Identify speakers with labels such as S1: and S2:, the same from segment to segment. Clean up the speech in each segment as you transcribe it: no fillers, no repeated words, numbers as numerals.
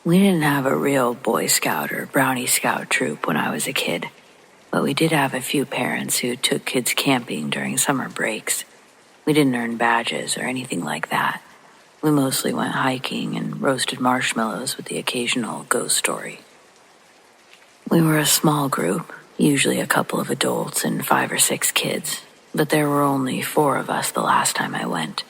S1: We didn't have a real Boy Scout or Brownie Scout troop when I was a kid, but we did have a few parents who took kids camping during summer breaks. We didn't earn badges or anything like that. We mostly went hiking and roasted marshmallows with the occasional ghost story. We were a small group, usually a couple of adults and 5 or 6 kids, but there were only 4 of us the last time I went.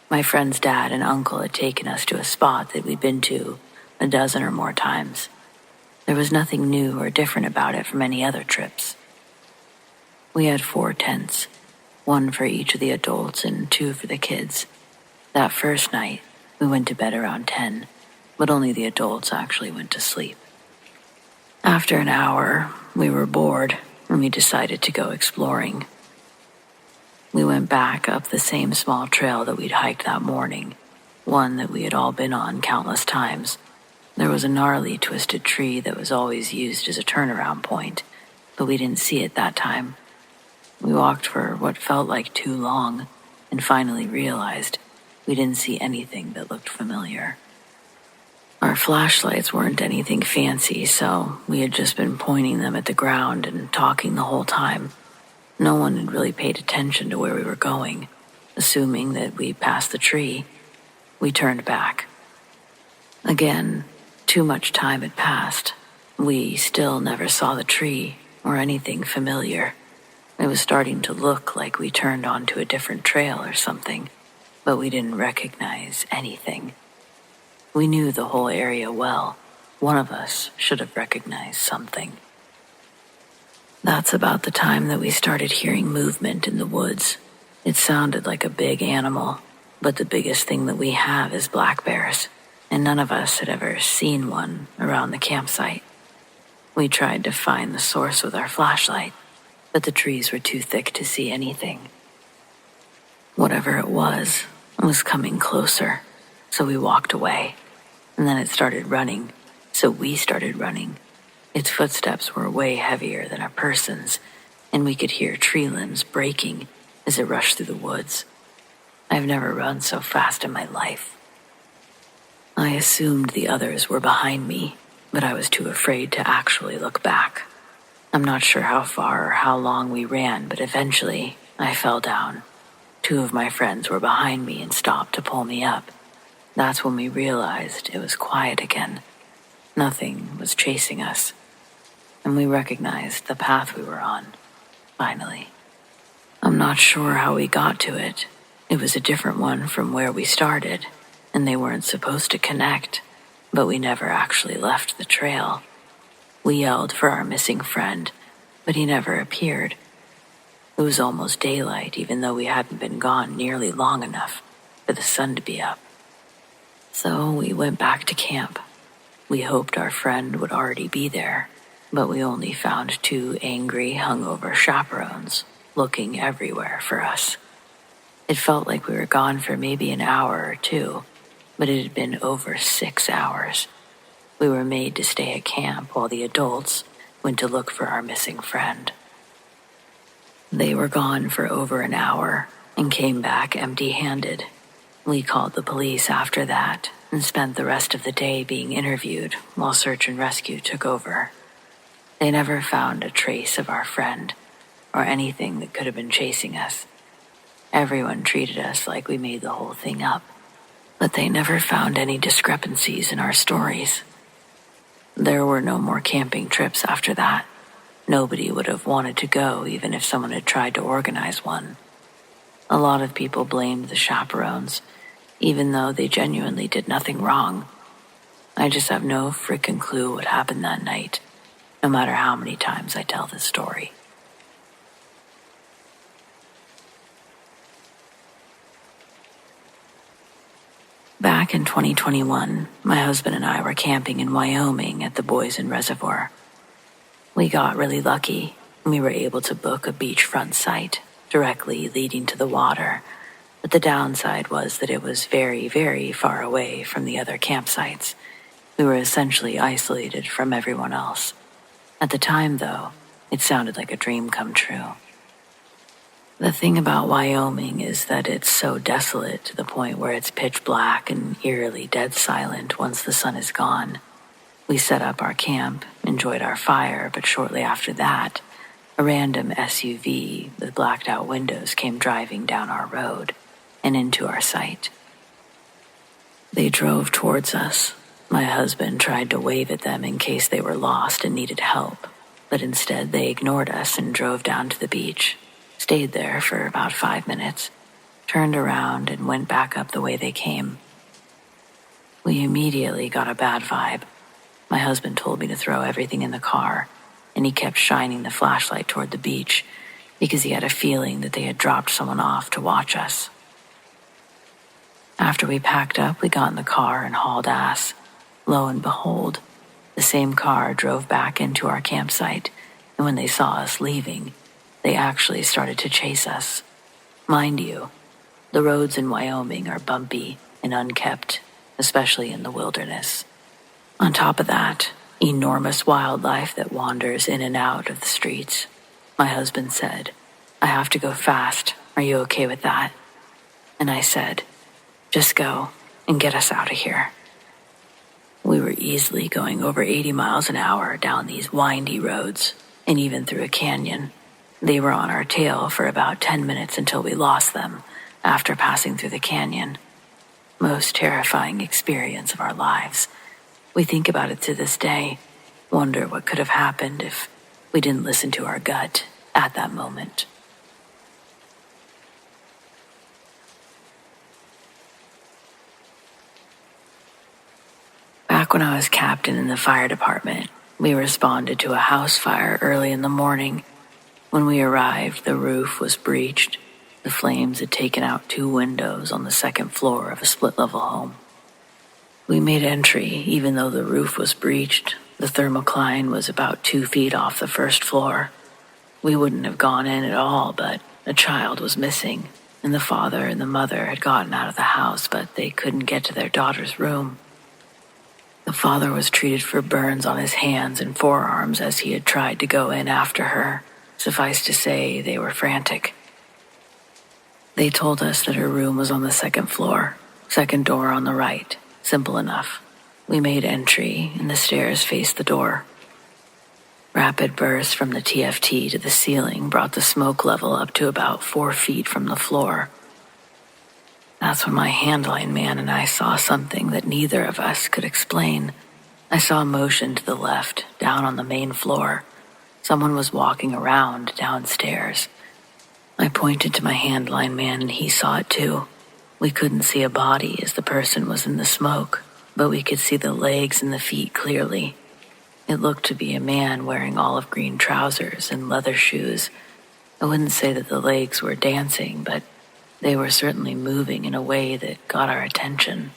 S1: My friend's dad and uncle had taken us to a spot that we'd been to a dozen or more times. There was nothing new or different about it from any other trips. We had 4 tents, 1 for each of the adults and 2 for the kids. That first night, we went to bed around 10, but only the adults actually went to sleep. After an hour, we were bored and we decided to go exploring. We went back up the same small trail that we'd hiked that morning, one that we had all been on countless times. There was a gnarly, twisted tree that was always used as a turnaround point, but we didn't see it that time. We walked for what felt like too long and finally realized we didn't see anything that looked familiar. Our flashlights weren't anything fancy, so we had just been pointing them at the ground and talking the whole time. No one had really paid attention to where we were going. Assuming that we passed the tree, we turned back. Again, too much time had passed. We still never saw the tree or anything familiar. It was starting to look like we turned onto a different trail or something, but we didn't recognize anything. We knew the whole area well. One of us should have recognized something. That's about the time that we started hearing movement in the woods. It sounded like a big animal, but the biggest thing that we have is black bears, and none of us had ever seen one around the campsite. We tried to find the source with our flashlight, but the trees were too thick to see anything. Whatever it was coming closer, so we walked away. And then it started running, so we started running. Its footsteps were way heavier than a person's, and we could hear tree limbs breaking as it rushed through the woods. I've never run so fast in my life. I assumed the others were behind me, but I was too afraid to actually look back. I'm not sure how far or how long we ran, but eventually I fell down. 2 of my friends were behind me and stopped to pull me up. That's when we realized it was quiet again. Nothing was chasing us, and we recognized the path we were on, finally. I'm not sure how we got to it. It was a different one from where we started, and they weren't supposed to connect, but we never actually left the trail. We yelled for our missing friend, but he never appeared. It was almost daylight, even though we hadn't been gone nearly long enough for the sun to be up. So we went back to camp. We hoped our friend would already be there, but we only found 2 angry, hungover chaperones looking everywhere for us. It felt like we were gone for maybe an hour or 2, but it had been over 6 hours. We were made to stay at camp while the adults went to look for our missing friend. They were gone for over an hour and came back empty-handed. We called the police after that and spent the rest of the day being interviewed while search and rescue took over. They never found a trace of our friend or anything that could have been chasing us. Everyone treated us like we made the whole thing up, but they never found any discrepancies in our stories. There were no more camping trips after that. Nobody would have wanted to go even if someone had tried to organize one. A lot of people blamed the chaperones, even though they genuinely did nothing wrong. I just have no frickin' clue what happened that night, no matter how many times I tell this story. Back in 2021, my husband and I were camping in Wyoming at the Boysen Reservoir. We got really lucky, and we were able to book a beachfront site directly leading to the water, but the downside was that it was very, very far away from the other campsites. We were essentially isolated from everyone else. At the time, though, it sounded like a dream come true. The thing about Wyoming is that it's so desolate to the point where it's pitch black and eerily dead silent once the sun is gone. We set up our camp, enjoyed our fire, but shortly after that, a random SUV with blacked-out windows came driving down our road and into our sight. They drove towards us. My husband tried to wave at them in case they were lost and needed help, but instead they ignored us and drove down to the beach, stayed there for about 5 minutes, turned around and went back up the way they came. We immediately got a bad vibe. My husband told me to throw everything in the car, and he kept shining the flashlight toward the beach because he had a feeling that they had dropped someone off to watch us. After we packed up, we got in the car and hauled ass. Lo and behold, the same car drove back into our campsite, and when they saw us leaving, they actually started to chase us. Mind you, the roads in Wyoming are bumpy and unkept, especially in the wilderness. On top of that, enormous wildlife that wanders in and out of the streets. My husband said, "I have to go fast. Are you okay with that?" And I said, "Just go and get us out of here." We were easily going over 80 miles an hour down these windy roads and even through a canyon. They were on our tail for about 10 minutes until we lost them after passing through the canyon. Most terrifying experience of our lives. We think about it to this day, wonder what could have happened if we didn't listen to our gut at that moment. Back when I was captain in the fire department, we responded to a house fire early in the morning. When we arrived, the roof was breached. The flames had taken out 2 windows on the 2nd floor of a split-level home. We made entry even though the roof was breached. The thermocline was about 2 feet off the 1st floor. We wouldn't have gone in at all, but a child was missing, and the father and the mother had gotten out of the house, but they couldn't get to their daughter's room. The father was treated for burns on his hands and forearms as he had tried to go in after her. Suffice to say, they were frantic. They told us that her room was on the 2nd floor, 2nd door on the right. Simple enough. We made entry, and the stairs faced the door. Rapid bursts from the TFT to the ceiling brought the smoke level up to about 4 feet from the floor. That's when my handline man and I saw something that neither of us could explain. I saw motion to the left, down on the main floor. Someone was walking around downstairs. I pointed to my handline man and he saw it too. We couldn't see a body as the person was in the smoke, but we could see the legs and the feet clearly. It looked to be a man wearing olive green trousers and leather shoes. I wouldn't say that the legs were dancing, but they were certainly moving in a way that got our attention.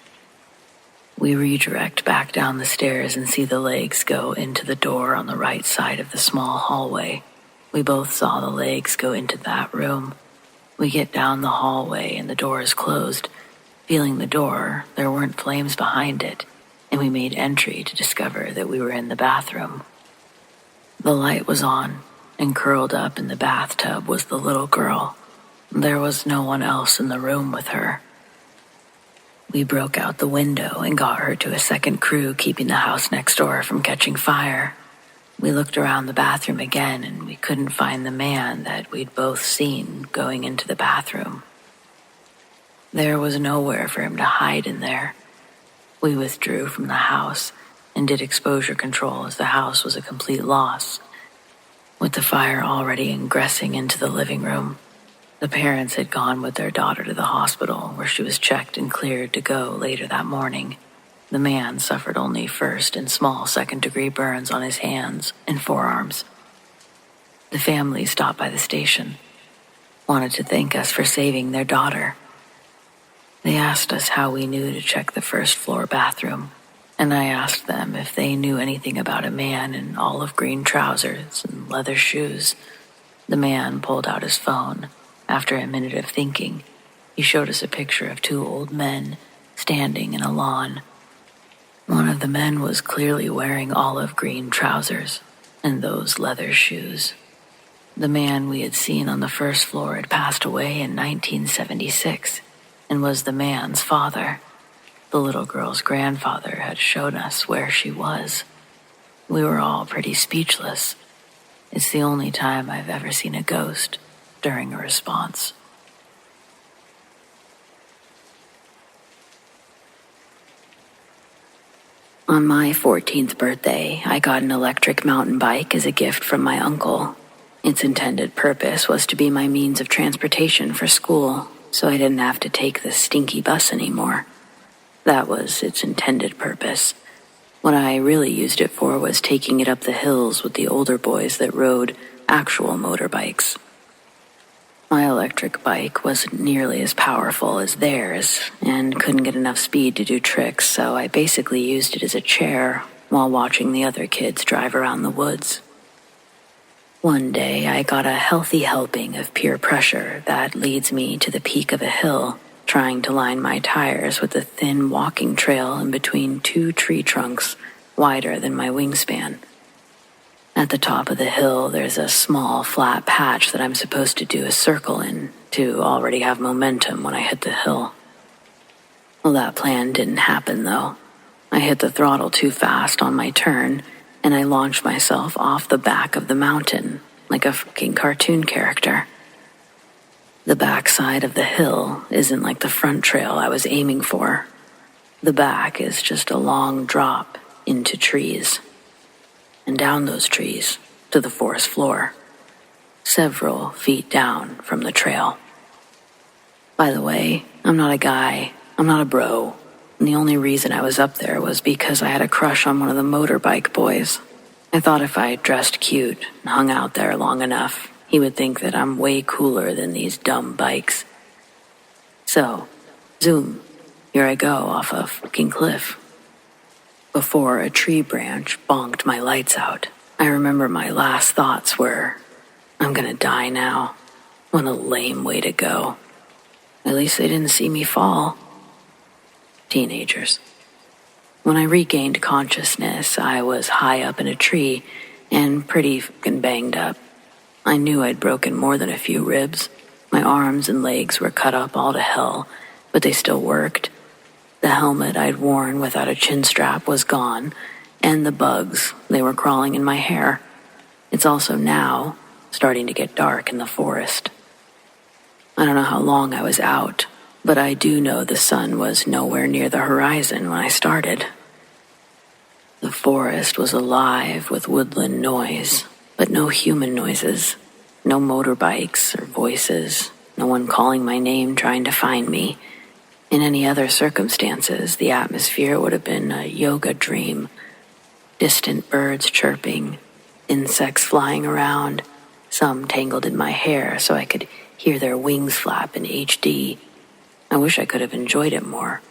S1: We redirect back down the stairs and see the legs go into the door on the right side of the small hallway. We both saw the legs go into that room. We get down the hallway and the door is closed. Feeling the door, there weren't flames behind it, and we made entry to discover that we were in the bathroom. The light was on, and curled up in the bathtub was the little girl. There was no one else in the room with her. We broke out the window and got her to a 2nd crew keeping the house next door from catching fire. We looked around the bathroom again and we couldn't find the man that we'd both seen going into the bathroom. There was nowhere for him to hide in there. We withdrew from the house and did exposure control as the house was a complete loss. With the fire already ingressing into the living room, the parents had gone with their daughter to the hospital where she was checked and cleared to go later that morning. The man suffered only 1st and small 2nd-degree burns on his hands and forearms. The family stopped by the station, wanted to thank us for saving their daughter. They asked us how we knew to check the 1st floor bathroom, and I asked them if they knew anything about a man in olive green trousers and leather shoes. The man pulled out his phone. After a minute of thinking, he showed us a picture of 2 old men standing in a lawn. One of the men was clearly wearing olive green trousers and those leather shoes. The man we had seen on the 1st floor had passed away in 1976 and was the man's father. The little girl's grandfather had shown us where she was. We were all pretty speechless. It's the only time I've ever seen a ghost during a response. On my 14th birthday, I got an electric mountain bike as a gift from my uncle. Its intended purpose was to be my means of transportation for school, so I didn't have to take the stinky bus anymore. That was its intended purpose. What I really used it for was taking it up the hills with the older boys that rode actual motorbikes. My electric bike wasn't nearly as powerful as theirs and couldn't get enough speed to do tricks, so I basically used it as a chair while watching the other kids drive around the woods. One day, I got a healthy helping of peer pressure that leads me to the peak of a hill, trying to line my tires with a thin walking trail in between two tree trunks wider than my wingspan. At the top of the hill, there's a small, flat patch that I'm supposed to do a circle in to already have momentum when I hit the hill. Well, that plan didn't happen, though. I hit the throttle too fast on my turn, and I launched myself off the back of the mountain like a fucking cartoon character. The backside of the hill isn't like the front trail I was aiming for. The back is just a long drop into trees, and down those trees to the forest floor, several feet down from the trail. By the way, I'm not a guy, I'm not a bro, and the only reason I was up there was because I had a crush on one of the motorbike boys. I thought if I dressed cute and hung out there long enough, he would think that I'm way cooler than these dumb bikes. So, zoom, here I go off a fucking cliff. Before a tree branch bonked my lights out, I remember my last thoughts were, I'm gonna die now. What a lame way to go. At least they didn't see me fall. Teenagers. When I regained consciousness, I was high up in a tree and pretty fucking banged up. I knew I'd broken more than a few ribs. My arms and legs were cut up all to hell, but they still worked. The helmet I'd worn without a chin strap was gone, and the bugs, they were crawling in my hair. It's also now starting to get dark in the forest. I don't know how long I was out, but I do know the sun was nowhere near the horizon when I started. The forest was alive with woodland noise, but no human noises, no motorbikes or voices, no one calling my name trying to find me. In any other circumstances, the atmosphere would have been a yoga dream. Distant birds chirping, insects flying around, some tangled in my hair so I could hear their wings flap in HD. I wish I could have enjoyed it more.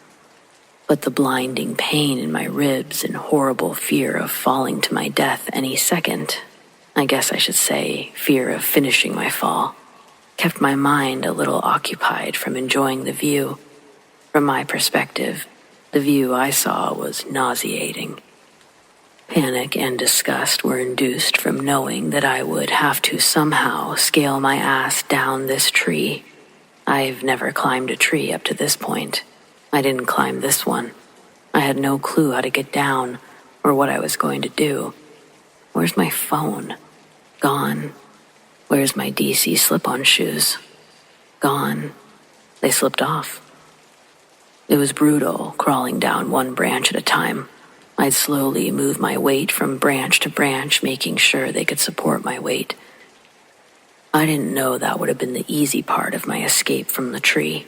S1: But the blinding pain in my ribs and horrible fear of falling to my death any second, I guess I should say fear of finishing my fall, kept my mind a little occupied from enjoying the view. From my perspective, the view I saw was nauseating. Panic and disgust were induced from knowing that I would have to somehow scale my ass down this tree. I've never climbed a tree up to this point. I didn't climb this one. I had no clue how to get down or what I was going to do. Where's my phone? Gone. Where's my DC slip-on shoes? Gone. They slipped off. It was brutal, crawling down one branch at a time. I'd slowly move my weight from branch to branch, making sure they could support my weight. I didn't know that would have been the easy part of my escape from the tree.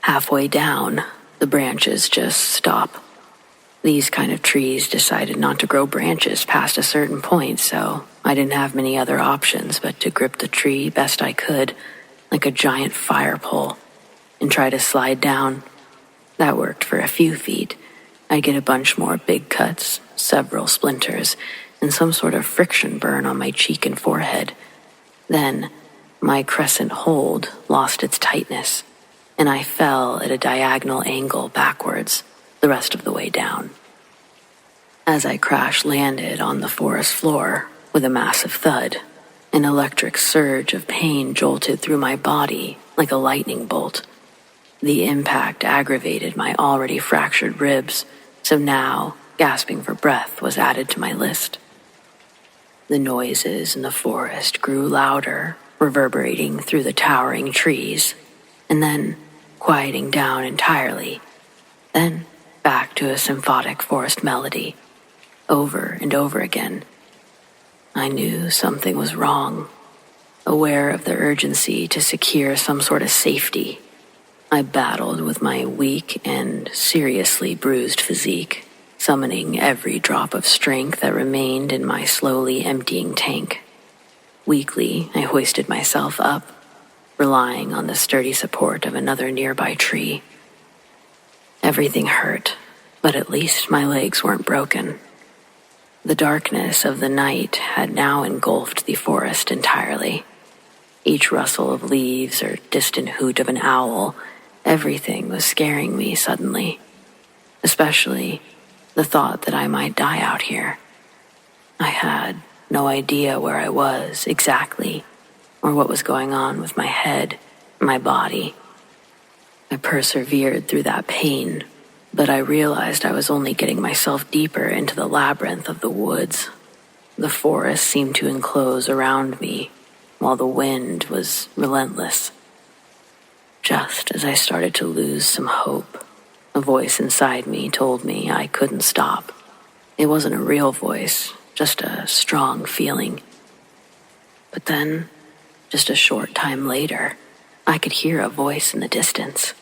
S1: Halfway down, the branches just stop. These kind of trees decided not to grow branches past a certain point, so I didn't have many other options but to grip the tree best I could, like a giant fire pole, and try to slide down. That worked for a few feet. I'd get a bunch more big cuts, several splinters, and some sort of friction burn on my cheek and forehead. Then, my crescent hold lost its tightness, and I fell at a diagonal angle backwards the rest of the way down. As I crash-landed on the forest floor with a massive thud, an electric surge of pain jolted through my body like a lightning bolt. The impact aggravated my already fractured ribs, so now gasping for breath was added to my list. The noises in the forest grew louder, reverberating through the towering trees, and then quieting down entirely, then back to a symphonic forest melody, over and over again. I knew something was wrong, aware of the urgency to secure some sort of safety. I battled with my weak and seriously bruised physique, summoning every drop of strength that remained in my slowly emptying tank. Weakly, I hoisted myself up, relying on the sturdy support of another nearby tree. Everything hurt, but at least my legs weren't broken. The darkness of the night had now engulfed the forest entirely. Each rustle of leaves or distant hoot of an owl, everything was scaring me suddenly, especially the thought that I might die out here. I had no idea where I was exactly, or what was going on with my head, my body. I persevered through that pain, but I realized I was only getting myself deeper into the labyrinth of the woods. The forest seemed to enclose around me, while the wind was relentless. Just as I started to lose some hope, a voice inside me told me I couldn't stop. It wasn't a real voice, just a strong feeling. But then, just a short time later, I could hear a voice in the distance.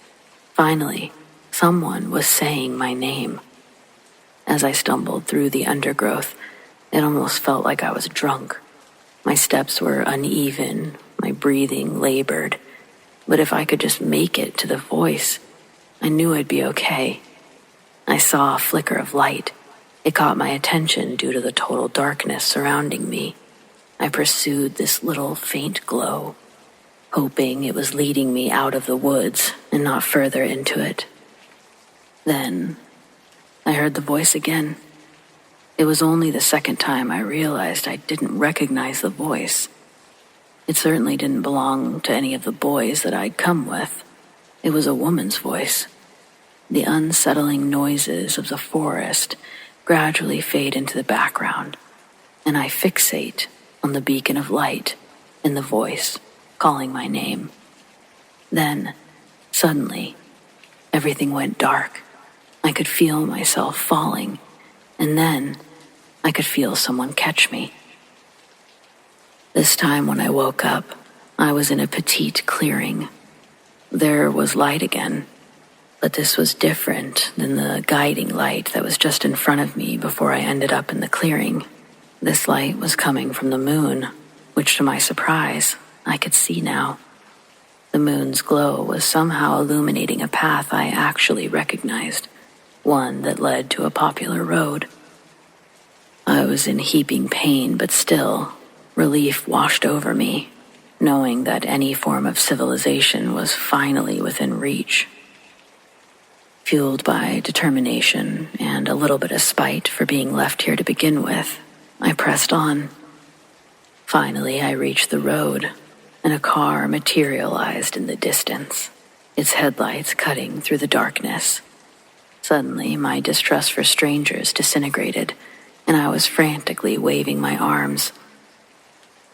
S1: Finally, someone was saying my name. As I stumbled through the undergrowth, it almost felt like I was drunk. My steps were uneven, my breathing labored. But if I could just make it to the voice, I knew I'd be okay. I saw a flicker of light. It caught my attention due to the total darkness surrounding me. I pursued this little faint glow, hoping it was leading me out of the woods and not further into it. Then, I heard the voice again. It was only the second time I realized I didn't recognize the voice. It certainly didn't belong to any of the boys that I'd come with. It was a woman's voice. The unsettling noises of the forest gradually fade into the background, and I fixate on the beacon of light in the voice calling my name. Then, suddenly, everything went dark. I could feel myself falling, and then I could feel someone catch me. This time when I woke up, I was in a petite clearing. There was light again, but this was different than the guiding light that was just in front of me before I ended up in the clearing. This light was coming from the moon, which to my surprise, I could see now. The moon's glow was somehow illuminating a path I actually recognized, one that led to a popular road. I was in heaping pain, but still, relief washed over me, knowing that any form of civilization was finally within reach. Fueled by determination and a little bit of spite for being left here to begin with, I pressed on. Finally, I reached the road, and a car materialized in the distance, its headlights cutting through the darkness. Suddenly, my distrust for strangers disintegrated, and I was frantically waving my arms.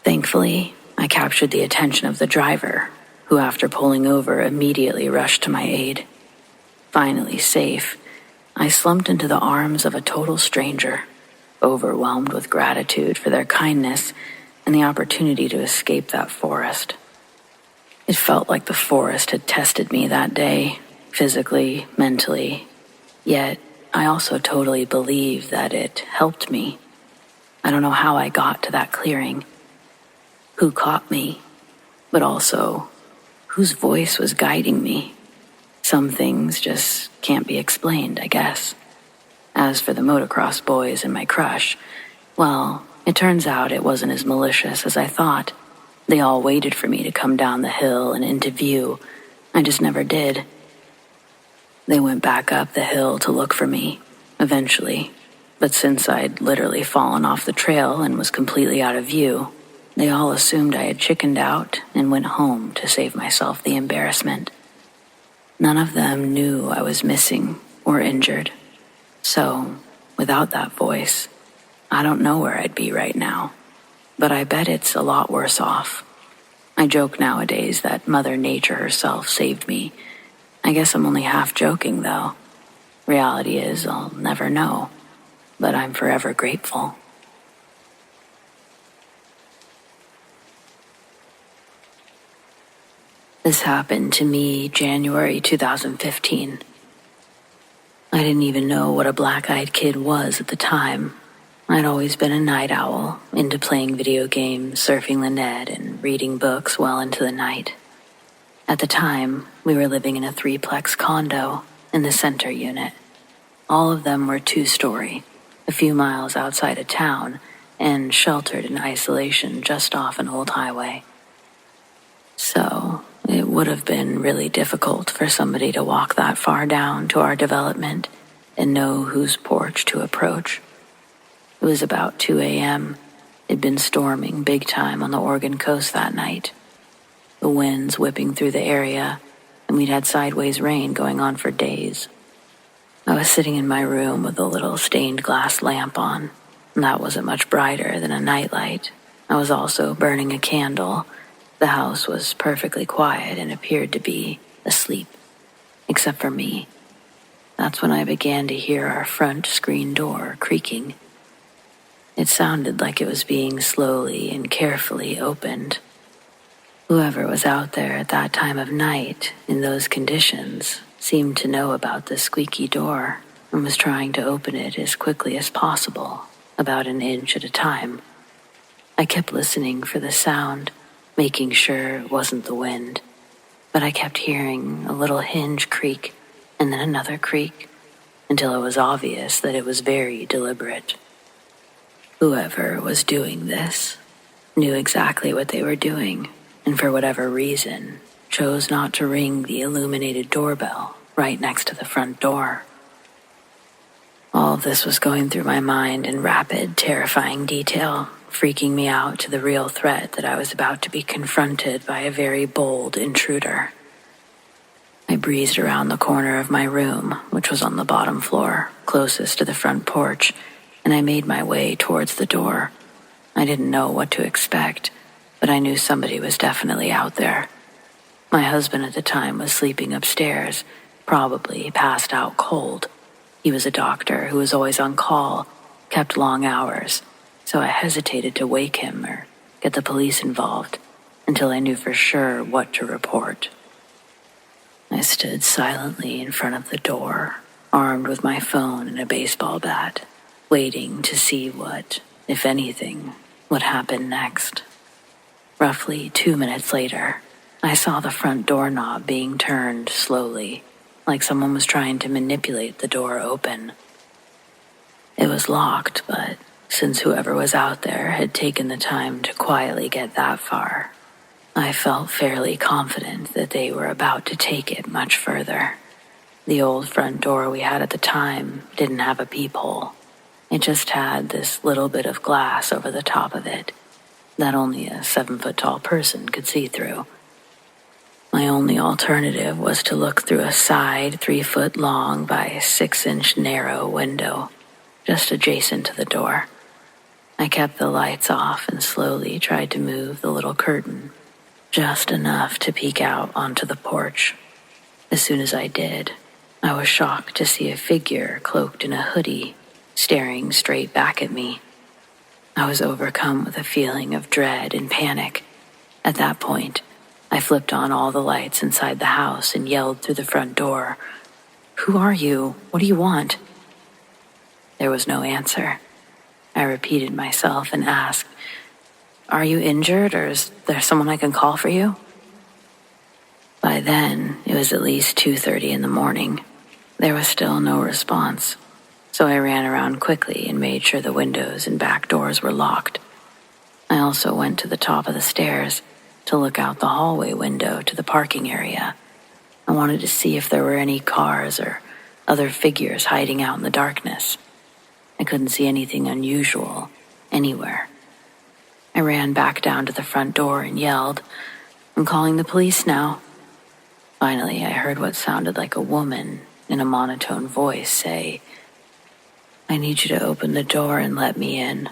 S1: Thankfully, I captured the attention of the driver, who after pulling over immediately rushed to my aid. Finally safe, I slumped into the arms of a total stranger, overwhelmed with gratitude for their kindness and the opportunity to escape that forest. It felt like the forest had tested me that day, physically, mentally, yet I also totally believe that it helped me. I don't know how I got to that clearing, who caught me, but also whose voice was guiding me. Some things just can't be explained, I guess. As for the motocross boys and my crush, well, it turns out it wasn't as malicious as I thought. They all waited for me to come down the hill and into view. I just never did. They went back up the hill to look for me, eventually. But since I'd literally fallen off the trail and was completely out of view, they all assumed I had chickened out and went home to save myself the embarrassment. None of them knew I was missing or injured. So, Without that voice, I don't know where I'd be right now, but I bet it's a lot worse off. I joke nowadays that Mother Nature herself saved me. I guess I'm only half joking, though. Reality is, I'll never know, but I'm forever grateful. This happened to me January 2015. I didn't even know what a black-eyed kid was at the time. I'd always been a night owl, into playing video games, surfing the net, and reading books well into the night. At the time, we were living in a 3-plex condo in the center unit. All of them were 2-story, a few miles outside of town, and sheltered in isolation just off an old highway. So, it would have been really difficult for somebody to walk that far down to our development and know whose porch to approach. It was about 2 a.m. It'd been storming big time on the Oregon coast that night. The winds whipping through the area, and we'd had sideways rain going on for days. I was sitting in my room with a little stained glass lamp on, and that wasn't much brighter than a nightlight. I was also burning a candle. The house was perfectly quiet and appeared to be asleep, except for me. That's when I began to hear our front screen door creaking. It sounded like it was being slowly and carefully opened. Whoever was out there at that time of night, in those conditions, seemed to know about the squeaky door and was trying to open it as quickly as possible, about an inch at a time. I kept listening for the sound, making sure it wasn't the wind, but I kept hearing a little hinge creak and then another creak until it was obvious that it was very deliberate. Whoever was doing this knew exactly what they were doing, and for whatever reason, chose not to ring the illuminated doorbell right next to the front door. All of this was going through my mind in rapid, terrifying detail, freaking me out to the real threat that I was about to be confronted by a very bold intruder. I breezed around the corner of my room, which was on the bottom floor, closest to the front porch, and I made my way towards the door. I didn't know what to expect, but I knew somebody was definitely out there. My husband at the time was sleeping upstairs, probably passed out cold. He was a doctor who was always on call, kept long hours, so I hesitated to wake him or get the police involved until I knew for sure what to report. I stood silently in front of the door, armed with my phone and a baseball bat, waiting to see what, if anything, would happen next. Roughly 2 minutes later, I saw the front doorknob being turned slowly, like someone was trying to manipulate the door open. It was locked, but since whoever was out there had taken the time to quietly get that far, I felt fairly confident that they were about to take it much further. The old front door we had at the time didn't have a peephole. It just had this little bit of glass over the top of it that only a 7-foot-tall person could see through. My only alternative was to look through a side 3-foot-long by 6-inch narrow window, just adjacent to the door. I kept the lights off and slowly tried to move the little curtain, just enough to peek out onto the porch. As soon as I did, I was shocked to see a figure cloaked in a hoodie, staring straight back at me. I was overcome with a feeling of dread and panic. At that point, I flipped on all the lights inside the house and yelled through the front door, "Who are you? What do you want?" There was no answer. I repeated myself and asked, "Are you injured, or is there someone I can call for you?" By then, it was at least 2:30 in the morning. There was still no response, so I ran around quickly and made sure the windows and back doors were locked. I also went to the top of the stairs to look out the hallway window to the parking area. I wanted to see if there were any cars or other figures hiding out in the darkness. I couldn't see anything unusual anywhere. I ran back down to the front door and yelled, "I'm calling the police now." Finally, I heard what sounded like a woman in a monotone voice say, I need you to open the door and let me in."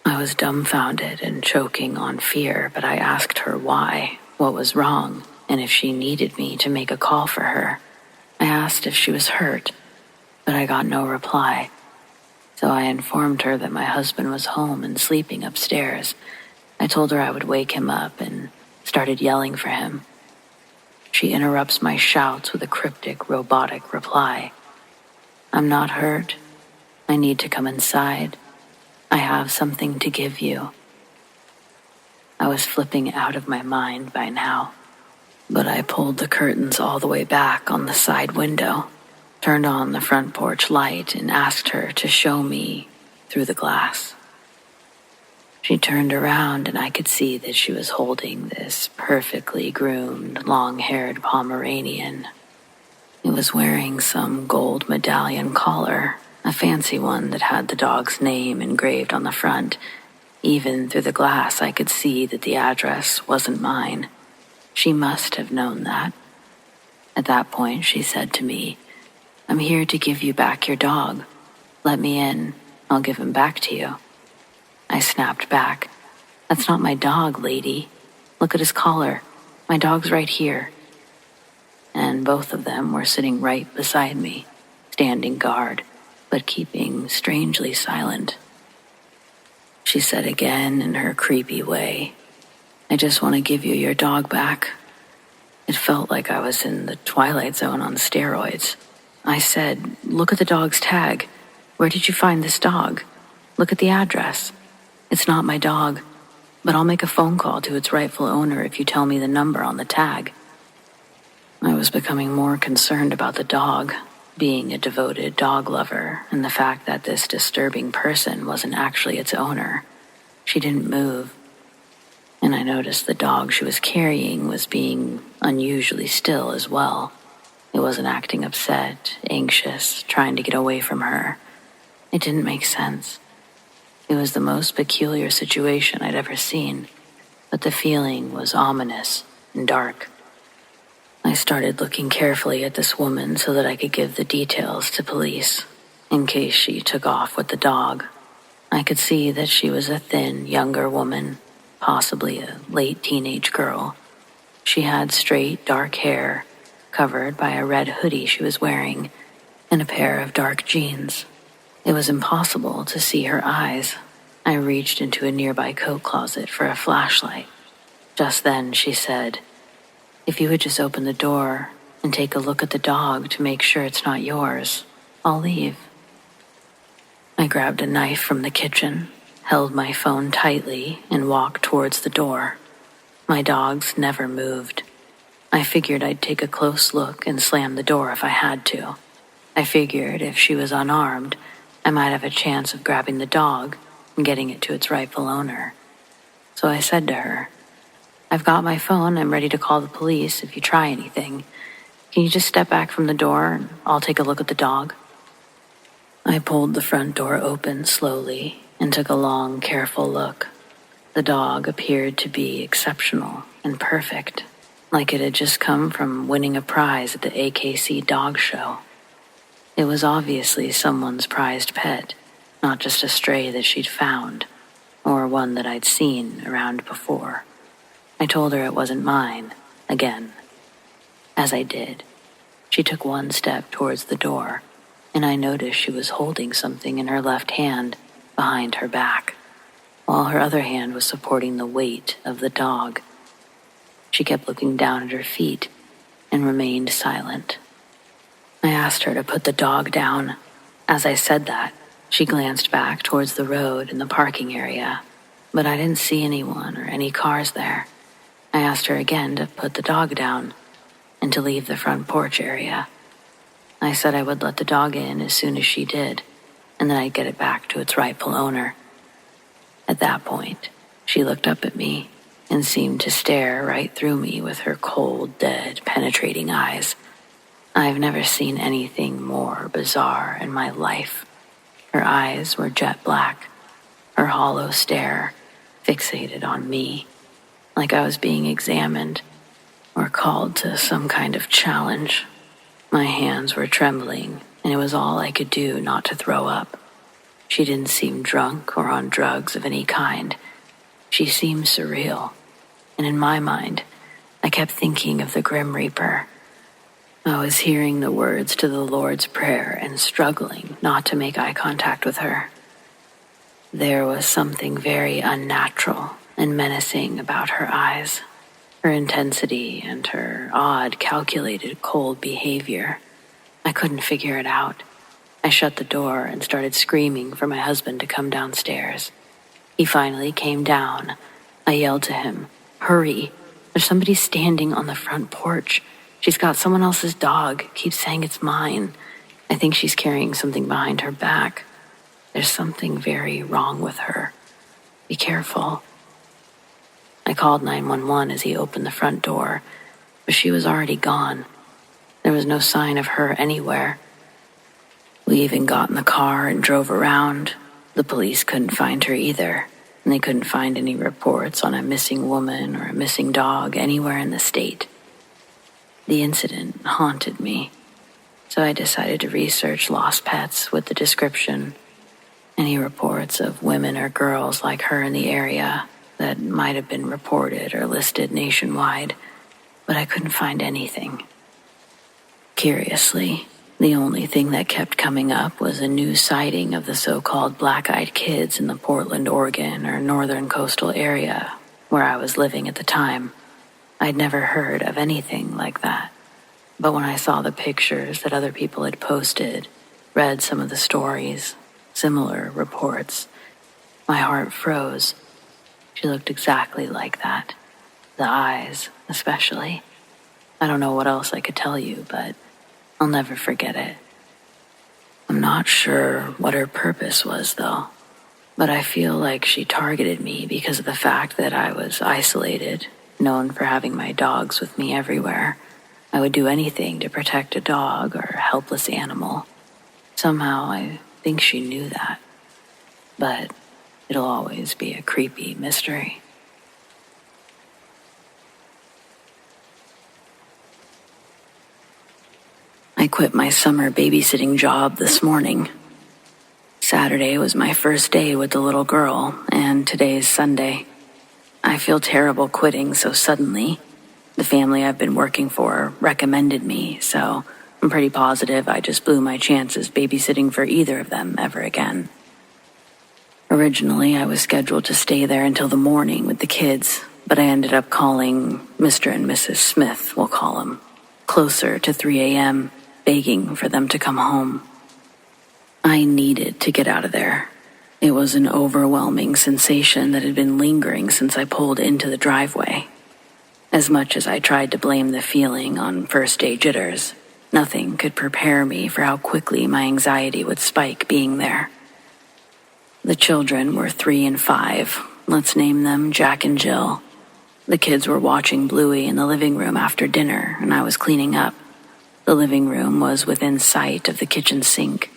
S1: I was dumbfounded and choking on fear, but I asked her why, what was wrong, and if she needed me to make a call for her. I asked if she was hurt, but I got no reply. So I informed her that my husband was home and sleeping upstairs. I told her I would wake him up and started yelling for him. She interrupts my shouts with a cryptic, robotic reply. "I'm not hurt. I need to come inside. I have something to give you." I was flipping out of my mind by now, but I pulled the curtains all the way back on the side window, turned on the front porch light, and asked her to show me through the glass. She turned around and I could see that she was holding this perfectly groomed, long-haired Pomeranian. It was wearing some gold medallion collar, a fancy one that had the dog's name engraved on the front. Even through the glass, I could see that the address wasn't mine. She must have known that. At that point, she said to me, "I'm here to give you back your dog. Let me in. I'll give him back to you." I snapped back. "That's not my dog, lady. Look at his collar. My dog's right here." And both of them were sitting right beside me, standing guard, but keeping strangely silent. She said again in her creepy way, "I just want to give you your dog back." It felt like I was in the Twilight Zone on steroids. I said, "Look at the dog's tag. Where did you find this dog? Look at the address. It's not my dog, but I'll make a phone call to its rightful owner if you tell me the number on the tag." I was becoming more concerned about the dog, being a devoted dog lover, and the fact that this disturbing person wasn't actually its owner. She didn't move, and I noticed the dog she was carrying was being unusually still as well. It wasn't acting upset, anxious, trying to get away from her. It didn't make sense. It was the most peculiar situation I'd ever seen, but the feeling was ominous and dark. I started looking carefully at this woman so that I could give the details to police, in case she took off with the dog. I could see that she was a thin, younger woman, possibly a late teenage girl. She had straight, dark hair, covered by a red hoodie she was wearing, and a pair of dark jeans. It was impossible to see her eyes. I reached into a nearby coat closet for a flashlight. Just then, she said, "If you would just open the door and take a look at the dog to make sure it's not yours, I'll leave." I grabbed a knife from the kitchen, held my phone tightly, and walked towards the door. My dogs never moved. I figured I'd take a close look and slam the door if I had to. I figured if she was unarmed, I might have a chance of grabbing the dog and getting it to its rightful owner. So I said to her, "I've got my phone. I'm ready to call the police if you try anything. Can you just step back from the door and I'll take a look at the dog?" I pulled the front door open slowly and took a long, careful look. The dog appeared to be exceptional and perfect, like it had just come from winning a prize at the AKC dog show. It was obviously someone's prized pet, not just a stray that she'd found, or one that I'd seen around before. I told her it wasn't mine, again. As I did, she took one step towards the door, and I noticed she was holding something in her left hand behind her back, while her other hand was supporting the weight of the dog. She kept looking down at her feet and remained silent. I asked her to put the dog down. As I said that, she glanced back towards the road and the parking area, but I didn't see anyone or any cars there. I asked her again to put the dog down and to leave the front porch area. I said I would let the dog in as soon as she did, and then I'd get it back to its rightful owner. At that point, she looked up at me and seemed to stare right through me with her cold, dead, penetrating eyes. I've never seen anything more bizarre in my life. Her eyes were jet black, her hollow stare fixated on me, like I was being examined or called to some kind of challenge. My hands were trembling and it was all I could do not to throw up. She didn't seem drunk or on drugs of any kind. She seemed surreal, and in my mind, I kept thinking of the Grim Reaper. I was hearing the words to the Lord's Prayer and struggling not to make eye contact with her. There was something very unnatural and menacing about her eyes, her intensity and her odd, calculated, cold behavior. I couldn't figure it out. I shut the door and started screaming for my husband to come downstairs. He finally came down. I yelled to him, "Hurry! There's somebody standing on the front porch. She's got someone else's dog, keeps saying it's mine. I think she's carrying something behind her back. There's something very wrong with her. Be careful." I called 911 as he opened the front door, but she was already gone. There was no sign of her anywhere. We even got in the car and drove around. The police couldn't find her either, and they couldn't find any reports on a missing woman or a missing dog anywhere in the state. The incident haunted me, so I decided to research lost pets with the description. Any reports of women or girls like her in the area that might have been reported or listed nationwide, but I couldn't find anything. Curiously, the only thing that kept coming up was a new sighting of the so-called black-eyed kids in the Portland, Oregon, or northern coastal area where I was living at the time. I'd never heard of anything like that, but when I saw the pictures that other people had posted, read some of the stories, similar reports, my heart froze. She looked exactly like that. The eyes, especially. I don't know what else I could tell you, but I'll never forget it. I'm not sure what her purpose was, though, but I feel like she targeted me because of the fact that I was isolated, known for having my dogs with me everywhere. I would do anything to protect a dog or a helpless animal. Somehow I think she knew that, but it'll always be a creepy mystery. I quit my summer babysitting job this morning. Saturday was my first day with the little girl, and today's Sunday. I feel terrible quitting so suddenly. The family I've been working for recommended me, so I'm pretty positive I just blew my chances babysitting for either of them ever again. Originally, I was scheduled to stay there until the morning with the kids, but I ended up calling Mr. and Mrs. Smith, we'll call them, closer to 3 a.m., begging for them to come home. I needed to get out of there. It was an overwhelming sensation that had been lingering since I pulled into the driveway. As much as I tried to blame the feeling on first-day jitters, nothing could prepare me for how quickly my anxiety would spike being there. The children were 3 and 5. Let's name them Jack and Jill. The kids were watching Bluey in the living room after dinner, and I was cleaning up. The living room was within sight of the kitchen sink.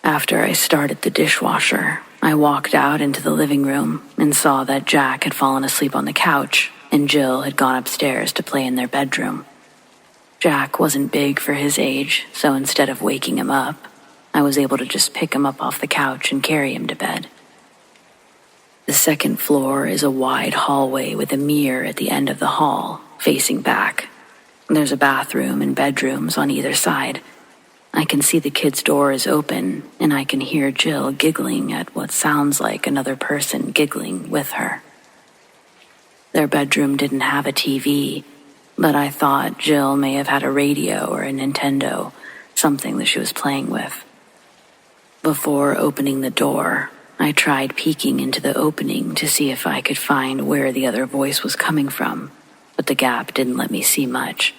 S1: After I started the dishwasher, I walked out into the living room and saw that Jack had fallen asleep on the couch and Jill had gone upstairs to play in their bedroom. Jack wasn't big for his age, so instead of waking him up, I was able to just pick him up off the couch and carry him to bed. The second floor is a wide hallway with a mirror at the end of the hall, facing back. There's a bathroom and bedrooms on either side. I can see the kid's door is open, and I can hear Jill giggling at what sounds like another person giggling with her. Their bedroom didn't have a TV, but I thought Jill may have had a radio or a Nintendo, something that she was playing with. Before opening the door, I tried peeking into the opening to see if I could find where the other voice was coming from, but the gap didn't let me see much.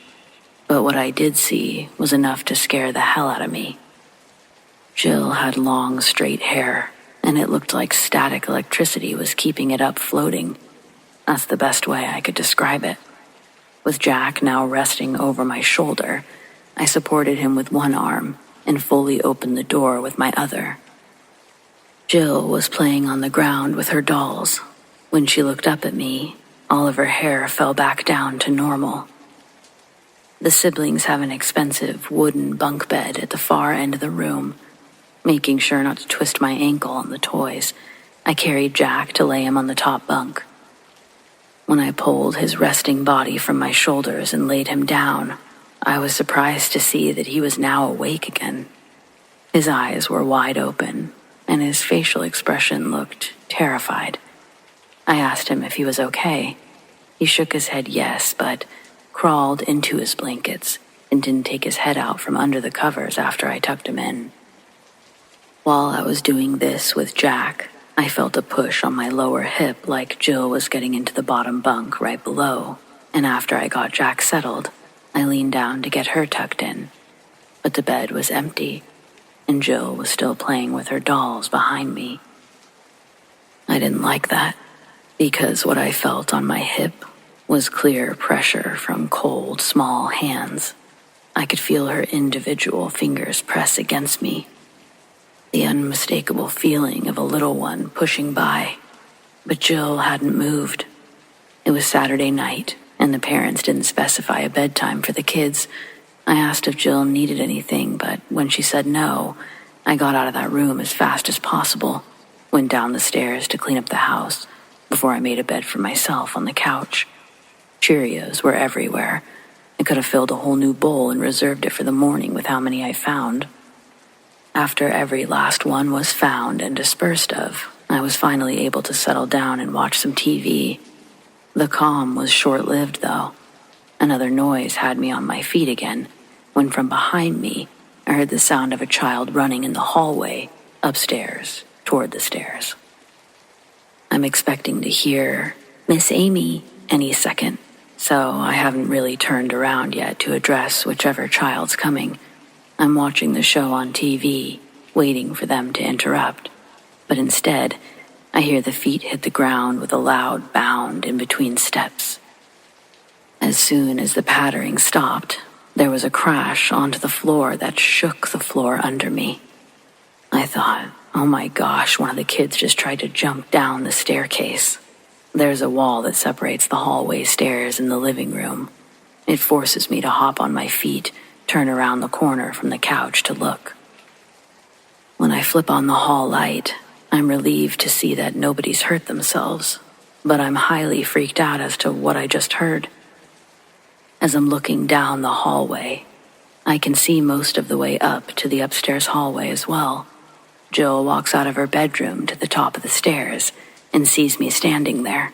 S1: But what I did see was enough to scare the hell out of me. Jill had long, straight hair, and it looked like static electricity was keeping it up floating. That's the best way I could describe it. With Jack now resting over my shoulder, I supported him with one arm and fully opened the door with my other. Jill was playing on the ground with her dolls. When she looked up at me, all of her hair fell back down to normal. The siblings have an expensive wooden bunk bed at the far end of the room. Making sure not to twist my ankle on the toys, I carried Jack to lay him on the top bunk. When I pulled his resting body from my shoulders and laid him down, I was surprised to see that he was now awake again. His eyes were wide open, and his facial expression looked terrified. I asked him if he was okay. He shook his head yes, but crawled into his blankets and didn't take his head out from under the covers after I tucked him in. While I was doing this with Jack, I felt a push on my lower hip like Jill was getting into the bottom bunk right below, and after I got Jack settled, I leaned down to get her tucked in. But the bed was empty, and Jill was still playing with her dolls behind me. I didn't like that, because what I felt on my hip was clear pressure from cold, small hands. I could feel her individual fingers press against me. The unmistakable feeling of a little one pushing by, but Jill hadn't moved. It was Saturday night, and the parents didn't specify a bedtime for the kids. I asked if Jill needed anything, but when she said no, I got out of that room as fast as possible, went down the stairs to clean up the house before I made a bed for myself on the couch. Cheerios were everywhere. I could have filled a whole new bowl and reserved it for the morning with how many I found. After every last one was found and dispersed of, I was finally able to settle down and watch some TV. The calm was short-lived, though. Another noise had me on my feet again, when from behind me, I heard the sound of a child running in the hallway, upstairs, toward the stairs. I'm expecting to hear "Miss Amy" any second, so I haven't really turned around yet to address whichever child's coming. I'm watching the show on TV, waiting for them to interrupt, but instead, I hear the feet hit the ground with a loud bound in between steps. As soon as the pattering stopped, there was a crash onto the floor that shook the floor under me. I thought, oh my gosh, one of the kids just tried to jump down the staircase. There's a wall that separates the hallway stairs and the living room. It forces me to hop on my feet, turn around the corner from the couch to look. When I flip on the hall light, I'm relieved to see that nobody's hurt themselves, but I'm highly freaked out as to what I just heard. As I'm looking down the hallway, I can see most of the way up to the upstairs hallway as well. Jill walks out of her bedroom to the top of the stairs and sees me standing there.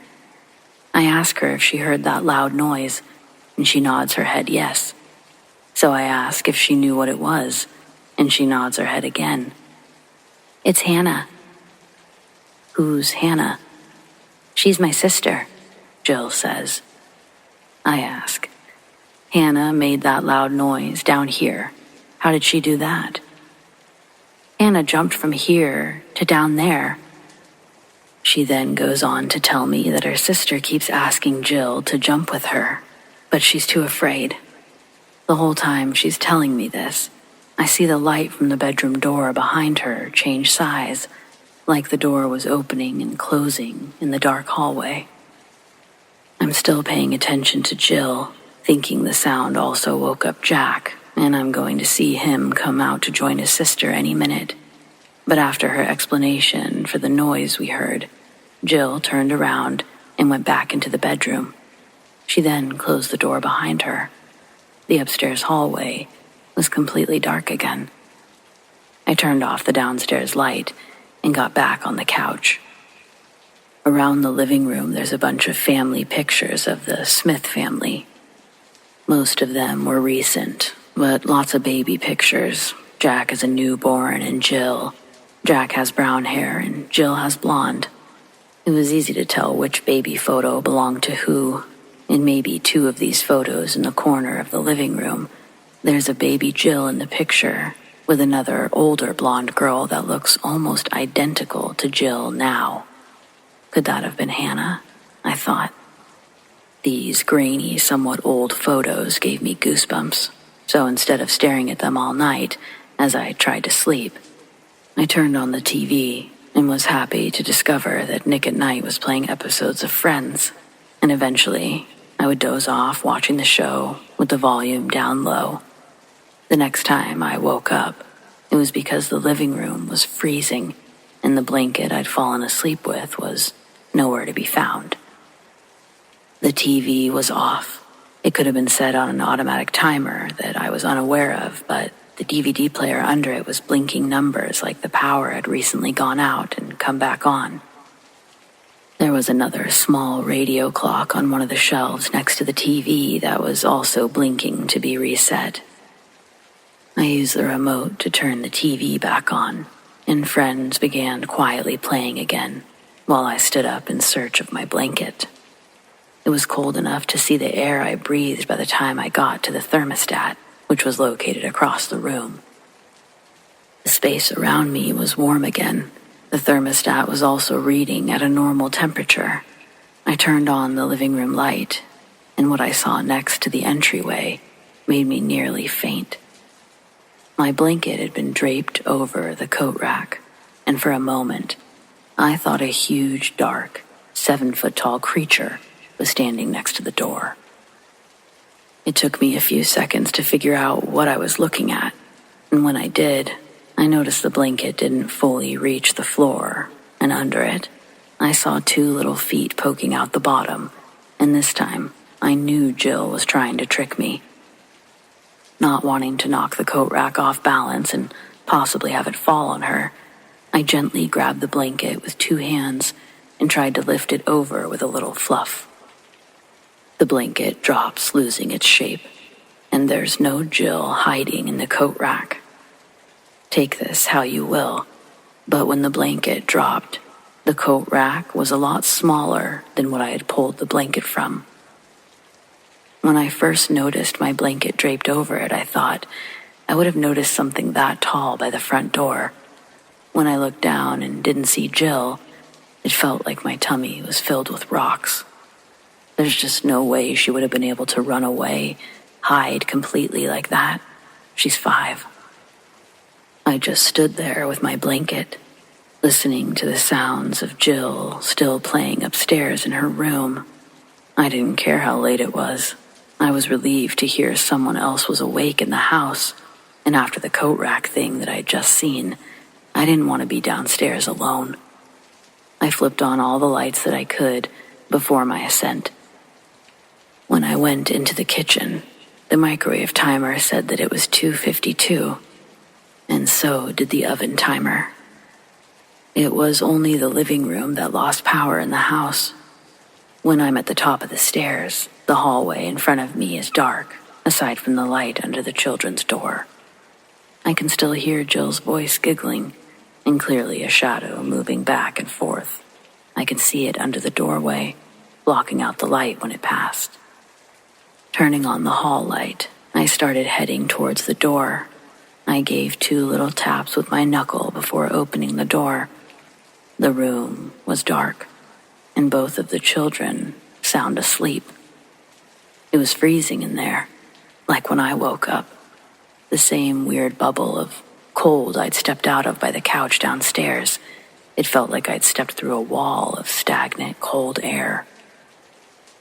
S1: I ask her if she heard that loud noise, and she nods her head yes. So I ask if she knew what it was, and she nods her head again. "It's Hannah." "Who's Hannah?" "She's my sister," Jill says. I ask, "Hannah made that loud noise down here. How did she do that?" "Hannah jumped from here to down there." She then goes on to tell me that her sister keeps asking Jill to jump with her, but she's too afraid. The whole time she's telling me this, I see the light from the bedroom door behind her change size, like the door was opening and closing in the dark hallway. I'm still paying attention to Jill, thinking the sound also woke up Jack, and I'm going to see him come out to join his sister any minute. But after her explanation for the noise we heard, Jill turned around and went back into the bedroom. She then closed the door behind her. The upstairs hallway was completely dark again. I turned off the downstairs light and got back on the couch. Around the living room, there's a bunch of family pictures of the Smith family. Most of them were recent, but lots of baby pictures. Jack is a newborn and Jack has brown hair and Jill has blonde. It was easy to tell which baby photo belonged to who. In maybe two of these photos in the corner of the living room, there's a baby Jill in the picture with another older blonde girl that looks almost identical to Jill now. Could that have been Hannah? I thought. These grainy, somewhat old photos gave me goosebumps, so instead of staring at them all night as I tried to sleep, I turned on the TV and was happy to discover that Nick at Night was playing episodes of Friends, and eventually I would doze off watching the show with the volume down low. The next time I woke up, it was because the living room was freezing and the blanket I'd fallen asleep with was nowhere to be found. The TV was off. It could have been set on an automatic timer that I was unaware of, but the DVD player under it was blinking numbers like the power had recently gone out and come back on. There was another small radio clock on one of the shelves next to the TV that was also blinking to be reset. I used the remote to turn the TV back on, and Friends began quietly playing again while I stood up in search of my blanket. It was cold enough to see the air I breathed by the time I got to the thermostat, which was located across the room. The space around me was warm again. The thermostat was also reading at a normal temperature. I turned on the living room light, and what I saw next to the entryway made me nearly faint. My blanket had been draped over the coat rack, and for a moment, I thought a huge, dark, 7-foot-tall creature was standing next to the door. It took me a few seconds to figure out what I was looking at, and when I did, I noticed the blanket didn't fully reach the floor, and under it, I saw 2 little feet poking out the bottom, and this time, I knew Jill was trying to trick me. Not wanting to knock the coat rack off balance and possibly have it fall on her, I gently grabbed the blanket with 2 hands and tried to lift it over with a little fluff. The blanket drops, losing its shape, and there's no Jill hiding in the coat rack. Take this how you will, but when the blanket dropped, the coat rack was a lot smaller than what I had pulled the blanket from. When I first noticed my blanket draped over it, I thought I would have noticed something that tall by the front door. When I looked down and didn't see Jill, it felt like my tummy was filled with rocks. There's just no way she would have been able to run away, hide completely like that. She's 5. I just stood there with my blanket, listening to the sounds of Jill still playing upstairs in her room. I didn't care how late it was. I was relieved to hear someone else was awake in the house, and after the coat rack thing that I'd just seen, I didn't want to be downstairs alone. I flipped on all the lights that I could before my ascent. When I went into the kitchen, the microwave timer said that it was 2:52, and so did the oven timer. It was only the living room that lost power in the house. When I'm at the top of the stairs, the hallway in front of me is dark, aside from the light under the children's door. I can still hear Jill's voice giggling, and clearly a shadow moving back and forth. I can see it under the doorway, blocking out the light when it passed. Turning on the hall light, I started heading towards the door. I gave 2 little taps with my knuckle before opening the door. The room was dark, and both of the children sound asleep. It was freezing in there, like when I woke up. The same weird bubble of cold I'd stepped out of by the couch downstairs. It felt like I'd stepped through a wall of stagnant, cold air.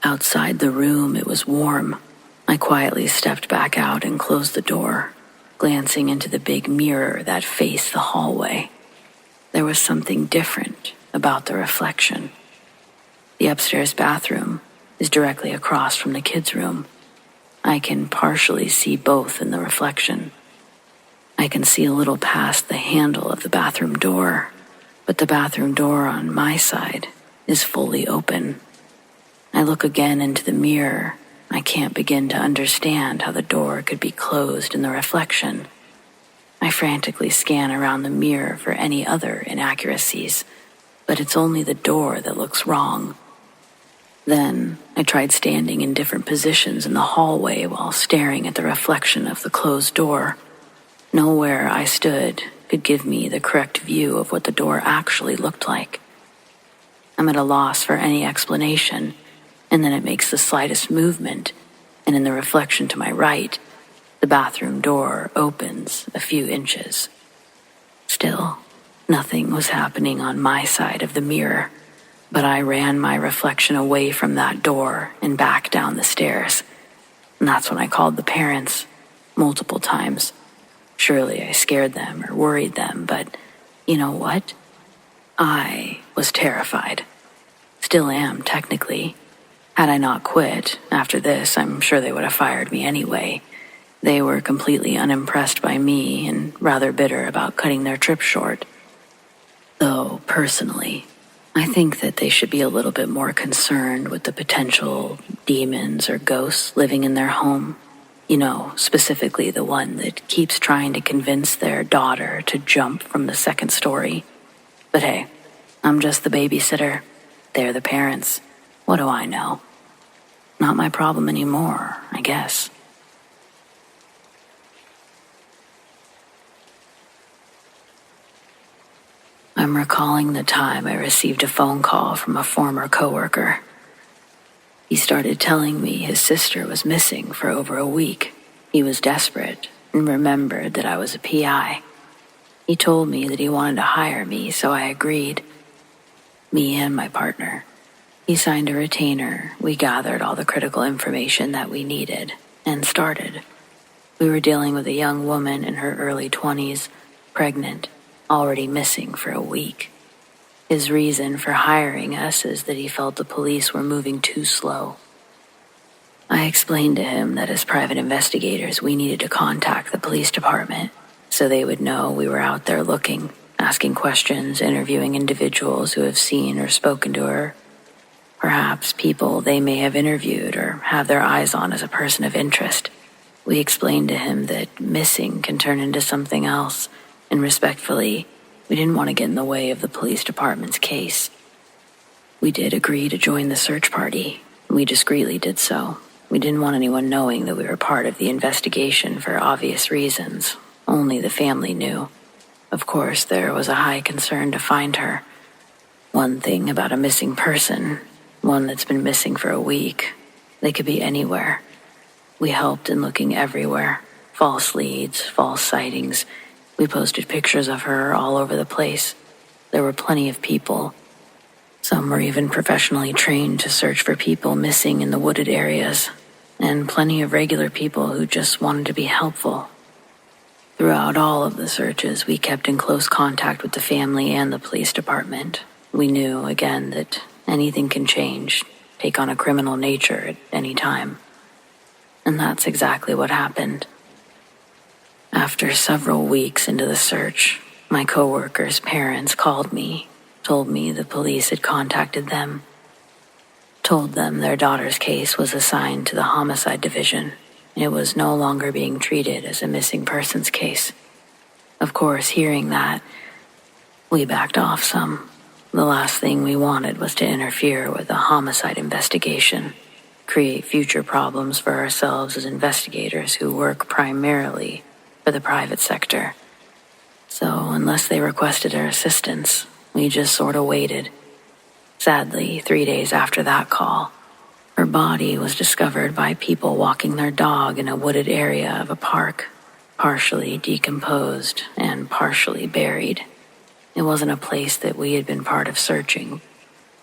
S1: Outside the room, it was warm. I quietly stepped back out and closed the door, glancing into the big mirror that faced the hallway. There was something different about the reflection. The upstairs bathroom is directly across from the kids' room. I can partially see both in the reflection. I can see a little past the handle of the bathroom door, but the bathroom door on my side is fully open. I look again into the mirror. I can't begin to understand how the door could be closed in the reflection. I frantically scan around the mirror for any other inaccuracies, but it's only the door that looks wrong. Then I tried standing in different positions in the hallway while staring at the reflection of the closed door. Nowhere I stood could give me the correct view of what the door actually looked like. I'm at a loss for any explanation, and then it makes the slightest movement, and in the reflection to my right, the bathroom door opens a few inches. Still, nothing was happening on my side of the mirror. But I ran my reflection away from that door and back down the stairs. And that's when I called the parents, multiple times. Surely I scared them or worried them, but you know what? I was terrified. Still am, technically. Had I not quit, after this, I'm sure they would have fired me anyway. They were completely unimpressed by me and rather bitter about cutting their trip short. Though, personally, I think that they should be a little bit more concerned with the potential demons or ghosts living in their home. You know, specifically the one that keeps trying to convince their daughter to jump from the second story. But hey, I'm just the babysitter. They're the parents. What do I know? Not my problem anymore, I guess. I'm recalling the time I received a phone call from a former coworker. He started telling me his sister was missing for over a week. He was desperate and remembered that I was a PI. He told me that he wanted to hire me, so I agreed. Me and my partner. He signed a retainer, we gathered all the critical information that we needed, and started. We were dealing with a young woman in her early 20s, pregnant, already missing for a week. His reason for hiring us is that he felt the police were moving too slow. I explained to him that as private investigators, we needed to contact the police department so they would know we were out there looking, asking questions, interviewing individuals who have seen or spoken to her. Perhaps people they may have interviewed or have their eyes on as a person of interest. We explained to him that missing can turn into something else, and respectfully, we didn't want to get in the way of the police department's case. We did agree to join the search party, and we discreetly did so. We didn't want anyone knowing that we were part of the investigation for obvious reasons. Only the family knew. Of course, there was a high concern to find her. One thing about a missing person, one that's been missing for a week, they could be anywhere. We helped in looking everywhere. False leads, false sightings. We posted pictures of her all over the place. There were plenty of people. Some were even professionally trained to search for people missing in the wooded areas, and plenty of regular people who just wanted to be helpful. Throughout all of the searches, we kept in close contact with the family and the police department. We knew, again, that anything can change, take on a criminal nature at any time. And that's exactly what happened. After several weeks into the search, my coworker's parents called me, told me the police had contacted them, told them their daughter's case was assigned to the homicide division, and it was no longer being treated as a missing persons case. Of course, hearing that, we backed off some. The last thing we wanted was to interfere with a homicide investigation, create future problems for ourselves as investigators who work primarily for the private sector. So unless they requested our assistance, we just sort of waited. Sadly, 3 days after that call, her body was discovered by people walking their dog in a wooded area of a park, partially decomposed and partially buried. It wasn't a place that we had been part of searching,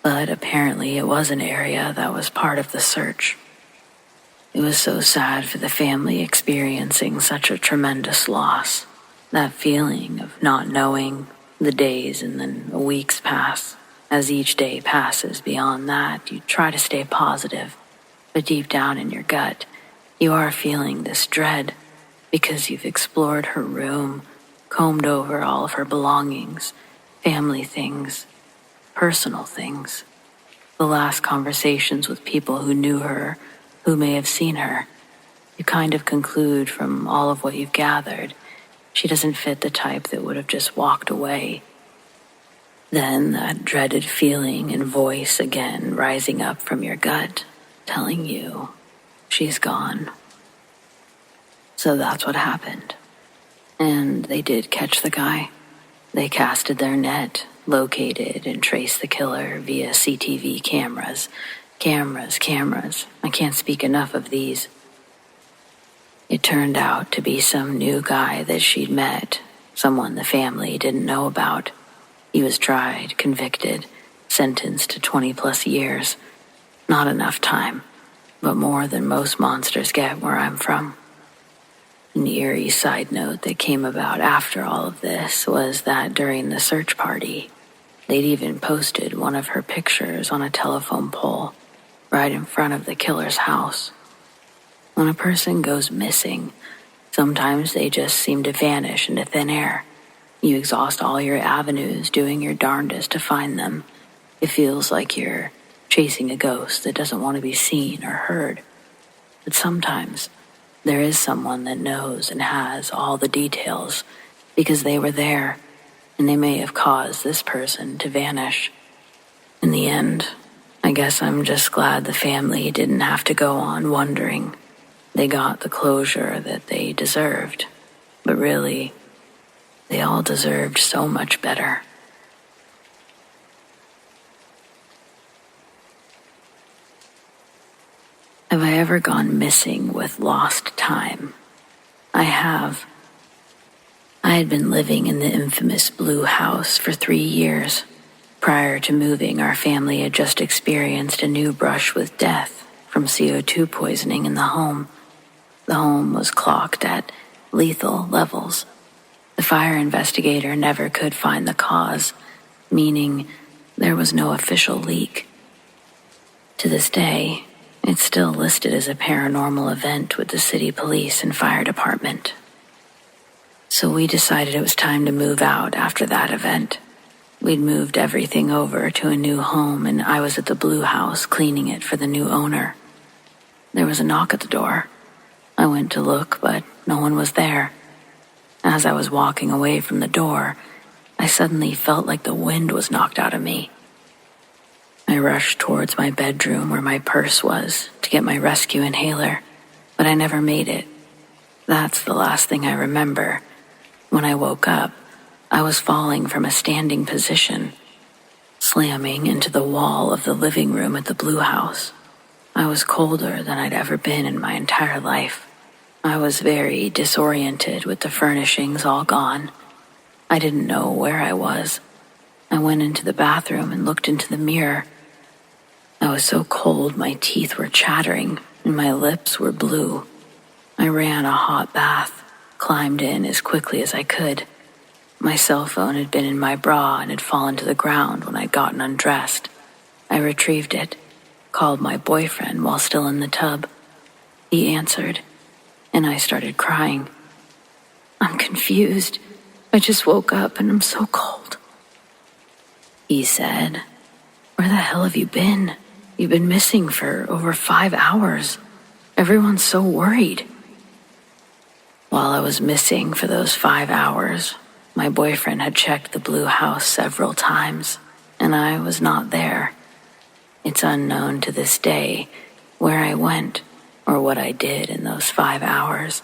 S1: but apparently it was an area that was part of the search. It was so sad for the family experiencing such a tremendous loss. That feeling of not knowing, the days and then the weeks pass. As each day passes beyond that, you try to stay positive, but deep down in your gut, you are feeling this dread because you've explored her room, combed over all of her belongings, family things, personal things. The last conversations with people who knew her, who may have seen her. You kind of conclude from all of what you've gathered, she doesn't fit the type that would have just walked away. Then that dreaded feeling and voice again rising up from your gut, telling you she's gone. So that's what happened. And they did catch the guy. They casted their net, located and traced the killer via CTV cameras. Cameras. I can't speak enough of these. It turned out to be some new guy that she'd met, someone the family didn't know about. He was tried, convicted, sentenced to 20+ years. Not enough time, but more than most monsters get where I'm from. An eerie side note that came about after all of this was that during the search party, they'd even posted one of her pictures on a telephone pole right in front of the killer's house. When a person goes missing, sometimes they just seem to vanish into thin air. You exhaust all your avenues doing your darndest to find them. It feels like you're chasing a ghost that doesn't want to be seen or heard. But sometimes there is someone that knows and has all the details because they were there, and they may have caused this person to vanish. In the end, I guess I'm just glad the family didn't have to go on wondering. They got the closure that they deserved, but really, they all deserved so much better. Have I ever gone missing with lost time? I have. I had been living in the infamous Blue House for 3 years. Prior to moving, our family had just experienced a new brush with death from CO2 poisoning in the home. The home was clocked at lethal levels. The fire investigator never could find the cause, meaning there was no official leak. To this day, it's still listed as a paranormal event with the city police and fire department. So we decided it was time to move out after that event. We'd moved everything over to a new home, and I was at the Blue House cleaning it for the new owner. There was a knock at the door. I went to look, but no one was there. As I was walking away from the door, I suddenly felt like the wind was knocked out of me. I rushed towards my bedroom where my purse was to get my rescue inhaler, but I never made it. That's the last thing I remember. When I woke up, I was falling from a standing position, slamming into the wall of the living room at the Blue House. I was colder than I'd ever been in my entire life. I was very disoriented with the furnishings all gone. I didn't know where I was. I went into the bathroom and looked into the mirror. I was so cold my teeth were chattering and my lips were blue. I ran a hot bath, climbed in as quickly as I could. My cell phone had been in my bra and had fallen to the ground when I'd gotten undressed. I retrieved it, called my boyfriend while still in the tub. He answered, and I started crying. "I'm confused. I just woke up and I'm so cold." He said, "Where the hell have you been? You've been missing for over 5 hours. Everyone's so worried." While I was missing for those 5 hours, my boyfriend had checked the Blue House several times, and I was not there. It's unknown to this day where I went or what I did in those 5 hours.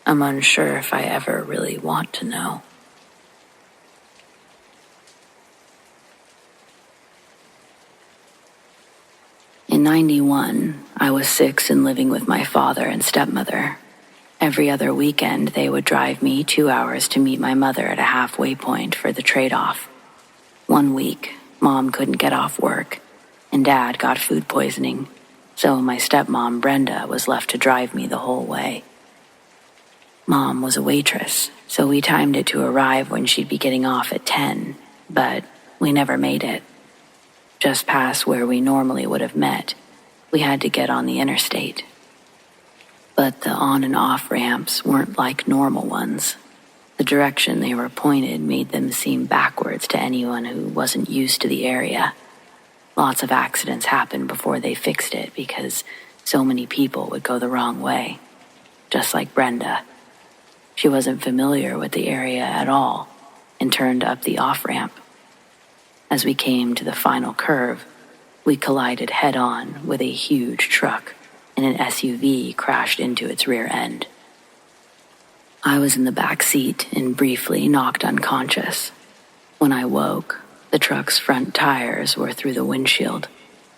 S1: I'm unsure if I ever really want to know. In 91, I was 6 and living with my father and stepmother. Every other weekend, they would drive me 2 hours to meet my mother at a halfway point for the trade-off. One week, Mom couldn't get off work, and Dad got food poisoning, so my stepmom, Brenda, was left to drive me the whole way. Mom was a waitress, so we timed it to arrive when she'd be getting off at 10, but we never made it. Just past where we normally would have met, we had to get on the interstate. But the on and off ramps weren't like normal ones. The direction they were pointed made them seem backwards to anyone who wasn't used to the area. Lots of accidents happened before they fixed it because so many people would go the wrong way. Just like Brenda. She wasn't familiar with the area at all and turned up the off-ramp. As we came to the final curve, we collided head-on with a huge truck, and an SUV crashed into its rear end. I was in the back seat and briefly knocked unconscious. When I woke, the truck's front tires were through the windshield,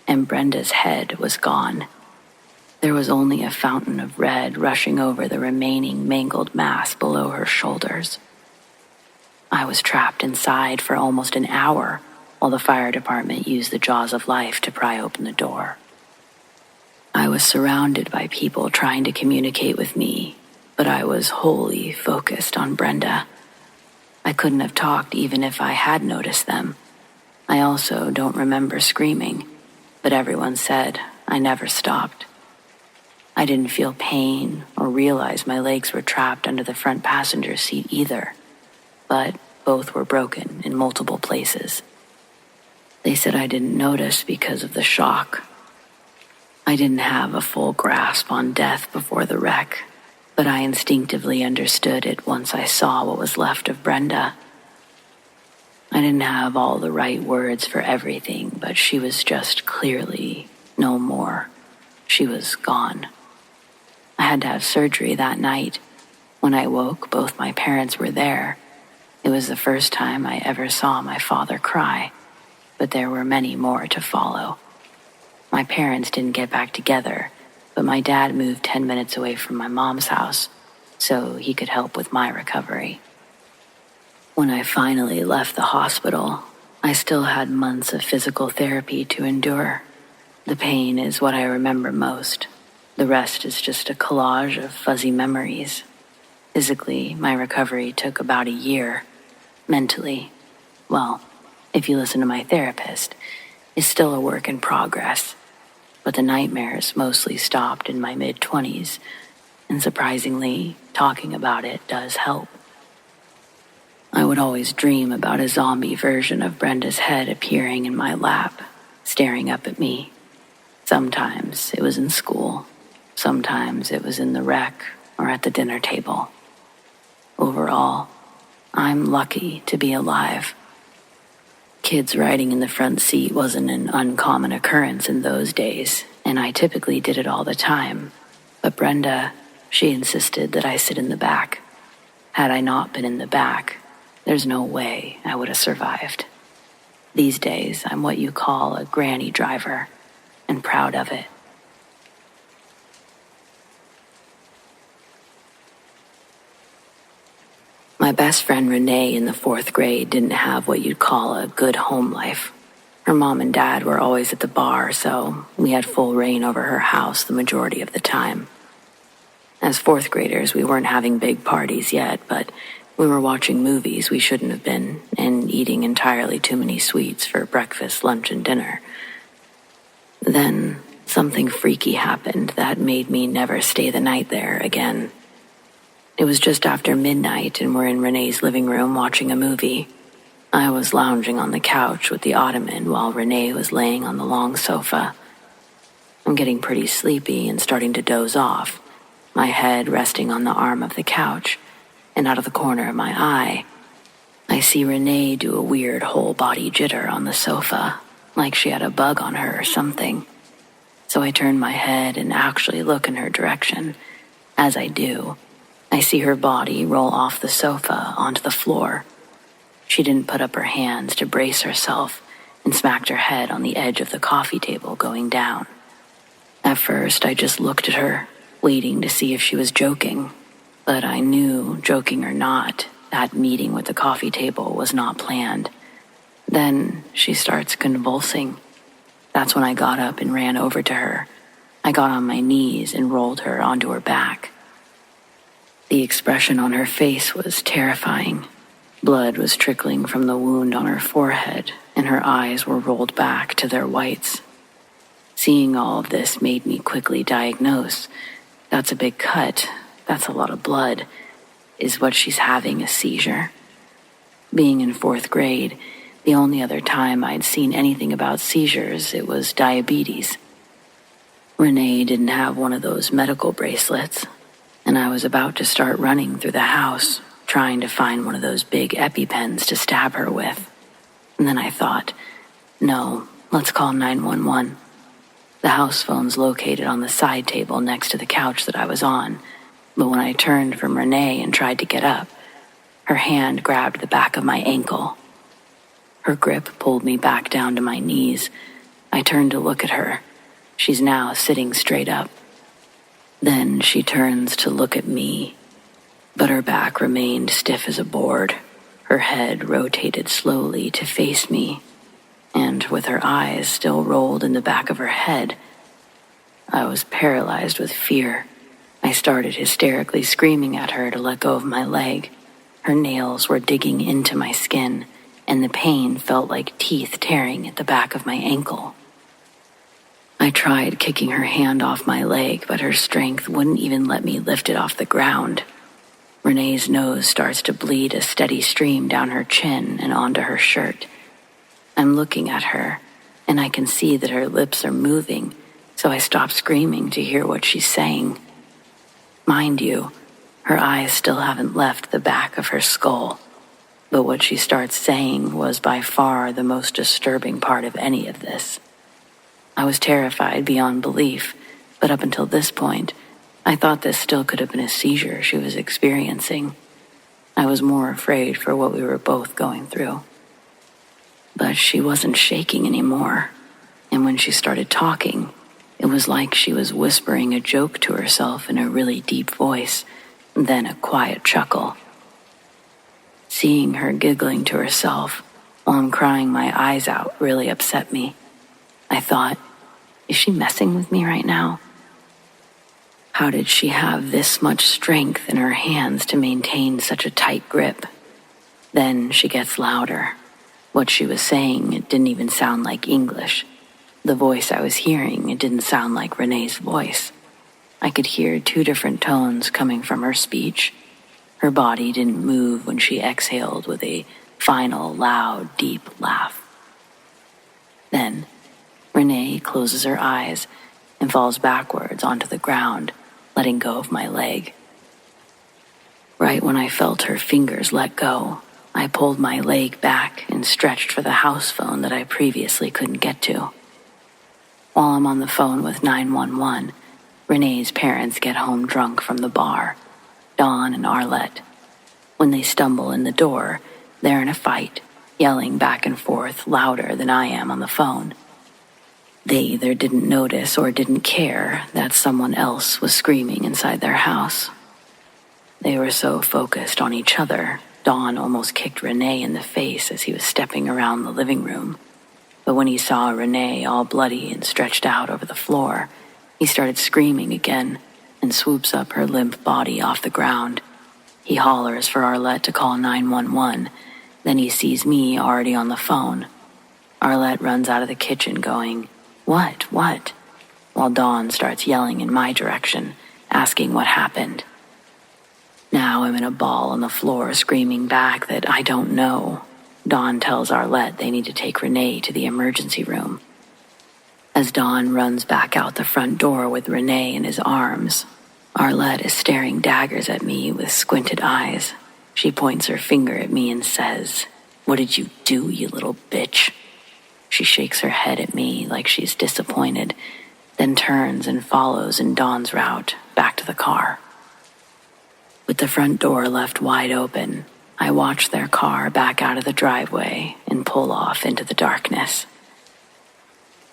S1: and Brenda's head was gone. There was only a fountain of red rushing over the remaining mangled mass below her shoulders. I was trapped inside for almost an hour, while the fire department used the jaws of life to pry open the door. I was surrounded by people trying to communicate with me, but I was wholly focused on Brenda. I couldn't have talked even if I had noticed them. I also don't remember screaming, but everyone said I never stopped. I didn't feel pain or realize my legs were trapped under the front passenger seat either, but both were broken in multiple places. They said I didn't notice because of the shock. I didn't have a full grasp on death before the wreck, but I instinctively understood it once I saw what was left of Brenda. I didn't have all the right words for everything, but she was just clearly no more. She was gone. I had to have surgery that night. When I woke, both my parents were there. It was the first time I ever saw my father cry, but there were many more to follow. My parents didn't get back together, but my dad moved 10 minutes away from my mom's house, so he could help with my recovery. When I finally left the hospital, I still had months of physical therapy to endure. The pain is what I remember most. The rest is just a collage of fuzzy memories. Physically, my recovery took about a year. Mentally, well, if you listen to my therapist, it's still a work in progress. But the nightmares mostly stopped in my mid-20s, and surprisingly, talking about it does help. I would always dream about a zombie version of Brenda's head appearing in my lap, staring up at me. Sometimes it was in school. Sometimes it was in the wreck or at the dinner table. Overall, I'm lucky to be alive. Kids riding in the front seat wasn't an uncommon occurrence in those days, and I typically did it all the time. But Brenda, she insisted that I sit in the back. Had I not been in the back, there's no way I would have survived. These days, I'm what you call a granny driver, and proud of it. My best friend Renee in the 4th grade didn't have what you'd call a good home life. Her mom and dad were always at the bar, so we had full reign over her house the majority of the time. As 4th graders, we weren't having big parties yet, but we were watching movies we shouldn't have been and eating entirely too many sweets for breakfast, lunch, and dinner. Then something freaky happened that made me never stay the night there again. It was just after midnight and we're in Renee's living room watching a movie. I was lounging on the couch with the ottoman while Renee was laying on the long sofa. I'm getting pretty sleepy and starting to doze off, my head resting on the arm of the couch, and out of the corner of my eye, I see Renee do a weird whole-body jitter on the sofa, like she had a bug on her or something. So I turn my head and actually look in her direction. As I do, I see her body roll off the sofa onto the floor. She didn't put up her hands to brace herself and smacked her head on the edge of the coffee table going down. At first, I just looked at her, waiting to see if she was joking. But I knew, joking or not, that meeting with the coffee table was not planned. Then she starts convulsing. That's when I got up and ran over to her. I got on my knees and rolled her onto her back. The expression on her face was terrifying. Blood was trickling from the wound on her forehead, and her eyes were rolled back to their whites. Seeing all of this made me quickly diagnose. That's a big cut. That's a lot of blood. Is what she's having a seizure? Being in 4th grade, the only other time I'd seen anything about seizures, it was diabetes. Renee didn't have one of those medical bracelets, and I was about to start running through the house, trying to find one of those big EpiPens to stab her with. And then I thought, no, let's call 911. The house phone's located on the side table next to the couch that I was on, but when I turned from Renee and tried to get up, her hand grabbed the back of my ankle. Her grip pulled me back down to my knees. I turned to look at her. She's now sitting straight up. Then she turns to look at me, but her back remained stiff as a board. Her head rotated slowly to face me. and with her eyes still rolled in the back of her head. I was paralyzed with fear. I started hysterically screaming at her to let go of my leg. Her nails were digging into my skin, and the pain felt like teeth tearing at the back of my ankle. I tried kicking her hand off my leg, but her strength wouldn't even let me lift it off the ground. Renee's nose starts to bleed a steady stream down her chin and onto her shirt. I'm looking at her, and I can see that her lips are moving, so I stop screaming to hear what she's saying. Mind you, her eyes still haven't left the back of her skull, but what she starts saying was by far the most disturbing part of any of this. I was terrified beyond belief, but up until this point, I thought this still could have been a seizure she was experiencing. I was more afraid for what we were both going through. But she wasn't shaking anymore, and when she started talking, it was like she was whispering a joke to herself in a really deep voice, then a quiet chuckle. Seeing her giggling to herself while I'm crying my eyes out really upset me. I thought, is she messing with me right now? How did she have this much strength in her hands to maintain such a tight grip? Then she gets louder. What she was saying, it didn't even sound like English. The voice I was hearing, it didn't sound like Renee's voice. I could hear two different tones coming from her speech. Her body didn't move when she exhaled with a final, loud, deep laugh. Then, Renee closes her eyes and falls backwards onto the ground, letting go of my leg. Right when I felt her fingers let go, I pulled my leg back and stretched for the house phone that I previously couldn't get to. While I'm on the phone with 911, Renee's parents get home drunk from the bar, Dawn and Arlette. When they stumble in the door, they're in a fight, yelling back and forth louder than I am on the phone. They either didn't notice or didn't care that someone else was screaming inside their house. They were so focused on each other, Dawn almost kicked Renee in the face as he was stepping around the living room. But when he saw Renee all bloody and stretched out over the floor, he started screaming again and swoops up her limp body off the ground. He hollers for Arlette to call 911. Then he sees me already on the phone. Arlette runs out of the kitchen going, What? While Dawn starts yelling in my direction, asking what happened. Now I'm in a ball on the floor screaming back that I don't know. Dawn tells Arlette they need to take Renee to the emergency room. As Dawn runs back out the front door with Renee in his arms, Arlette is staring daggers at me with squinted eyes. She points her finger at me and says, What did you do, you little bitch? She shakes her head at me like she's disappointed, then turns and follows in Dawn's route back to the car. With the front door left wide open, I watch their car back out of the driveway and pull off into the darkness.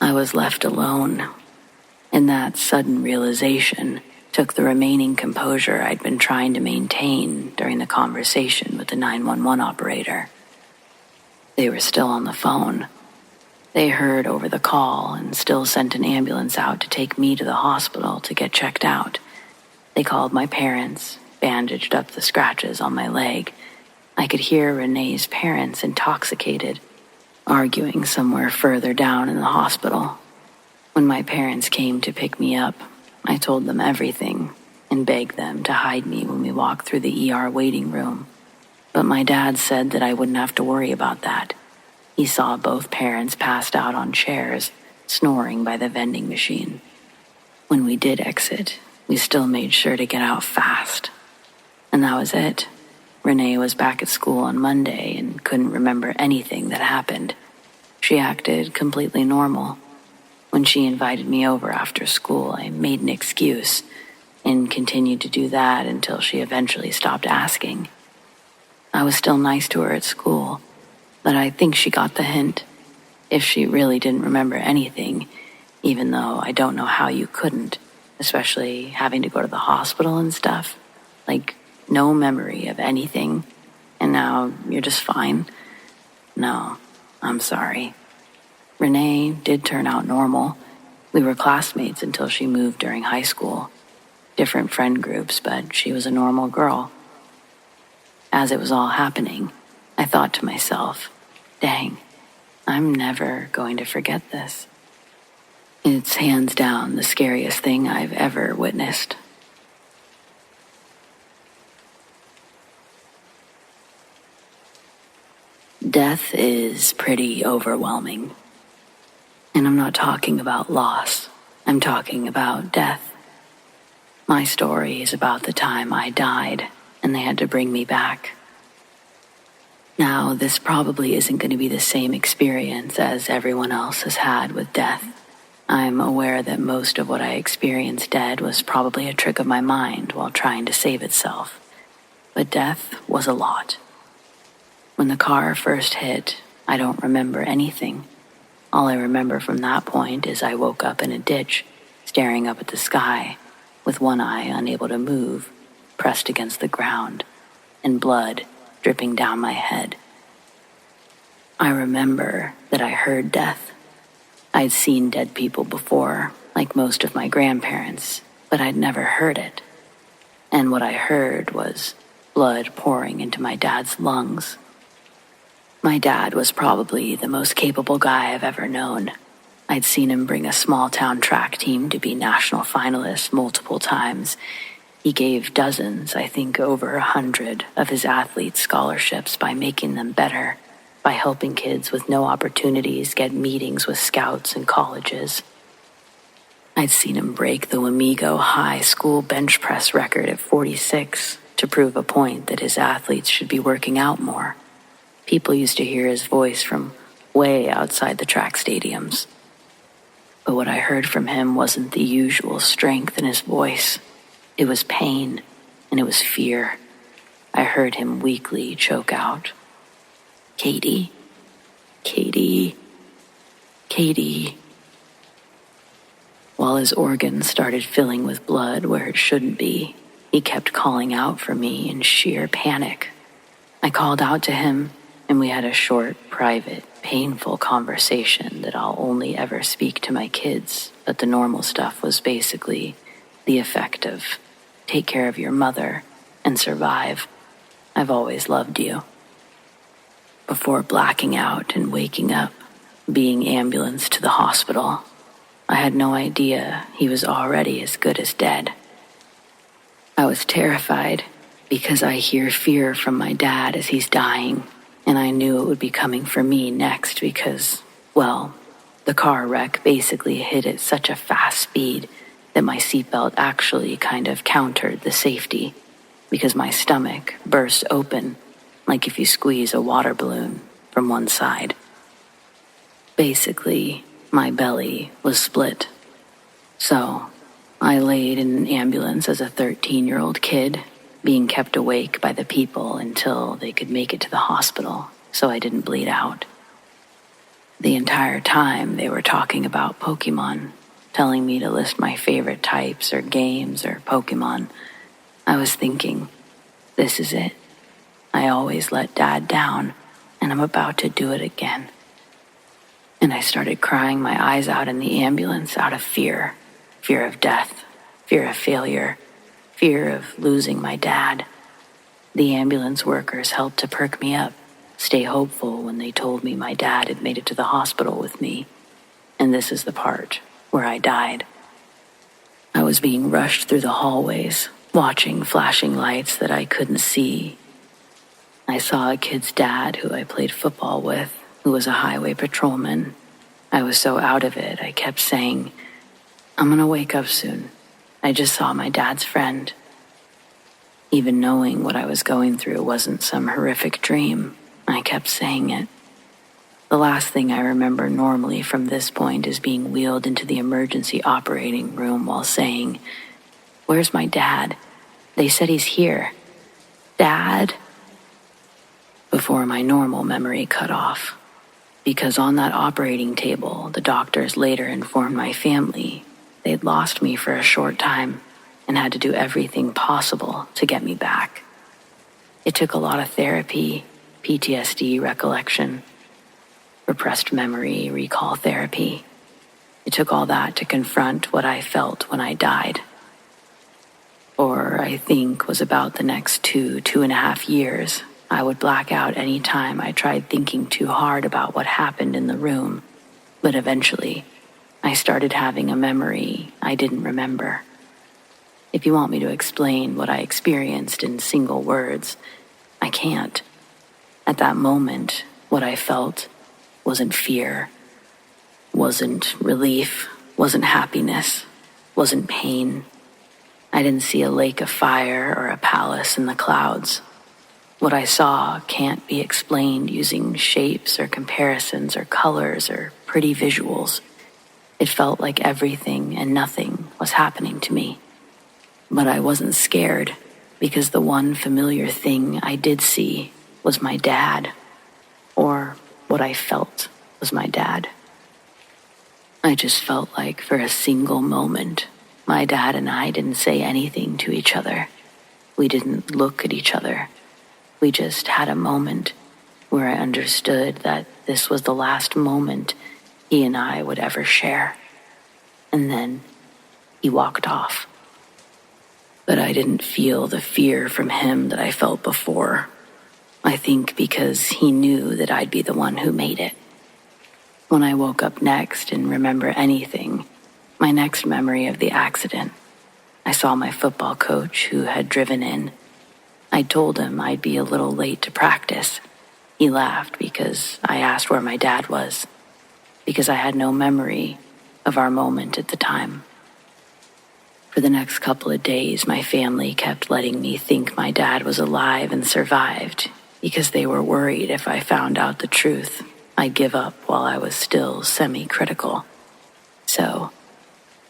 S1: I was left alone, and that sudden realization took the remaining composure I'd been trying to maintain during the conversation with the 911 operator. They were still on the phone. They heard over the call and still sent an ambulance out to take me to the hospital to get checked out. They called my parents, bandaged up the scratches on my leg. I could hear Renee's parents intoxicated, arguing somewhere further down in the hospital. When my parents came to pick me up, I told them everything and begged them to hide me when we walked through the ER waiting room. But my dad said that I wouldn't have to worry about that. He saw both parents passed out on chairs, snoring by the vending machine. When we did exit, we still made sure to get out fast. And that was it. Renee was back at school on Monday and couldn't remember anything that happened. She acted completely normal. When she invited me over after school, I made an excuse and continued to do that until she eventually stopped asking. I was still nice to her at school, but I think she got the hint. If she really didn't remember anything, even though I don't know how you couldn't, especially having to go to the hospital and stuff, like no memory of anything, and now you're just fine. No, I'm sorry. Renee did turn out normal. We were classmates until she moved during high school. Different friend groups, but she was a normal girl. As it was all happening, I thought to myself, dang, I'm never going to forget this. It's hands down the scariest thing I've ever witnessed. Death is pretty overwhelming. And I'm not talking about loss. I'm talking about death. My story is about the time I died and they had to bring me back. Now, this probably isn't going to be the same experience as everyone else has had with death. I'm aware that most of what I experienced dead was probably a trick of my mind while trying to save itself. But death was a lot. When the car first hit, I don't remember anything. All I remember from that point is I woke up in a ditch, staring up at the sky, with one eye unable to move, pressed against the ground, and blood dripping down my head. I remember that I heard death. I'd seen dead people before, like most of my grandparents, but I'd never heard it. And what I heard was blood pouring into my dad's lungs. My dad was probably the most capable guy I've ever known. I'd seen him bring a small-town track team to be national finalists multiple times. He gave dozens, I think over 100, of his athletes scholarships by making them better, by helping kids with no opportunities get meetings with scouts and colleges. I'd seen him break the Wamego High School bench press record at 46 to prove a point that his athletes should be working out more. People used to hear his voice from way outside the track stadiums. But what I heard from him wasn't the usual strength in his voice. It was pain, and it was fear. I heard him weakly choke out, "Katie, Katie, Katie." While his organs started filling with blood where it shouldn't be, he kept calling out for me in sheer panic. I called out to him, and we had a short, private, painful conversation that I'll only ever speak to my kids, but the normal stuff was basically the effect of, take care of your mother and survive. I've always loved you. Before blacking out and waking up, being ambulanced to the hospital, I had no idea he was already as good as dead. I was terrified because I hear fear from my dad as he's dying, and I knew it would be coming for me next because, well, the car wreck basically hit at such a fast speed that my seatbelt actually kind of countered the safety because my stomach burst open like if you squeeze a water balloon from one side. Basically, my belly was split. So, I laid in an ambulance as a 13-year-old kid, being kept awake by the people until they could make it to the hospital so I didn't bleed out. The entire time they were talking about Pokemon, telling me to list my favorite types or games or Pokemon. I was thinking, this is it. I always let Dad down, and I'm about to do it again. And I started crying my eyes out in the ambulance out of fear. Fear of death, fear of failure, fear of losing my dad. The ambulance workers helped to perk me up, stay hopeful when they told me my dad had made it to the hospital with me. And this is the part where I died. I was being rushed through the hallways, watching flashing lights that I couldn't see. I saw a kid's dad who I played football with, who was a highway patrolman. I was so out of it, I kept saying, "I'm gonna wake up soon. I just saw my dad's friend." Even knowing what I was going through wasn't some horrific dream, I kept saying it. The last thing I remember normally from this point is being wheeled into the emergency operating room while saying, "Where's my dad? They said he's here. Dad?" Before my normal memory cut off. Because on that operating table, the doctors later informed my family they'd lost me for a short time and had to do everything possible to get me back. It took a lot of therapy, PTSD recollection. repressed memory, recall therapy. It took all that to confront what I felt when I died. For I think was about the next 2.5 years, I would black out any time I tried thinking too hard about what happened in the room. But eventually, I started having a memory I didn't remember. If you want me to explain what I experienced in single words, I can't. At that moment, what I felt wasn't fear, wasn't relief, wasn't happiness, wasn't pain. I didn't see a lake of fire or a palace in the clouds. What I saw can't be explained using shapes or comparisons or colors or pretty visuals. It felt like everything and nothing was happening to me. But I wasn't scared because the one familiar thing I did see was my dad, or what I felt was my dad. I just felt like for a single moment, my dad and I didn't say anything to each other. We didn't look at each other. We just had a moment where I understood that this was the last moment he and I would ever share. And then he walked off. But I didn't feel the fear from him that I felt before. I think because he knew that I'd be the one who made it. When I woke up next and remember anything, my next memory of the accident, I saw my football coach who had driven in. I told him I'd be a little late to practice. He laughed because I asked where my dad was, because I had no memory of our moment at the time. For the next couple of days, my family kept letting me think my dad was alive and survived because they were worried if I found out the truth, I'd give up while I was still semi-critical. So,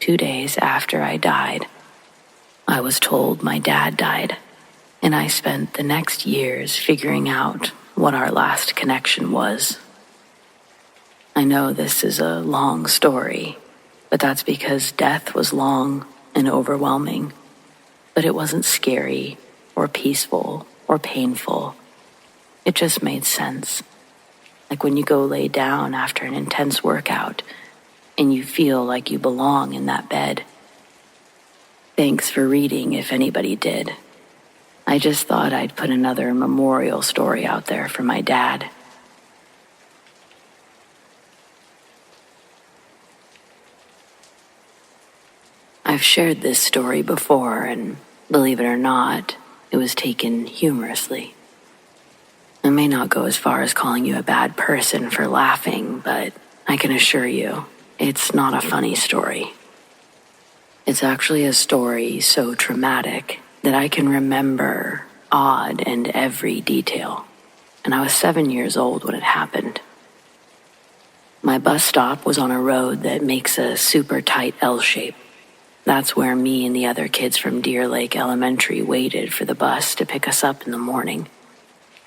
S1: 2 days after I died, I was told my dad died, and I spent the next years figuring out what our last connection was. I know this is a long story, but that's because death was long and overwhelming, but it wasn't scary or peaceful or painful. It just made sense. Like when you go lay down after an intense workout and you feel like you belong in that bed. Thanks for reading if anybody did. I just thought I'd put another memorial story out there for my dad. I've shared this story before, and believe it or not, it was taken humorously. I may not go as far as calling you a bad person for laughing, but I can assure you, it's not a funny story. It's actually a story so traumatic that I can remember odd and every detail, and I was 7 years old when it happened. My bus stop was on a road that makes a super tight L shape. That's where me and the other kids from Deer Lake Elementary waited for the bus to pick us up in the morning.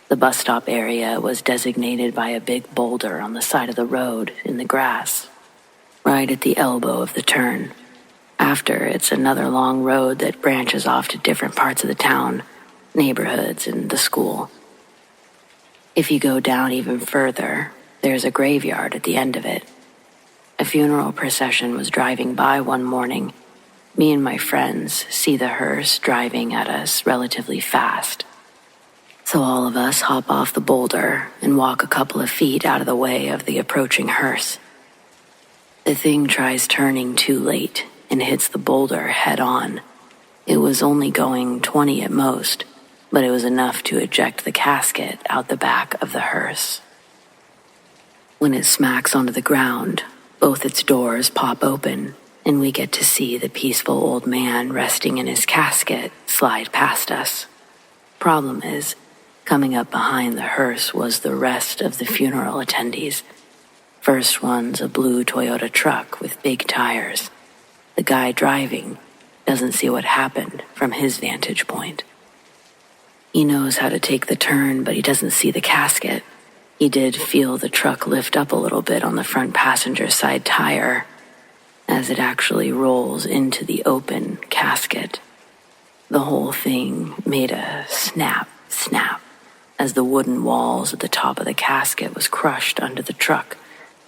S1: The bus stop area was designated by a big boulder on the side of the road in the grass, right at the elbow of the turn. After, it's another long road that branches off to different parts of the town, neighborhoods, and the school. If you go down even further, there's a graveyard at the end of it. A funeral procession was driving by one morning. Me and my friends see the hearse driving at us relatively fast. So all of us hop off the boulder and walk a couple of feet out of the way of the approaching hearse. The thing tries turning too late and hits the boulder head on. It was only going 20 at most, but it was enough to eject the casket out the back of the hearse. When it smacks onto the ground, both its doors pop open, and we get to see the peaceful old man resting in his casket slide past us. Problem is, coming up behind the hearse was the rest of the funeral attendees. First one's a blue Toyota truck with big tires. The guy driving doesn't see what happened from his vantage point. He knows how to take the turn, but he doesn't see the casket. He did feel the truck lift up a little bit on the front passenger side tire as it actually rolls into the open casket. The whole thing made a snap, snap, as the wooden walls at the top of the casket was crushed under the truck,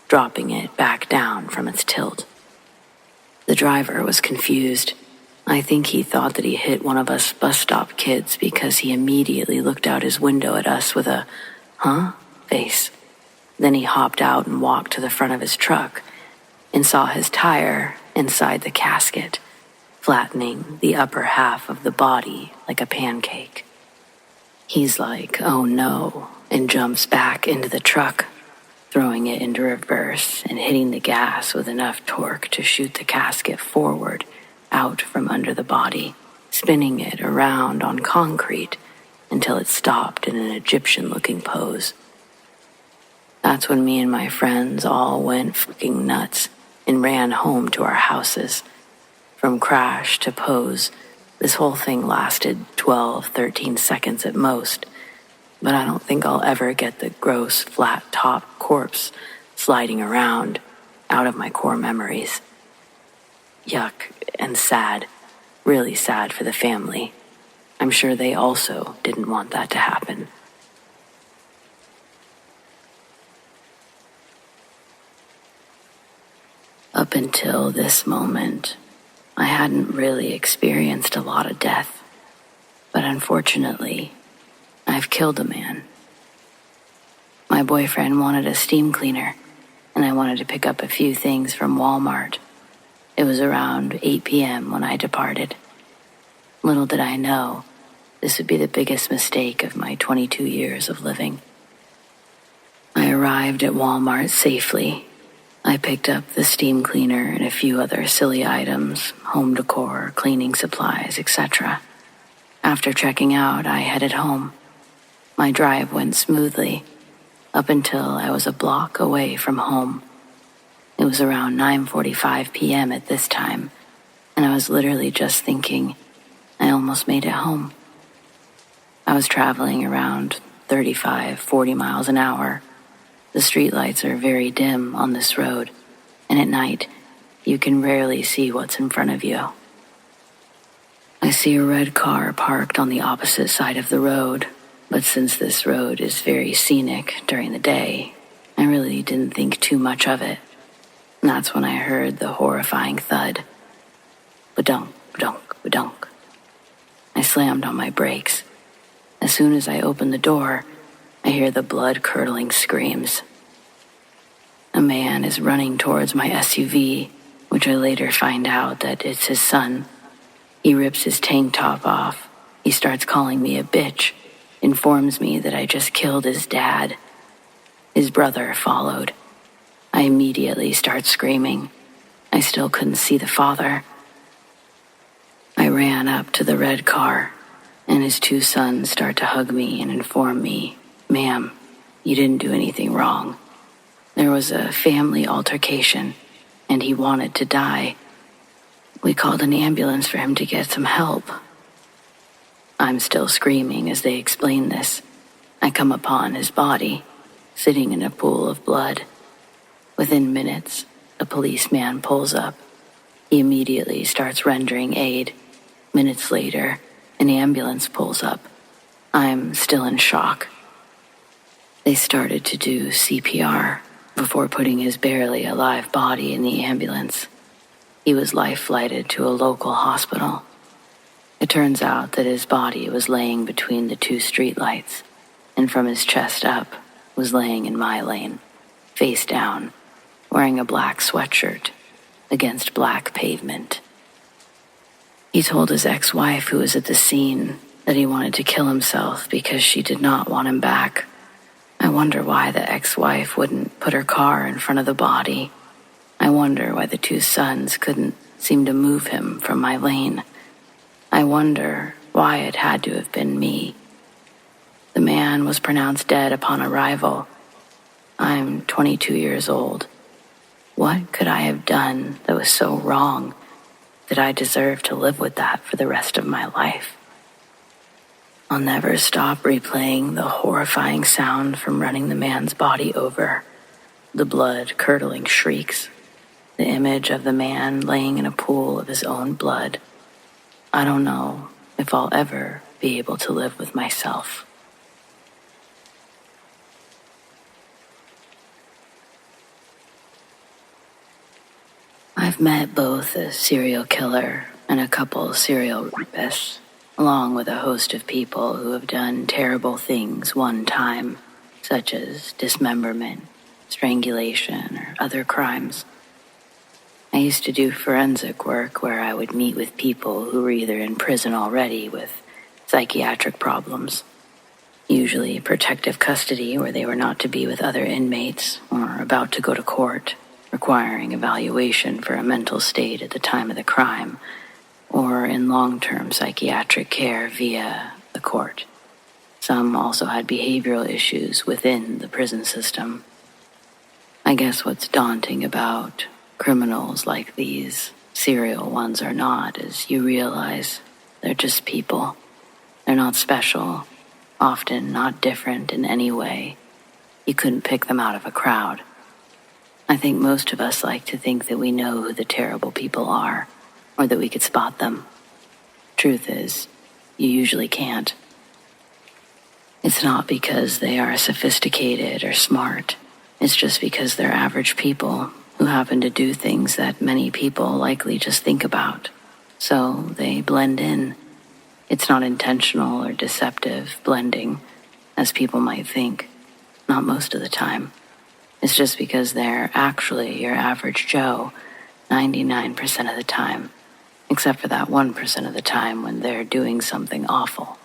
S1: dropping it back down from its tilt. The driver was confused. I think he thought that he hit one of us bus stop kids because he immediately looked out his window at us with a, "Huh?" face. Then he hopped out and walked to the front of his truck and saw his tire inside the casket, flattening the upper half of the body like a pancake. He's like, "Oh no," and jumps back into the truck, throwing it into reverse and hitting the gas with enough torque to shoot the casket forward, out from under the body, spinning it around on concrete until it stopped in an Egyptian-looking pose. That's when me and my friends all went fucking nuts and ran home to our houses. From crash to pose, this whole thing lasted 12, 13 seconds at most, but I don't think I'll ever get the gross, flat-top corpse sliding around out of my core memories. Yuck and sad, really sad for the family. I'm sure they also didn't want that to happen. Up until this moment, I hadn't really experienced a lot of death, but unfortunately, I've killed a man. My boyfriend wanted a steam cleaner, and I wanted to pick up a few things from Walmart. It was around 8 p.m. when I departed. Little did I know, this would be the biggest mistake of my 22 years of living. I arrived at Walmart safely. I picked up the steam cleaner and a few other silly items, home decor, cleaning supplies, etc. After checking out, I headed home. My drive went smoothly, up until I was a block away from home. It was around 9:45 p.m. at this time, and I was literally just thinking, I almost made it home. I was traveling around 35, 40 miles an hour. The streetlights are very dim on this road, and at night, you can rarely see what's in front of you. I see a red car parked on the opposite side of the road, but since this road is very scenic during the day, I really didn't think too much of it. And that's when I heard the horrifying thud. Ba-dunk, ba-dunk, ba-dunk. I slammed on my brakes. As soon as I opened the door, I hear the blood-curdling screams. A man is running towards my SUV, which I later find out that it's his son. He rips his tank top off. He starts calling me a bitch, informs me that I just killed his dad. His brother followed. I immediately start screaming. I still couldn't see the father. I ran up to the red car, and his two sons start to hug me and inform me, "Ma'am, you didn't do anything wrong. There was a family altercation, and he wanted to die. We called an ambulance for him to get some help." I'm still screaming as they explain this. I come upon his body, sitting in a pool of blood. Within minutes, a policeman pulls up. He immediately starts rendering aid. Minutes later, an ambulance pulls up. I'm still in shock. They started to do CPR before putting his barely alive body in the ambulance. He was life-flighted to a local hospital. It turns out that his body was laying between the two streetlights, and from his chest up was laying in my lane, face down, wearing a black sweatshirt against black pavement. He told his ex-wife, who was at the scene, that he wanted to kill himself because she did not want him back. I wonder why the ex-wife wouldn't put her car in front of the body. I wonder why the two sons couldn't seem to move him from my lane. I wonder why it had to have been me. The man was pronounced dead upon arrival. I'm 22 years old. What could I have done that was so wrong that I deserve to live with that for the rest of my life? I'll never stop replaying the horrifying sound from running the man's body over, the blood-curdling shrieks, the image of the man laying in a pool of his own blood. I don't know if I'll ever be able to live with myself. I've met both a serial killer and a couple serial rapists, along with a host of people who have done terrible things one time, such as dismemberment, strangulation, or other crimes. I used to do forensic work where I would meet with people who were either in prison already with psychiatric problems, usually protective custody where they were not to be with other inmates, or about to go to court, requiring evaluation for a mental state at the time of the crime, or in long-term psychiatric care via the court. Some also had behavioral issues within the prison system. I guess what's daunting about criminals like these, serial ones or not, is you realize they're just people. They're not special, often not different in any way. You couldn't pick them out of a crowd. I think most of us like to think that we know who the terrible people are, or that we could spot them. Truth is, you usually can't. It's not because they are sophisticated or smart. It's just because they're average people who happen to do things that many people likely just think about. So they blend in. It's not intentional or deceptive blending, as people might think. Not most of the time. It's just because they're actually your average Joe 99% of the time, except for that 1% of the time when they're doing something awful.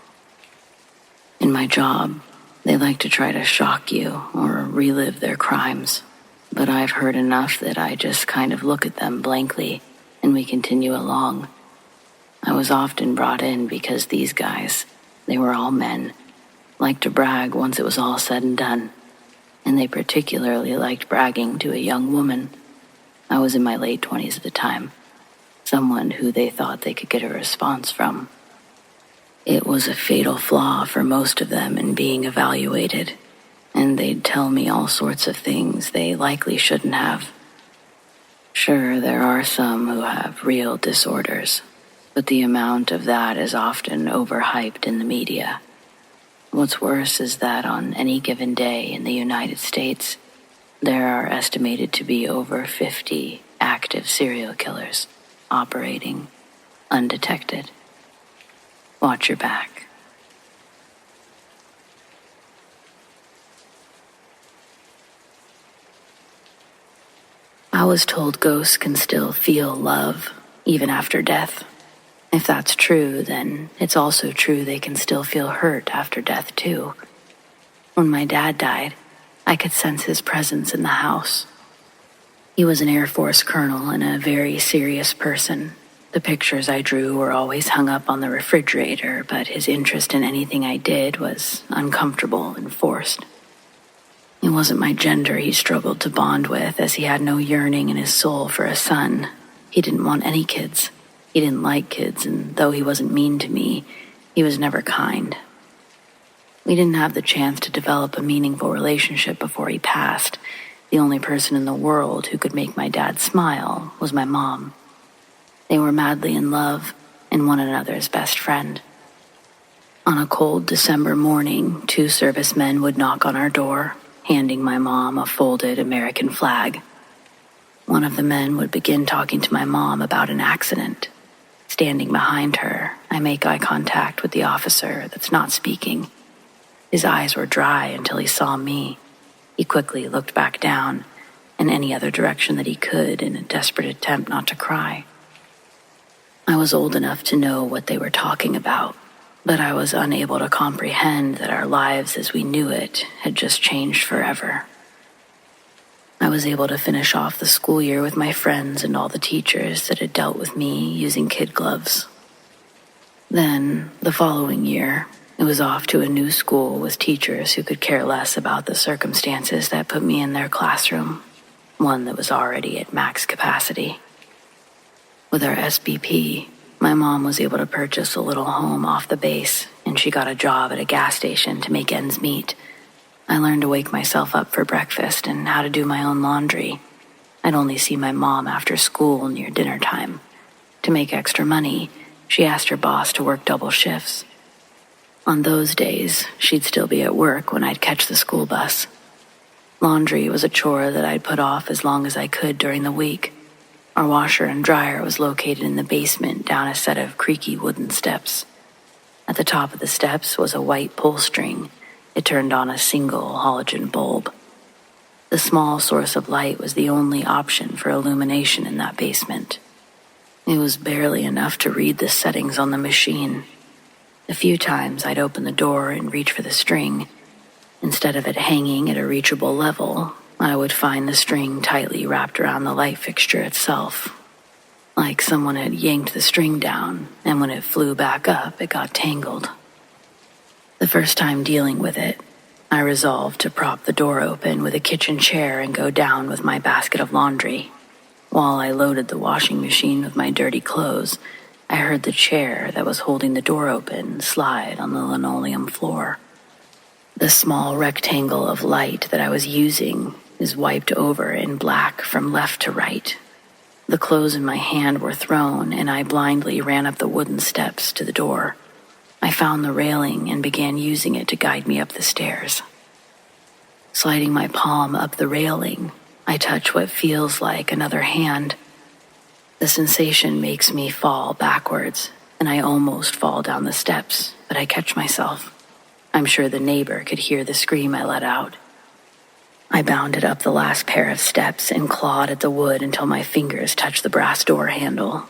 S1: In my job, they like to try to shock you or relive their crimes, but I've heard enough that I just kind of look at them blankly and we continue along. I was often brought in because these guys, they were all men, liked to brag once it was all said and done. And they particularly liked bragging to a young woman. I was in my late 20s at the time, someone who they thought they could get a response from. It was a fatal flaw for most of them in being evaluated, and they'd tell me all sorts of things they likely shouldn't have. Sure, there are some who have real disorders, but the amount of that is often overhyped in the media. What's worse is that on any given day in the United States, there are estimated to be over 50 active serial killers operating undetected. Watch your back. I was told ghosts can still feel love, even after death. If that's true, then it's also true they can still feel hurt after death, too. When my dad died, I could sense his presence in the house. He was an Air Force colonel and a very serious person. The pictures I drew were always hung up on the refrigerator, but his interest in anything I did was uncomfortable and forced. It wasn't my gender he struggled to bond with, as he had no yearning in his soul for a son. He didn't want any kids. He didn't like kids, and though he wasn't mean to me, he was never kind. We didn't have the chance to develop a meaningful relationship before he passed. The only person in the world who could make my dad smile was my mom. They were madly in love and one another's best friend. On a cold December morning, 2 servicemen would knock on our door, handing my mom a folded American flag. One of the men would begin talking to my mom about an accident. Standing behind her, I make eye contact with the officer that's not speaking. His eyes were dry until he saw me. He quickly looked back down in any other direction that he could in a desperate attempt not to cry. I was old enough to know what they were talking about, but I was unable to comprehend that our lives as we knew it had just changed forever. I was able to finish off the school year with my friends and all the teachers that had dealt with me using kid gloves. Then, the following year, it was off to a new school with teachers who could care less about the circumstances that put me in their classroom, one that was already at max capacity. With our SBP, my mom was able to purchase a little home off the base, and she got a job at a gas station to make ends meet. I learned to wake myself up for breakfast and how to do my own laundry. I'd only see my mom after school near dinner time. To make extra money, she asked her boss to work double shifts. On those days, she'd still be at work when I'd catch the school bus. Laundry was a chore that I'd put off as long as I could during the week. Our washer and dryer was located in the basement down a set of creaky wooden steps. At the top of the steps was a white pull string. It turned on a single halogen bulb. The small source of light was the only option for illumination in that basement. It was barely enough to read the settings on the machine. A few times I'd open the door and reach for the string. Instead of it hanging at a reachable level, I would find the string tightly wrapped around the light fixture itself. Like someone had yanked the string down, and when it flew back up, it got tangled. The first time dealing with it, I resolved to prop the door open with a kitchen chair and go down with my basket of laundry. While I loaded the washing machine with my dirty clothes, I heard the chair that was holding the door open slide on the linoleum floor. The small rectangle of light that I was using is wiped over in black from left to right. The clothes in my hand were thrown, and I blindly ran up the wooden steps to the door. I found the railing and began using it to guide me up the stairs. Sliding my palm up the railing, I touch what feels like another hand. The sensation makes me fall backwards, and I almost fall down the steps, but I catch myself. I'm sure the neighbor could hear the scream I let out. I bounded up the last pair of steps and clawed at the wood until my fingers touched the brass door handle.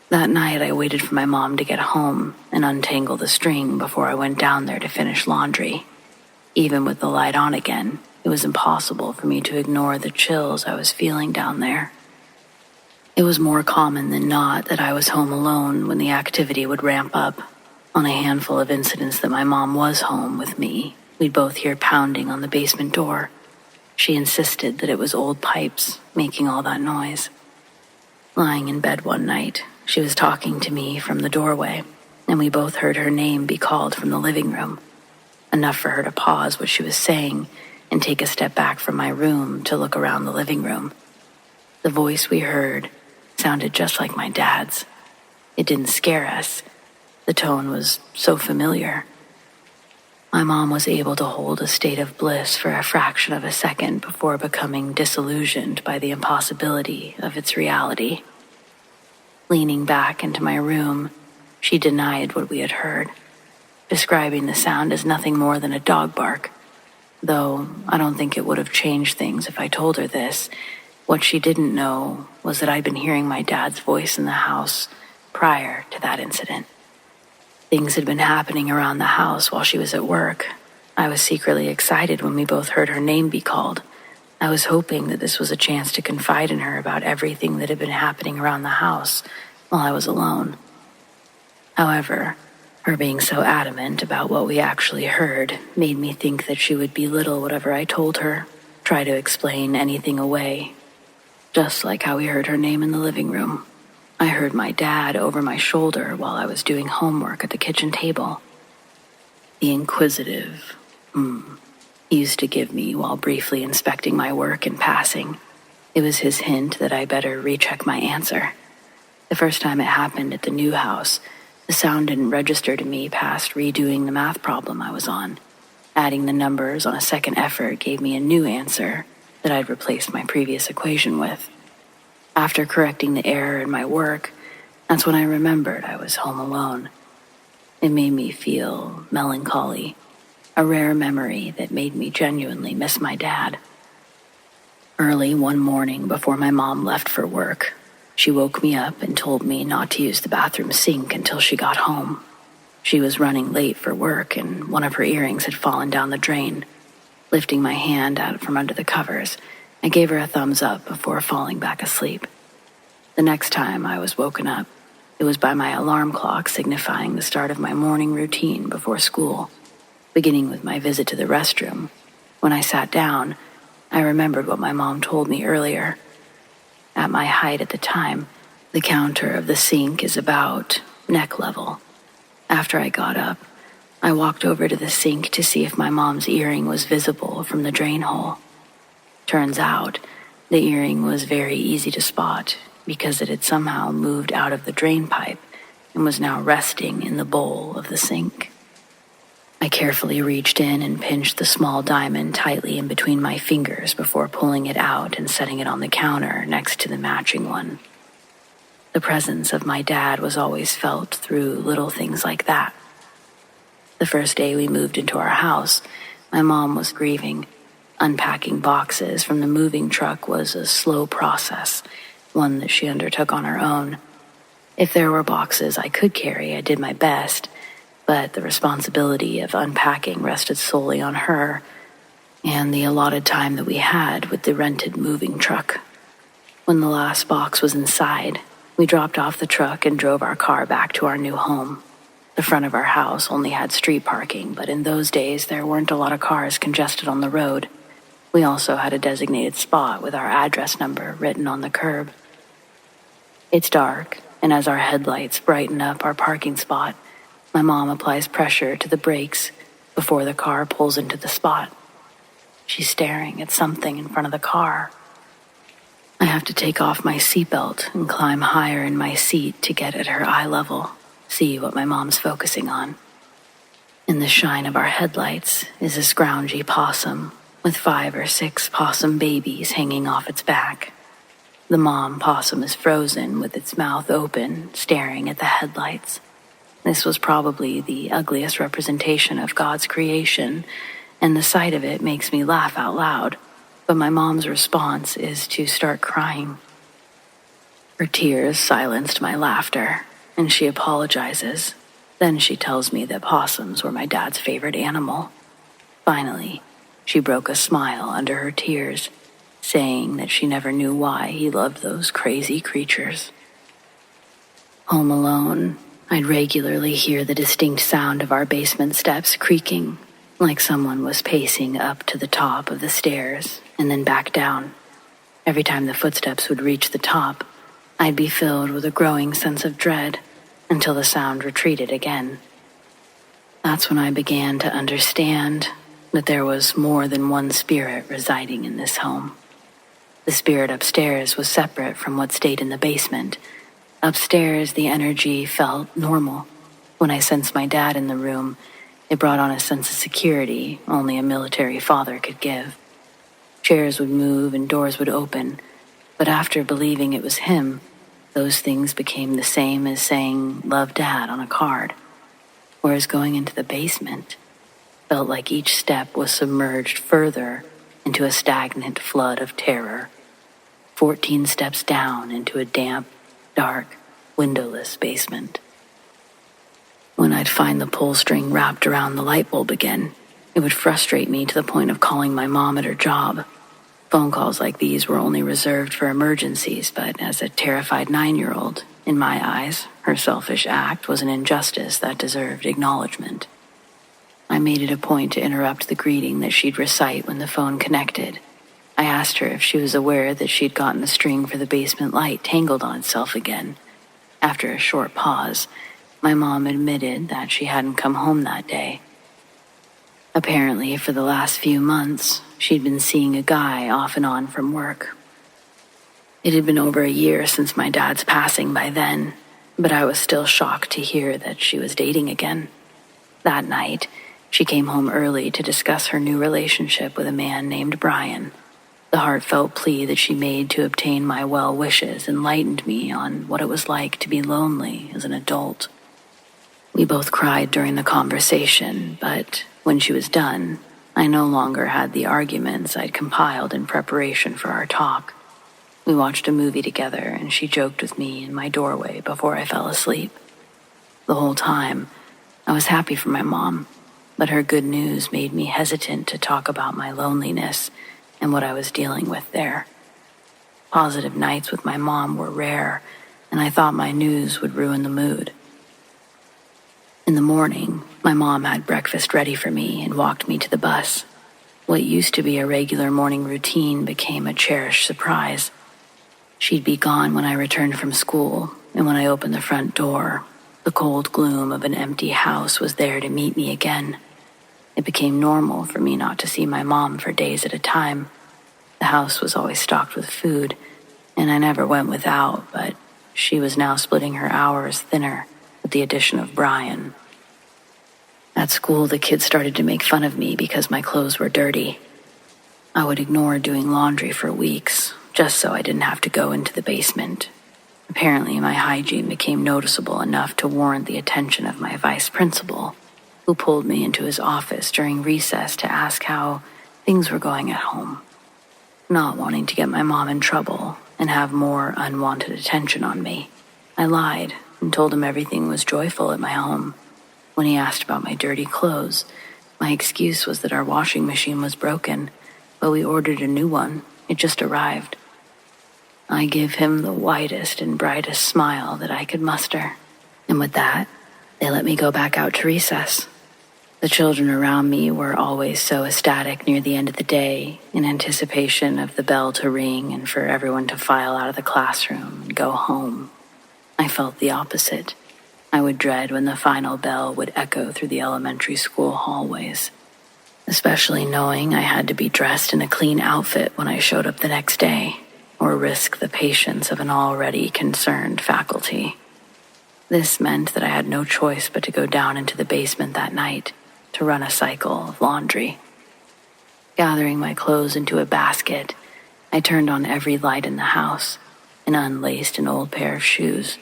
S1: That night I waited for my mom to get home and untangle the string before I went down there to finish laundry. Even with the light on again, it was impossible for me to ignore the chills I was feeling down there. It was more common than not that I was home alone when the activity would ramp up. On a handful of incidents that my mom was home with me, we'd both hear pounding on the basement door. She insisted that it was old pipes making all that noise. Lying in bed one night, she was talking to me from the doorway, and we both heard her name be called from the living room, enough for her to pause what she was saying and take a step back from my room to look around the living room. The voice we heard sounded just like my dad's. It didn't scare us. The tone was so familiar. My mom was able to hold a state of bliss for a fraction of a second before becoming disillusioned by the impossibility of its reality. Leaning back into my room, she denied what we had heard, describing the sound as nothing more than a dog bark. Though I don't think it would have changed things if I told her this. What she didn't know was that I'd been hearing my dad's voice in the house prior to that incident. Things had been happening around the house while she was at work. I was secretly excited when we both heard her name be called. I was hoping that this was a chance to confide in her about everything that had been happening around the house while I was alone. However, her being so adamant about what we actually heard made me think that she would belittle whatever I told her, try to explain anything away. Just like how we heard her name in the living room. I heard my dad over my shoulder while I was doing homework at the kitchen table. The inquisitive, he used to give me while briefly inspecting my work in passing. It was his hint that I better recheck my answer. The first time it happened at the new house, the sound didn't register to me past redoing the math problem I was on. Adding the numbers on a second effort gave me a new answer that I'd replaced my previous equation with. After correcting the error in my work, that's when I remembered I was home alone. It made me feel melancholy, a rare memory that made me genuinely miss my dad. Early one morning before my mom left for work, she woke me up and told me not to use the bathroom sink until she got home. She was running late for work and one of her earrings had fallen down the drain. Lifting my hand out from under the covers, I gave her a thumbs up before falling back asleep. The next time I was woken up, it was by my alarm clock signifying the start of my morning routine before school, beginning with my visit to the restroom. When I sat down, I remembered what my mom told me earlier. At my height at the time, the counter of the sink is about neck level. After I got up, I walked over to the sink to see if my mom's earring was visible from the drain hole. Turns out, the earring was very easy to spot because it had somehow moved out of the drain pipe and was now resting in the bowl of the sink. I carefully reached in and pinched the small diamond tightly in between my fingers before pulling it out and setting it on the counter next to the matching one. The presence of my dad was always felt through little things like that. The first day we moved into our house, my mom was grieving. Unpacking boxes from the moving truck was a slow process, one that she undertook on her own. If there were boxes I could carry, I did my best, but the responsibility of unpacking rested solely on her and the allotted time that we had with the rented moving truck. When the last box was inside, we dropped off the truck and drove our car back to our new home. The front of our house only had street parking, but in those days there weren't a lot of cars congested on the road. We also had a designated spot with our address number written on the curb. It's dark, and as our headlights brighten up our parking spot, my mom applies pressure to the brakes before the car pulls into the spot. She's staring at something in front of the car. I have to take off my seatbelt and climb higher in my seat to get at her eye level, see what my mom's focusing on. In the shine of our headlights is a scroungy possum with 5 or 6 possum babies hanging off its back. The mom possum is frozen with its mouth open, staring at the headlights. This was probably the ugliest representation of God's creation, and the sight of it makes me laugh out loud, but my mom's response is to start crying. Her tears silenced my laughter, and she apologizes. Then she tells me that possums were my dad's favorite animal. Finally, she broke a smile under her tears, saying that she never knew why he loved those crazy creatures. Home alone, I'd regularly hear the distinct sound of our basement steps creaking, like someone was pacing up to the top of the stairs and then back down. Every time the footsteps would reach the top, I'd be filled with a growing sense of dread until the sound retreated again. That's when I began to understand that there was more than one spirit residing in this home. The spirit upstairs was separate from what stayed in the basement. Upstairs, the energy felt normal. When I sensed my dad in the room, it brought on a sense of security only a military father could give. Chairs would move and doors would open, but after believing it was him, those things became the same as saying, "Love Dad" on a card. Whereas going into the basement felt like each step was submerged further into a stagnant flood of terror. 14 steps down into a damp, dark, windowless basement. When I'd find the pull string wrapped around the light bulb again, it would frustrate me to the point of calling my mom at her job. Phone calls like these were only reserved for emergencies, but as a terrified 9-year-old, in my eyes, her selfish act was an injustice that deserved acknowledgement. I made it a point to interrupt the greeting that she'd recite when the phone connected. I asked her if she was aware that she'd gotten the string for the basement light tangled on itself again. After a short pause, my mom admitted that she hadn't come home that day. Apparently, for the last few months, she'd been seeing a guy off and on from work. It had been over a year since my dad's passing by then, but I was still shocked to hear that she was dating again. That night, she came home early to discuss her new relationship with a man named Brian. The heartfelt plea that she made to obtain my well wishes enlightened me on what it was like to be lonely as an adult. We both cried during the conversation, but when she was done, I no longer had the arguments I'd compiled in preparation for our talk. We watched a movie together, and she joked with me in my doorway before I fell asleep. The whole time, I was happy for my mom, but her good news made me hesitant to talk about my loneliness and what I was dealing with there. Positive nights with my mom were rare, and I thought my news would ruin the mood. In the morning, my mom had breakfast ready for me and walked me to the bus. What used to be a regular morning routine became a cherished surprise. She'd be gone when I returned from school, and when I opened the front door, the cold gloom of an empty house was there to meet me again. It became normal for me not to see my mom for days at a time. The house was always stocked with food, and I never went without, but she was now splitting her hours thinner with the addition of Brian. At school, the kids started to make fun of me because my clothes were dirty. I would ignore doing laundry for weeks, just so I didn't have to go into the basement. Apparently, my hygiene became noticeable enough to warrant the attention of my vice principal, who pulled me into his office during recess to ask how things were going at home. Not wanting to get my mom in trouble and have more unwanted attention on me, I lied and told him everything was joyful at my home. When he asked about my dirty clothes, my excuse was that our washing machine was broken, but we ordered a new one. It just arrived. I gave him the widest and brightest smile that I could muster, and with that, they let me go back out to recess. The children around me were always so ecstatic near the end of the day, in anticipation of the bell to ring and for everyone to file out of the classroom and go home. I felt the opposite. I would dread when the final bell would echo through the elementary school hallways, especially knowing I had to be dressed in a clean outfit when I showed up the next day, or risk the patience of an already concerned faculty. This meant that I had no choice but to go down into the basement that night to run a cycle of laundry. Gathering my clothes into a basket, I turned on every light in the house and unlaced an old pair of shoes.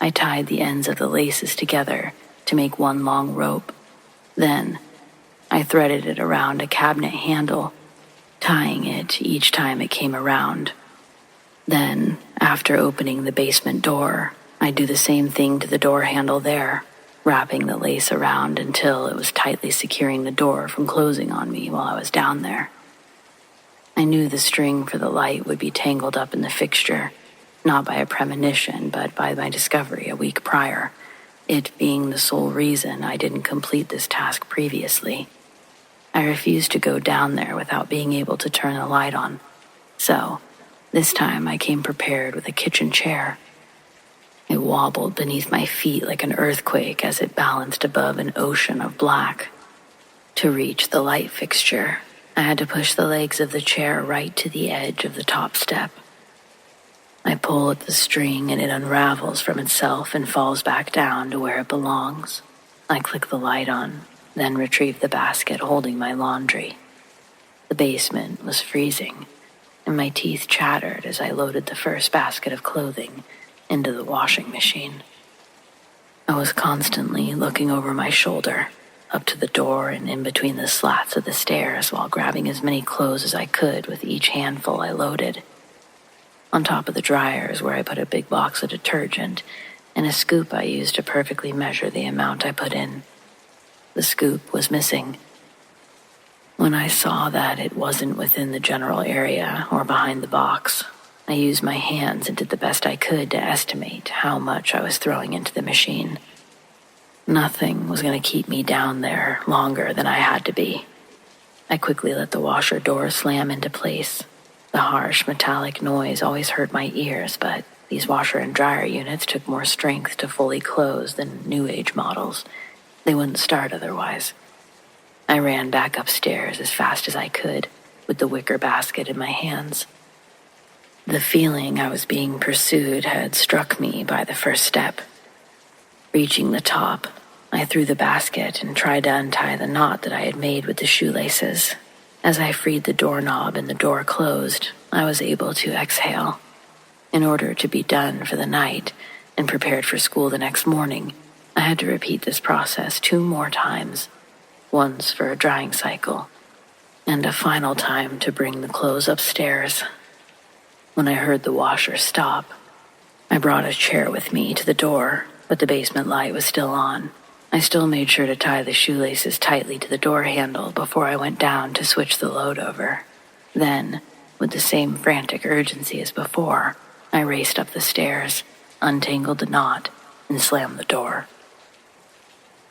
S1: I tied the ends of the laces together to make one long rope. Then, I threaded it around a cabinet handle, tying it each time it came around. Then, after opening the basement door, I'd do the same thing to the door handle there, wrapping the lace around until it was tightly securing the door from closing on me while I was down there. I knew the string for the light would be tangled up in the fixture, not by a premonition, but by my discovery a week prior, it being the sole reason I didn't complete this task previously. I refused to go down there without being able to turn the light on, so this time I came prepared with a kitchen chair. It wobbled beneath my feet like an earthquake as it balanced above an ocean of black. To reach the light fixture, I had to push the legs of the chair right to the edge of the top step. I pull at the string and it unravels from itself and falls back down to where it belongs. I click the light on, then retrieve the basket holding my laundry. The basement was freezing, and my teeth chattered as I loaded the first basket of clothing into the washing machine. I was constantly looking over my shoulder, up to the door and in between the slats of the stairs while grabbing as many clothes as I could with each handful I loaded. On top of the dryers where I put a big box of detergent and a scoop I used to perfectly measure the amount I put in. The scoop was missing. When I saw that it wasn't within the general area or behind the box, I used my hands and did the best I could to estimate how much I was throwing into the machine. Nothing was going to keep me down there longer than I had to be. I quickly let the washer door slam into place. The harsh metallic noise always hurt my ears, but these washer and dryer units took more strength to fully close than new age models. They wouldn't start otherwise. I ran back upstairs as fast as I could, with the wicker basket in my hands. The feeling I was being pursued had struck me by the first step. Reaching the top, I threw the basket and tried to untie the knot that I had made with the shoelaces. As I freed the doorknob and the door closed, I was able to exhale. In order to be done for the night and prepared for school the next morning, I had to repeat this process 2 more times, once for a drying cycle, and a final time to bring the clothes upstairs. When I heard the washer stop, I brought a chair with me to the door, but the basement light was still on. I still made sure to tie the shoelaces tightly to the door handle before I went down to switch the load over. Then, with the same frantic urgency as before, I raced up the stairs, untangled the knot, and slammed the door.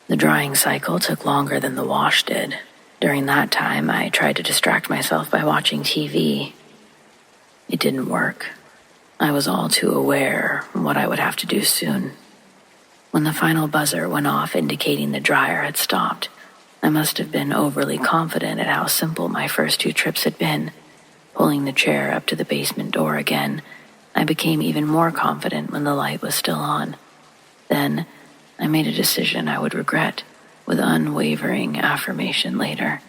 S1: The drying cycle took longer than the wash did. During that time, I tried to distract myself by watching TV. It didn't work. I was all too aware of what I would have to do soon. When the final buzzer went off indicating the dryer had stopped, I must have been overly confident at how simple my first 2 trips had been. Pulling the chair up to the basement door again, I became even more confident when the light was still on. Then, I made a decision I would regret. with unwavering affirmation later.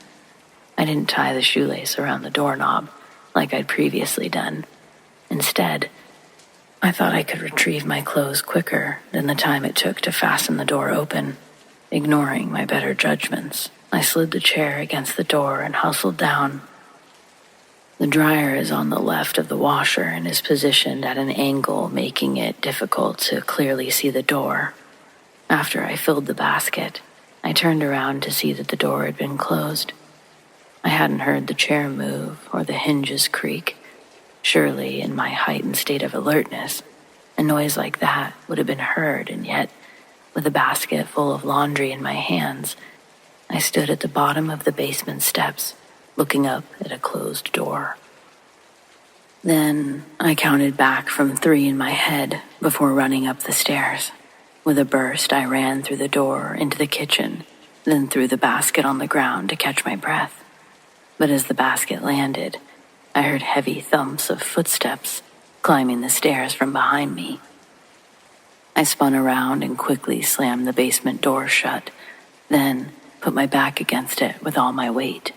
S1: I didn't tie the shoelace around the doorknob like I'd previously done. Instead, I thought I could retrieve my clothes quicker than the time it took to fasten the door open. Ignoring my better judgments, I slid the chair against the door and hustled down. The dryer is on the left of the washer and is positioned at an angle, making it difficult to clearly see the door. After I filled the basket, I turned around to see that the door had been closed. I hadn't heard the chair move or the hinges creak. Surely, in my heightened state of alertness, a noise like that would have been heard, and yet, with a basket full of laundry in my hands, I stood at the bottom of the basement steps, looking up at a closed door. Then I counted back from 3 in my head before running up the stairs. With a burst, I ran through the door into the kitchen, then threw the basket on the ground to catch my breath. But as the basket landed, I heard heavy thumps of footsteps climbing the stairs from behind me. I spun around and quickly slammed the basement door shut, then put my back against it with all my weight.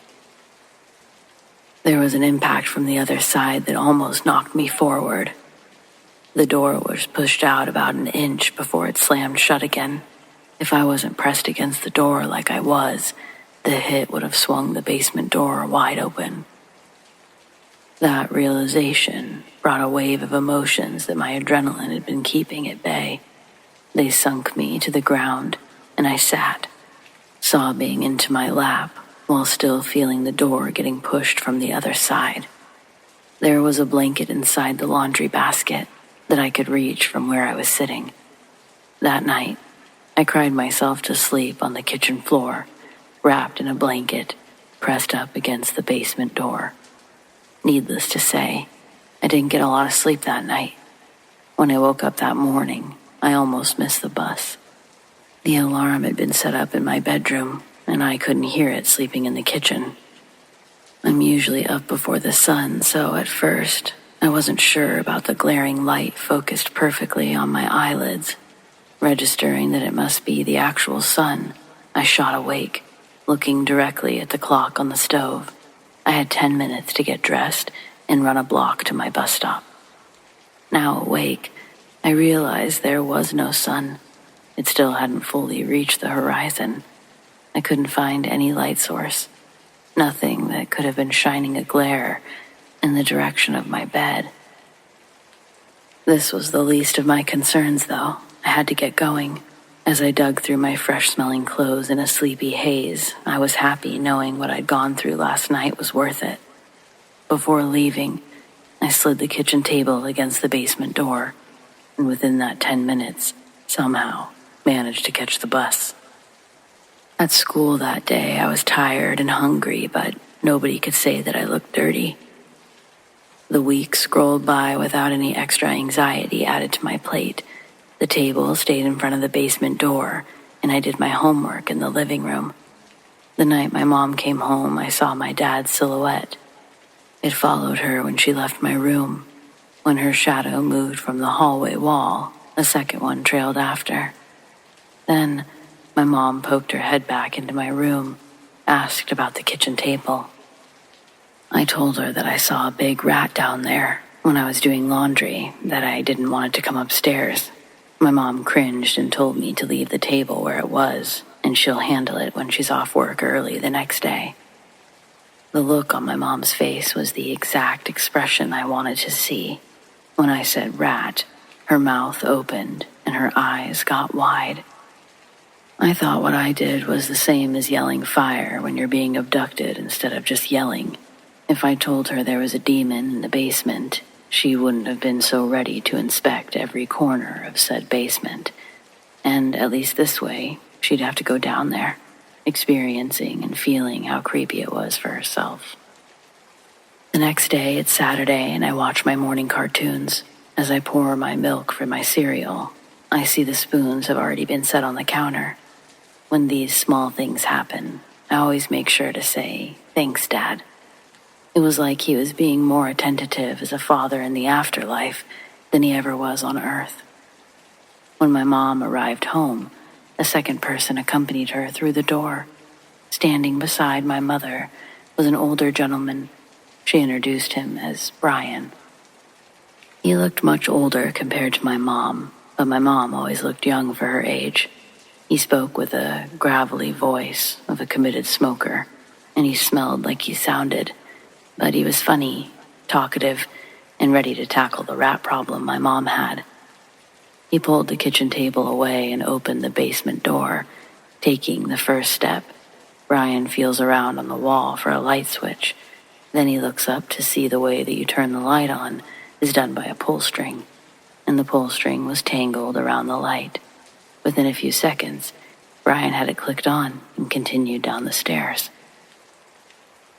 S1: There was an impact from the other side that almost knocked me forward. The door was pushed out about an inch before it slammed shut again. If I wasn't pressed against the door like I was, the hit would have swung the basement door wide open. That realization brought a wave of emotions that my adrenaline had been keeping at bay. They sunk me to the ground, and I sat, sobbing into my lap while still feeling the door getting pushed from the other side. There was a blanket inside the laundry basket that I could reach from where I was sitting. That night, I cried myself to sleep on the kitchen floor, wrapped in a blanket, pressed up against the basement door. Needless to say, I didn't get a lot of sleep that night. When I woke up that morning, I almost missed the bus. The alarm had been set up in my bedroom, and I couldn't hear it sleeping in the kitchen. I'm usually up before the sun, so at first, I wasn't sure about the glaring light focused perfectly on my eyelids. Registering that it must be the actual sun, I shot awake, looking directly at the clock on the stove. I had 10 minutes to get dressed and run a block to my bus stop. Now awake, I realized there was no sun. It still hadn't fully reached the horizon. I couldn't find any light source, nothing that could have been shining a glare in the direction of my bed. This was the least of my concerns, though. I had to get going. As I dug through my fresh-smelling clothes in a sleepy haze, I was happy knowing what I'd gone through last night was worth it. Before leaving, I slid the kitchen table against the basement door, and within that 10 minutes, somehow, managed to catch the bus. At school that day, I was tired and hungry, but nobody could say that I looked dirty. The weeks scrolled by without any extra anxiety added to my plate. The table stayed in front of the basement door, and I did my homework in the living room. The night my mom came home, I saw my dad's silhouette. It followed her when she left my room. When her shadow moved from the hallway wall, a second one trailed after. Then, my mom poked her head back into my room, asked about the kitchen table. I told her that I saw a big rat down there when I was doing laundry, that I didn't want it to come upstairs. My mom cringed and told me to leave the table where it was, and she'll handle it when she's off work early the next day. The look on my mom's face was the exact expression I wanted to see. When I said rat, her mouth opened and her eyes got wide. I thought what I did was the same as yelling fire when you're being abducted instead of just yelling. If I told her there was a demon in the basement, she wouldn't have been so ready to inspect every corner of said basement. And at least this way, she'd have to go down there, experiencing and feeling how creepy it was for herself. The next day, it's Saturday, and I watch my morning cartoons. As I pour my milk for my cereal, I see the spoons have already been set on the counter. When these small things happen, I always make sure to say, "Thanks, Dad." It was like he was being more attentive as a father in the afterlife than he ever was on Earth. When my mom arrived home, a second person accompanied her through the door. Standing beside my mother was an older gentleman. She introduced him as Brian. He looked much older compared to my mom, but my mom always looked young for her age. He spoke with a gravelly voice of a committed smoker, and he smelled like he sounded, but he was funny, talkative, and ready to tackle the rat problem my mom had. He pulled the kitchen table away and opened the basement door. Taking the first step, Brian feels around on the wall for a light switch. Then he looks up to see the way that you turn the light on is done by a pull string, and the pull string was tangled around the light. Within a few seconds, Brian had it clicked on and continued down the stairs.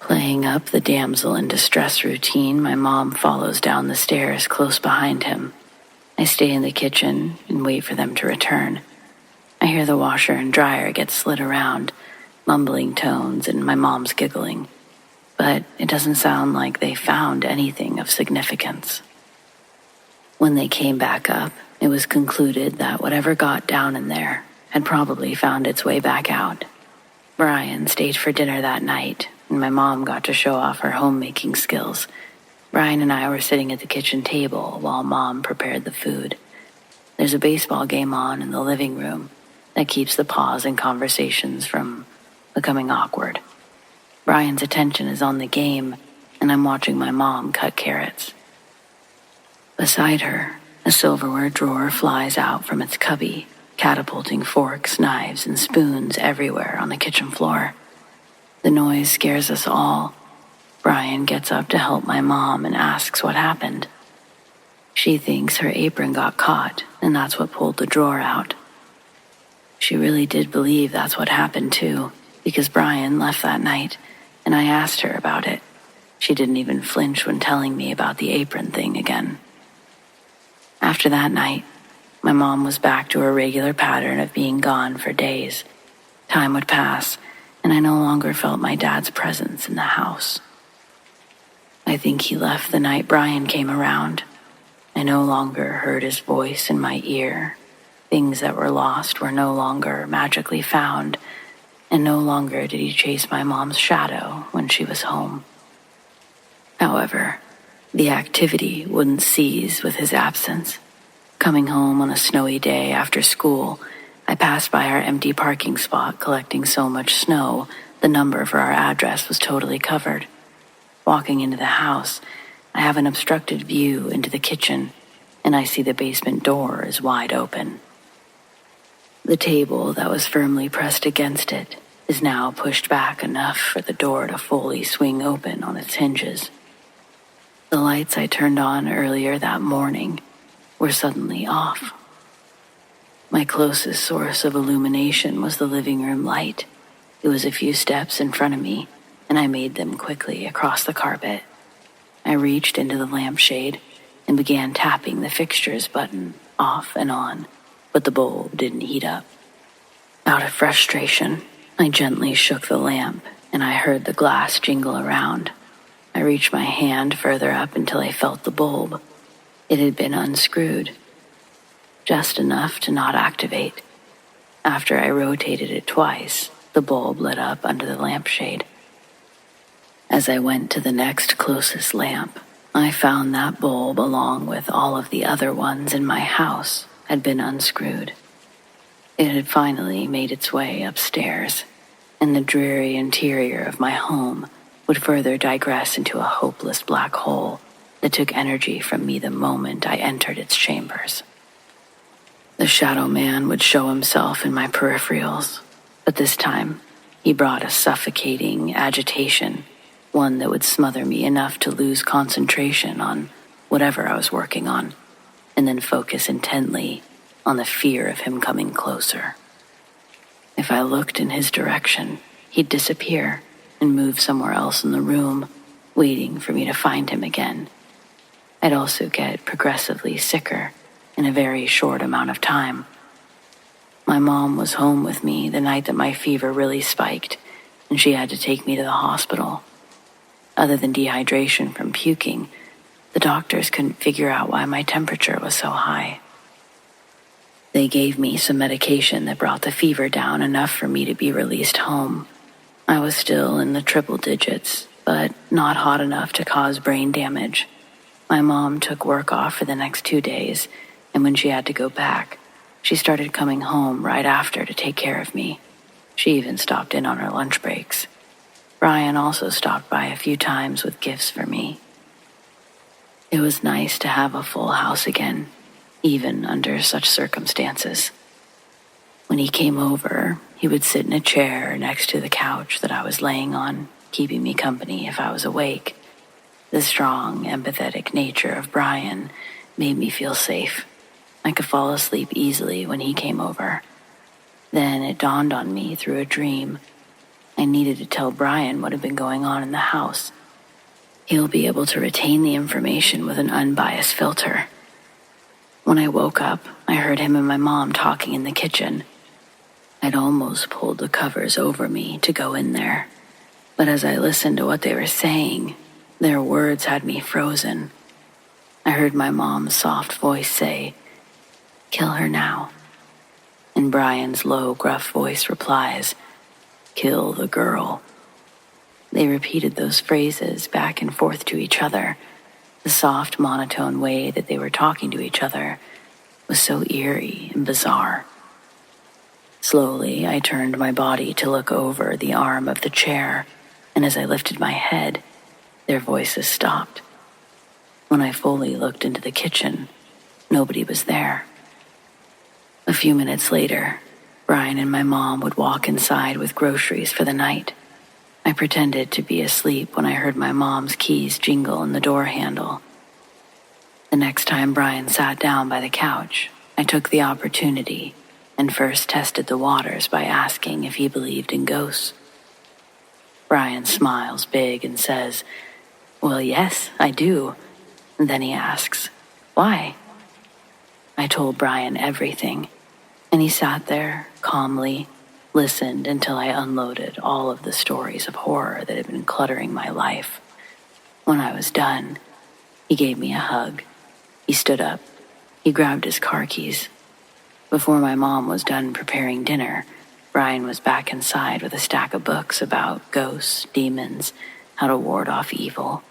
S1: Playing up the damsel in distress routine, my mom follows down the stairs close behind him. I stay in the kitchen and wait for them to return. I hear the washer and dryer get slid around, mumbling tones and my mom's giggling, but it doesn't sound like they found anything of significance. When they came back up, it was concluded that whatever got down in there had probably found its way back out. Brian stayed for dinner that night, and my mom got to show off her homemaking skills. Brian and I were sitting at the kitchen table while Mom prepared the food. There's a baseball game on in the living room that keeps the pause in conversations from becoming awkward. Brian's attention is on the game, and I'm watching my mom cut carrots. Beside her, a silverware drawer flies out from its cubby, catapulting forks, knives, and spoons everywhere on the kitchen floor. The noise scares us all. Brian gets up to help my mom and asks what happened. She thinks her apron got caught, and that's what pulled the drawer out. She really did believe that's what happened too, because Brian left that night, and I asked her about it. She didn't even flinch when telling me about the apron thing again. After that night, my mom was back to her regular pattern of being gone for days. Time would pass, and I no longer felt my dad's presence in the house. I think he left the night Brian came around. I no longer heard his voice in my ear. Things that were lost were no longer magically found, and no longer did he chase my mom's shadow when she was home. However, the activity wouldn't cease with his absence. Coming home on a snowy day after school, I passed by our empty parking spot collecting so much snow, the number for our address was totally covered. Walking into the house, I have an obstructed view into the kitchen, and I see the basement door is wide open. The table that was firmly pressed against it is now pushed back enough for the door to fully swing open on its hinges. The lights I turned on earlier that morning were suddenly off. My closest source of illumination was the living room light. It was a few steps in front of me, and I made them quickly across the carpet. I reached into the lampshade and began tapping the fixtures button off and on, but the bulb didn't heat up. Out of frustration, I gently shook the lamp, and I heard the glass jingle around. I reached my hand further up until I felt the bulb. It had been unscrewed, just enough to not activate. After I rotated it twice, the bulb lit up under the lampshade. As I went to the next closest lamp, I found that bulb, along with all of the other ones in my house, had been unscrewed. It had finally made its way upstairs, and the dreary interior of my home would further digress into a hopeless black hole that took energy from me the moment I entered its chambers. The shadow man would show himself in my peripherals, but this time he brought a suffocating agitation, one that would smother me enough to lose concentration on whatever I was working on, and then focus intently on the fear of him coming closer. If I looked in his direction, he'd disappear and move somewhere else in the room, waiting for me to find him again. I'd also get progressively sicker in a very short amount of time. My mom was home with me the night that my fever really spiked, and she had to take me to the hospital. Other than dehydration from puking, the doctors couldn't figure out why my temperature was so high. They gave me some medication that brought the fever down enough for me to be released home. I was still in the triple digits, but not hot enough to cause brain damage. My mom took work off for the next 2 days, and when she had to go back, she started coming home right after to take care of me. She even stopped in on her lunch breaks. Brian also stopped by a few times with gifts for me. It was nice to have a full house again, even under such circumstances. When he came over, he would sit in a chair next to the couch that I was laying on, keeping me company if I was awake. The strong, empathetic nature of Brian made me feel safe. I could fall asleep easily when he came over. Then it dawned on me through a dream. I needed to tell Brian what had been going on in the house. He'll be able to retain the information with an unbiased filter. When I woke up, I heard him and my mom talking in the kitchen. I'd almost pulled the covers over me to go in there. But as I listened to what they were saying, their words had me frozen. I heard my mom's soft voice say, "Kill her now." And Brian's low, gruff voice replies, "Kill the girl." They repeated those phrases back and forth to each other. The soft, monotone way that they were talking to each other was so eerie and bizarre. Slowly, I turned my body to look over the arm of the chair, and as I lifted my head, their voices stopped. When I fully looked into the kitchen, nobody was there. A few minutes later, Brian and my mom would walk inside with groceries for the night. I pretended to be asleep when I heard my mom's keys jingle in the door handle. The next time Brian sat down by the couch, I took the opportunity and first tested the waters by asking if he believed in ghosts. Brian smiles big and says, "Well, yes, I do." And then he asks, "Why?" I told Brian everything, and he sat there calmly, listened until I unloaded all of the stories of horror that had been cluttering my life. When I was done, he gave me a hug. He stood up. He grabbed his car keys. Before my mom was done preparing dinner, Brian was back inside with a stack of books about ghosts, demons, how to ward off evil.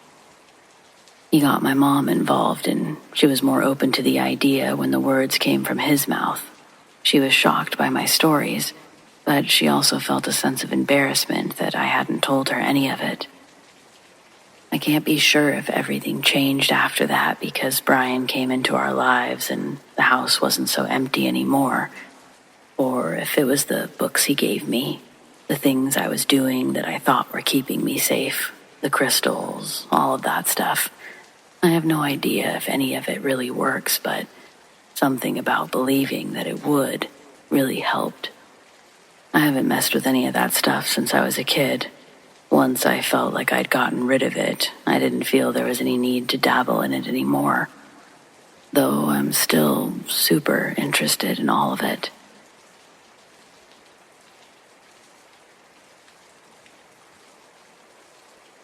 S1: He got my mom involved, and she was more open to the idea when the words came from his mouth. She was shocked by my stories, but she also felt a sense of embarrassment that I hadn't told her any of it. I can't be sure if everything changed after that because Brian came into our lives and the house wasn't so empty anymore, or if it was the books he gave me, the things I was doing that I thought were keeping me safe, the crystals, all of that stuff. I have no idea if any of it really works, but something about believing that it would really helped. I haven't messed with any of that stuff since I was a kid. Once I felt like I'd gotten rid of it, I didn't feel there was any need to dabble in it anymore. Though I'm still super interested in all of it.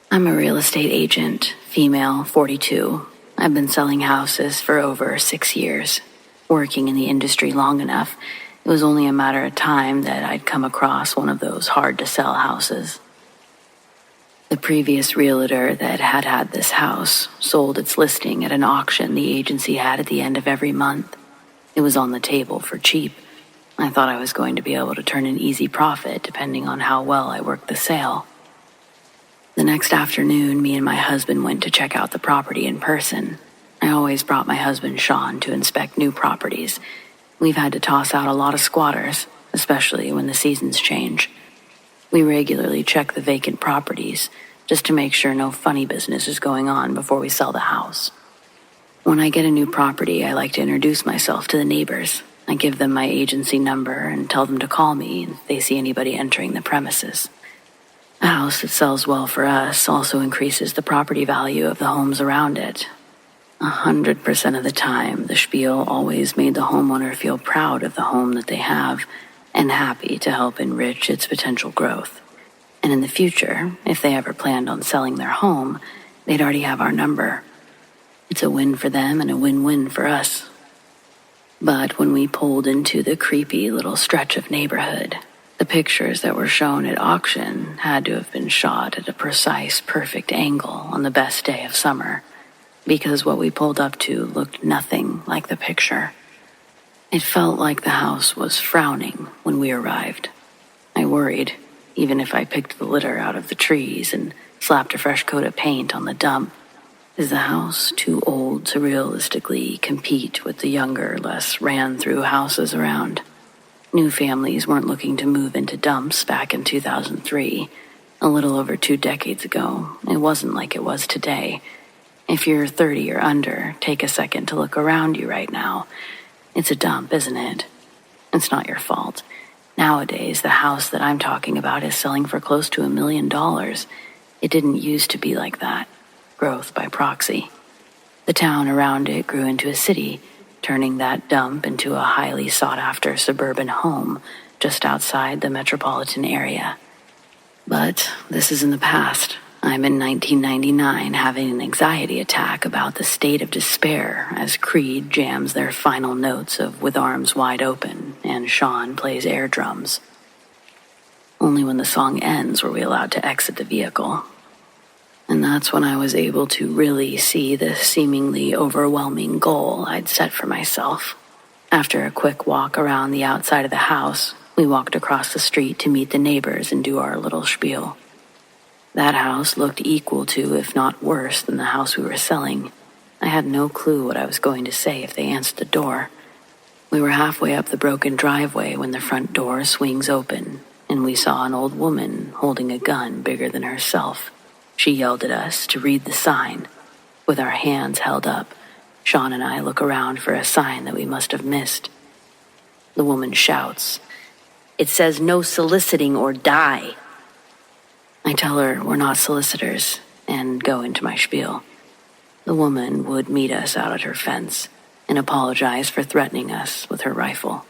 S1: I'm a real estate agent, female, 42. I've been selling houses for over 6 years. Working in the industry long enough, it was only a matter of time that I'd come across one of those hard-to-sell houses. The previous realtor that had this house sold its listing at an auction the agency had at the end of every month. It was on the table for cheap. I thought I was going to be able to turn an easy profit depending on how well I worked the sale. The next afternoon, me and my husband went to check out the property in person. I always brought my husband Sean to inspect new properties. We've had to toss out a lot of squatters, especially when the seasons change. We regularly check the vacant properties just to make sure no funny business is going on before we sell the house. When I get a new property, I like to introduce myself to the neighbors. I give them my agency number and tell them to call me if they see anybody entering the premises. A house that sells well for us also increases the property value of the homes around it. 100% of the time, the spiel always made the homeowner feel proud of the home that they have and happy to help enrich its potential growth. And in the future, if they ever planned on selling their home, they'd already have our number. It's a win for them and a win-win for us. But when we pulled into the creepy little stretch of neighborhood, the pictures that were shown at auction had to have been shot at a precise, perfect angle on the best day of summer, because what we pulled up to looked nothing like the picture. It felt like the house was frowning when we arrived. I worried, even if I picked the litter out of the trees and slapped a fresh coat of paint on the dump. Is the house too old to realistically compete with the younger, less ran-through houses around? New families weren't looking to move into dumps back in 2003, a little over 2 decades ago. It wasn't like it was today. If you're 30 or under, take a second to look around you right now. It's a dump, isn't it? It's not your fault. Nowadays, the house that I'm talking about is selling for close to $1 million. It didn't used to be like that. Growth by proxy. The town around it grew into a city, turning that dump into a highly sought-after suburban home just outside the metropolitan area. But this is in the past. I'm in 1999 having an anxiety attack about the state of despair as Creed jams their final notes of With Arms Wide Open and Sean plays air drums. Only when the song ends were we allowed to exit the vehicle. And that's when I was able to really see the seemingly overwhelming goal I'd set for myself. After a quick walk around the outside of the house, we walked across the street to meet the neighbors and do our little spiel. That house looked equal to, if not worse, than the house we were selling. I had no clue what I was going to say if they answered the door. We were halfway up the broken driveway when the front door swings open, and we saw an old woman holding a gun bigger than herself. She yelled at us to read the sign. With our hands held up, Sean and I look around for a sign that we must have missed. The woman shouts, "It says no soliciting or die." I tell her we're not solicitors and go into my spiel. The woman would meet us out at her fence and apologize for threatening us with her rifle.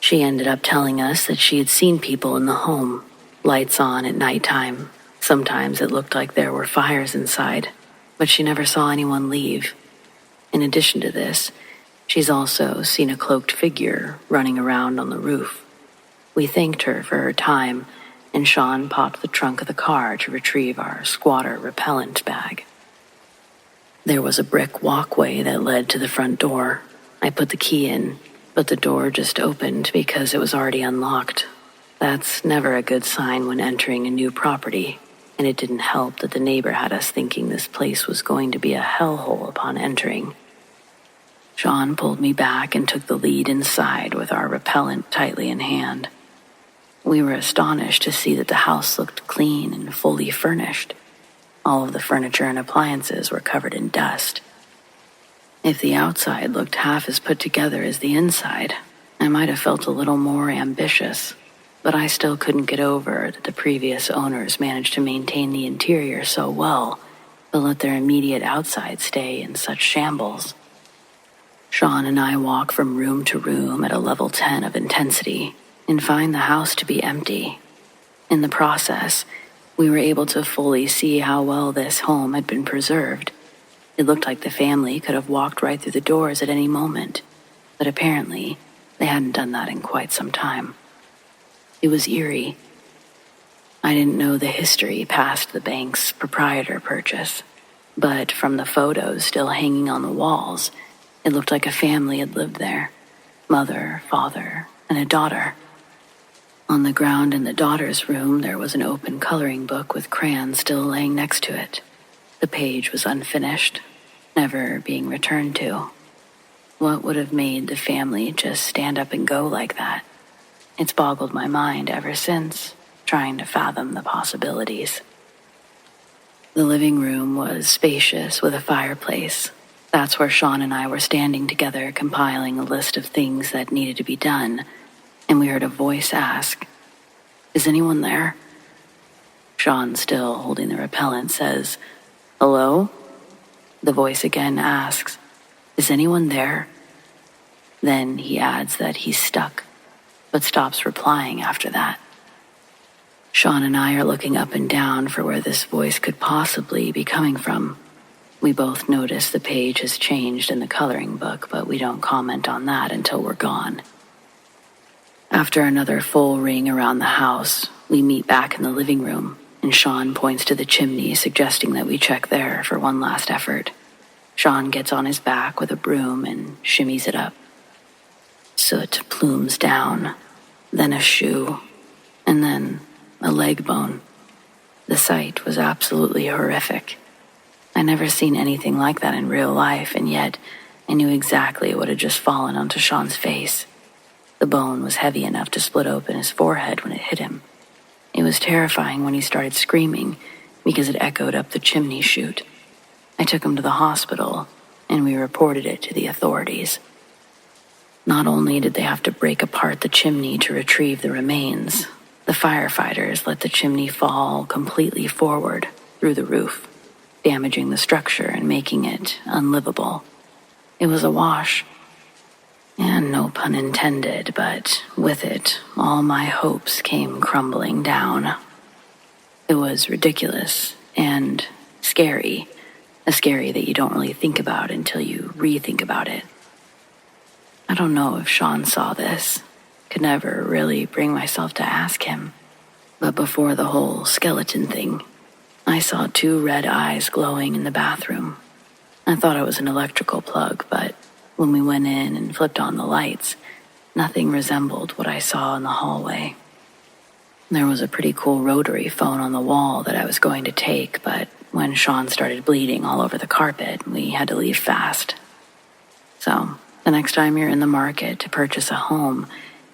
S1: She ended up telling us that she had seen people in the home, lights on at nighttime. Sometimes it looked like there were fires inside, but she never saw anyone leave. In addition to this, she's also seen a cloaked figure running around on the roof. We thanked her for her time, and Sean popped the trunk of the car to retrieve our squatter repellent bag. There was a brick walkway that led to the front door. I put the key in, but the door just opened because it was already unlocked. That's never a good sign when entering a new property, and it didn't help that the neighbor had us thinking this place was going to be a hellhole upon entering. Sean pulled me back and took the lead inside with our repellent tightly in hand. We were astonished to see that the house looked clean and fully furnished. All of the furniture and appliances were covered in dust. If the outside looked half as put together as the inside, I might have felt a little more ambitious, but I still couldn't get over that the previous owners managed to maintain the interior so well, but let their immediate outside stay in such shambles. Sean and I walk from room to room at a level 10 of intensity, and find the house to be empty. In the process, we were able to fully see how well this home had been preserved. It looked like the family could have walked right through the doors at any moment, but apparently they hadn't done that in quite some time. It was eerie. I didn't know the history past the bank's proprietor purchase, but from the photos still hanging on the walls, it looked like a family had lived there. Mother, father, and a daughter. On the ground in the daughter's room, there was an open coloring book with crayons still laying next to it. The page was unfinished, never being returned to. What would have made the family just stand up and go like that? It's boggled my mind ever since, trying to fathom the possibilities. The living room was spacious with a fireplace. That's where Sean and I were standing together compiling a list of things that needed to be done, and we heard a voice ask, "Is anyone there?" Sean, still holding the repellent, says, "Hello?" The voice again asks, "Is anyone there?" Then he adds that he's stuck, but stops replying after that. Sean and I are looking up and down for where this voice could possibly be coming from. We both notice the page has changed in the coloring book, but we don't comment on that until we're gone. After another full ring around the house, we meet back in the living room, and Sean points to the chimney, suggesting that we check there for one last effort. Sean gets on his back with a broom and shimmies it up. Soot plumes down, then a shoe, and then a leg bone. The sight was absolutely horrific. I'd never seen anything like that in real life, and yet I knew exactly what had just fallen onto Sean's face. The bone was heavy enough to split open his forehead when it hit him. It was terrifying when he started screaming because it echoed up the chimney chute. I took him to the hospital, and we reported it to the authorities. Not only did they have to break apart the chimney to retrieve the remains, the firefighters let the chimney fall completely forward through the roof, damaging the structure and making it unlivable. It was a wash. And no pun intended, but with it, all my hopes came crumbling down. It was ridiculous and scary, a scary that you don't really think about until you rethink about it. I don't know if Sean saw this. Could never really bring myself to ask him. But before the whole skeleton thing, I saw 2 red eyes glowing in the bathroom. I thought it was an electrical plug, but when we went in and flipped on the lights, nothing resembled what I saw in the hallway. There was a pretty cool rotary phone on the wall that I was going to take, but when Sean started bleeding all over the carpet, we had to leave fast. So, the next time you're in the market to purchase a home,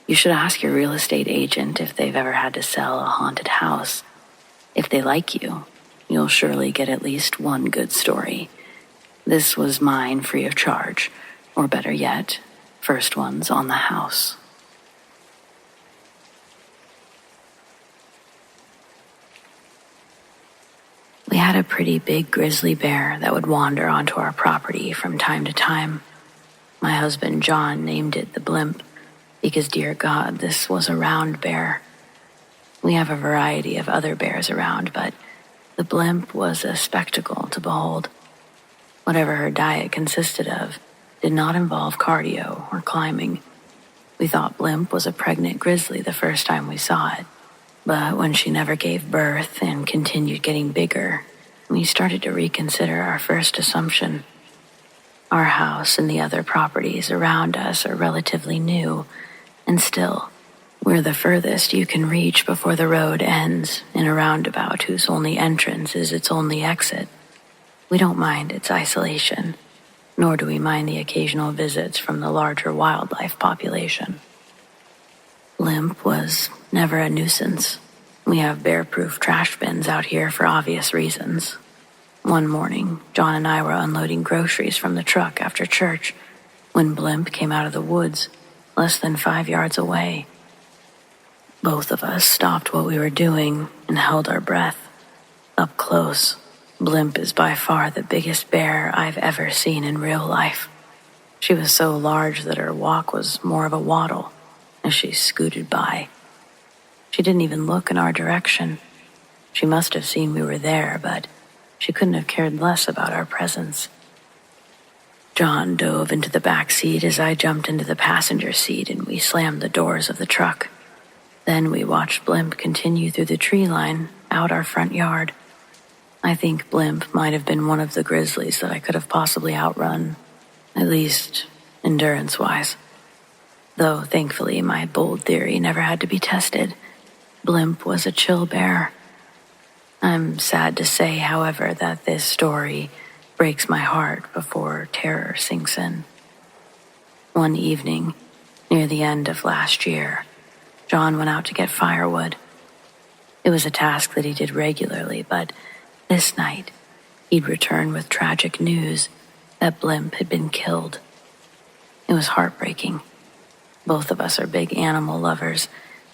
S1: you should ask your real estate agent if they've ever had to sell a haunted house. If they like you, you'll surely get at least one good story. This was mine free of charge. Or better yet, first one's on the house. We had a pretty big grizzly bear that would wander onto our property from time to time. My husband John named it the Blimp because, dear God, this was a round bear. We have a variety of other bears around, but the Blimp was a spectacle to behold. Whatever her diet consisted of did not involve cardio or climbing. We thought Blimp was a pregnant grizzly the first time we saw it, but when she never gave birth and continued getting bigger, we started to reconsider our first assumption. Our house and the other properties around us are relatively new, and still, we're the furthest you can reach before the road ends in a roundabout whose only entrance is its only exit. We don't mind its isolation, nor do we mind the occasional visits from the larger wildlife population. Blimp was never a nuisance. We have bear-proof trash bins out here for obvious reasons. One morning, John and I were unloading groceries from the truck after church when Blimp came out of the woods, less than 5 yards away. Both of us stopped what we were doing and held our breath. Up close, Blimp is by far the biggest bear I've ever seen in real life. She was so large that her walk was more of a waddle as she scooted by. She didn't even look in our direction. She must have seen we were there, but she couldn't have cared less about our presence. John dove into the back seat as I jumped into the passenger seat, and we slammed the doors of the truck. Then we watched Blimp continue through the tree line out our front yard. I think Blimp might have been one of the grizzlies that I could have possibly outrun, at least endurance-wise. Though, thankfully, my bold theory never had to be tested. Blimp was a chill bear. I'm sad to say, however, that this story breaks my heart before terror sinks in. One evening, near the end of last year, John went out to get firewood. It was a task that he did regularly, but this night, he'd return with tragic news that Blimp had been killed. It was heartbreaking. Both of us are big animal lovers,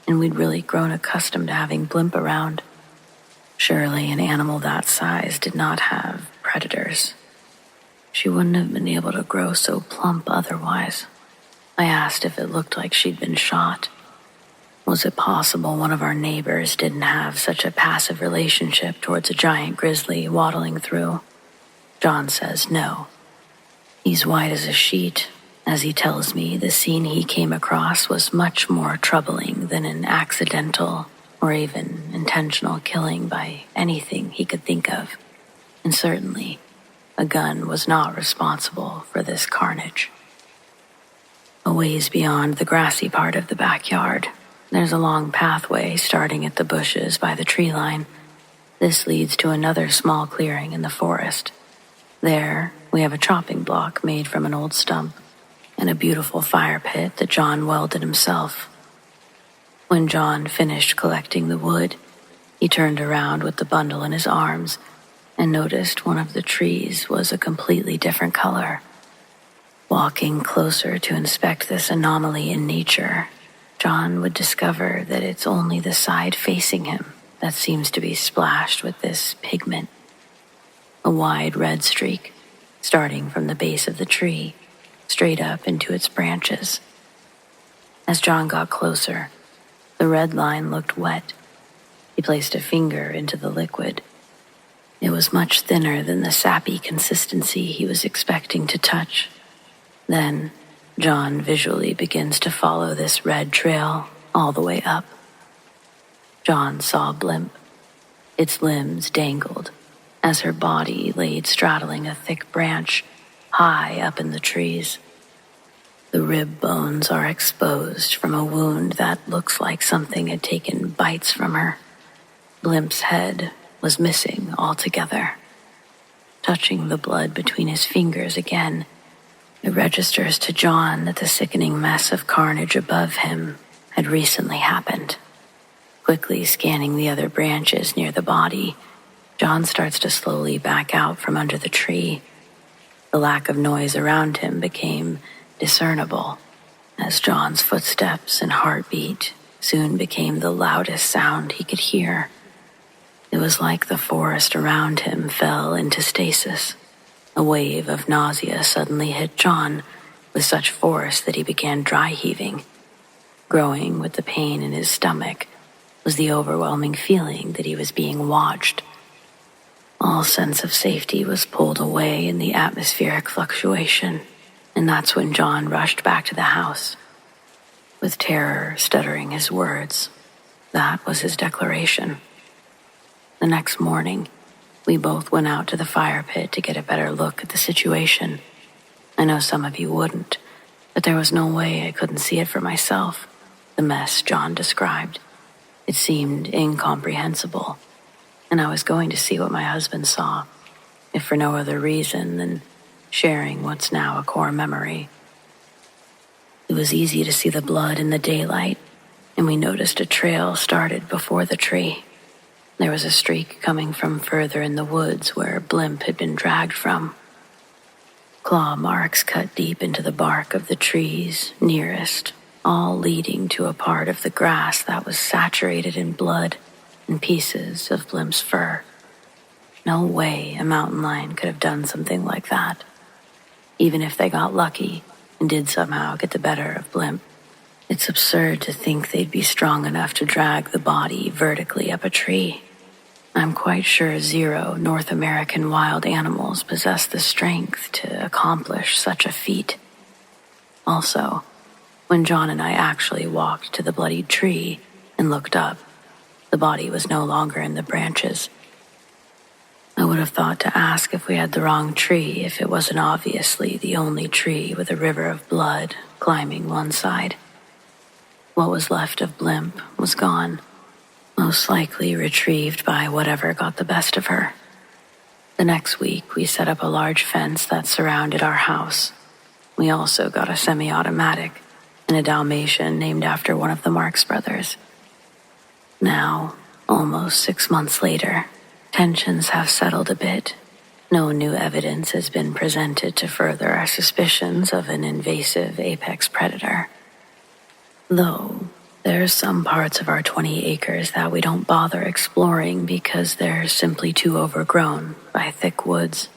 S1: and we'd really grown accustomed to having Blimp around. Surely an animal that size did not have predators. She wouldn't have been able to grow so plump otherwise. I asked if it looked like she'd been shot. Was it possible one of our neighbors didn't have such a passive relationship towards a giant grizzly waddling through? John says no. He's white as a sheet, as he tells me the scene he came across was much more troubling than an accidental or even intentional killing by anything he could think of. And certainly, a gun was not responsible for this carnage. A ways beyond the grassy part of the backyard, there's a long pathway starting at the bushes by the tree line. This leads to another small clearing in the forest. There, we have a chopping block made from an old stump and a beautiful fire pit that John welded himself. When John finished collecting the wood, he turned around with the bundle in his arms and noticed one of the trees was a completely different color. Walking closer to inspect this anomaly in nature, John would discover that it's only the side facing him that seems to be splashed with this pigment. A wide red streak, starting from the base of the tree, straight up into its branches. As John got closer, the red line looked wet. He placed a finger into the liquid. It was much thinner than the sappy consistency he was expecting to touch. Then, John visually begins to follow this red trail all the way up. John saw Blimp. Its limbs dangled as her body laid straddling a thick branch high up in the trees. The rib bones are exposed from a wound that looks like something had taken bites from her. Blimp's head was missing altogether. Touching the blood between his fingers again, it registers to John that the sickening mess of carnage above him had recently happened. Quickly scanning the other branches near the body, John starts to slowly back out from under the tree. The lack of noise around him became discernible as John's footsteps and heartbeat soon became the loudest sound he could hear. It was like the forest around him fell into stasis. A wave of nausea suddenly hit John with such force that he began dry heaving. Growing with the pain in his stomach was the overwhelming feeling that he was being watched. All sense of safety was pulled away in the atmospheric fluctuation, and that's when John rushed back to the house. With terror stuttering his words, that was his declaration. The next morning, we both went out to the fire pit to get a better look at the situation. I know some of you wouldn't, but there was no way I couldn't see it for myself, the mess John described. It seemed incomprehensible, and I was going to see what my husband saw, if for no other reason than sharing what's now a core memory. It was easy to see the blood in the daylight, and we noticed a trail started before the tree. There was a streak coming from further in the woods where Blimp had been dragged from. Claw marks cut deep into the bark of the trees nearest, all leading to a part of the grass that was saturated in blood and pieces of Blimp's fur. No way a mountain lion could have done something like that. Even if they got lucky and did somehow get the better of Blimp, it's absurd to think they'd be strong enough to drag the body vertically up a tree. I'm quite sure 0 North American wild animals possess the strength to accomplish such a feat. Also, when John and I actually walked to the bloodied tree and looked up, the body was no longer in the branches. I would have thought to ask if we had the wrong tree if it wasn't obviously the only tree with a river of blood climbing one side. What was left of Blimp was gone, most likely retrieved by whatever got the best of her. The next week, we set up a large fence that surrounded our house. We also got a semi-automatic and a Dalmatian named after one of the Marx brothers. Now, almost 6 months later, tensions have settled a bit. No new evidence has been presented to further our suspicions of an invasive apex predator. Though, there are some parts of our 20 acres that we don't bother exploring because they're simply too overgrown by thick woods.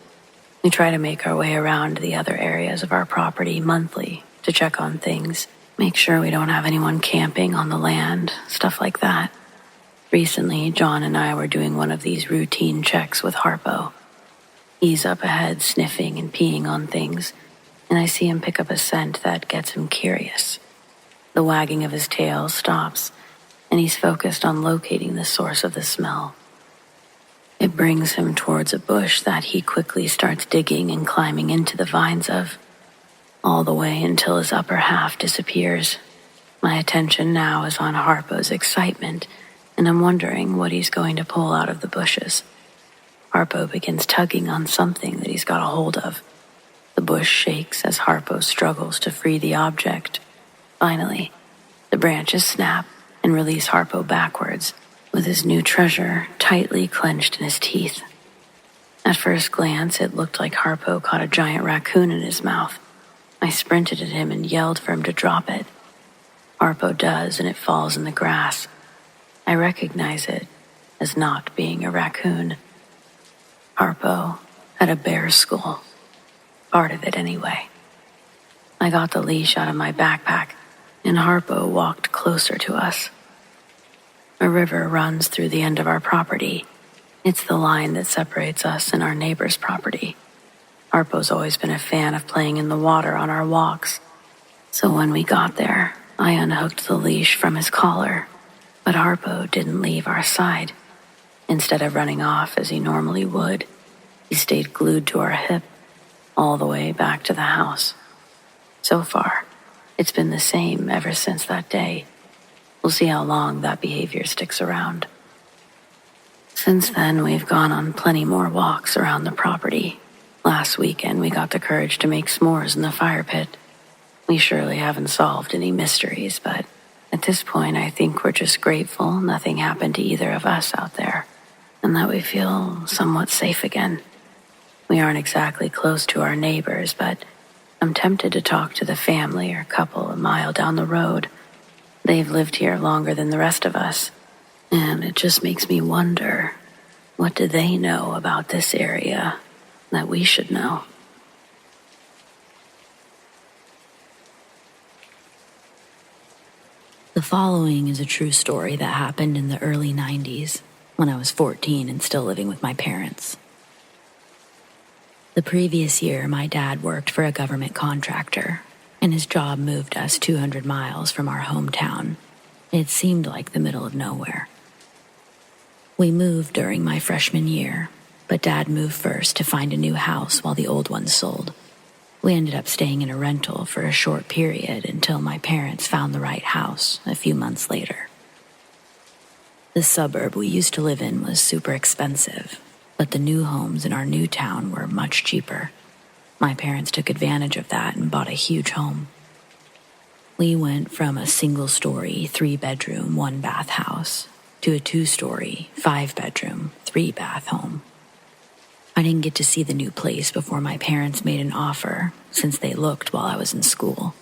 S1: We try to make our way around the other areas of our property monthly to check on things, make sure we don't have anyone camping on the land, stuff like that. Recently, John and I were doing one of these routine checks with Harpo. He's up ahead sniffing and peeing on things, and I see him pick up a scent that gets him curious. The wagging of his tail stops, and he's focused on locating the source of the smell. It brings him towards a bush that he quickly starts digging and climbing into the vines of, all the way until his upper half disappears. My attention now is on Harpo's excitement, and I'm wondering what he's going to pull out of the bushes. Harpo begins tugging on something that he's got a hold of. The bush shakes as Harpo struggles to free the object. Finally, the branches snap and release Harpo backwards, with his new treasure tightly clenched in his teeth. At first glance, it looked like Harpo caught a giant raccoon in his mouth. I sprinted at him and yelled for him to drop it. Harpo does, and it falls in the grass. I recognize it as not being a raccoon. Harpo had a bear's skull. Part of it, anyway. I got the leash out of my backpack, and Harpo walked closer to us. A river runs through the end of our property. It's the line that separates us and our neighbor's property. Harpo's always been a fan of playing in the water on our walks. So when we got there, I unhooked the leash from his collar, but Harpo didn't leave our side. Instead of running off as he normally would, he stayed glued to our hip all the way back to the house. So far, it's been the same ever since that day. We'll see how long that behavior sticks around. Since then, we've gone on plenty more walks around the property. Last weekend, we got the courage to make s'mores in the fire pit. We surely haven't solved any mysteries, but at this point, I think we're just grateful nothing happened to either of us out there, and that we feel somewhat safe again. We aren't exactly close to our neighbors, but I'm tempted to talk to the family or couple a mile down the road. They've lived here longer than the rest of us, and it just makes me wonder, what do they know about this area that we should know? The following is a true story that happened in the early 90s, when I was 14 and still living with my parents. The previous year, my dad worked for a government contractor, and his job moved us 200 miles from our hometown. It seemed like the middle of nowhere. We moved during my freshman year, but Dad moved first to find a new house while the old one sold. We ended up staying in a rental for a short period until my parents found the right house a few months later. The suburb we used to live in was super expensive, but the new homes in our new town were much cheaper. My parents took advantage of that and bought a huge home. We went from a single-story, 3-bedroom, 1-bath house to a 2-story, 5-bedroom, 3-bath home. I didn't get to see the new place before my parents made an offer, since they looked while I was in school.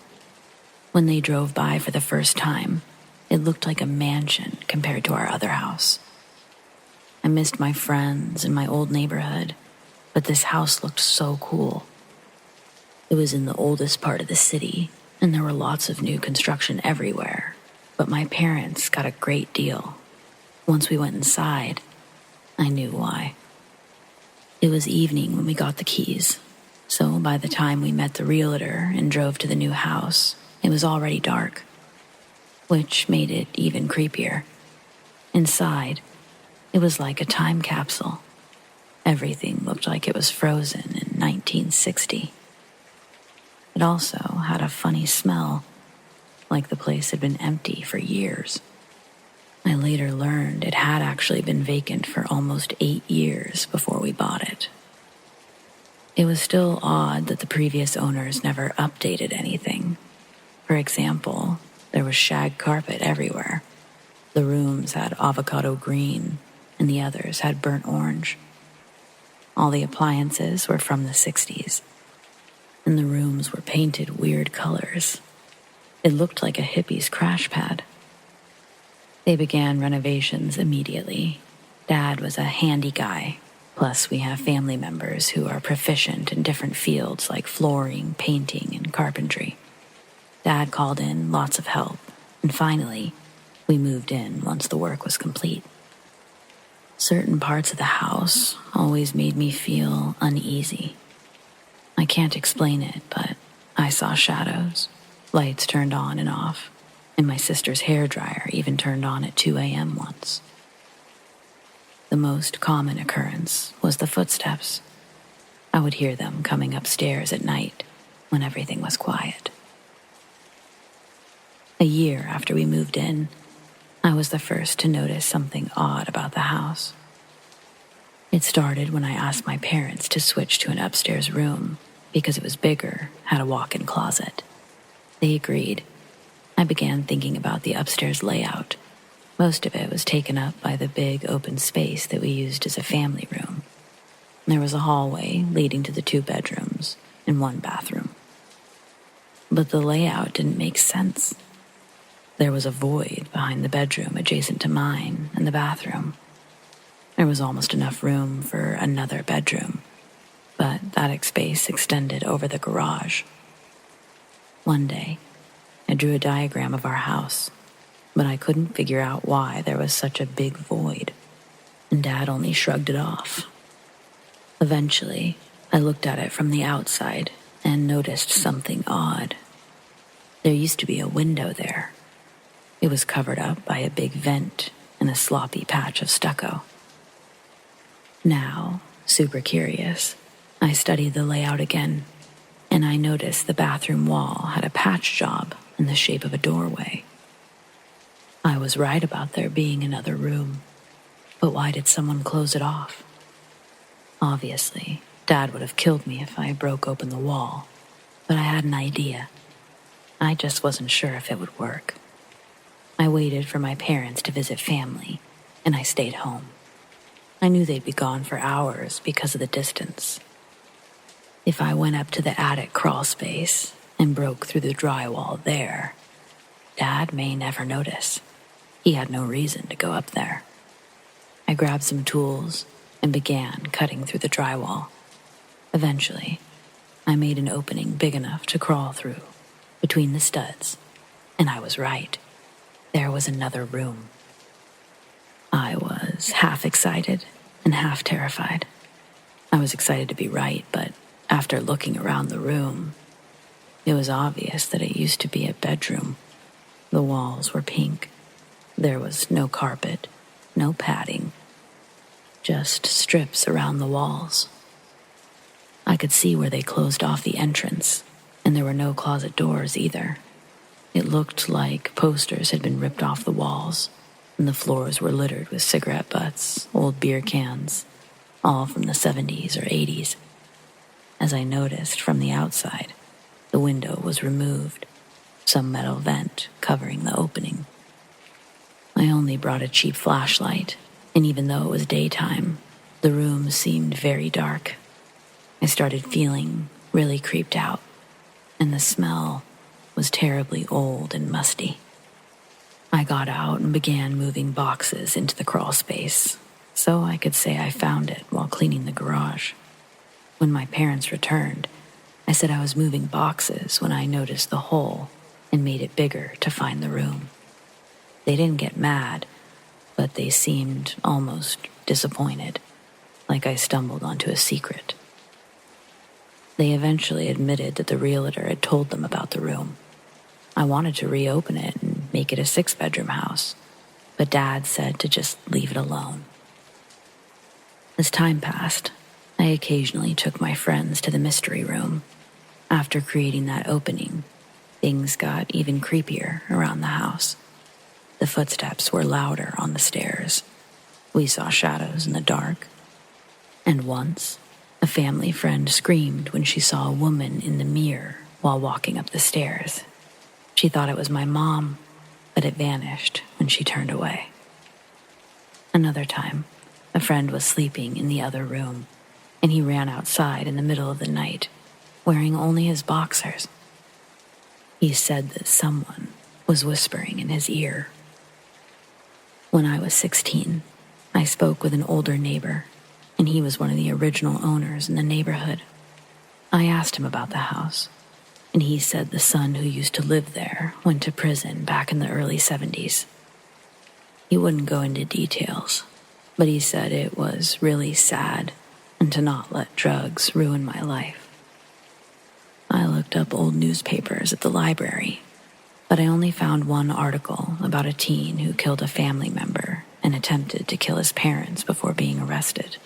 S1: When they drove by for the first time, it looked like a mansion compared to our other house. I missed my friends and my old neighborhood, but this house looked so cool. It was in the oldest part of the city, and there were lots of new construction everywhere, but my parents got a great deal. Once we went inside, I knew why. It was evening when we got the keys, so by the time we met the realtor and drove to the new house, it was already dark, which made it even creepier. Inside, it was like a time capsule. Everything looked like it was frozen in 1960. It also had a funny smell, like the place had been empty for years. I later learned it had actually been vacant for almost 8 years before we bought it. It was still odd that the previous owners never updated anything. For example, there was shag carpet everywhere. The rooms had avocado green, and the others had burnt orange. All the appliances were from the 60s, and the rooms were painted weird colors. It looked like a hippie's crash pad. They began renovations immediately. Dad was a handy guy, plus we have family members who are proficient in different fields like flooring, painting, and carpentry. Dad called in lots of help, and finally, we moved in once the work was complete. Certain parts of the house always made me feel uneasy. I can't explain it, but I saw shadows, lights turned on and off, and my sister's hairdryer even turned on at 2 a.m. once. The most common occurrence was the footsteps. I would hear them coming upstairs at night when everything was quiet. A year after we moved in, I was the first to notice something odd about the house. It started when I asked my parents to switch to an upstairs room because it was bigger, had a walk-in closet. They agreed. I began thinking about the upstairs layout. Most of it was taken up by the big open space that we used as a family room. There was a hallway leading to the 2 bedrooms and 1 bathroom. But the layout didn't make sense. There was a void behind the bedroom adjacent to mine and the bathroom. There was almost enough room for another bedroom, but that space extended over the garage. One day, I drew a diagram of our house, but I couldn't figure out why there was such a big void, and Dad only shrugged it off. Eventually, I looked at it from the outside and noticed something odd. There used to be a window there. It was covered up by a big vent and a sloppy patch of stucco. Now, super curious, I studied the layout again, and I noticed the bathroom wall had a patch job in the shape of a doorway. I was right about there being another room, but why did someone close it off? Obviously, Dad would have killed me if I broke open the wall, but I had an idea. I just wasn't sure if it would work. I waited for my parents to visit family, and I stayed home. I knew they'd be gone for hours because of the distance. If I went up to the attic crawl space and broke through the drywall there, Dad may never notice. He had no reason to go up there. I grabbed some tools and began cutting through the drywall. Eventually, I made an opening big enough to crawl through between the studs, and I was right. There was another room. I was half excited and half terrified. I was excited to be right, but after looking around the room, it was obvious that it used to be a bedroom. The walls were pink. There was no carpet, no padding, just strips around the walls. I could see where they closed off the entrance, and there were no closet doors either. It looked like posters had been ripped off the walls, and the floors were littered with cigarette butts, old beer cans, all from the 70s or 80s. As I noticed from the outside, the window was removed, some metal vent covering the opening. I only brought a cheap flashlight, and even though it was daytime, the room seemed very dark. I started feeling really creeped out, and the smell was terribly old and musty. I got out and began moving boxes into the crawl space, so I could say I found it while cleaning the garage. When my parents returned, I said I was moving boxes when I noticed the hole and made it bigger to find the room. They didn't get mad, but they seemed almost disappointed, like I stumbled onto a secret. They eventually admitted that the realtor had told them about the room. I wanted to reopen it and make it a 6-bedroom house, but Dad said to just leave it alone. As time passed, I occasionally took my friends to the mystery room. After creating that opening, things got even creepier around the house. The footsteps were louder on the stairs. We saw shadows in the dark. And once, a family friend screamed when she saw a woman in the mirror while walking up the stairs. She thought it was my mom, but it vanished when she turned away. Another time, a friend was sleeping in the other room, and he ran outside in the middle of the night, wearing only his boxers. He said that someone was whispering in his ear. When I was 16, I spoke with an older neighbor, and he was one of the original owners in the neighborhood. I asked him about the house, and he said the son who used to live there went to prison back in the early 70s. He wouldn't go into details, but he said it was really sad and to not let drugs ruin my life. I looked up old newspapers at the library, but I only found one article about a teen who killed a family member and attempted to kill his parents before being arrested.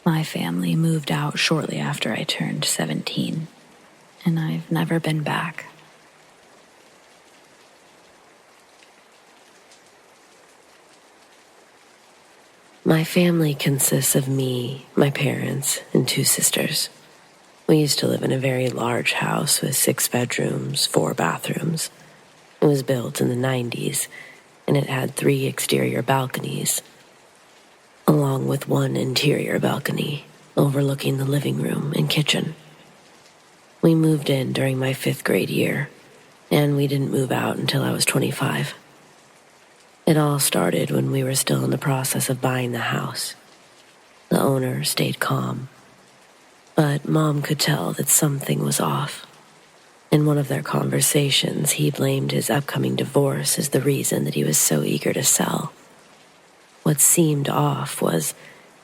S1: My family moved out shortly after I turned 17, and I've never been back.
S2: My family consists of me, my parents, and 2 sisters. We used to live in a very large house with 6 bedrooms, 4 bathrooms. It was built in the 90s, and it had 3 exterior balconies, along with 1 interior balcony overlooking the living room and kitchen. We moved in during my 5th grade year, and we didn't move out until I was 25. It all started when we were still in the process of buying the house. The owner stayed calm, but Mom could tell that something was off. In one of their conversations, he blamed his upcoming divorce as the reason that he was so eager to sell. What seemed off was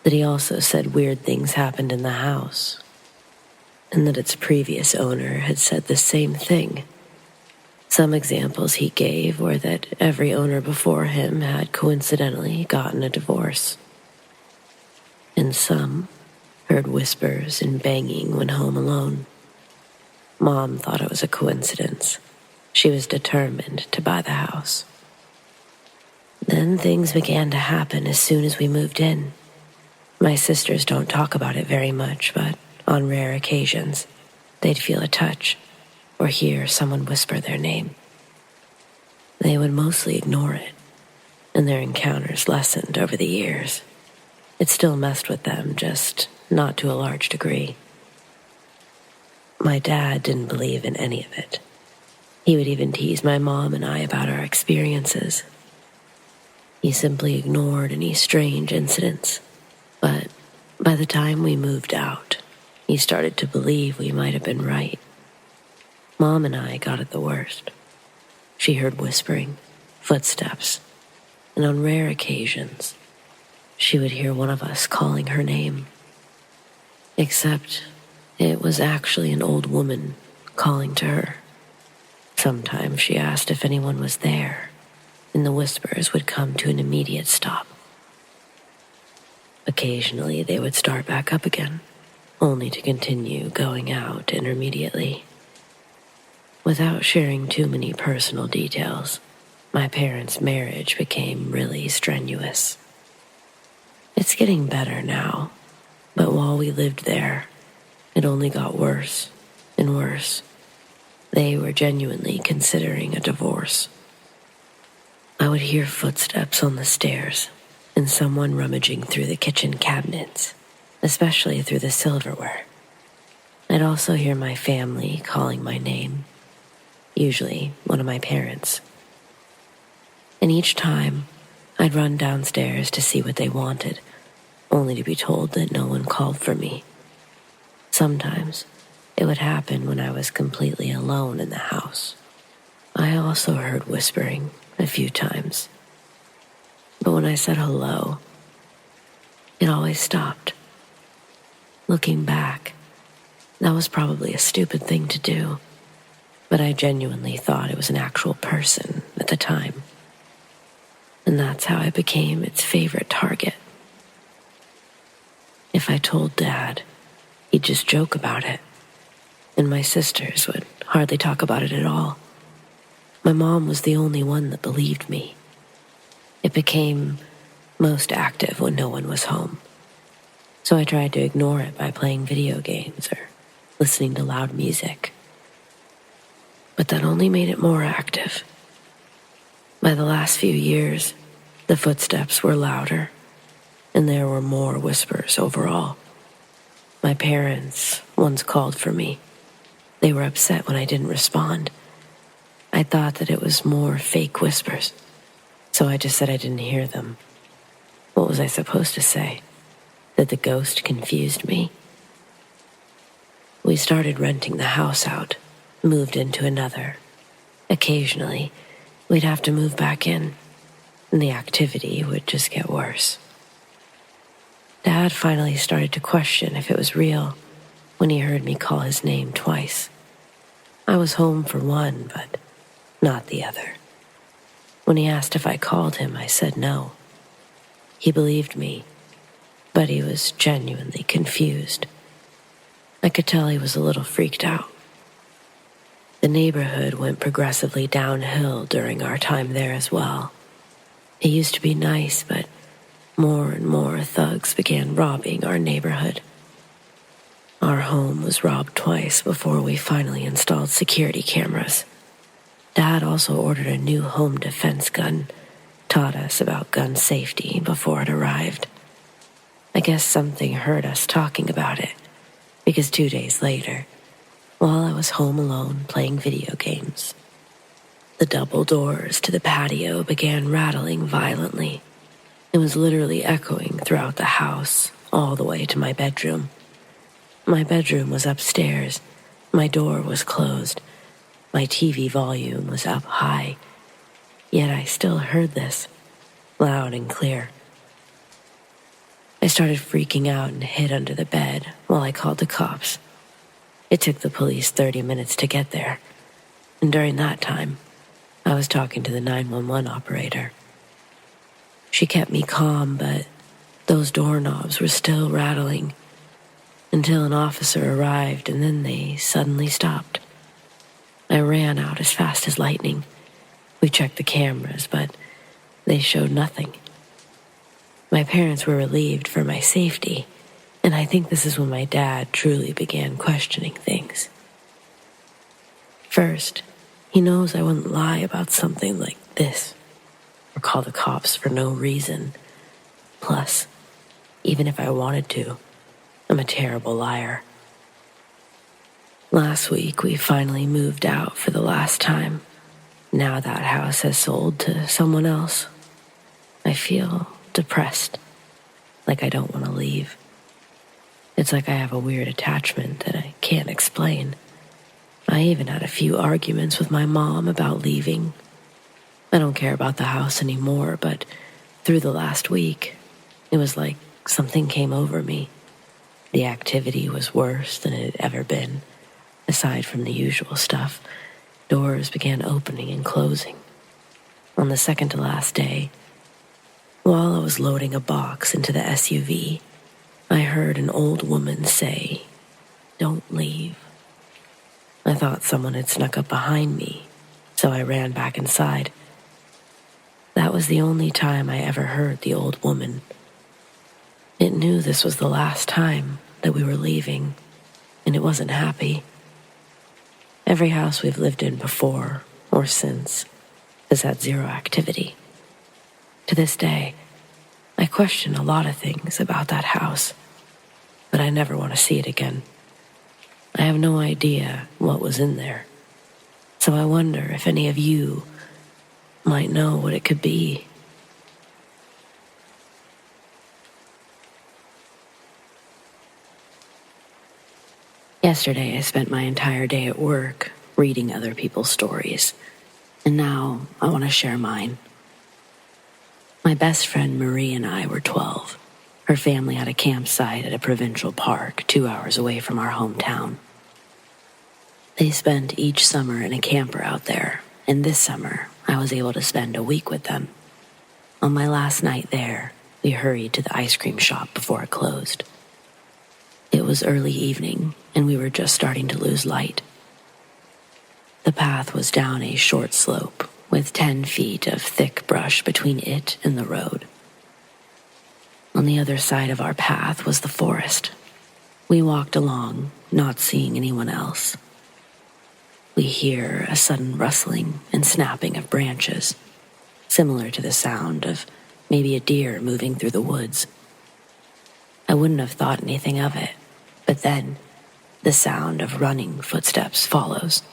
S2: that he also said weird things happened in the house, and that its previous owner had said the same thing. Some examples he gave were that every owner before him had coincidentally gotten a divorce, and some heard whispers and banging when home alone. Mom thought it was a coincidence. She was determined to buy the house. Then things began to happen as soon as we moved in. My sisters don't talk about it very much, but on rare occasions, they'd feel a touch or hear someone whisper their name. They would mostly ignore it, and their encounters lessened over the years. It still messed with them, just not to a large degree. My dad didn't believe in any of it. He would even tease my mom and I about our experiences. He simply ignored any strange incidents, but by the time we moved out, he started to believe we might have been right. Mom and I got it the worst. She heard whispering, footsteps, and on rare occasions, she would hear one of us calling her name. Except it was actually an old woman calling to her. Sometimes she asked if anyone was there, and the whispers would come to an immediate stop. Occasionally, they would start back up again, only to continue going out intermediately. Without sharing too many personal details, my parents' marriage became really strenuous. It's getting better now, but while we lived there, it only got worse and worse. They were genuinely considering a divorce. I would hear footsteps on the stairs and someone rummaging through the kitchen cabinets, especially through the silverware. I'd also hear my family calling my name, usually one of my parents. And each time, I'd run downstairs to see what they wanted, only to be told that no one called for me. Sometimes, it would happen when I was completely alone in the house. I also heard whispering a few times. But when I said hello, it always stopped. Looking back, that was probably a stupid thing to do, but I genuinely thought it was an actual person at the time. And that's how I became its favorite target. If I told Dad, he'd just joke about it, and my sisters would hardly talk about it at all. My mom was the only one that believed me. It became most active when no one was home, so I tried to ignore it by playing video games or listening to loud music. But that only made it more active. By the last few years, the footsteps were louder, and there were more whispers overall. My parents once called for me. They were upset when I didn't respond. I thought that it was more fake whispers, so I just said I didn't hear them. What was I supposed to say? That the ghost confused me? We started renting the house out, moved into another. Occasionally, we'd have to move back in, and the activity would just get worse. Dad finally started to question if it was real when he heard me call his name twice. I was home for one, but not the other. When he asked if I called him, I said no. He believed me, but he was genuinely confused. I could tell he was a little freaked out. The neighborhood went progressively downhill during our time there as well. It used to be nice, but more and more thugs began robbing our neighborhood. Our home was robbed twice before we finally installed security cameras. Dad also ordered a new home defense gun, taught us about gun safety before it arrived. I guess something hurt us talking about it, because 2 days later, while I was home alone playing video games, the double doors to the patio began rattling violently. It was literally echoing throughout the house, all the way to my bedroom. My bedroom was upstairs. My door was closed. My TV volume was up high. Yet I still heard this, loud and clear. I started freaking out and hid under the bed while I called the cops. It took the police 30 minutes to get there, and during that time, I was talking to the 911 operator. She kept me calm, but those doorknobs were still rattling until an officer arrived, and then they suddenly stopped. I ran out as fast as lightning. We checked the cameras, but they showed nothing. My parents were relieved for my safety, and I think this is when my dad truly began questioning things. First, he knows I wouldn't lie about something like this, or call the cops for no reason. Plus, even if I wanted to, I'm a terrible liar. Last week, we finally moved out for the last time. Now that house has sold to someone else. I feel depressed, like I don't want to leave. It's like I have a weird attachment that I can't explain. I even had a few arguments with my mom about leaving. I don't care about the house anymore, but through the last week, it was like something came over me. The activity was worse than it had ever been. Aside from the usual stuff, doors began opening and closing. On the second to last day, while I was loading a box into the SUV, I heard an old woman say, "Don't leave." I thought someone had snuck up behind me, so I ran back inside. That was the only time I ever heard the old woman. It knew this was the last time that we were leaving, and it wasn't happy. Every house we've lived in before or since has had zero activity. To this day, I question a lot of things about that house, but I never want to see it again. I have no idea what was in there, so I wonder if any of you might know what it could be. Yesterday, I spent my entire day at work reading other people's stories, and now I want to share mine. My best friend Marie and I were 12. Her family had a campsite at a provincial park 2 hours away from our hometown. They spent each summer in a camper out there, and this summer I was able to spend a week with them. On my last night there, we hurried to the ice cream shop before it closed. It was early evening, and we were just starting to lose light. The path was down a short slope, with 10 feet of thick brush between it and the road. On the other side of our path was the forest. We walked along, not seeing anyone else. We hear a sudden rustling and snapping of branches, similar to the sound of maybe a deer moving through the woods. I wouldn't have thought anything of it, but then the sound of running footsteps follows.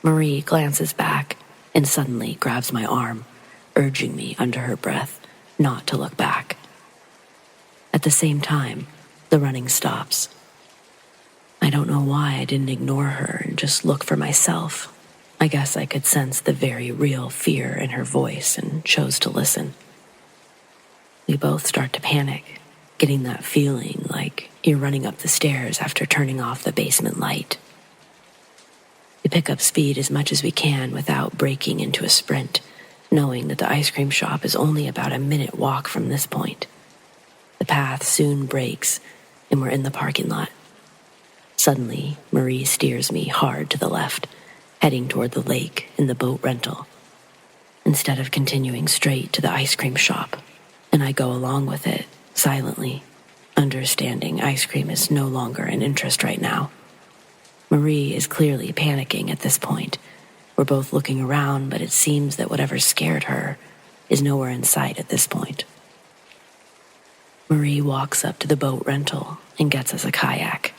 S2: Marie glances back and suddenly grabs my arm, urging me under her breath not to look back. At the same time, the running stops. I don't know why I didn't ignore her and just look for myself. I guess I could sense the very real fear in her voice and chose to listen. We both start to panic. getting that feeling like you're running up the stairs after turning off the basement light. We pick up speed as much as we can without breaking into a sprint, knowing that the ice cream shop is only about a minute walk from this point. The path soon breaks, and we're in the parking lot. Suddenly, Marie steers me hard to the left, heading toward the lake and the boat rental, instead of continuing straight to the ice cream shop, and I go along with it, silently, understanding ice cream is no longer an interest right now. Marie is clearly panicking at this point. We're both looking around, but it seems that whatever scared her is nowhere in sight at this point. Marie walks up to the boat rental and gets us a kayak.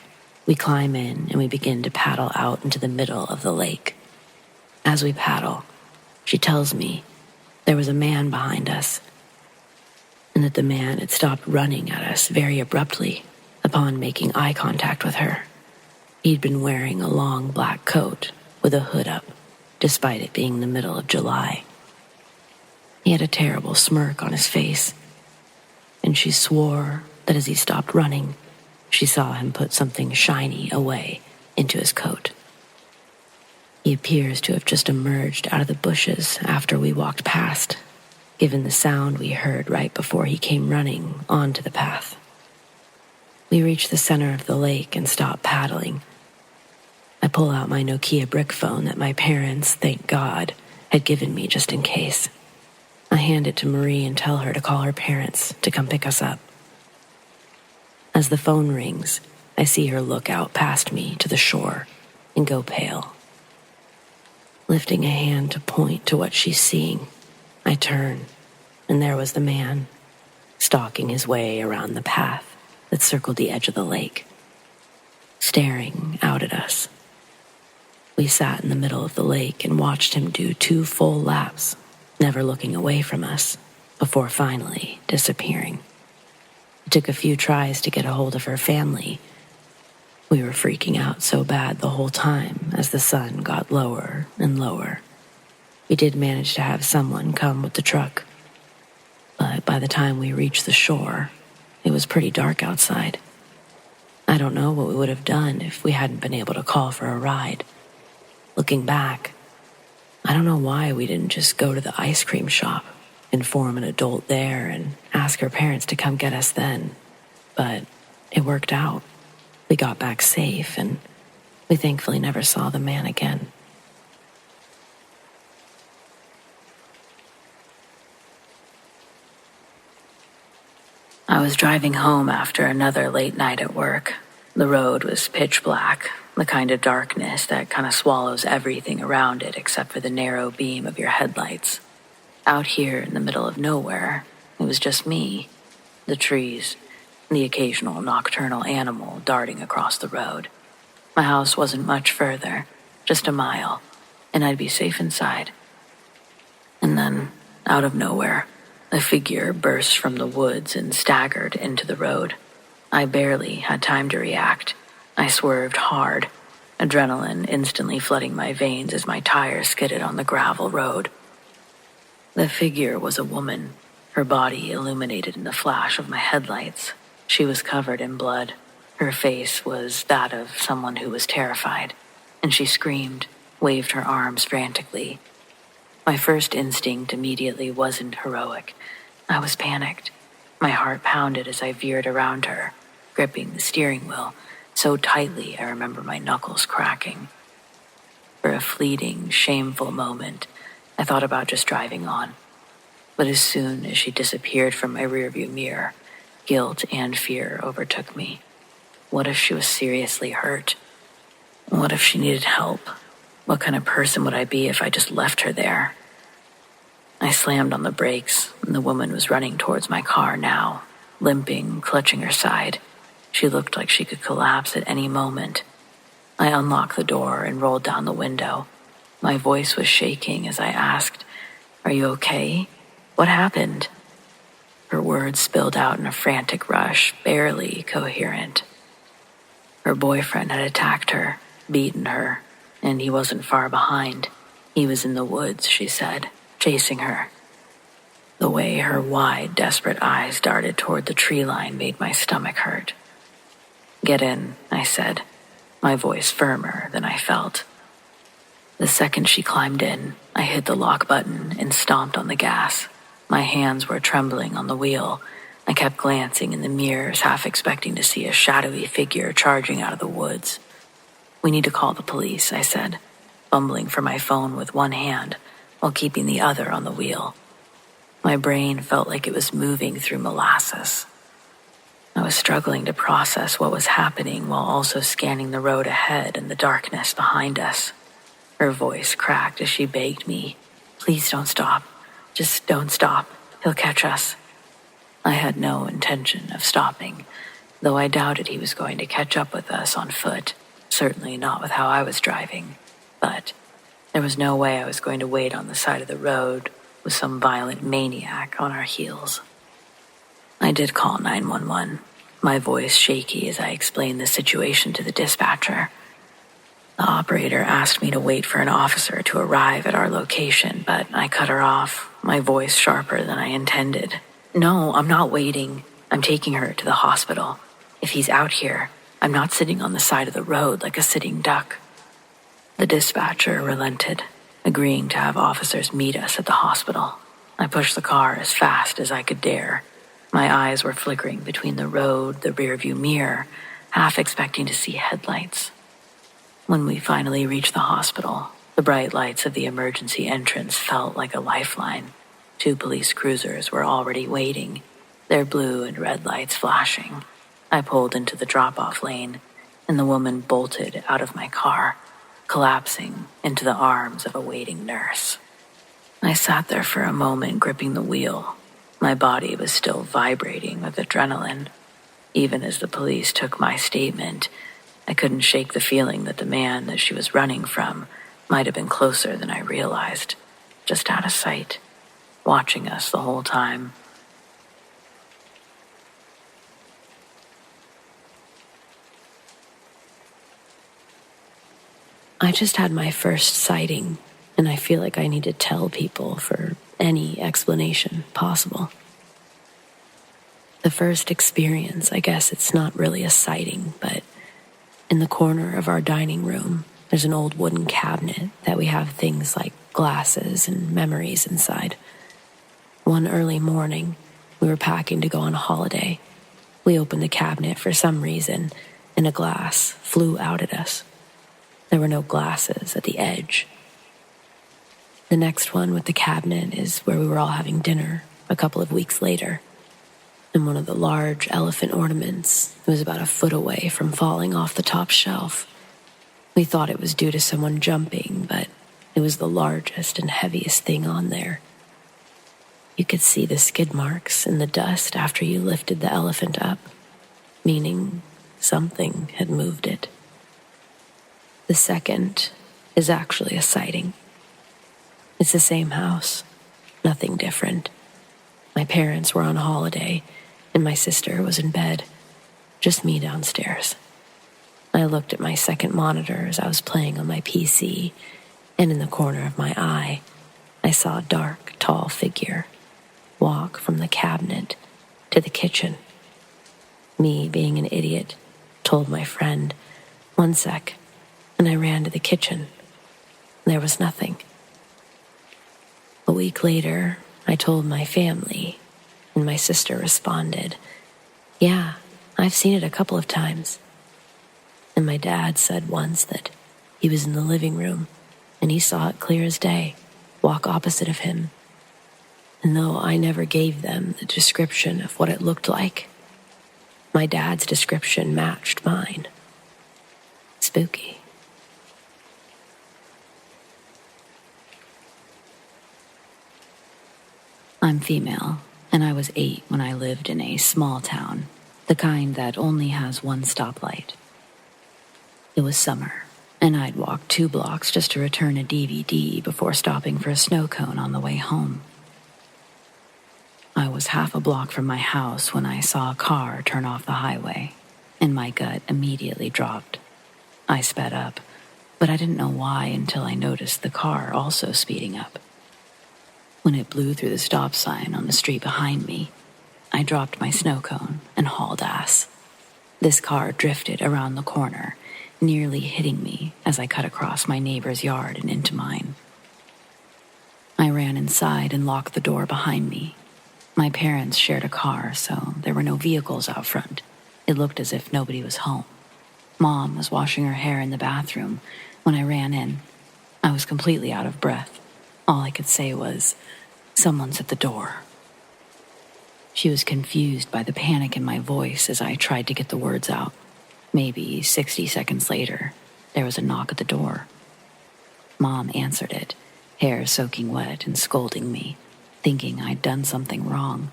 S2: We climb in and we begin to paddle out into the middle of the lake. As we paddle, she tells me there was a man behind us, and that the man had stopped running at us very abruptly upon making eye contact with her. He'd been wearing a long black coat with a hood up, despite it being the middle of July. He had a terrible smirk on his face, and she swore that as he stopped running, she saw him put something shiny away into his coat. He appears to have just emerged out of the bushes after we walked past, given the sound we heard right before he came running onto the path. We reach the center of the lake and stop paddling. I pull out my Nokia brick phone that my parents, thank God, had given me just in case. I hand it to Marie and tell her to call her parents to come pick us up. As the phone rings, I see her look out past me to the shore and go pale. Lifting a hand to point to what she's seeing, I turn, and there was the man, stalking his way around the path that circled the edge of the lake, staring out at us. We sat in the middle of the lake and watched him do 2 full laps, never looking away from us, before finally disappearing. It took a few tries to get a hold of her family. We were freaking out so bad the whole time as the sun got lower and lower. We did manage to have someone come with the truck, but by the time we reached the shore, it was pretty dark outside. I don't know what we would have done if we hadn't been able to call for a ride. Looking back, I don't know why we didn't just go to the ice cream shop, inform an adult there, and ask her parents to come get us then. But it worked out. We got back safe, and we thankfully never saw the man again.
S1: I was driving home after another late night at work. The road was pitch black, the kind of darkness that kind of swallows everything around it except for the narrow beam of your headlights. Out here in the middle of nowhere, it was just me, the trees, and the occasional nocturnal animal darting across the road. My house wasn't much further, just a mile, and I'd be safe inside. And then, out of nowhere, a figure burst from the woods and staggered into the road. I barely had time to react. I swerved hard, adrenaline instantly flooding my veins as my tires skidded on the gravel road. The figure was a woman, her body illuminated in the flash of my headlights. She was covered in blood. Her face was that of someone who was terrified, and she screamed, waved her arms frantically. My first instinct immediately wasn't heroic. I was panicked. My heart pounded as I veered around her, gripping the steering wheel so tightly I remember my knuckles cracking. For a fleeting, shameful moment, I thought about just driving on. But as soon as she disappeared from my rearview mirror, guilt and fear overtook me. What if she was seriously hurt? What if she needed help? What kind of person would I be if I just left her there? I slammed on the brakes, and the woman was running towards my car now, limping, clutching her side. She looked like she could collapse at any moment. I unlocked the door and rolled down the window. My voice was shaking as I asked, "Are you okay? What happened?" Her words spilled out in a frantic rush, barely coherent. Her boyfriend had attacked her, beaten her, and he wasn't far behind. He was in the woods, she said, chasing her. The way her wide, desperate eyes darted toward the tree line made my stomach hurt. "Get in," I said, my voice firmer than I felt. The second she climbed in, I hit the lock button and stomped on the gas. My hands were trembling on the wheel. I kept glancing in the mirrors, half expecting to see a shadowy figure charging out of the woods. "We need to call the police," I said, fumbling for my phone with one hand while keeping the other on the wheel. My brain felt like it was moving through molasses. I was struggling to process what was happening while also scanning the road ahead and the darkness behind us. Her voice cracked as she begged me, "Please don't stop. Just don't stop. He'll catch us." I had no intention of stopping, though I doubted he was going to catch up with us on foot, certainly not with how I was driving. But there was no way I was going to wait on the side of the road with some violent maniac on our heels. I did call 911, my voice shaky as I explained the situation to the dispatcher. The operator asked me to wait for an officer to arrive at our location, but I cut her off, my voice sharper than I intended. "No, I'm not waiting. I'm taking her to the hospital. If he's out here, I'm not sitting on the side of the road like a sitting duck." The dispatcher relented, agreeing to have officers meet us at the hospital. I pushed the car as fast as I could dare. My eyes were flickering between the road, the rearview mirror, half expecting to see headlights. When we finally reached the hospital, the bright lights of the emergency entrance felt like a lifeline. 2 police cruisers were already waiting, their blue and red lights flashing. I pulled into the drop-off lane, and the woman bolted out of my car, collapsing into the arms of a waiting nurse. I sat there for a moment, gripping the wheel. My body was still vibrating with adrenaline. Even as the police took my statement, I couldn't shake the feeling that the man that she was running from might have been closer than I realized, just out of sight, watching us the whole time. I just had my first sighting, and I feel like I need to tell people for any explanation possible. The first experience, I guess it's not really a sighting, but in the corner of our dining room, there's an old wooden cabinet that we have things like glasses and memories inside. One early morning, we were packing to go on holiday. We opened the cabinet for some reason, and a glass flew out at us. There were no glasses at the edge. The next one with the cabinet is where we were all having dinner a couple of weeks later. And one of the large elephant ornaments was about a foot away from falling off the top shelf. We thought it was due to someone jumping, but it was the largest and heaviest thing on there. You could see the skid marks in the dust after you lifted the elephant up, meaning something had moved it. The second is actually a sighting. It's the same house, nothing different. My parents were on holiday, and my sister was in bed, just me downstairs. I looked at my second monitor as I was playing on my PC, and in the corner of my eye, I saw a dark, tall figure walk from the cabinet to the kitchen. Me, being an idiot, told my friend, "1 sec," and I ran to the kitchen. There was nothing. A week later, I told my family, and my sister responded, "Yeah, I've seen it a couple of times." And my dad said once that he was in the living room, and he saw it clear as day, walk opposite of him. And though I never gave them the description of what it looked like, my dad's description matched mine. Spooky. I'm female, and I was 8 when I lived in a small town, the kind that only has 1 stoplight. It was summer, and I'd walk 2 blocks just to return a DVD before stopping for a snow cone on the way home. I was half a block from my house when I saw a car turn off the highway, and my gut immediately dropped. I sped up, but I didn't know why until I noticed the car also speeding up. When it blew through the stop sign on the street behind me, I dropped my snow cone and hauled ass. This car drifted around the corner, nearly hitting me as I cut across my neighbor's yard and into mine. I ran inside and locked the door behind me. My parents shared a car, so there were no vehicles out front. It looked as if nobody was home. Mom was washing her hair in the bathroom when I ran in. I was completely out of breath. All I could say was, "Someone's at the door." She was confused by the panic in my voice as I tried to get the words out. Maybe 60 seconds later, there was a knock at the door. Mom answered it, hair soaking wet and scolding me, thinking I'd done something wrong.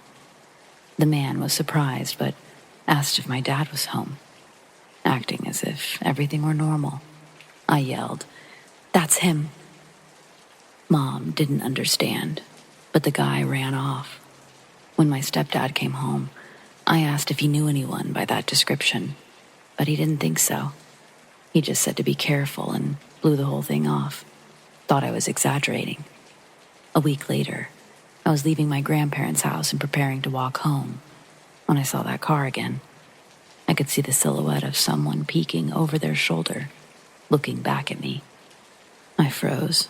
S1: The man was surprised, but asked if my dad was home, acting as if everything were normal. I yelled, "That's him." Mom didn't understand, but the guy ran off. When my stepdad came home, I asked if he knew anyone by that description, but he didn't think so. He just said to be careful and blew the whole thing off. Thought I was exaggerating. A week later, I was leaving my grandparents' house and preparing to walk home when I saw that car again. I could see the silhouette of someone peeking over their shoulder, looking back at me. I froze,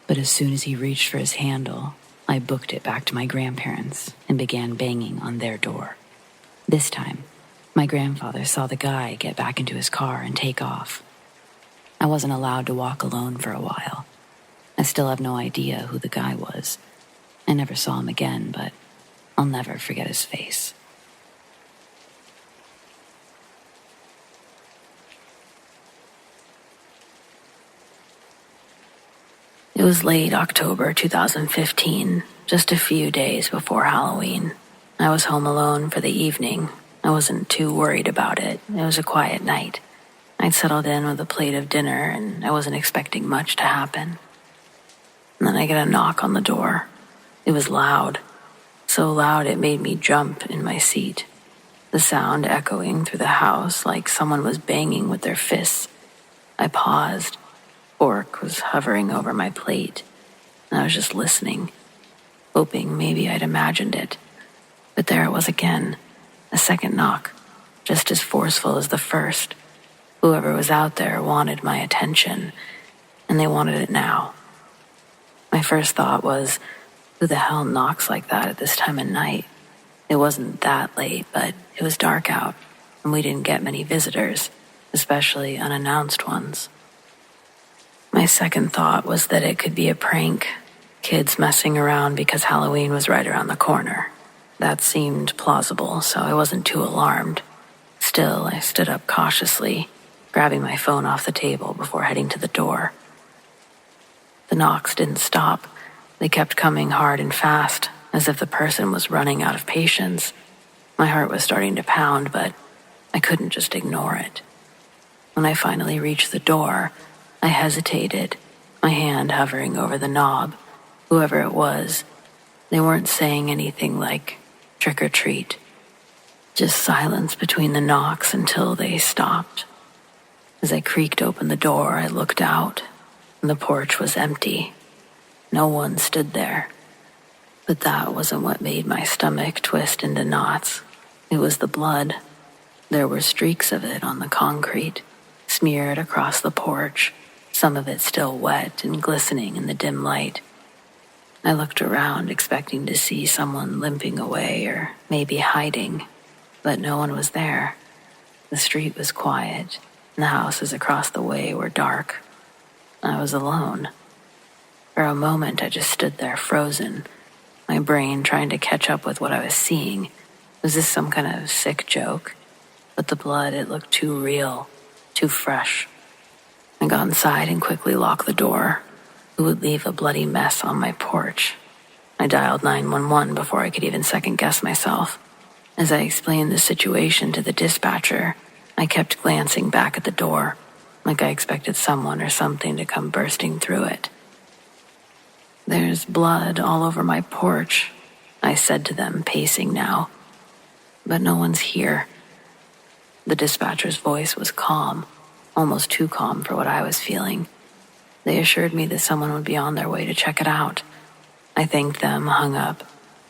S1: but as soon as he reached for his handle, I booked it back to my grandparents and began banging on their door. This time, my grandfather saw the guy get back into his car and take off. I wasn't allowed to walk alone for a while. I still have no idea who the guy was. I never saw him again, but I'll never forget his face. It was late October 2015, just a few days before Halloween. I was home alone for the evening. I wasn't too worried about it. It was a quiet night. I'd settled in with a plate of dinner, and I wasn't expecting much to happen. And then I get a knock on the door. It was loud. So loud it made me jump in my seat. The sound echoing through the house like someone was banging with their fists. I paused. Fork was hovering over my plate, and I was just listening, hoping maybe I'd imagined it. But there it was again, a second knock, just as forceful as the first. Whoever was out there wanted my attention, and they wanted it now. My first thought was, who the hell knocks like that at this time of night? It wasn't that late, but it was dark out, and we didn't get many visitors, especially unannounced ones. My second thought was that it could be a prank, kids messing around because Halloween was right around the corner. That seemed plausible, so I wasn't too alarmed. Still, I stood up cautiously, grabbing my phone off the table before heading to the door. The knocks didn't stop. They kept coming hard and fast, as if the person was running out of patience. My heart was starting to pound, but I couldn't just ignore it. When I finally reached the door, I hesitated, my hand hovering over the knob. Whoever it was, they weren't saying anything like trick or treat. Just silence between the knocks until they stopped. As I creaked open the door, I looked out, and the porch was empty. No one stood there. But that wasn't what made my stomach twist into knots. It was the blood. There were streaks of it on the concrete, smeared across the porch, some of it still wet and glistening in the dim light. I looked around, expecting to see someone limping away or maybe hiding, but no one was there. The street was quiet, and the houses across the way were dark. I was alone. For a moment, I just stood there frozen, my brain trying to catch up with what I was seeing. Was this some kind of sick joke? But the blood, it looked too real, too fresh. I got inside and quickly locked the door. Who would leave a bloody mess on my porch? I dialed 911 before I could even second-guess myself. As I explained the situation to the dispatcher, I kept glancing back at the door, like I expected someone or something to come bursting through it. "There's blood all over my porch," I said to them, pacing now. "But no one's here." The dispatcher's voice was calm, almost too calm for what I was feeling. They assured me that someone would be on their way to check it out. I thanked them, hung up,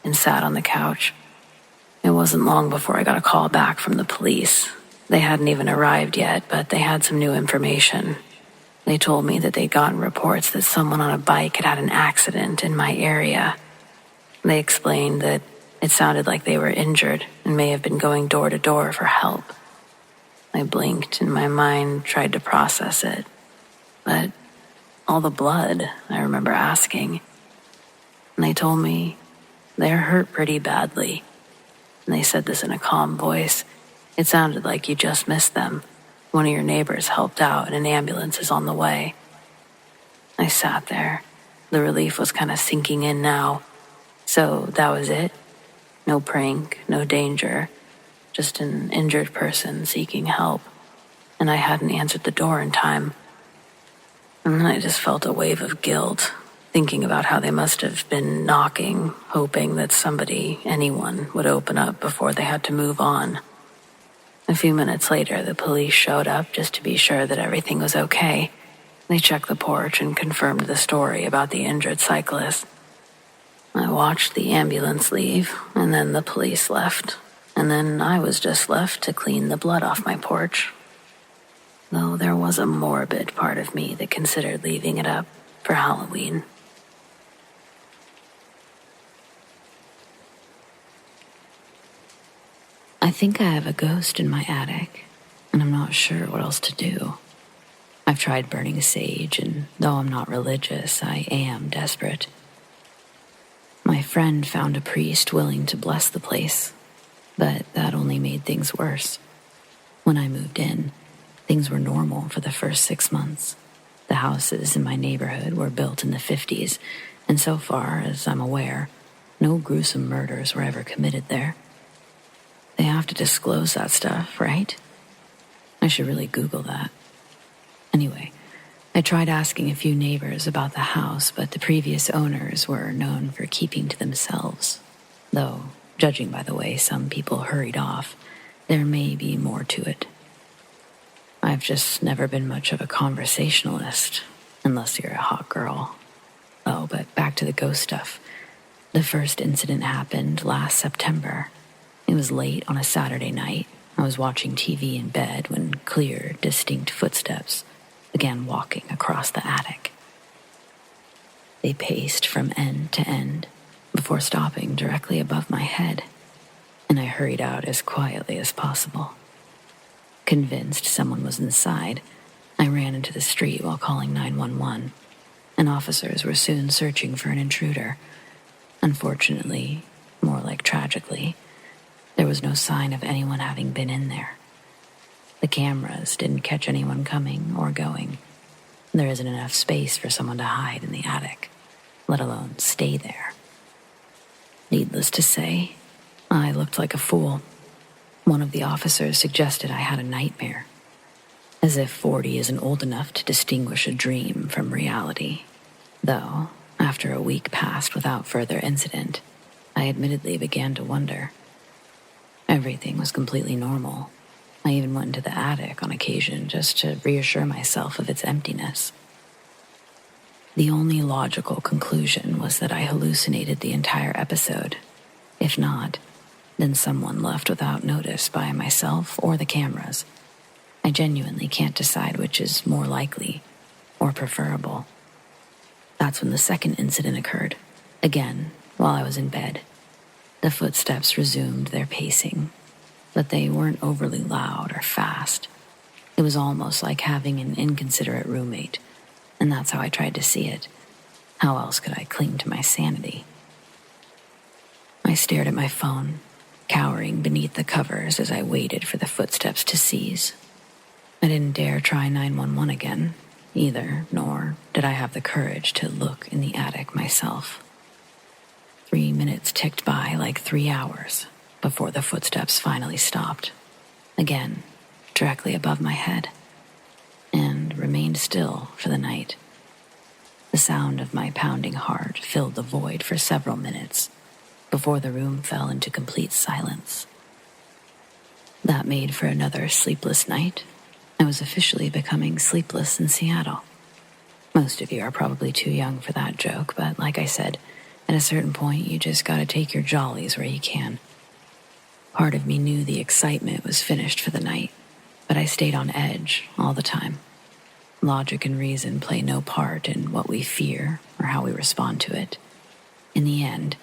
S1: and sat on the couch. It wasn't long before I got a call back from the police. They hadn't even arrived yet, but they had some new information. They told me that they'd gotten reports that someone on a bike had had an accident in my area. They explained that it sounded like they were injured and may have been going door to door for help. I blinked and my mind tried to process it. But all the blood, I remember asking. And they told me they're hurt pretty badly. And they said this in a calm voice. It sounded like you just missed them. One of your neighbors helped out and an ambulance is on the way. I sat there. The relief was kind of sinking in now. So that was it. No prank, no danger. Just an injured person seeking help. And I hadn't answered the door in time. And then I just felt a wave of guilt, thinking about how they must have been knocking, hoping that somebody, anyone, would open up before they had to move on. A few minutes later, the police showed up just to be sure that everything was okay. They checked the porch and confirmed the story about the injured cyclist. I watched the ambulance leave, and then the police left, and then I was just left to clean the blood off my porch. Though there was a morbid part of me that considered leaving it up for Halloween. I think I have a ghost in my attic, and I'm not sure what else to do. I've tried burning sage, and though I'm not religious, I am desperate. My friend found a priest willing to bless the place, but that only made things worse. When I moved in, things were normal for the first 6 months. The houses in my neighborhood were built in the 50s, and so far as I'm aware, no gruesome murders were ever committed there. They have to disclose that stuff, right? I should really Google that. Anyway, I tried asking a few neighbors about the house, but the previous owners were known for keeping to themselves. Though, judging by the way some people hurried off, there may be more to it. I've just never been much of a conversationalist, unless you're a hot girl. Oh, but back to the ghost stuff. The first incident happened last September. It was late on a Saturday night. I was watching TV in bed when clear, distinct footsteps began walking across the attic. They paced from end to end before stopping directly above my head, and I hurried out as quietly as possible. Convinced someone was inside, I ran into the street while calling 911, and officers were soon searching for an intruder. Unfortunately, more like tragically, there was no sign of anyone having been in there. The cameras didn't catch anyone coming or going. There isn't enough space for someone to hide in the attic, let alone stay there. Needless to say, I looked like a fool. One of the officers suggested I had a nightmare, as if 40 isn't old enough to distinguish a dream from reality. Though, after a week passed without further incident, I admittedly began to wonder. Everything was completely normal. I even went into the attic on occasion just to reassure myself of its emptiness. The only logical conclusion was that I hallucinated the entire episode. If not, then someone left without notice by myself or the cameras. I genuinely can't decide which is more likely or preferable. That's when the second incident occurred, again, while I was in bed. The footsteps resumed their pacing, but they weren't overly loud or fast. It was almost like having an inconsiderate roommate, and that's how I tried to see it. How else could I cling to my sanity? I stared at my phone, cowering beneath the covers as I waited for the footsteps to cease. I didn't dare try 911 again, either, nor did I have the courage to look in the attic myself. 3 minutes ticked by like 3 hours before the footsteps finally stopped, again, directly above my head, and remained still for the night. The sound of my pounding heart filled the void for several minutes before the room fell into complete silence. That made for another sleepless night. I was officially becoming sleepless in Seattle. Most of you are probably too young for that joke, but like I said, At a certain point, you just gotta take your jollies where you can. Part of me knew the excitement was finished for the night, but I stayed on edge all the time. Logic and reason play no part in what we fear or how we respond to it. In the end,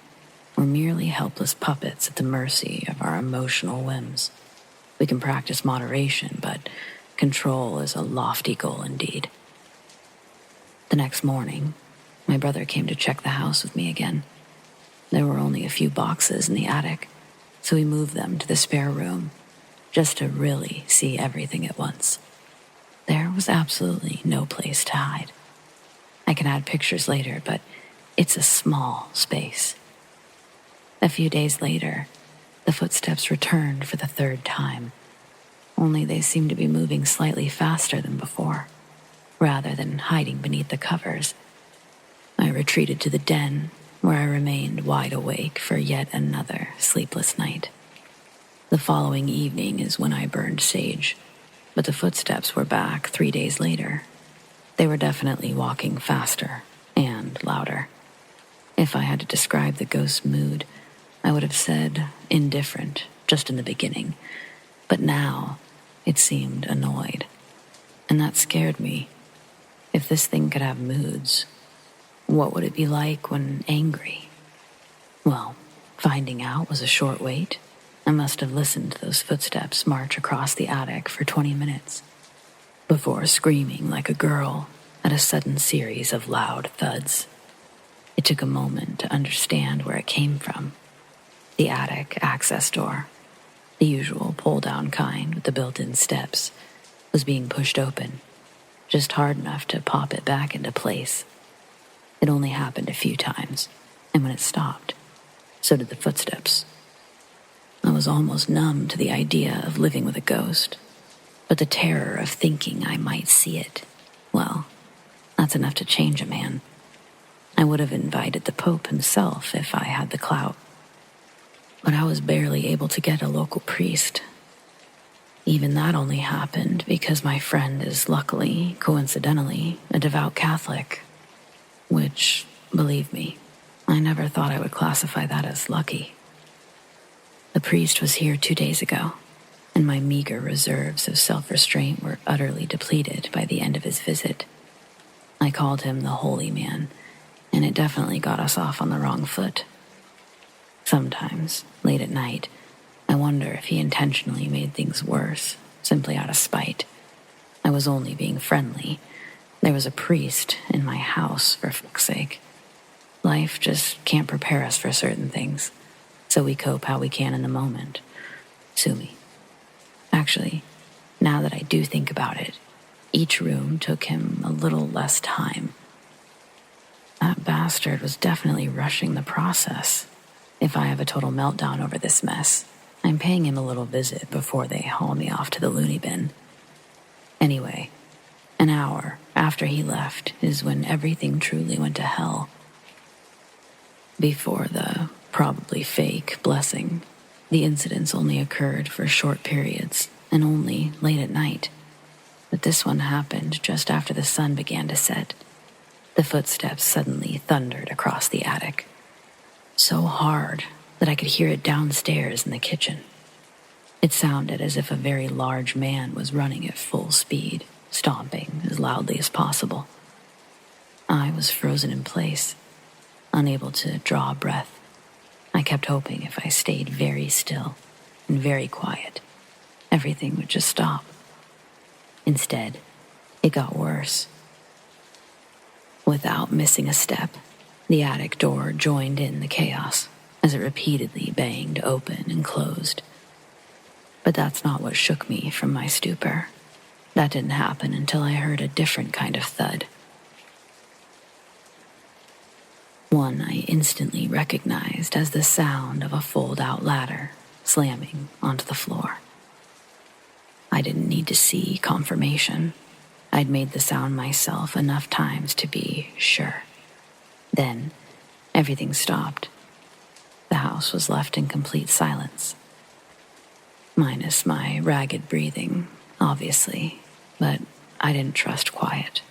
S1: we're merely helpless puppets at the mercy of our emotional whims. We can practice moderation, but control is a lofty goal indeed. The next morning, my brother came to check the house with me again. There were only a few boxes in the attic, so we moved them to the spare room, just to really see everything at once. There was absolutely no place to hide. I can add pictures later, but it's a small space. A few days later, the footsteps returned for the third time, only they seemed to be moving slightly faster than before. Rather than hiding beneath the covers, I retreated to the den, where I remained wide awake for yet another sleepless night. The following evening is when I burned sage, but the footsteps were back 3 days later. They were definitely walking faster and louder. If I had to describe the ghost's mood, I would have said indifferent just in the beginning, but now it seemed annoyed, and that scared me. If this thing could have moods, what would it be like when angry? Well, finding out was a short wait. I must have listened to those footsteps march across the attic for 20 minutes before screaming like a girl at a sudden series of loud thuds. It took a moment to understand where it came from. The attic access door, the usual pull-down kind with the built-in steps, was being pushed open, just hard enough to pop it back into place. It only happened a few times, and when it stopped, so did the footsteps. I was almost numb to the idea of living with a ghost, but the terror of thinking I might see it, well, that's enough to change a man. I would have invited the Pope himself if I had the clout, but I was barely able to get a local priest. Even that only happened because my friend is luckily, coincidentally, a devout Catholic, which, believe me, I never thought I would classify that as lucky. The priest was here 2 days ago, and my meager reserves of self-restraint were utterly depleted by the end of his visit. I called him the holy man, and it definitely got us off on the wrong foot. Sometimes, late at night, I wonder if he intentionally made things worse, simply out of spite. I was only being friendly. There was a priest in my house, for fuck's sake. Life just can't prepare us for certain things, so we cope how we can in the moment. Sue me. Actually, now that I do think about it, each room took him a little less time. That bastard was definitely rushing the process. If I have a total meltdown over this mess, I'm paying him a little visit before they haul me off to the loony bin. Anyway, an hour after he left is when everything truly went to hell. Before the probably fake blessing, the incidents only occurred for short periods and only late at night. But this one happened just after the sun began to set. The footsteps suddenly thundered across the attic, so hard that I could hear it downstairs in the kitchen. It sounded as if a very large man was running at full speed, stomping as loudly as possible. I was frozen in place, unable to draw a breath. I kept hoping if I stayed very still and very quiet, everything would just stop. Instead, it got worse. Without missing a step, the attic door joined in the chaos as it repeatedly banged open and closed. But that's not what shook me from my stupor. That didn't happen until I heard a different kind of thud. One I instantly recognized as the sound of a fold-out ladder slamming onto the floor. I didn't need to see confirmation. I'd made the sound myself enough times to be sure. Then, everything stopped. The house was left in complete silence. Minus my ragged breathing, obviously, but I didn't trust quiet.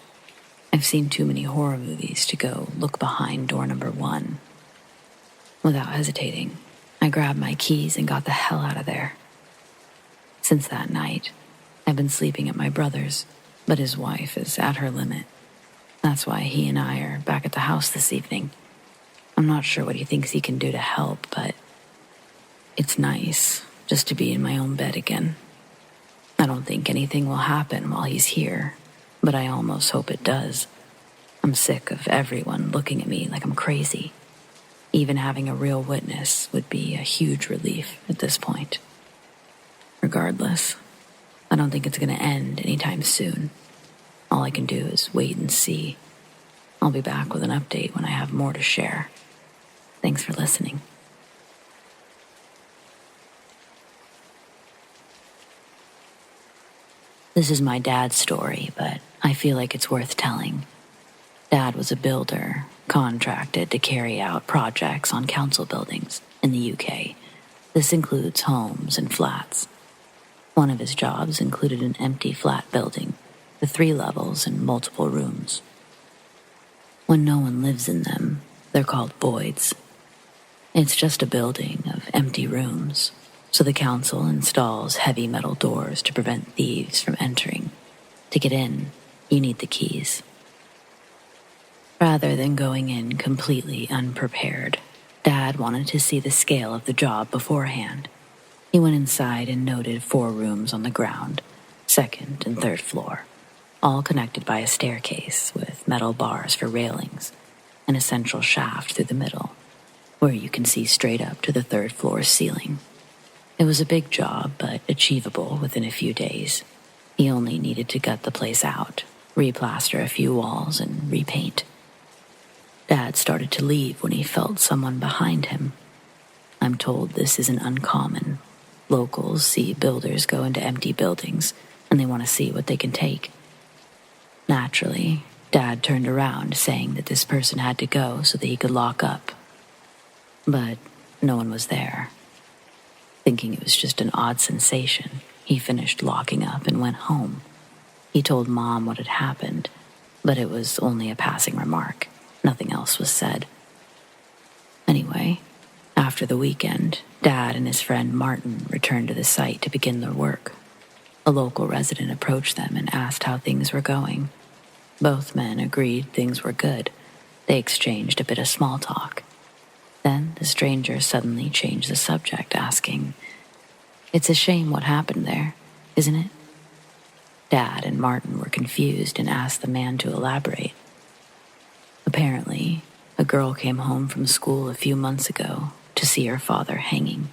S1: I've seen too many horror movies to go look behind door number 1, Without hesitating, I grabbed my keys and got the hell out of there. Since that night, I've been sleeping at my brother's, but his wife is at her limit. That's why he and I are back at the house this evening. I'm not sure what he thinks he can do to help, but it's nice just to be in my own bed again. I don't think anything will happen while he's here, but I almost hope it does. I'm sick of everyone looking at me like I'm crazy. Even having a real witness would be a huge relief at this point. Regardless, I don't think it's going to end anytime soon. All I can do is wait and see. I'll be back with an update when I have more to share. Thanks for listening. This is my dad's story, but I feel like it's worth telling. Dad was a builder, contracted to carry out projects on council buildings in the UK. This includes homes and flats. One of his jobs included an empty flat building with 3 levels and multiple rooms. When no one lives in them, they're called voids. It's just a building of empty rooms, so the council installs heavy metal doors to prevent thieves from entering. To get in, you need the keys. Rather than going in completely unprepared, Dad wanted to see the scale of the job beforehand. He went inside and noted 4 rooms on the ground, 2nd and 3rd floor, all connected by a staircase with metal bars for railings and a central shaft through the middle, where you can see straight up to the 3rd floor ceiling. It was a big job, but achievable within a few days. He only needed to gut the place out, replaster a few walls, and repaint. Dad started to leave when he felt someone behind him. I'm told this isn't uncommon. Locals see builders go into empty buildings, and they want to see what they can take. Naturally, Dad turned around, saying that this person had to go so that he could lock up. But no one was there. Thinking it was just an odd sensation, he finished locking up and went home. He told Mom what had happened, but it was only a passing remark. Nothing else was said. Anyway, after the weekend, Dad and his friend Martin returned to the site to begin their work. A local resident approached them and asked how things were going. Both men agreed things were good. They exchanged a bit of small talk. Then the stranger suddenly changed the subject, asking, "It's a shame what happened there, isn't it?" Dad and Martin were confused and asked the man to elaborate. Apparently, a girl came home from school a few months ago to see her father hanging.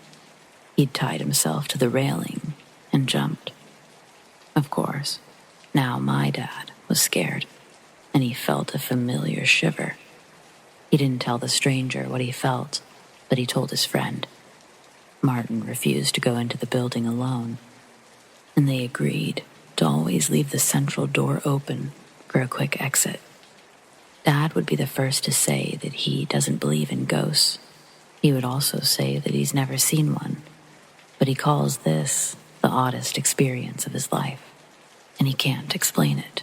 S1: He'd tied himself to the railing and jumped. Of course, now my dad was scared, and he felt a familiar shiver. He didn't tell the stranger what he felt, but he told his friend. Martin refused to go into the building alone, and they agreed to always leave the central door open for a quick exit. Dad would be the first to say that he doesn't believe in ghosts. He would also say that he's never seen one, but he calls this the oddest experience of his life, and he can't explain it.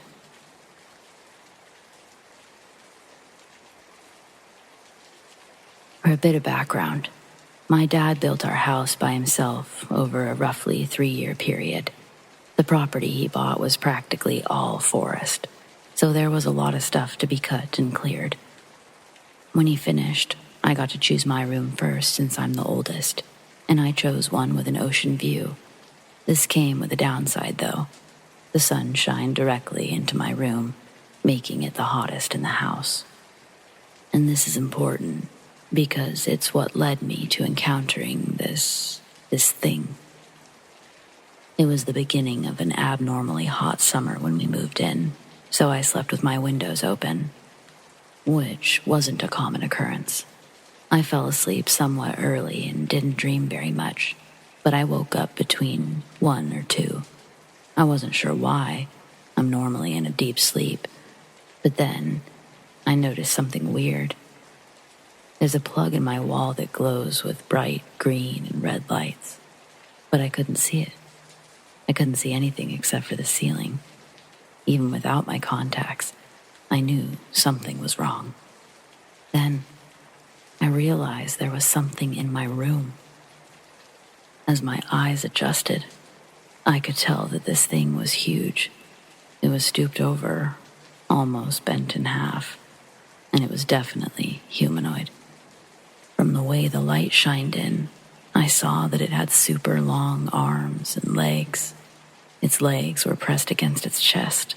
S1: For a bit of background, my dad built our house by himself over a roughly 3-year period. The property he bought was practically all forest, so there was a lot of stuff to be cut and cleared. When he finished, I got to choose my room first since I'm the oldest, and I chose one with an ocean view. This came with a downside, though. The sun shined directly into my room, making it the hottest in the house. And this is important, because it's what led me to encountering this thing. It was the beginning of an abnormally hot summer when we moved in, so I slept with my windows open, which wasn't a common occurrence. I fell asleep somewhat early and didn't dream very much, but I woke up between 1 or 2. I wasn't sure why. I'm normally in a deep sleep, but then I noticed something weird. There's a plug in my wall that glows with bright green and red lights, but I couldn't see it. I couldn't see anything except for the ceiling. Even without my contacts, I knew something was wrong. Then, I I realized there was something in my room. As my eyes adjusted, I could tell that this thing was huge. It was stooped over, almost bent in half, and it was definitely humanoid. From the way the light shined in, I saw that it had super long arms and legs. Its legs were pressed against its chest,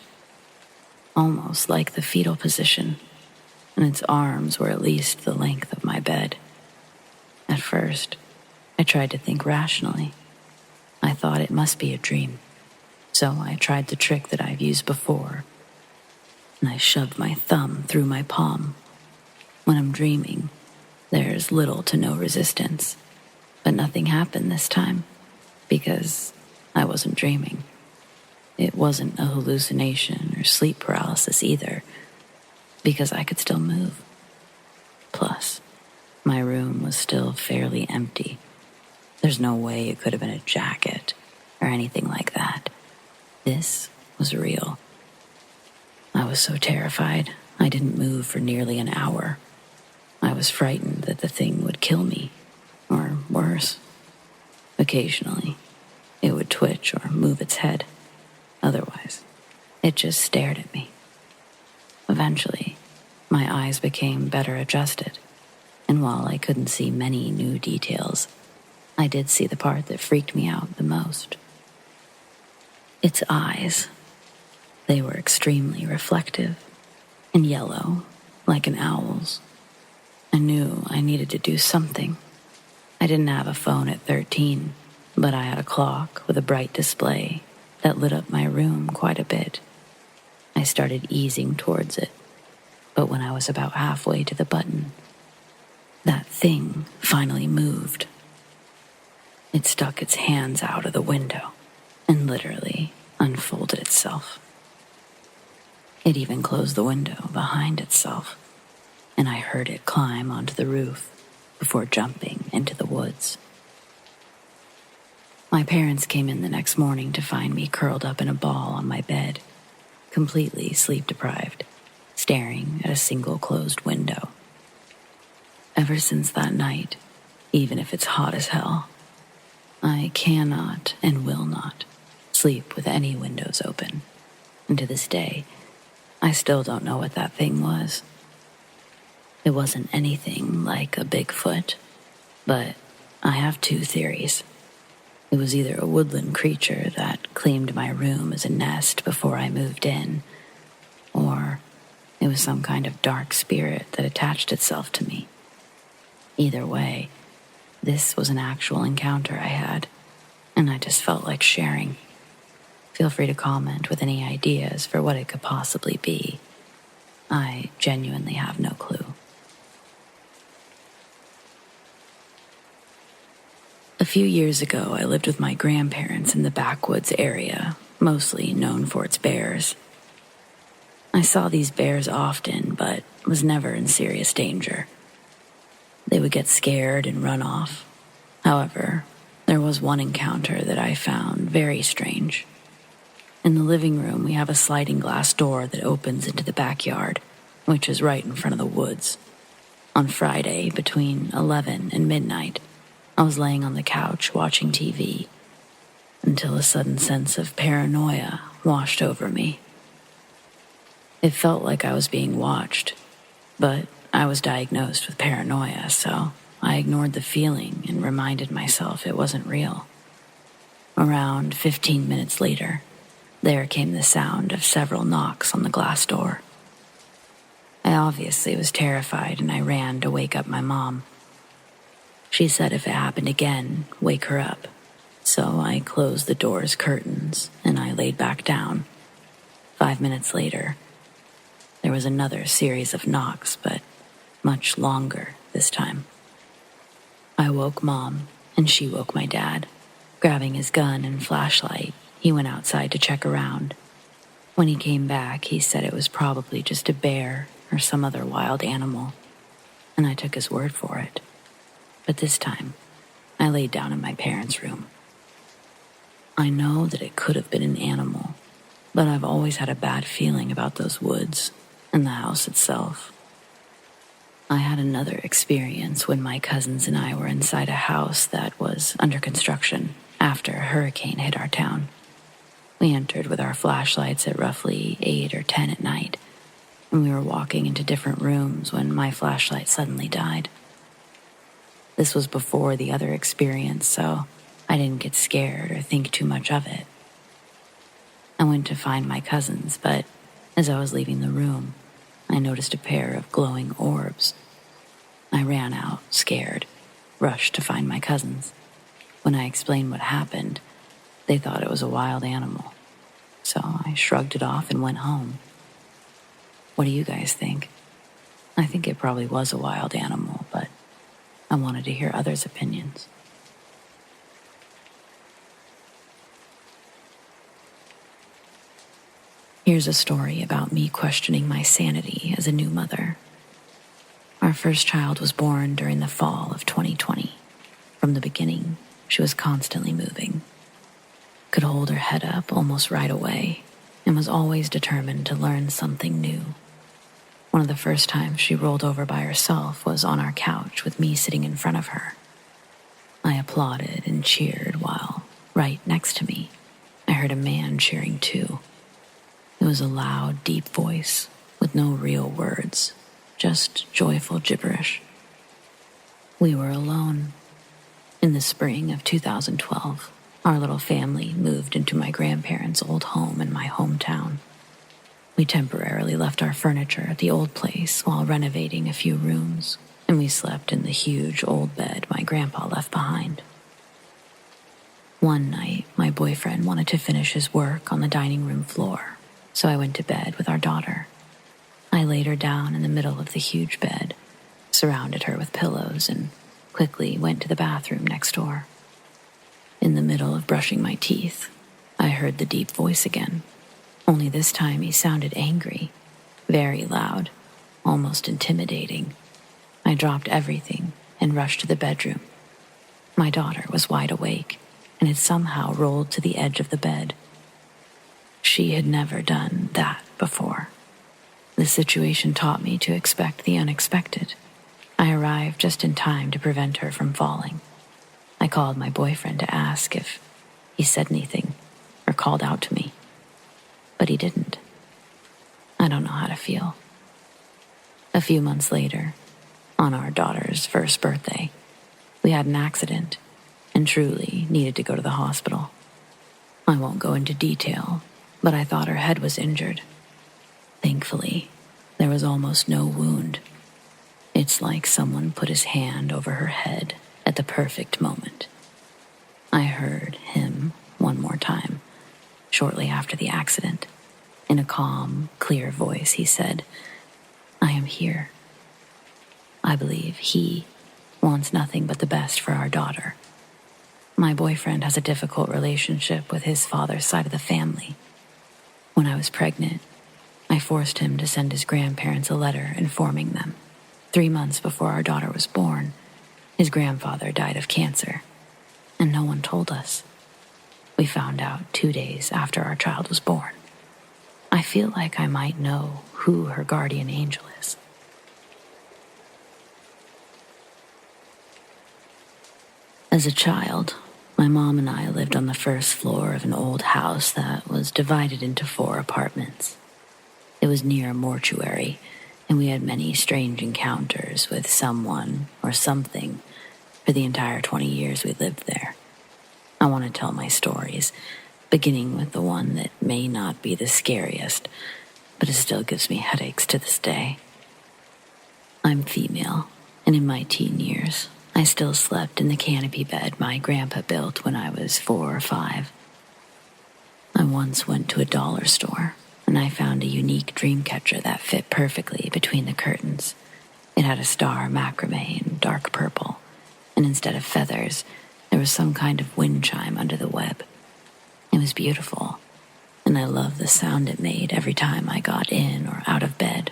S1: almost like the fetal position, and its arms were at least the length of my bed. At first, I tried to think rationally. I thought it must be a dream, so I tried the trick that I've used before, and I shoved my thumb through my palm. When I'm dreaming, there's little to no resistance, but nothing happened this time because I wasn't dreaming. It wasn't a hallucination or sleep paralysis either, because I could still move. Plus, my room was still fairly empty. There's no way it could have been a jacket or anything like that. This was real. I was so terrified, I didn't move for nearly an hour. I was frightened that the thing would kill me, or worse. Occasionally, it would twitch or move its head. Otherwise, it just stared at me. Eventually, my eyes became better adjusted, and while I couldn't see many new details, I did see the part that freaked me out the most. Its eyes. They were extremely reflective and yellow, like an owl's. I knew I needed to do something. I didn't have a phone at 13, but I had a clock with a bright display that lit up my room quite a bit. I started easing towards it, but when I was about halfway to the button, that thing finally moved. It stuck its hands out of the window and literally unfolded itself. It even closed the window behind itself, and I heard it climb onto the roof before jumping into the woods. My parents came in the next morning to find me curled up in a ball on my bed, completely sleep-deprived, staring at a single closed window. Ever since that night, even if it's hot as hell, I cannot and will not sleep with any windows open. And to this day, I still don't know what that thing was. It wasn't anything like a Bigfoot, but I have two theories. It was either a woodland creature that claimed my room as a nest before I moved in, or it was some kind of dark spirit that attached itself to me. Either way, this was an actual encounter I had, and I just felt like sharing. Feel free to comment with any ideas for what it could possibly be. I genuinely have no clue. A few years ago, I lived with my grandparents in the backwoods area, mostly known for its bears. I saw these bears often, but was never in serious danger. They would get scared and run off. However, there was one encounter that I found very strange. In the living room, we have a sliding glass door that opens into the backyard, which is right in front of the woods. On Friday, between 11 and midnight, I was laying on the couch watching TV until a sudden sense of paranoia washed over me. It felt like I was being watched, but I was diagnosed with paranoia, so I ignored the feeling and reminded myself it wasn't real. Around 15 minutes later, there came the sound of several knocks on the glass door. I obviously was terrified and I ran to wake up my mom. She said if it happened again, wake her up. So I closed the door's curtains and I laid back down. 5 minutes later, there was another series of knocks, but much longer this time. I woke Mom and she woke my dad. Grabbing his gun and flashlight, he went outside to check around. When he came back, he said it was probably just a bear or some other wild animal, and I took his word for it. But this time, I laid down in my parents' room. I know that it could have been an animal, but I've always had a bad feeling about those woods and the house itself. I had another experience when my cousins and I were inside a house that was under construction after a hurricane hit our town. We entered with our flashlights at roughly 8 or 10 at night, and we were walking into different rooms when my flashlight suddenly died. This was before the other experience, so I didn't get scared or think too much of it. I went to find my cousins, but as I was leaving the room, I noticed a pair of glowing orbs. I ran out, scared, rushed to find my cousins. When I explained what happened, they thought it was a wild animal, so I shrugged it off and went home. What do you guys think? I think it probably was a wild animal, but I wanted to hear others' opinions. Here's a story about me questioning my sanity as a new mother. Our first child was born during the fall of 2020. From the beginning, she was constantly moving, could hold her head up almost right away, and was always determined to learn something new. One of the first times she rolled over by herself was on our couch with me sitting in front of her. I applauded and cheered while, right next to me, I heard a man cheering too. It was a loud, deep voice with no real words, just joyful gibberish. We were alone. In the spring of 2012, our little family moved into my grandparents' old home in my hometown. We temporarily left our furniture at the old place while renovating a few rooms, and we slept in the huge old bed my grandpa left behind. One night, my boyfriend wanted to finish his work on the dining room floor, so I went to bed with our daughter. I laid her down in the middle of the huge bed, surrounded her with pillows, and quickly went to the bathroom next door. In the middle of brushing my teeth, I heard the deep voice again, only this time he sounded angry, very loud, almost intimidating. I dropped everything and rushed to the bedroom. My daughter was wide awake and had somehow rolled to the edge of the bed. She had never done that before. The situation taught me to expect the unexpected. I arrived just in time to prevent her from falling. I called my boyfriend to ask if he said anything or called out to me, but he didn't. I don't know how to feel. A few months later, on our daughter's first birthday, we had an accident and truly needed to go to the hospital. I won't go into detail, but I thought her head was injured. Thankfully, there was almost no wound. It's like someone put his hand over her head at the perfect moment. I heard him one more time, shortly after the accident. In a calm, clear voice, he said, "I am here." I believe he wants nothing but the best for our daughter. My boyfriend has a difficult relationship with his father's side of the family. When I was pregnant, I forced him to send his grandparents a letter informing them. 3 months before our daughter was born, his grandfather died of cancer, and no one told us. We found out 2 days after our child was born. I feel like I might know who her guardian angel is. As a child, my mom and I lived on the first floor of an old house that was divided into 4 apartments. It was near a mortuary, and we had many strange encounters with someone or something for the entire 20 years we lived there. I want to tell my stories, beginning with the one that may not be the scariest, but it still gives me headaches to this day. I'm female, and in my teen years, I still slept in the canopy bed my grandpa built when I was 4 or 5. I once went to a dollar store, and I found a unique dream catcher that fit perfectly between the curtains. It had a star macrame in dark purple, and instead of feathers, there was some kind of wind chime under the web. It was beautiful, and I loved the sound it made every time I got in or out of bed.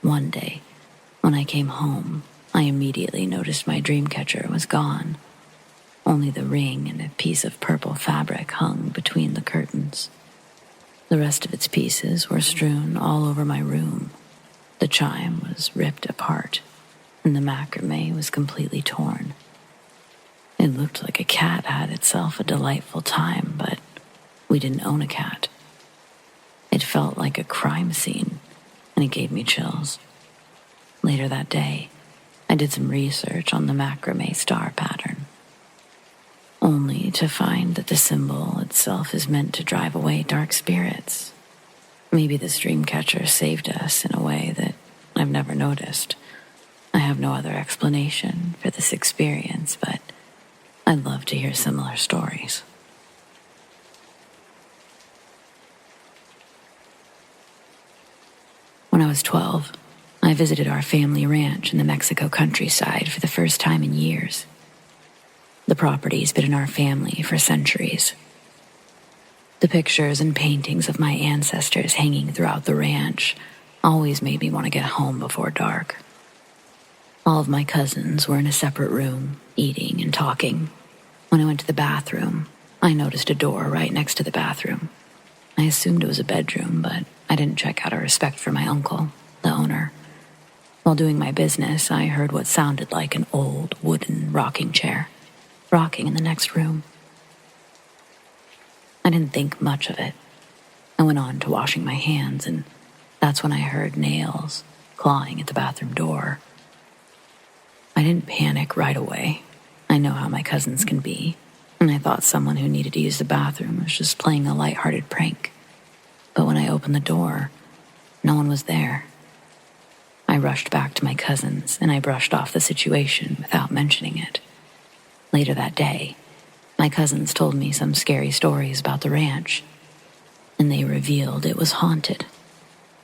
S1: One day, when I came home, I immediately noticed my dream catcher was gone. Only the ring and a piece of purple fabric hung between the curtains. The rest of its pieces were strewn all over my room. The chime was ripped apart, and the macrame was completely torn. It looked like a cat had itself a delightful time, but we didn't own a cat. It felt like a crime scene, and it gave me chills. Later that day, I did some research on the macrame star pattern, only to find that the symbol itself is meant to drive away dark spirits. Maybe this dream catcher saved us in a way that I've never noticed. I have no other explanation for this experience, but I'd love to hear similar stories. When I was 12, I visited our family ranch in the Mexico countryside for the first time in years. The property's been in our family for centuries. The pictures and paintings of my ancestors hanging throughout the ranch always made me want to get home before dark. All of my cousins were in a separate room, eating and talking. When I went to the bathroom, I noticed a door right next to the bathroom. I assumed it was a bedroom, but I didn't check out of respect for my uncle, the owner. While doing my business, I heard what sounded like an old wooden rocking chair, rocking in the next room. I didn't think much of it. I went on to washing my hands, and that's when I heard nails clawing at the bathroom door. I didn't panic right away. I know how my cousins can be, and I thought someone who needed to use the bathroom was just playing a lighthearted prank. But when I opened the door, no one was there. I rushed back to my cousins, and I brushed off the situation without mentioning it. Later that day, my cousins told me some scary stories about the ranch, and they revealed it was haunted.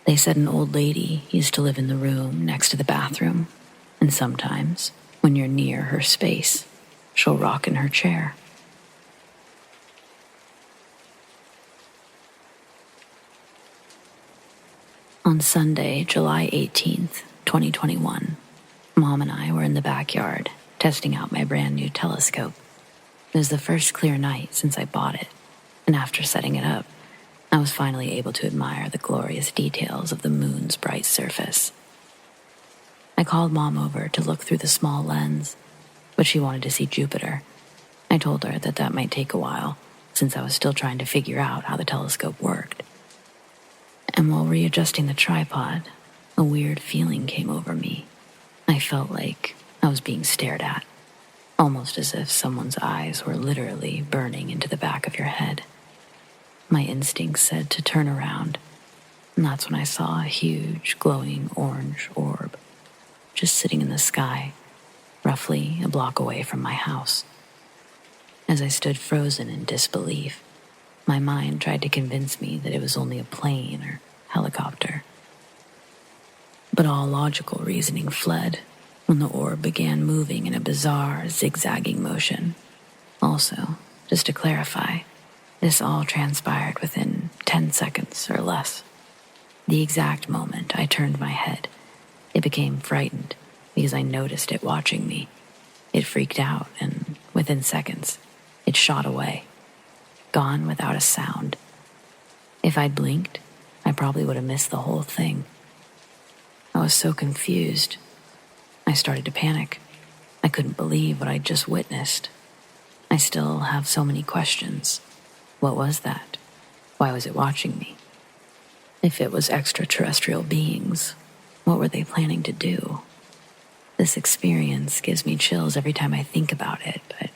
S1: They said an old lady used to live in the room next to the bathroom, and sometimes, when you're near her space, she'll rock in her chair. On Sunday, July 18th, 2021, Mom and I were in the backyard testing out my brand new telescope. It was the first clear night since I bought it, and after setting it up, I was finally able to admire the glorious details of the moon's bright surface. I called Mom over to look through the small lens, but she wanted to see Jupiter. I told her that that might take a while, since I was still trying to figure out how the telescope worked. And while readjusting the tripod, a weird feeling came over me. I felt like I was being stared at, almost as if someone's eyes were literally burning into the back of your head. My instincts said to turn around, and that's when I saw a huge, glowing orange orb, just sitting in the sky, roughly a block away from my house. As I stood frozen in disbelief, my mind tried to convince me that it was only a plane or helicopter. But all logical reasoning fled when the orb began moving in a bizarre, zigzagging motion. Also, just to clarify, this all transpired within 10 seconds or less. The exact moment I turned my head, it became frightened because I noticed it watching me. It freaked out, and within seconds, it shot away, gone without a sound. If I'd blinked, I probably would have missed the whole thing. I was so confused. I started to panic. I couldn't believe what I'd just witnessed. I still have so many questions. What was that? Why was it watching me? If it was extraterrestrial beings, what were they planning to do? This experience gives me chills every time I think about it, but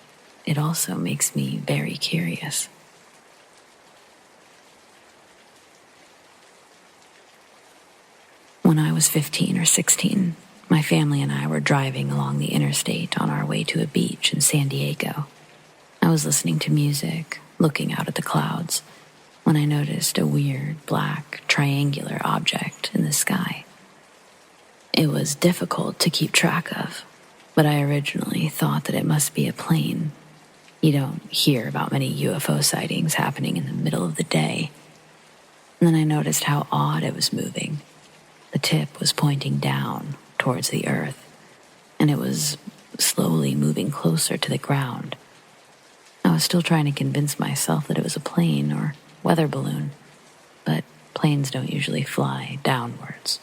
S1: it also makes me very curious. When I was 15 or 16, my family and I were driving along the interstate on our way to a beach in San Diego. I was listening to music, looking out at the clouds, when I noticed a weird, black, triangular object in the sky. It was difficult to keep track of, but I originally thought that it must be a plane. You don't hear about many UFO sightings happening in the middle of the day. And then I noticed how odd it was moving. The tip was pointing down towards the earth, and it was slowly moving closer to the ground. I was still trying to convince myself that it was a plane or weather balloon, but planes don't usually fly downwards.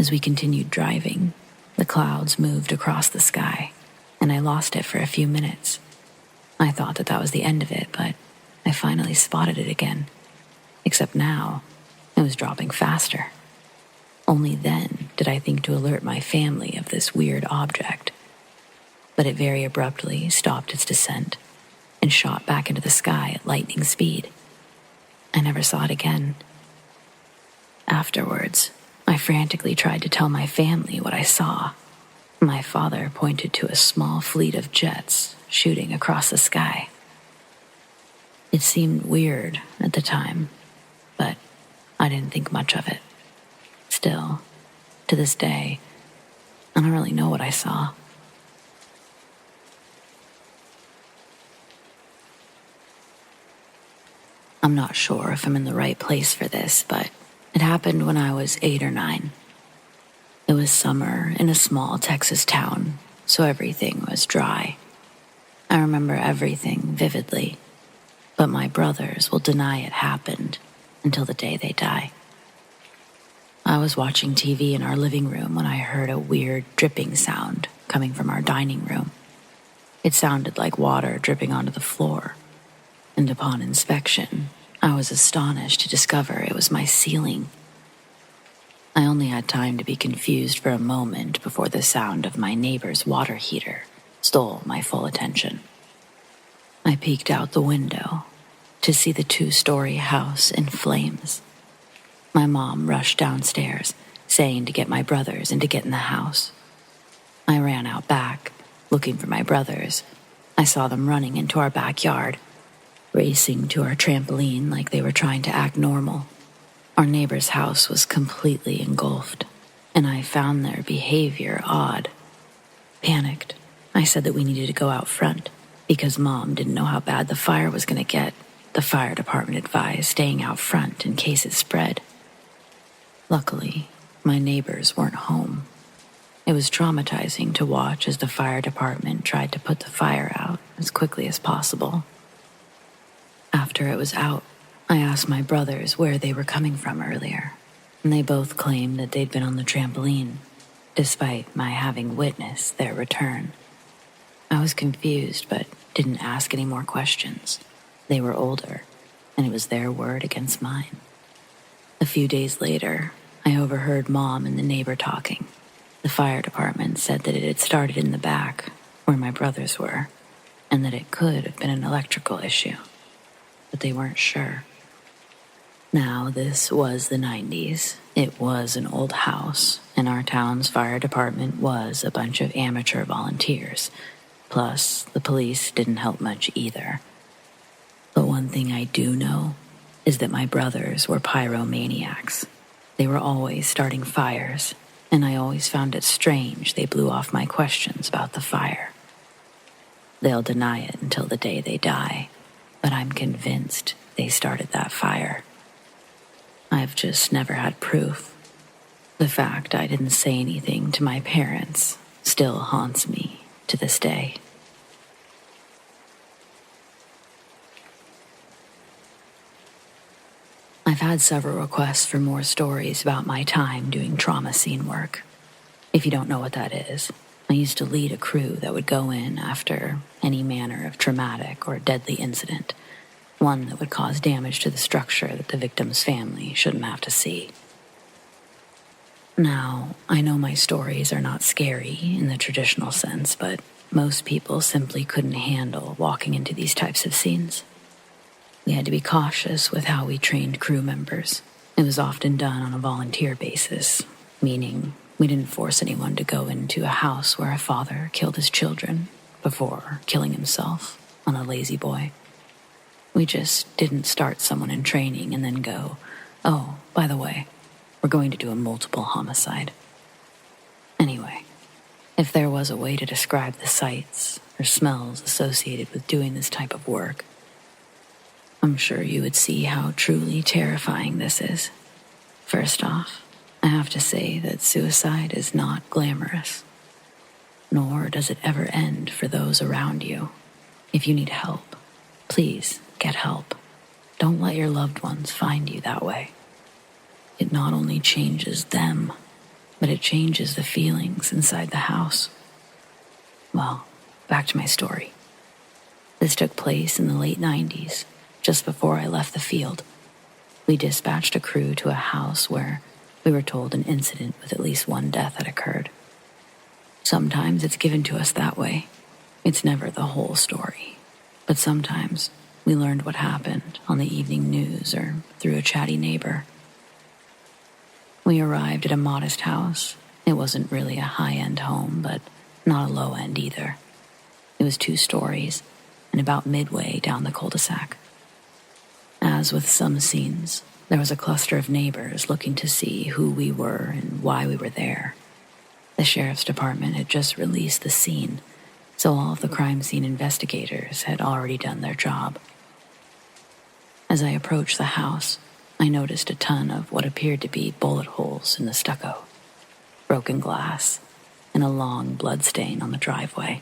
S1: As we continued driving, the clouds moved across the sky, and I lost it for a few minutes. I thought that was the end of it, but I finally spotted it again. Except now, it was dropping faster. Only then did I think to alert my family of this weird object. But it very abruptly stopped its descent and shot back into the sky at lightning speed. I never saw it again. Afterwards, I frantically tried to tell my family what I saw. My father pointed to a small fleet of jets shooting across the sky. It seemed weird at the time, but I didn't think much of it. Still, to this day, I don't really know what I saw. I'm not sure if I'm in the right place for this, but it happened when I was 8 or 9. It was summer in a small Texas town, so everything was dry. I remember everything vividly, but my brothers will deny it happened until the day they die. I was watching TV in our living room when I heard a weird dripping sound coming from our dining room. It sounded like water dripping onto the floor, and upon inspection, I was astonished to discover it was my ceiling. I only had time to be confused for a moment before the sound of my neighbor's water heater stole my full attention. I peeked out the window to see the 2-story house in flames. My mom rushed downstairs, saying to get my brothers and to get in the house. I ran out back, looking for my brothers. I saw them running into our backyard, racing to our trampoline like they were trying to act normal. Our neighbor's house was completely engulfed, and I found their behavior odd. Panicked, I said that we needed to go out front because Mom didn't know how bad the fire was going to get. The fire department advised staying out front in case it spread. Luckily, my neighbors weren't home. It was traumatizing to watch as the fire department tried to put the fire out as quickly as possible. After it was out, I asked my brothers where they were coming from earlier, and they both claimed that they'd been on the trampoline, despite my having witnessed their return. I was confused, but didn't ask any more questions. They were older, and it was their word against mine. A few days later, I overheard Mom and the neighbor talking. The fire department said that it had started in the back, where my brothers were, and that it could have been an electrical issue, but they weren't sure. Now, this was the 90s. It was an old house, and our town's fire department was a bunch of amateur volunteers. Plus, the police didn't help much either. But one thing I do know is that my brothers were pyromaniacs. They were always starting fires, and I always found it strange they blew off my questions about the fire. They'll deny it until the day they die, but I'm convinced they started that fire. I've just never had proof. The fact I didn't say anything to my parents still haunts me to this day. I've had several requests for more stories about my time doing trauma scene work. If you don't know what that is, I used to lead a crew that would go in after any manner of traumatic or deadly incident, one that would cause damage to the structure that the victim's family shouldn't have to see. Now, I know my stories are not scary in the traditional sense, but most people simply couldn't handle walking into these types of scenes. We had to be cautious with how we trained crew members. It was often done on a volunteer basis, meaning we didn't force anyone to go into a house where a father killed his children before killing himself on a lazy boy. We just didn't start someone in training and then go, oh, by the way, we're going to do a multiple homicide. Anyway, if there was a way to describe the sights or smells associated with doing this type of work, I'm sure you would see how truly terrifying this is. First off, I have to say that suicide is not glamorous, nor does it ever end for those around you. If you need help, please get help. Don't let your loved ones find you that way. It not only changes them, but it changes the feelings inside the house. Well, back to my story. This took place in the late 90s, just before I left the field. We dispatched a crew to a house where we were told an incident with at least one death had occurred. Sometimes it's given to us that way. It's never the whole story. But sometimes we learned what happened on the evening news or through a chatty neighbor. We arrived at a modest house. It wasn't really a high-end home, but not a low-end either. It was 2 stories and about midway down the cul-de-sac. As with some scenes, there was a cluster of neighbors looking to see who we were and why we were there. The sheriff's department had just released the scene, so all of the crime scene investigators had already done their job. As I approached the house, I noticed a ton of what appeared to be bullet holes in the stucco, broken glass, and a long blood stain on the driveway.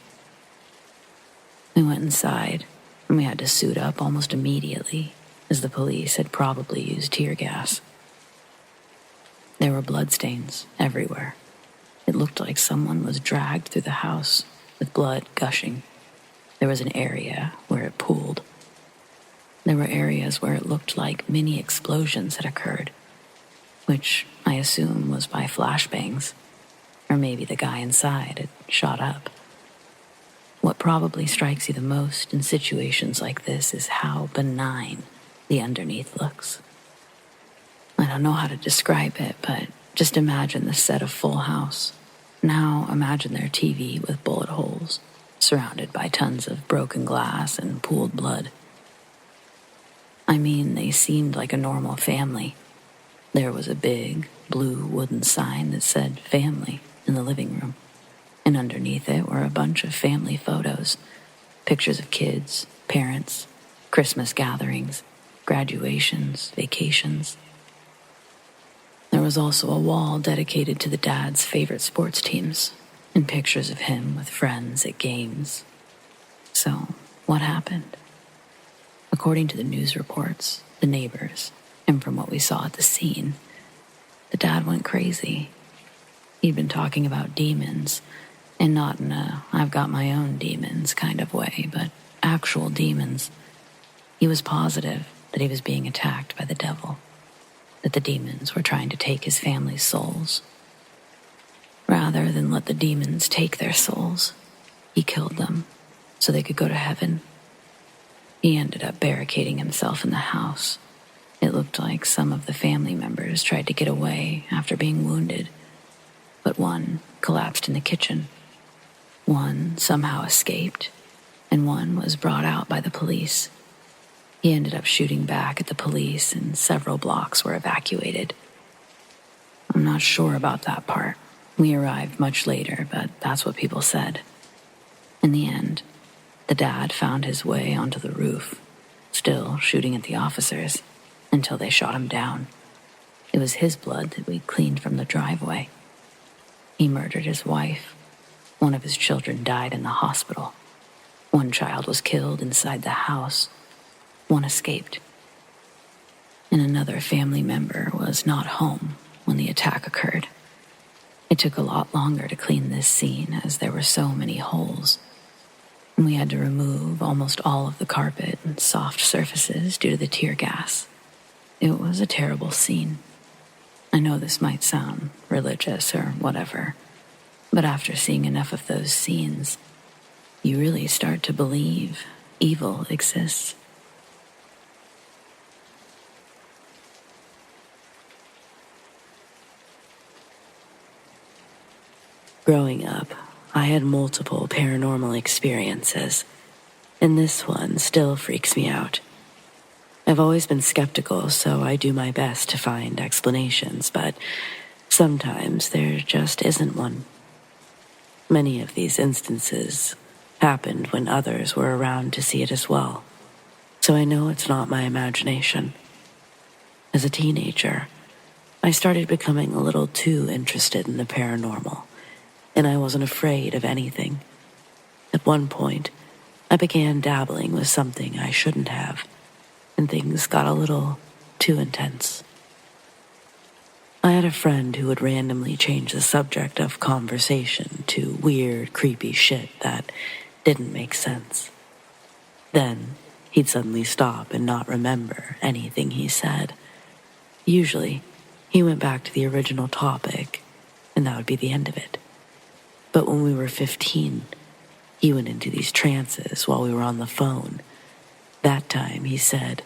S1: We went inside, and we had to suit up almost immediately, as the police had probably used tear gas. There were bloodstains everywhere. It looked like someone was dragged through the house with blood gushing. There was an area where it pooled. There were areas where it looked like mini explosions had occurred, which I assume was by flashbangs, or maybe the guy inside had shot up. What probably strikes you the most in situations like this is how benign the underneath looks. I don't know how to describe it, but just imagine the set of Full House. Now imagine their TV with bullet holes, surrounded by tons of broken glass and pooled blood. I mean, they seemed like a normal family. There was a big, blue wooden sign that said family in the living room, and underneath it were a bunch of family photos, pictures of kids, parents, Christmas gatherings, graduations, vacations. There was also a wall dedicated to the dad's favorite sports teams, and pictures of him with friends at games. So, what happened? According to the news reports, the neighbors, and from what we saw at the scene, the dad went crazy. He'd been talking about demons, and not in a I've got my own demons kind of way, but actual demons. He was positive that he was being attacked by the devil, that the demons were trying to take his family's souls. Rather than let the demons take their souls, he killed them so they could go to heaven. He ended up barricading himself in the house. It looked like some of the family members tried to get away after being wounded, but one collapsed in the kitchen. One somehow escaped, and one was brought out by the police. He ended up shooting back at the police, and several blocks were evacuated. I'm not sure about that part. We arrived much later, but that's what people said. In the end, the dad found his way onto the roof, still shooting at the officers, until they shot him down. It was his blood that we cleaned from the driveway. He murdered his wife. One of his children died in the hospital. One child was killed inside the house. One escaped. And another family member was not home when the attack occurred. It took a lot longer to clean this scene as there were so many holes. And we had to remove almost all of the carpet and soft surfaces due to the tear gas. It was a terrible scene. I know this might sound religious or whatever, but after seeing enough of those scenes, you really start to believe evil exists.
S2: Growing up, I had multiple paranormal experiences, and this one still freaks me out. I've always been skeptical, so I do my best to find explanations, but sometimes there just isn't one. Many of these instances happened when others were around to see it as well, so I know it's not my imagination. As a teenager, I started becoming a little too interested in the paranormal, and I wasn't afraid of anything. At one point, I began dabbling with something I shouldn't have, and things got a little too intense. I had a friend who would randomly change the subject of conversation to weird, creepy shit that didn't make sense. Then, he'd suddenly stop and not remember anything he said. Usually, he went back to the original topic, and that would be the end of it. But when we were 15, he went into these trances while we were on the phone. That time, he said,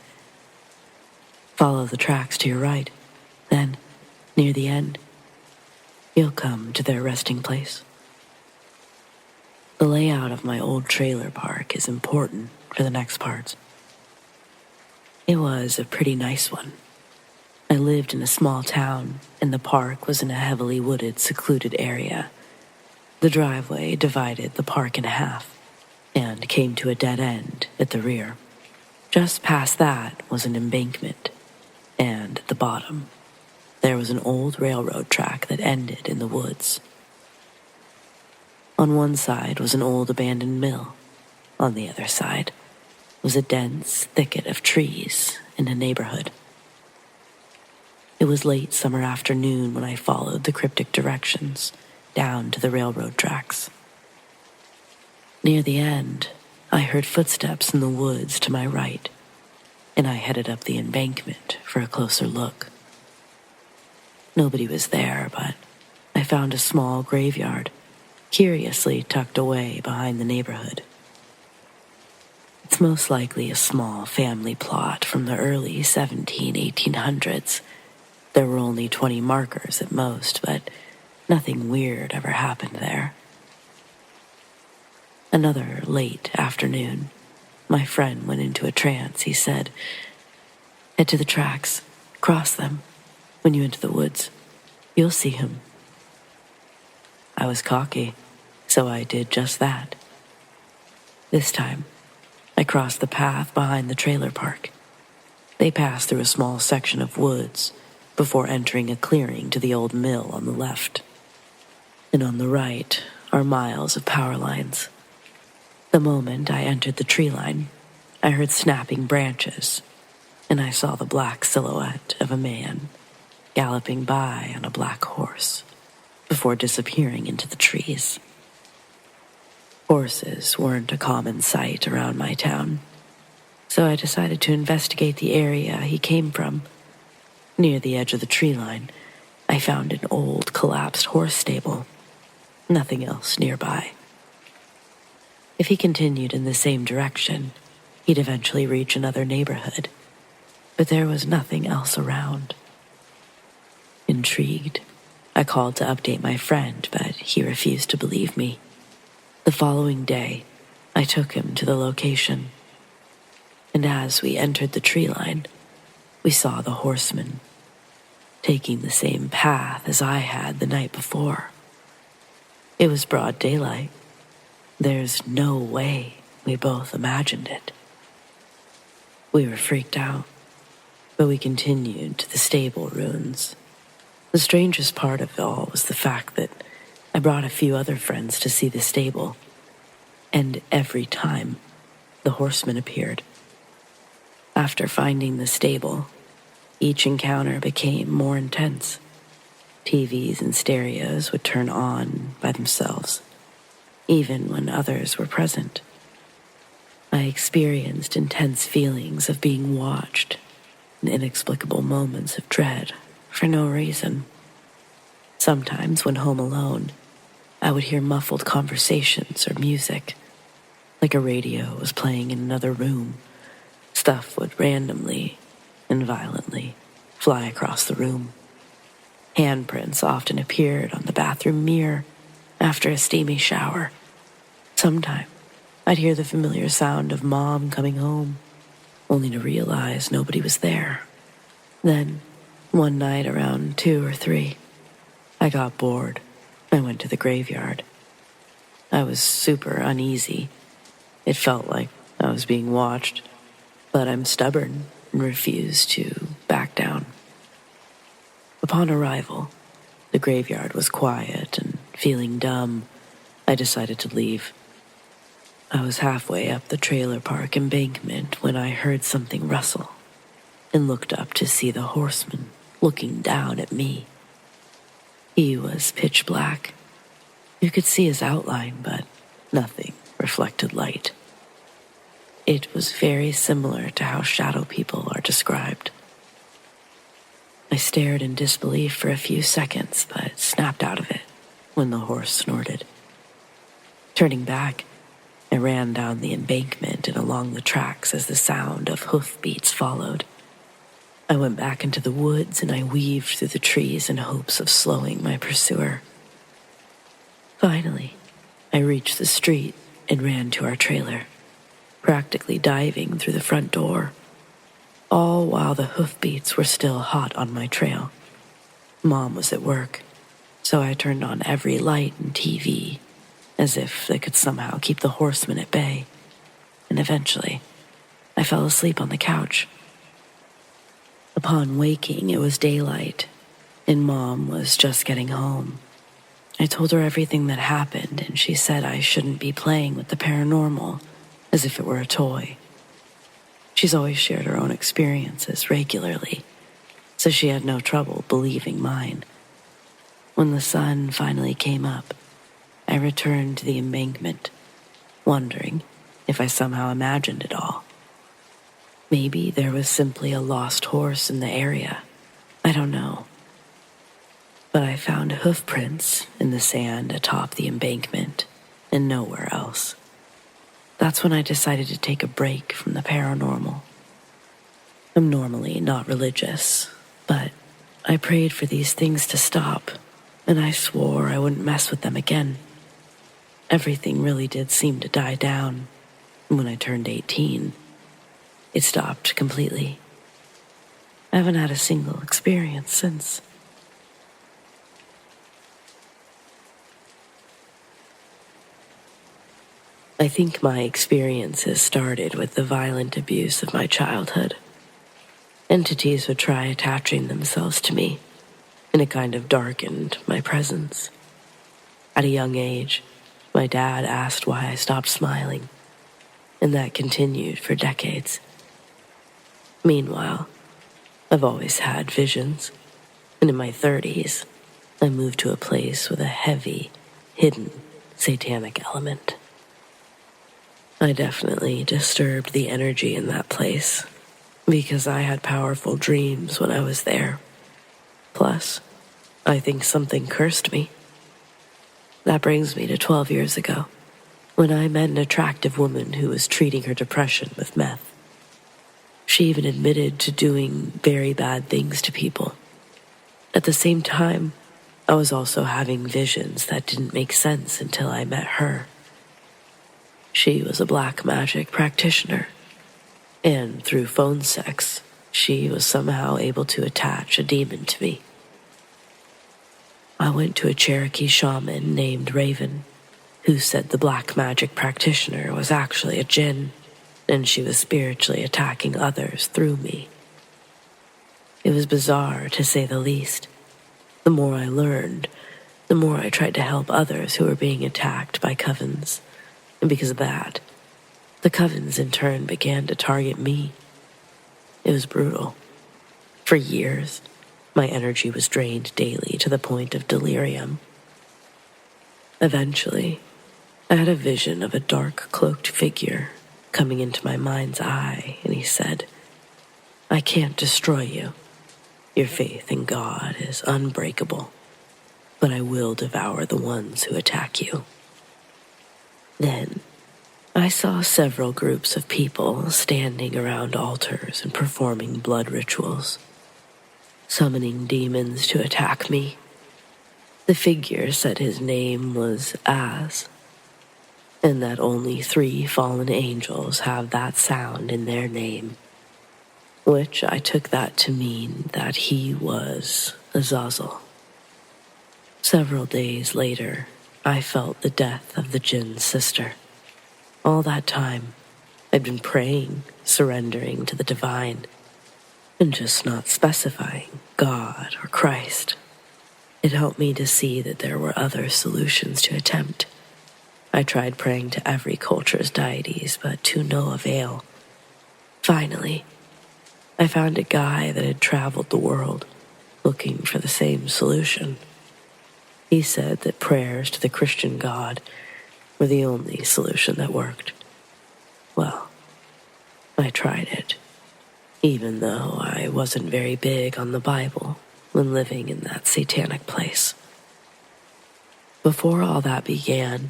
S2: "Follow the tracks to your right. Then, near the end, you'll come to their resting place." The layout of my old trailer park is important for the next parts. It was a pretty nice one. I lived in a small town, and the park was in a heavily wooded, secluded area. The driveway divided the park in half and came to a dead end at the rear. Just past that was an embankment, and at the bottom, there was an old railroad track that ended in the woods. On one side was an old abandoned mill. On the other side was a dense thicket of trees in a neighborhood. It was late summer afternoon when I followed the cryptic directions down to the railroad tracks. Near the end, I heard footsteps in the woods to my right, and I headed up the embankment for a closer look. Nobody was there, but I found a small graveyard, curiously tucked away behind the neighborhood. It's most likely a small family plot from the early 1800s. There were only 20 markers at most, but nothing weird ever happened there. Another late afternoon, my friend went into a trance. He said, "Head to the tracks, cross them. When you enter the woods, you'll see him." I was cocky, so I did just that. This time, I crossed the path behind the trailer park. They passed through a small section of woods before entering a clearing to the old mill on the left. And on the right are miles of power lines. The moment I entered the tree line, I heard snapping branches, and I saw the black silhouette of a man galloping by on a black horse before disappearing into the trees. Horses weren't a common sight around my town, so I decided to investigate the area he came from. Near the edge of the tree line, I found an old, collapsed horse stable. Nothing else nearby. If he continued in the same direction, he'd eventually reach another neighborhood, but there was nothing else around. Intrigued, I called to update my friend, but he refused to believe me. The following day, I took him to the location, and as we entered the tree line, we saw the horseman, taking the same path as I had the night before. It was broad daylight. There's no way we both imagined it. We were freaked out, but we continued to the stable ruins. The strangest part of it all was the fact that I brought a few other friends to see the stable, and every time, the horseman appeared. After finding the stable, each encounter became more intense. TVs and stereos would turn on by themselves, even when others were present. I experienced intense feelings of being watched and inexplicable moments of dread for no reason. Sometimes when home alone, I would hear muffled conversations or music, like a radio was playing in another room. Stuff would randomly and violently fly across the room. Handprints often appeared on the bathroom mirror after a steamy shower. Sometimes I'd hear the familiar sound of Mom coming home, only to realize nobody was there. Then, one night around 2 or 3, I got bored. I went to the graveyard. I was super uneasy. It felt like I was being watched, but I'm stubborn and refused to back down. Upon arrival, the graveyard was quiet, and feeling dumb, I decided to leave. I was halfway up the trailer park embankment when I heard something rustle and looked up to see the horseman looking down at me. He was pitch black. You could see his outline, but nothing reflected light. It was very similar to how shadow people are described. I stared in disbelief for a few seconds, but snapped out of it when the horse snorted. Turning back, I ran down the embankment and along the tracks as the sound of hoofbeats followed. I went back into the woods and I weaved through the trees in hopes of slowing my pursuer. Finally, I reached the street and ran to our trailer, practically diving through the front door, all while the hoofbeats were still hot on my trail. Mom was at work, so I turned on every light and TV, as if they could somehow keep the horsemen at bay, and eventually, I fell asleep on the couch. Upon waking, it was daylight, and Mom was just getting home. I told her everything that happened, and she said I shouldn't be playing with the paranormal as if it were a toy. She's always shared her own experiences regularly, so she had no trouble believing mine. When the sun finally came up, I returned to the embankment, wondering if I somehow imagined it all. Maybe there was simply a lost horse in the area. I don't know. But I found hoof prints in the sand atop the embankment and nowhere else. That's when I decided to take a break from the paranormal. I'm normally not religious, but I prayed for these things to stop, and I swore I wouldn't mess with them again. Everything really did seem to die down. When I turned 18, it stopped completely. I haven't had a single experience since. I think my experiences started with the violent abuse of my childhood. Entities would try attaching themselves to me, and it kind of darkened my presence. At a young age, my dad asked why I stopped smiling, and that continued for decades. Meanwhile, I've always had visions, and in my 30s, I moved to a place with a heavy, hidden, satanic element. I definitely disturbed the energy in that place, because I had powerful dreams when I was there. Plus, I think something cursed me. That brings me to 12 years ago, when I met an attractive woman who was treating her depression with meth. She even admitted to doing very bad things to people. At the same time, I was also having visions that didn't make sense until I met her. She was a black magic practitioner, and through phone sex, she was somehow able to attach a demon to me. I went to a Cherokee shaman named Raven, who said the black magic practitioner was actually a djinn, and she was spiritually attacking others through me. It was bizarre, to say the least. The more I learned, the more I tried to help others who were being attacked by covens, and because of that, the covens in turn began to target me. It was brutal. For years, my energy was drained daily to the point of delirium. Eventually, I had a vision of a dark cloaked figure coming into my mind's eye, and he said, "I can't destroy you. Your faith in God is unbreakable, but I will devour the ones who attack you." Then, I saw several groups of people standing around altars and performing blood rituals, summoning demons to attack me. The figure said his name was Az, and that only 3 fallen angels have that sound in their name, which I took that to mean that he was Azazel. Several days later, I felt the death of the djinn's sister. All that time, I'd been praying, surrendering to the divine, and just not specifying God or Christ. It helped me to see that there were other solutions to attempt. I tried praying to every culture's deities, but to no avail. Finally, I found a guy that had traveled the world looking for the same solution. He said that prayers to the Christian God were the only solution that worked. Well, I tried it, even though I wasn't very big on the Bible when living in that satanic place. Before all that began,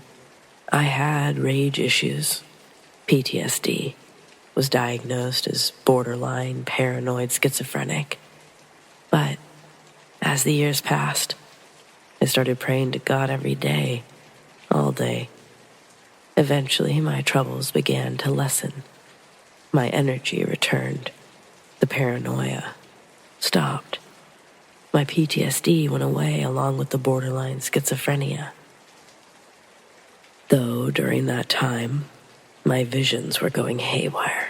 S2: I had rage issues, PTSD, was diagnosed as borderline paranoid schizophrenic. But as the years passed, I started praying to God every day, all day. Eventually, my troubles began to lessen. My energy returned. The paranoia stopped. My PTSD went away along with the borderline schizophrenia. Though during that time, my visions were going haywire.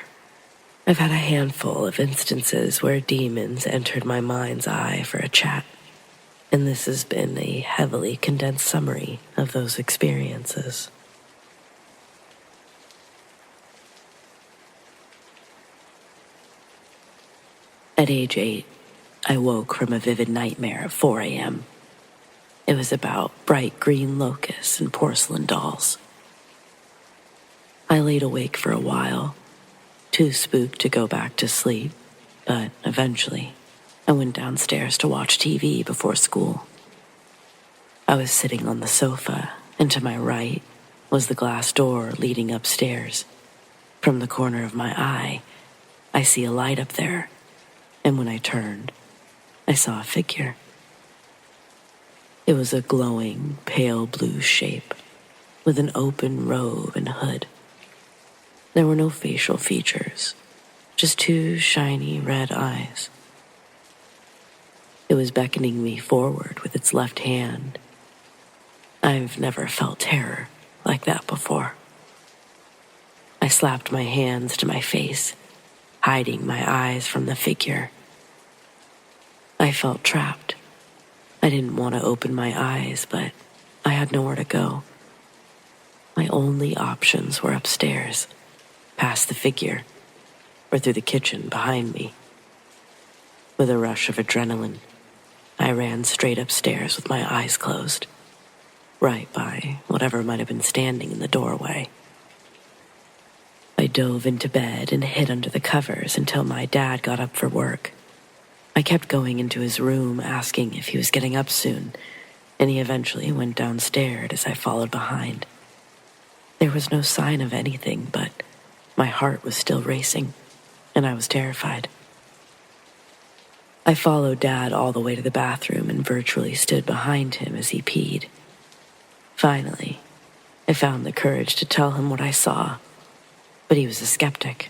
S2: I've had a handful of instances where demons entered my mind's eye for a chat, and this has been a heavily condensed summary of those experiences. At age 8, I woke from a vivid nightmare at 4 a.m. It was about bright green locusts and porcelain dolls. I laid awake for a while, too spooked to go back to sleep, but eventually I went downstairs to watch TV before school. I was sitting on the sofa, and to my right was the glass door leading upstairs. From the corner of my eye, I see a light up there, and when I turned, I saw a figure. It was a glowing, pale blue shape with an open robe and hood. There were no facial features, just two shiny red eyes. It was beckoning me forward with its left hand. I've never felt terror like that before. I slapped my hands to my face, hiding my eyes from the figure. I felt trapped. I didn't want to open my eyes, but I had nowhere to go. My only options were upstairs, past the figure, or through the kitchen behind me. With a rush of adrenaline, I ran straight upstairs with my eyes closed, right by whatever might have been standing in the doorway. I dove into bed and hid under the covers until my dad got up for work. I kept going into his room asking if he was getting up soon, and he eventually went downstairs as I followed behind. There was no sign of anything, but my heart was still racing, and I was terrified. I followed Dad all the way to the bathroom and virtually stood behind him as he peed. Finally, I found the courage to tell him what I saw, but he was a skeptic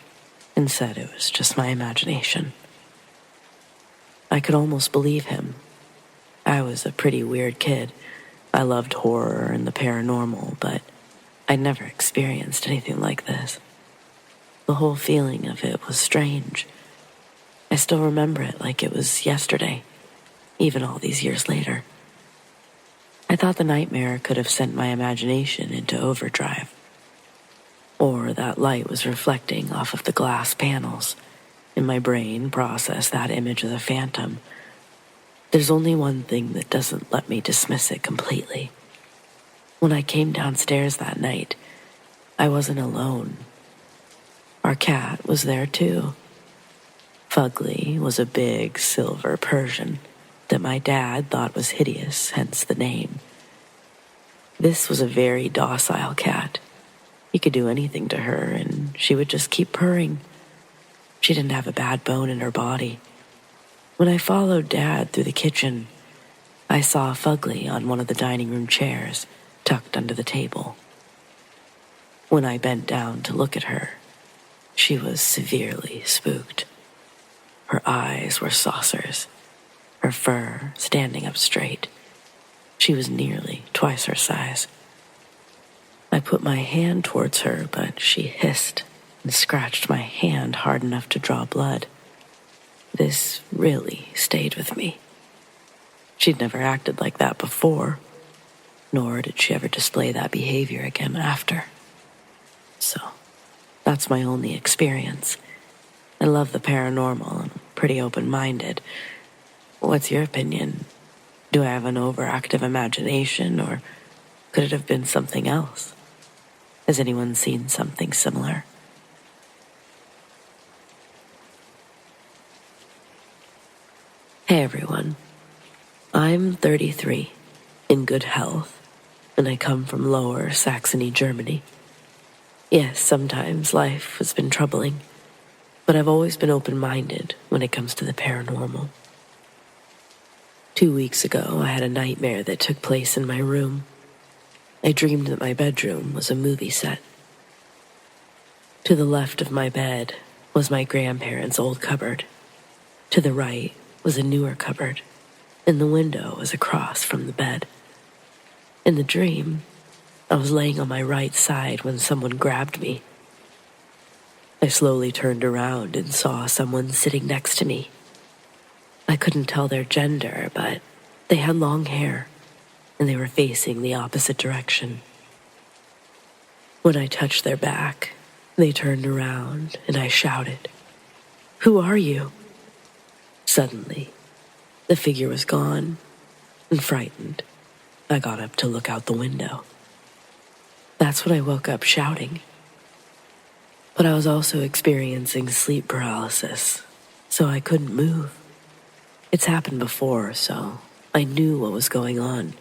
S2: and said it was just my imagination. I could almost believe him. I was a pretty weird kid. I loved horror and the paranormal, but I'd never experienced anything like this. The whole feeling of it was strange. I still remember it like it was yesterday, even all these years later. I thought the nightmare could have sent my imagination into overdrive. Or that light was reflecting off of the glass panels, and my brain processed that image as a phantom. There's only one thing that doesn't let me dismiss it completely. When I came downstairs that night, I wasn't alone. Our cat was there too. Fugly was a big silver Persian that my dad thought was hideous, hence the name. This was a very docile cat. You could do anything to her, and she would just keep purring. She didn't have a bad bone in her body. When I followed Dad through the kitchen, I saw Fugly on one of the dining room chairs, tucked under the table. When I bent down to look at her, she was severely spooked. Her eyes were saucers, her fur standing up straight. She was nearly twice her size. I put my hand towards her, but she hissed and scratched my hand hard enough to draw blood. This really stayed with me. She'd never acted like that before, nor did she ever display that behavior again after. So, that's my only experience. I love the paranormal and I'm pretty open-minded. What's your opinion? Do I have an overactive imagination, or could it have been something else? Has anyone seen something similar? Hey everyone, I'm 33, in good health, and I come from Lower Saxony, Germany. Yes, sometimes life has been troubling, but I've always been open-minded when it comes to the paranormal. 2 weeks ago, I had a nightmare that took place in my room. I dreamed that my bedroom was a movie set. To the left of my bed was my grandparents' old cupboard. To the right was a newer cupboard, and the window was across from the bed. In the dream, I was laying on my right side when someone grabbed me. I slowly turned around and saw someone sitting next to me. I couldn't tell their gender, but they had long hair, and they were facing the opposite direction. When I touched their back, they turned around and I shouted, "Who are you?" Suddenly, the figure was gone, and frightened, I got up to look out the window. That's when I woke up shouting. But I was also experiencing sleep paralysis, so I couldn't move. It's happened before, so I knew what was going on.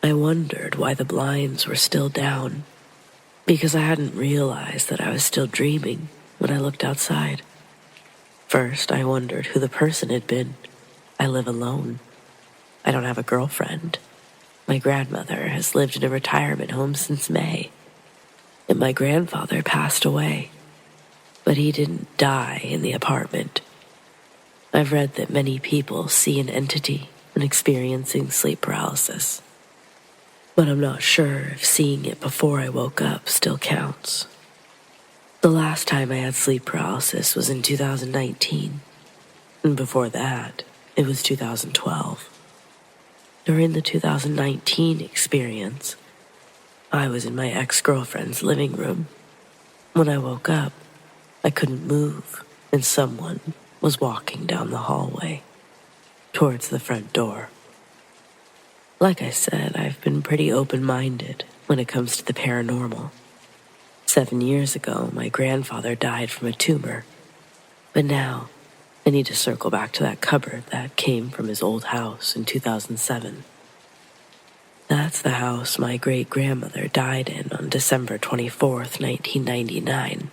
S2: I wondered why the blinds were still down, because I hadn't realized that I was still dreaming when I looked outside. First, I wondered who the person had been. I live alone. I don't have a girlfriend. My grandmother has lived in a retirement home since May, and my grandfather passed away, but he didn't die in the apartment. I've read that many people see an entity when experiencing sleep paralysis, but I'm not sure if seeing it before I woke up still counts. The last time I had sleep paralysis was in 2019, and before that, it was 2012. During the 2019 experience, I was in my ex-girlfriend's living room. When I woke up, I couldn't move, and someone was walking down the hallway towards the front door. Like I said, I've been pretty open-minded when it comes to the paranormal. 7 years ago, my grandfather died from a tumor, but now I need to circle back to that cupboard that came from his old house in 2007. That's the house my great-grandmother died in on December 24th, 1999.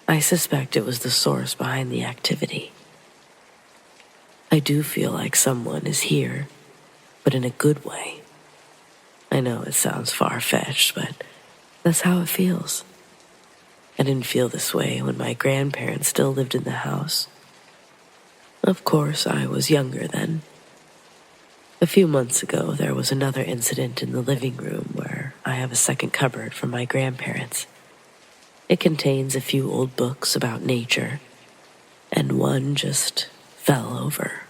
S2: I suspect it was the source behind the activity. I do feel like someone is here, but in a good way. I know it sounds far-fetched, but that's how it feels. I didn't feel this way when my grandparents still lived in the house. Of course, I was younger then. A few months ago, there was another incident in the living room where I have a second cupboard from my grandparents. It contains a few old books about nature, and one just fell over.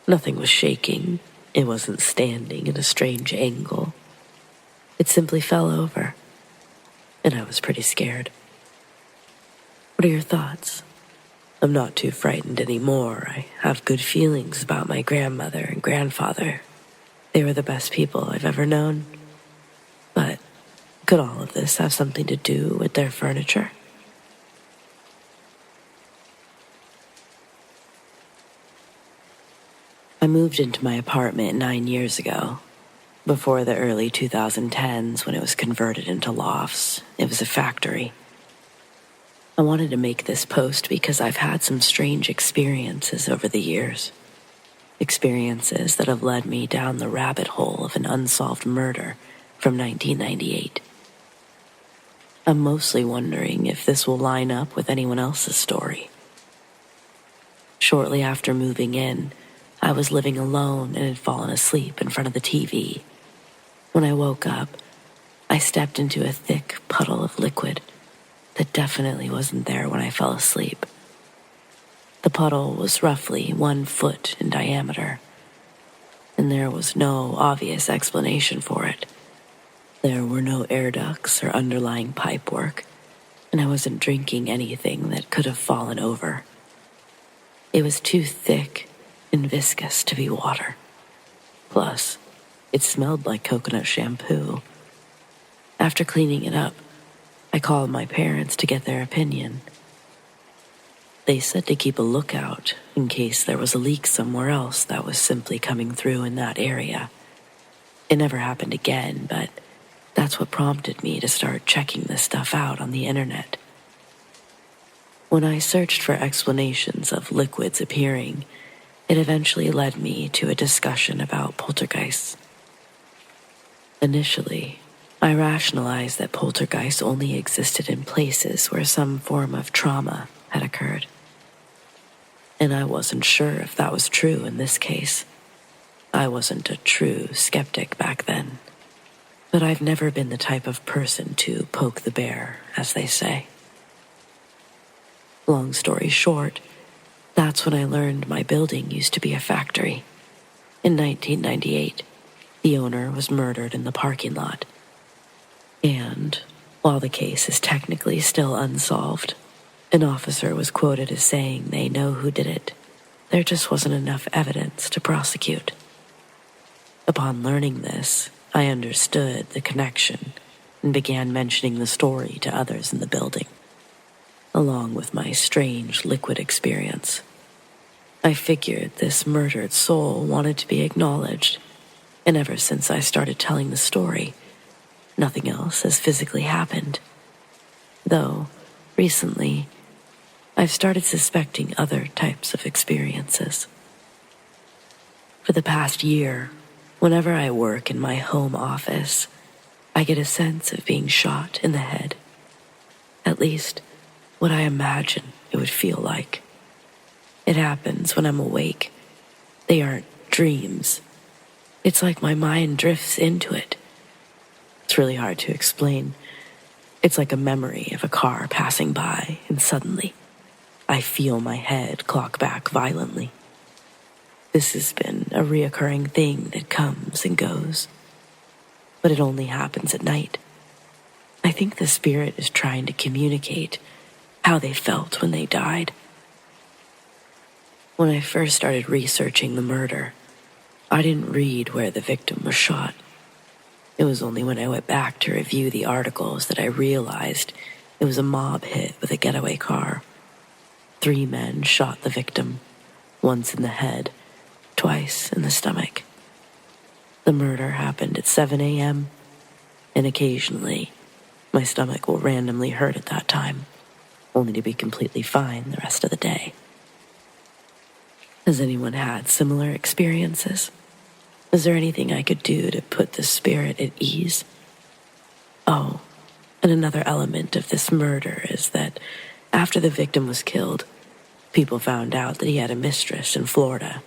S2: Nothing was shaking. It wasn't standing in a strange angle. It simply fell over, and I was pretty scared. What are your thoughts? I'm not too frightened anymore. I have good feelings about my grandmother and grandfather. They were the best people I've ever known. But could all of this have something to do with their furniture? I moved into my apartment 9 years ago. Before the early 2010s, when it was converted into lofts, it was a factory. I wanted to make this post because I've had some strange experiences over the years. Experiences that have led me down the rabbit hole of an unsolved murder from 1998. I'm mostly wondering if this will line up with anyone else's story. Shortly after moving in, I was living alone and had fallen asleep in front of the TV. When I woke up, I stepped into a thick puddle of liquid that definitely wasn't there when I fell asleep. The puddle was roughly 1 foot in diameter, and there was no obvious explanation for it. There were no air ducts or underlying pipework, and I wasn't drinking anything that could have fallen over. It was too thick and viscous to be water. Plus, it smelled like coconut shampoo. After cleaning it up, I called my parents to get their opinion. They said to keep a lookout in case there was a leak somewhere else that was simply coming through in that area. It never happened again, but that's what prompted me to start checking this stuff out on the internet. When I searched for explanations of liquids appearing, it eventually led me to a discussion about poltergeists. Initially, I rationalized that poltergeists only existed in places where some form of trauma had occurred. And I wasn't sure if that was true in this case. I wasn't a true skeptic back then. But I've never been the type of person to poke the bear, as they say. Long story short, that's when I learned my building used to be a factory. In 1998, the owner was murdered in the parking lot. And, while the case is technically still unsolved, an officer was quoted as saying they know who did it. There just wasn't enough evidence to prosecute. Upon learning this, I understood the connection and began mentioning the story to others in the building, along with my strange liquid experience. I figured this murdered soul wanted to be acknowledged, and ever since I started telling the story, nothing else has physically happened. Though, recently, I've started suspecting other types of experiences. For the past year, whenever I work in my home office, I get a sense of being shot in the head. At least, what I imagine it would feel like. It happens when I'm awake. They aren't dreams. It's like my mind drifts into it. It's really hard to explain. It's like a memory of a car passing by, and suddenly, I feel my head clock back violently. This has been a reoccurring thing that comes and goes. But it only happens at night. I think the spirit is trying to communicate how they felt when they died. When I first started researching the murder, I didn't read where the victim was shot. It was only when I went back to review the articles that I realized it was a mob hit with a getaway car. 3 men shot the victim, once in the head, twice in the stomach. The murder happened at 7 a.m., and occasionally, my stomach will randomly hurt at that time, only to be completely fine the rest of the day. Has anyone had similar experiences? Is there anything I could do to put the spirit at ease? Oh, and another element of this murder is that after the victim was killed, people found out that he had a mistress in Florida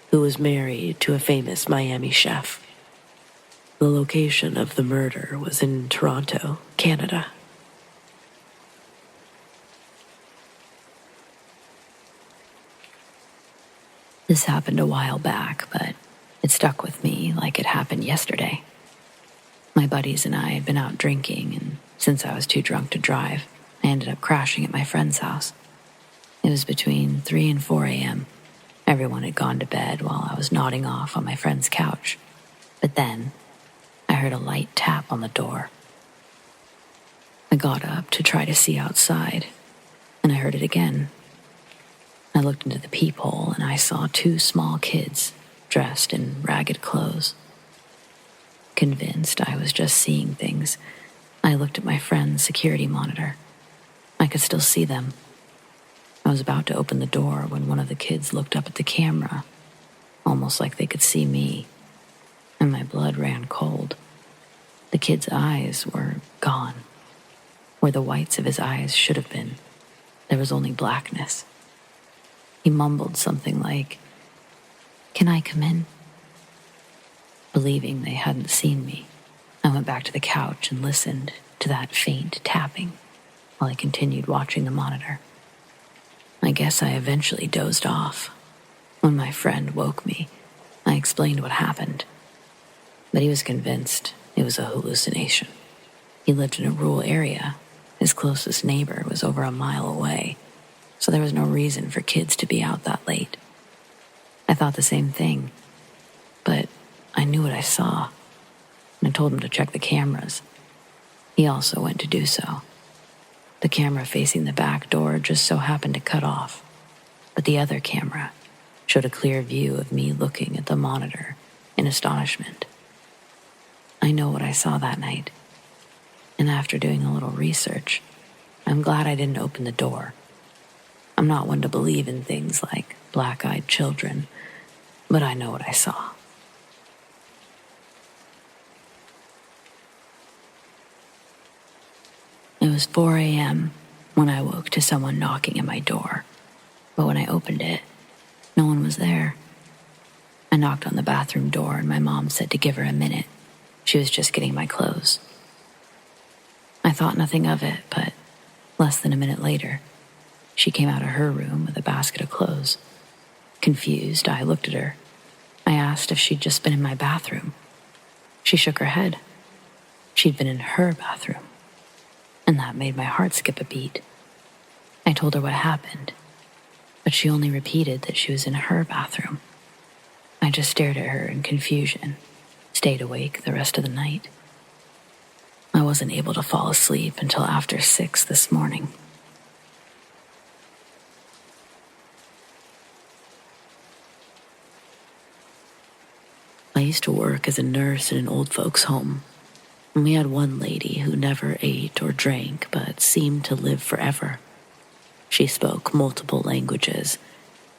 S2: who was married to a famous Miami chef. The location of the murder was in Toronto, Canada.
S1: This happened a while back, but it stuck with me like it happened yesterday. My buddies and I had been out drinking, and since I was too drunk to drive, I ended up crashing at my friend's house. It was between 3 and 4 a.m. Everyone had gone to bed while I was nodding off on my friend's couch. But then, I heard a light tap on the door. I got up to try to see outside, and I heard it again. I looked into the peephole, and I saw 2 small kids dressed in ragged clothes. Convinced I was just seeing things, I looked at my friend's security monitor. I could still see them. I was about to open the door when one of the kids looked up at the camera, almost like they could see me, and my blood ran cold. The kid's eyes were gone. Where the whites of his eyes should have been, there was only blackness. He mumbled something like, "Can I come in?" Believing they hadn't seen me, I went back to the couch and listened to that faint tapping while I continued watching the monitor. I guess I eventually dozed off. When my friend woke me, I explained what happened, but he was convinced it was a hallucination. He lived in a rural area. His closest neighbor was over a mile away, so there was no reason for kids to be out that late. I thought the same thing, but I knew what I saw, and I told him to check the cameras. He also went to do so. The camera facing the back door just so happened to cut off, but the other camera showed a clear view of me looking at the monitor in astonishment. I know what I saw that night, and after doing a little research, I'm glad I didn't open the door. I'm not one to believe in things like black-eyed children, but I know what I saw. It was 4 a.m. when I woke to someone knocking at my door, but when I opened it, no one was there. I knocked on the bathroom door and my mom said to give her a minute. She was just getting my clothes. I thought nothing of it, but less than a minute later, she came out of her room with a basket of clothes. Confused, I looked at her. I asked if she'd just been in my bathroom. She shook her head. She'd been in her bathroom, and that made my heart skip a beat. I told her what happened, but she only repeated that she was in her bathroom. I just stared at her in confusion, stayed awake the rest of the night. I wasn't able to fall asleep until after 6 this morning. I used to work as a nurse in an old folks' home, and we had one lady who never ate or drank but seemed to live forever. She spoke multiple languages,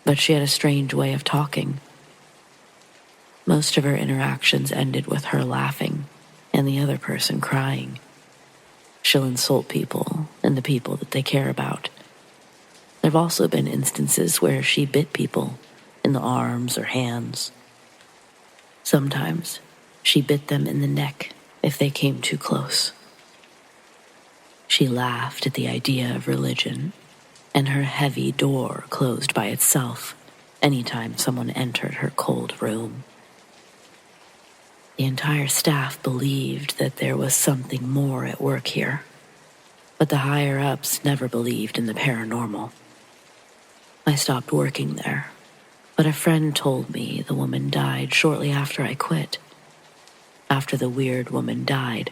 S1: but she had a strange way of talking. Most of her interactions ended with her laughing and the other person crying. She'll insult people and the people that they care about. There have also been instances where she bit people in the arms or hands. Sometimes she bit them in the neck if they came too close. She laughed at the idea of religion, and her heavy door closed by itself anytime someone entered her cold room. The entire staff believed that there was something more at work here, but the higher-ups never believed in the paranormal. I stopped working there, but a friend told me the woman died shortly after I quit. After the weird woman died,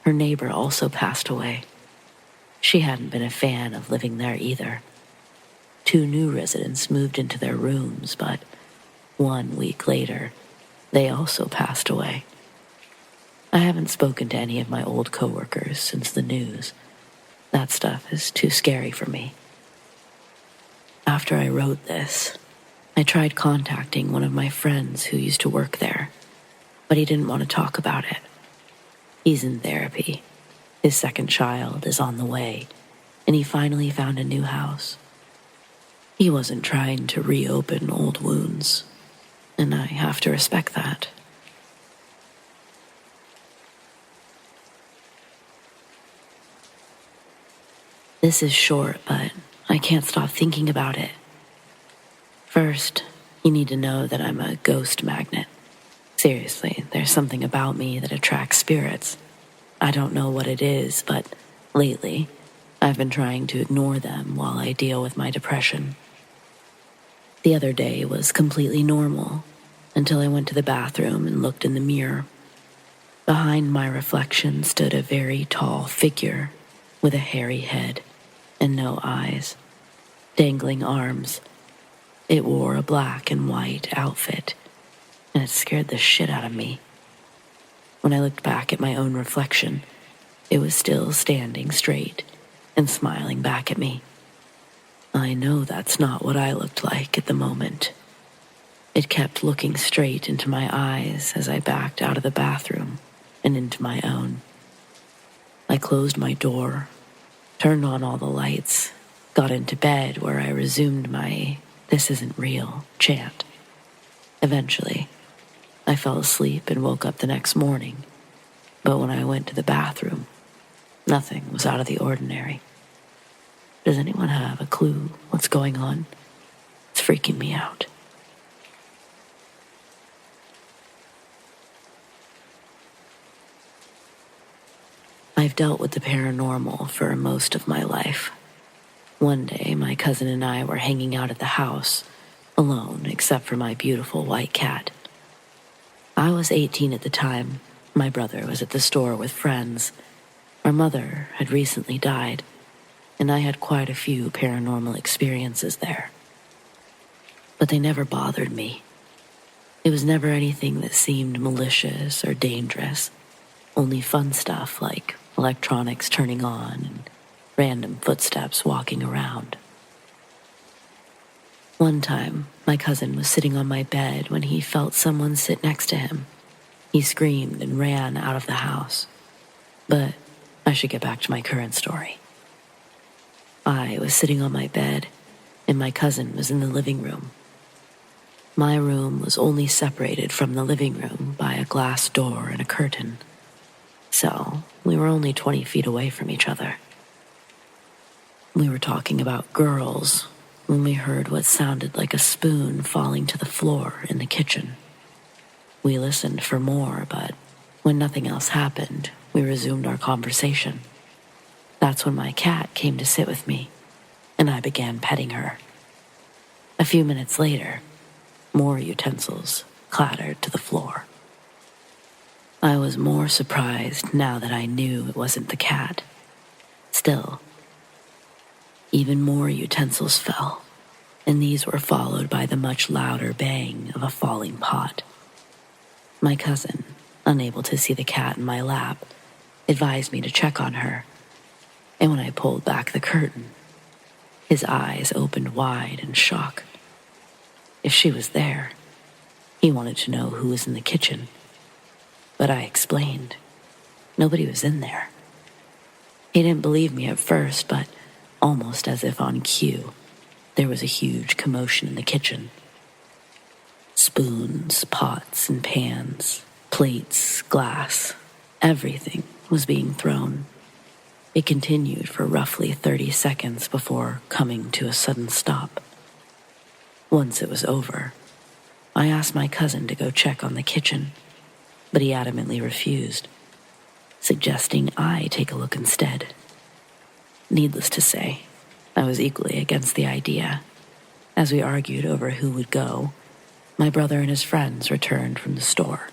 S1: her neighbor also passed away. She hadn't been a fan of living there either. 2 new residents moved into their rooms, but 1 week later, they also passed away. I haven't spoken to any of my old coworkers since the news. That stuff is too scary for me. After I wrote this, I tried contacting one of my friends who used to work there, but he didn't want to talk about it. He's in therapy. His second child is on the way, and he finally found a new house. He wasn't trying to reopen old wounds, and I have to respect that. This is short, but I can't stop thinking about it. First, you need to know that I'm a ghost magnet. Seriously, there's something about me that attracts spirits. I don't know what it is, but lately, I've been trying to ignore them while I deal with my depression. The other day was completely normal until I went to the bathroom and looked in the mirror. Behind my reflection stood a very tall figure with a hairy head and no eyes, dangling arms. It wore a black and white outfit, and it scared the shit out of me. When I looked back at my own reflection, it was still standing straight and smiling back at me. I know that's not what I looked like at the moment. It kept looking straight into my eyes as I backed out of the bathroom and into my own. I closed my door, turned on all the lights, got into bed where I resumed my "this isn't real" chant. Eventually, I fell asleep and woke up the next morning, but when I went to the bathroom, nothing was out of the ordinary. Does anyone have a clue what's going on? It's freaking me out. I've dealt with the paranormal for most of my life. One day, my cousin and I were hanging out at the house
S2: alone except for my beautiful white cat. I was 18 at the time. My brother was at the store with friends. Our mother had recently died, and I had quite a few paranormal experiences there. But they never bothered me. It was never anything that seemed malicious or dangerous, only fun stuff like electronics turning on and random footsteps walking around. One time, my cousin was sitting on my bed when he felt someone sit next to him. He screamed and ran out of the house. But I should get back to my current story. I was sitting on my bed, and my cousin was in the living room. My room was only separated from the living room by a glass door and a curtain, so we were only 20 feet away from each other. We were talking about girls when we heard what sounded like a spoon falling to the floor in the kitchen. We listened for more, but when nothing else happened, we resumed our conversation. That's when my cat came to sit with me, and I began petting her. A few minutes later, more utensils clattered to the floor. I was more surprised now that I knew it wasn't the cat. Still, even more utensils fell, and these were followed by the much louder bang of a falling pot. My cousin, unable to see the cat in my lap, advised me to check on her, and when I pulled back the curtain, his eyes opened wide in shock. If she was there, he wanted to know who was in the kitchen. But I explained. Nobody was in there. He didn't believe me at first, but almost as if on cue, there was a huge commotion in the kitchen. Spoons, pots, and pans, plates, glass, everything was being thrown. It continued for roughly 30 seconds before coming to a sudden stop. Once it was over, I asked my cousin to go check on the kitchen, but he adamantly refused, suggesting I take a look instead. Needless to say, I was equally against the idea. As we argued over who would go, my brother and his friends returned from the store.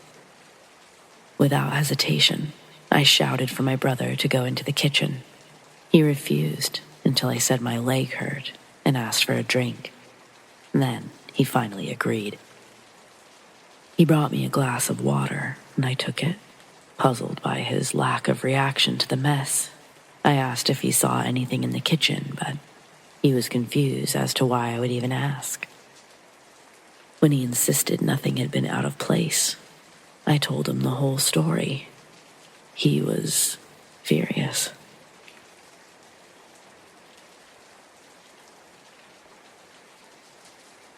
S2: Without hesitation, I shouted for my brother to go into the kitchen. He refused until I said my leg hurt and asked for a drink. Then he finally agreed. He brought me a glass of water, and I took it. Puzzled by his lack of reaction to the mess, I asked if he saw anything in the kitchen, but he was confused as to why I would even ask. When he insisted nothing had been out of place, I told him the whole story. He was furious.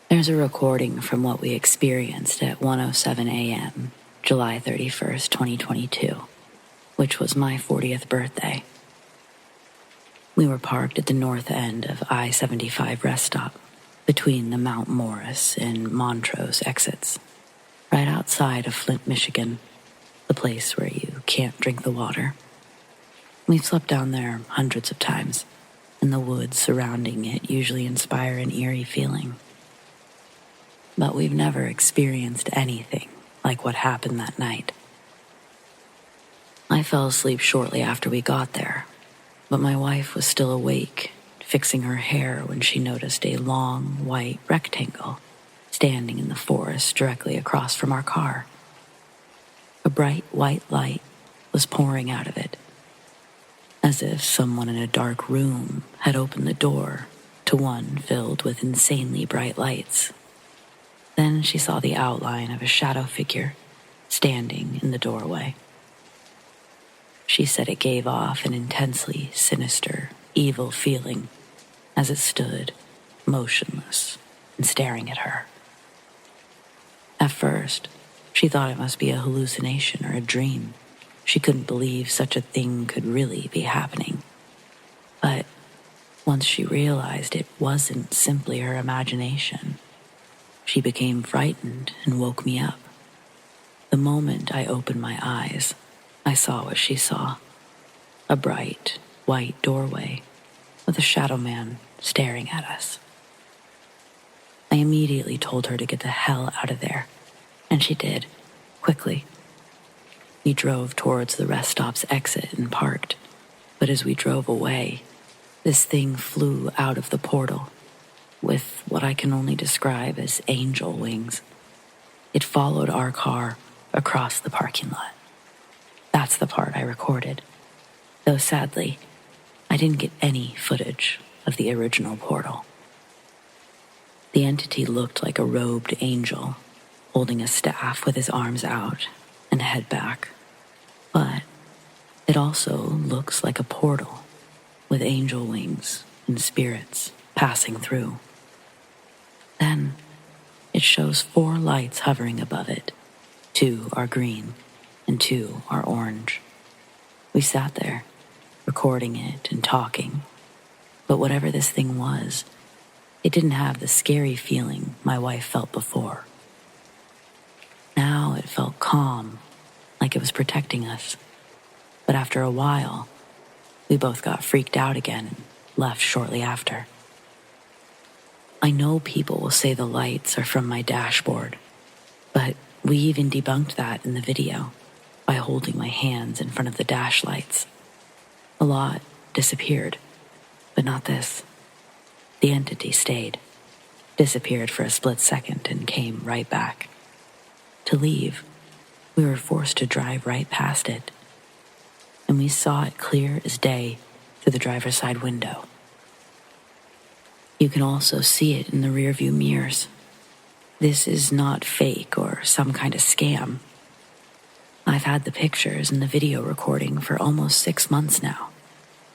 S2: There's a recording from what we experienced at 1:07 a.m., July 31st, 2022, which was my 40th birthday. We were parked at the north end of I-75 rest stop, between the Mount Morris and Montrose exits, right outside of Flint, Michigan, the place where you can't drink the water. We've slept down there hundreds of times, and the woods surrounding it usually inspire an eerie feeling. But we've never experienced anything like what happened that night. I fell asleep shortly after we got there, but my wife was still awake, fixing her hair when she noticed a long, white rectangle standing in the forest directly across from our car. A bright white light was pouring out of it, as if someone in a dark room had opened the door to one filled with insanely bright lights. Then she saw the outline of a shadow figure standing in the doorway. She said it gave off an intensely sinister, evil feeling as it stood, motionless and staring at her. At first, she thought it must be a hallucination or a dream. She couldn't believe such a thing could really be happening. But once she realized it wasn't simply her imagination, she became frightened and woke me up. The moment I opened my eyes, I saw what she saw. A bright, white doorway with a shadow man staring at us.
S1: I immediately told her to get the hell out of there, and she did, quickly. We drove towards the rest stop's exit and parked, but as we drove away, this thing flew out of the portal with what I can only describe as angel wings. It followed our car across the parking lot. That's the part I recorded, though sadly, I didn't get any footage of the original portal. The entity looked like a robed angel, holding a staff with his arms out and head back. But it also looks like a portal with angel wings and spirits passing through. Then it shows 4 lights hovering above it. 2 are green and 2 are orange. We sat there, recording it and talking, but whatever this thing was, it didn't have the scary feeling my wife felt before. Now it felt calm, like it was protecting us. But after a while, we both got freaked out again and left shortly after. I know people will say the lights are from my dashboard, but we even debunked that in the video by holding my hands in front of the dash lights. A lot disappeared, but not this. The entity stayed, disappeared for a split second and came right back. To leave, we were forced to drive right past it, and we saw it clear as day through the driver's side window. You can also see it in the rearview mirrors. This is not fake or some kind of scam. I've had the pictures and the video recording for almost 6 months now,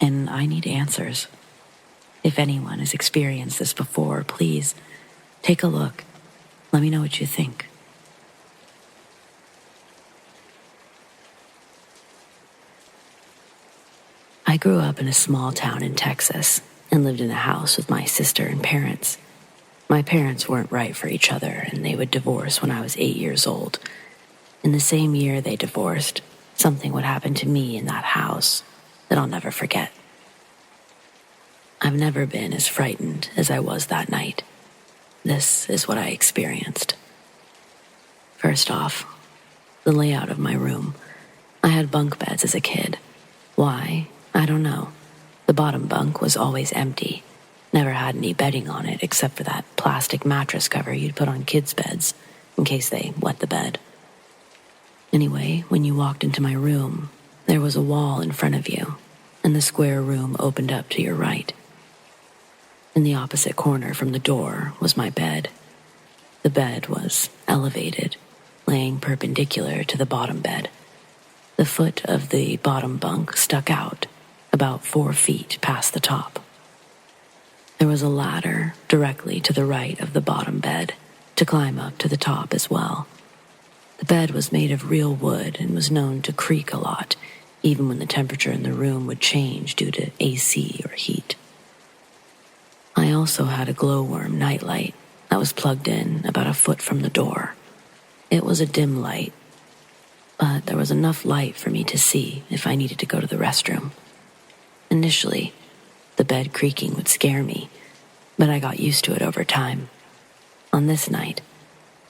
S1: and I need answers. If anyone has experienced this before, please take a look. Let me know what you think. I grew up in a small town in Texas and lived in a house with my sister and parents. My parents weren't right for each other, and they would divorce when I was 8 years old. In the same year they divorced, something would happen to me in that house that I'll never forget. I've never been as frightened as I was that night. This is what I experienced. First off, the layout of my room. I had bunk beds as a kid. Why? I don't know. The bottom bunk was always empty. Never had any bedding on it except for that plastic mattress cover you'd put on kids' beds in case they wet the bed. Anyway, when you walked into my room, there was a wall in front of you, and the square room opened up to your right. In the opposite corner from the door was my bed. The bed was elevated, laying perpendicular to the bottom bed. The foot of the bottom bunk stuck out, about 4 feet past the top. There was a ladder directly to the right of the bottom bed to climb up to the top as well. The bed was made of real wood and was known to creak a lot, even when the temperature in the room would change due to AC or heat. I also had a glowworm nightlight that was plugged in about a foot from the door. It was a dim light, but there was enough light for me to see if I needed to go to the restroom. Initially, the bed creaking would scare me, but I got used to it over time. On this night,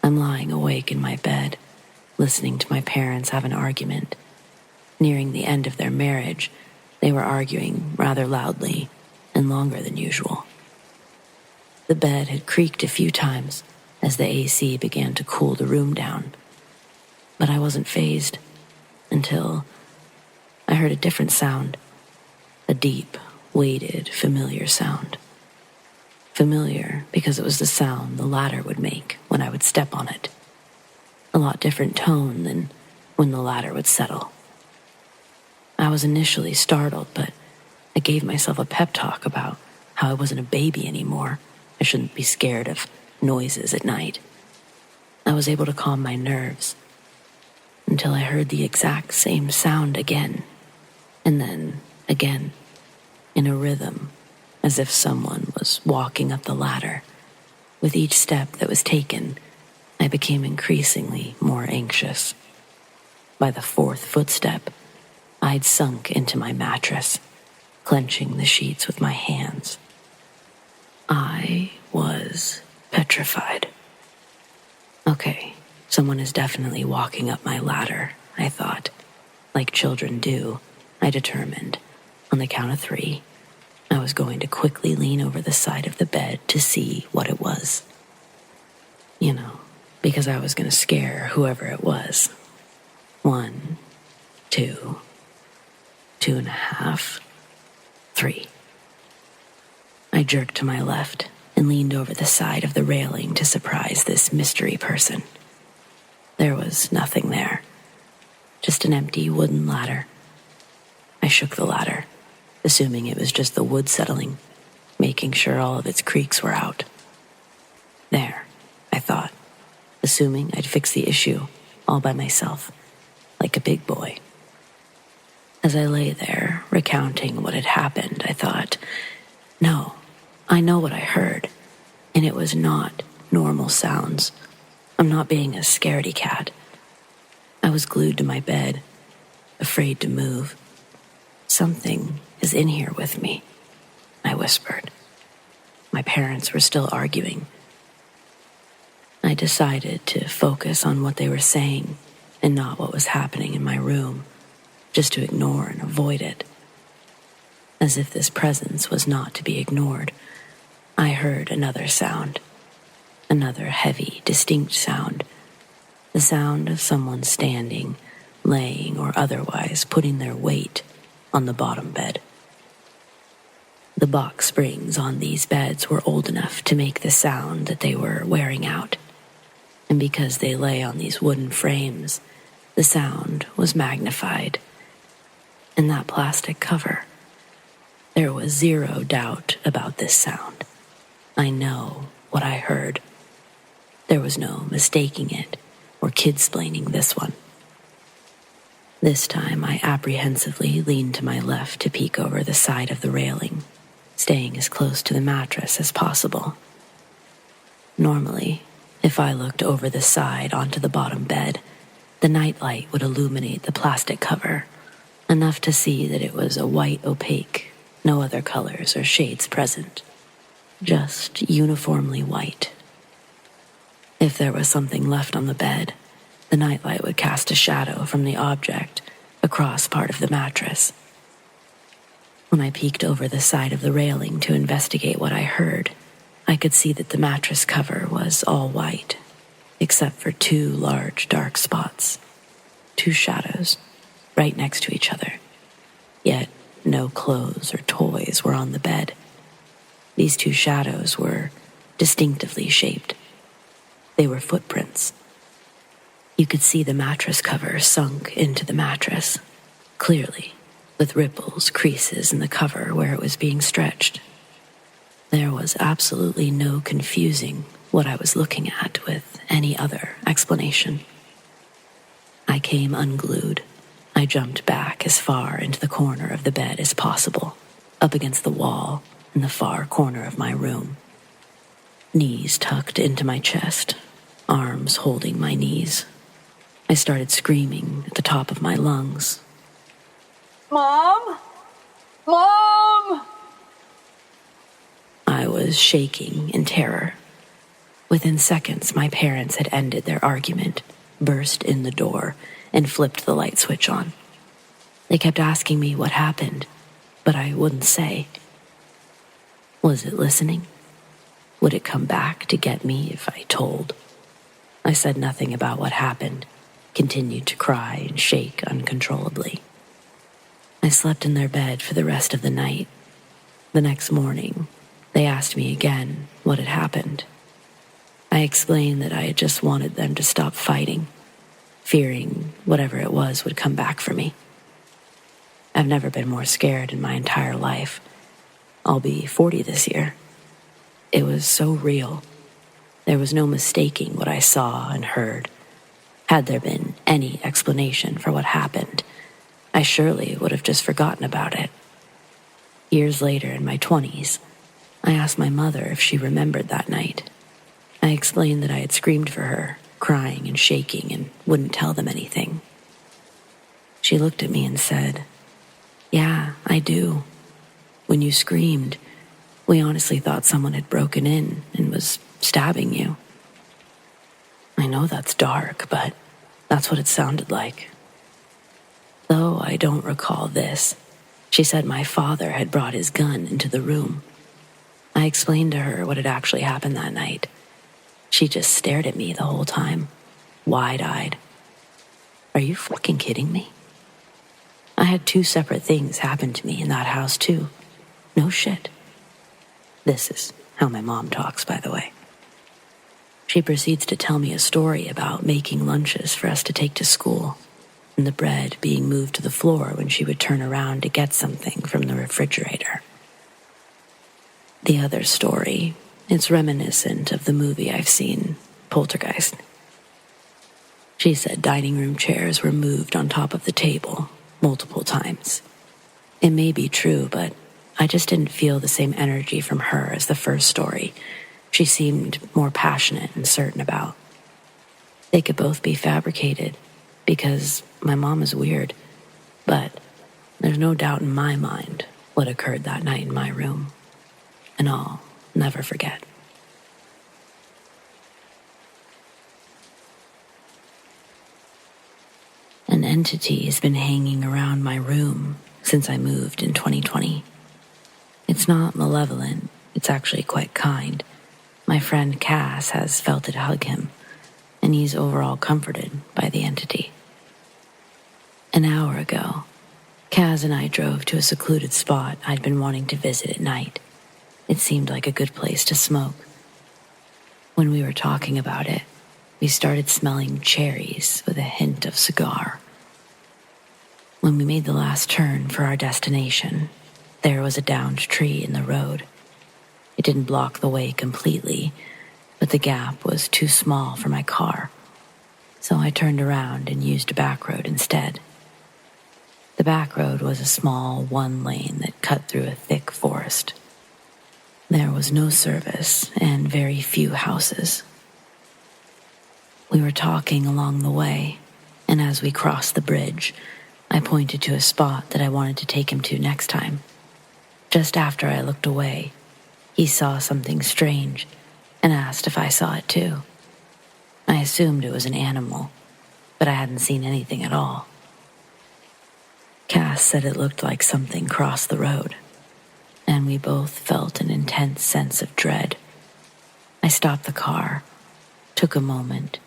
S1: I'm lying awake in my bed, listening to my parents have an argument. Nearing the end of their marriage, they were arguing rather loudly and longer than usual. The bed had creaked a few times as the AC began to cool the room down, but I wasn't fazed until I heard a different sound, a deep, weighted, familiar sound. Familiar because it was the sound the ladder would make when I would step on it. A lot different tone than when the ladder would settle. I was initially startled, but I gave myself a pep talk about how I wasn't a baby anymore. I shouldn't be scared of noises at night. I was able to calm my nerves until I heard the exact same sound again, and then again, in a rhythm, as if someone was walking up the ladder. With each step that was taken, I became increasingly more anxious. By the 4th footstep, I'd sunk into my mattress, clenching the sheets with my hands. I was petrified.
S2: petrified. Okay, someone is definitely walking up my ladder, I thought. Like children do, I determined, on the count of 3, I was going to quickly lean over the side of the bed to see what it was. You know, because I was going to scare whoever it was. 1, 2, 2.5, 3. I jerked to my left and leaned over the side of the railing to surprise this mystery person. There was nothing there, just an empty wooden ladder. I shook the ladder, assuming it was just the wood settling, making sure all of its creaks were out. There, I thought, assuming I'd fix the issue all by myself, like a big boy. As I lay there, recounting what had happened, I thought, no, I know what I heard, and it was not normal sounds. I'm not being a scaredy cat. I was glued to my bed, afraid to move. Something is in here with me, I whispered. My parents were still arguing. I decided to focus on what they were saying and not what was happening in my room, just to ignore and avoid it. As if this presence was not to be ignored, I heard another sound, another heavy, distinct sound, the sound of someone standing, laying, or otherwise putting their weight on the bottom bed. The box springs on these beds were old enough to make the sound that they were wearing out, and because they lay on these wooden frames, the sound was magnified. And that plastic cover, there was zero doubt about this sound. I know what I heard. There was no mistaking it or kidsplaining this one. This time I apprehensively leaned to my left to peek over the side of the railing, staying as close to the mattress as possible. Normally, if I looked over the side onto the bottom bed, the nightlight would illuminate the plastic cover, enough to see that it was a white opaque, no other colors or shades present, just uniformly white. If there was something left on the bed, the nightlight would cast a shadow from the object across part of the mattress. When I peeked over the side of the railing to investigate what I heard, I could see that the mattress cover was all white, except for 2 large dark spots, 2 shadows, right next to each other. Yet no clothes or toys were on the bed. These 2 shadows were distinctively shaped. They were footprints. You could see the mattress cover sunk into the mattress, clearly, with ripples, creases in the cover where it was being stretched. There was absolutely no confusing what I was looking at with any other explanation. I came unglued. I jumped back as far into the corner of the bed as possible, up against the wall in the far corner of my room. Knees tucked into my chest, arms holding my knees. I started screaming at the top of my lungs.
S3: Mom? Mom!
S2: I was shaking in terror. Within seconds, my parents had ended their argument, burst in the door, and flipped the light switch on. They kept asking me what happened, but I wouldn't say. Was it listening? Would it come back to get me if I told? I said nothing about what happened, continued to cry and shake uncontrollably. I slept in their bed for the rest of the night. The next morning, they asked me again what had happened. I explained that I had just wanted them to stop fighting, fearing whatever it was would come back for me. I've never been more scared in my entire life. I'll be 40 this year. It was so real. There was no mistaking what I saw and heard. Had there been any explanation for what happened, I surely would have just forgotten about it. Years later, in my 20s, I asked my mother if she remembered that night. I explained that I had screamed for her, crying and shaking, and wouldn't tell them anything. She looked at me and said, "Yeah, I do. When you screamed,
S1: We honestly thought someone had broken in and was stabbing you. I know that's dark, but that's what it sounded like. Though I don't recall this, she said my father had brought his gun into the room. I explained to her what had actually happened that night. She just stared at me the whole time, wide-eyed. Are you fucking kidding me? I had 2 separate things happen to me in that house too. No shit. This is how my mom talks, by the way. She proceeds to tell me a story about making lunches for us to take to school, and the bread being moved to the floor when she would turn around to get something from the refrigerator. The other story, it's reminiscent of the movie I've seen, Poltergeist. She said dining room chairs were moved on top of the table multiple times. It may be true, but I just didn't feel the same energy from her as the first story she seemed more passionate and certain about. They could both be fabricated because my mom is weird, but there's no doubt in my mind what occurred that night in my room, and I'll never forget. An entity has been hanging around my room since I moved in 2020. It's not malevolent, it's actually quite kind. My friend Cass has felt it hug him, and he's overall comforted by the entity. An hour ago, Kaz and I drove to a secluded spot I'd been wanting to visit at night. It seemed like a good place to smoke. When we were talking about it, we started smelling cherries with a hint of cigar. When we made the last turn for our destination, there was a downed tree in the road. It didn't block the way completely, but the gap was too small for my car, so I turned around and used a back road instead. The back road was a small 1-lane that cut through a thick forest. There was no service and very few houses. We were talking along the way, and as we crossed the bridge, I pointed to a spot that I wanted to take him to next time. Just after I looked away, he saw something strange and asked if I saw it too. I assumed it was an animal, but I hadn't seen anything at all. Cass said it looked like something crossed the road, and we both felt an intense sense of dread. I stopped the car, took a moment,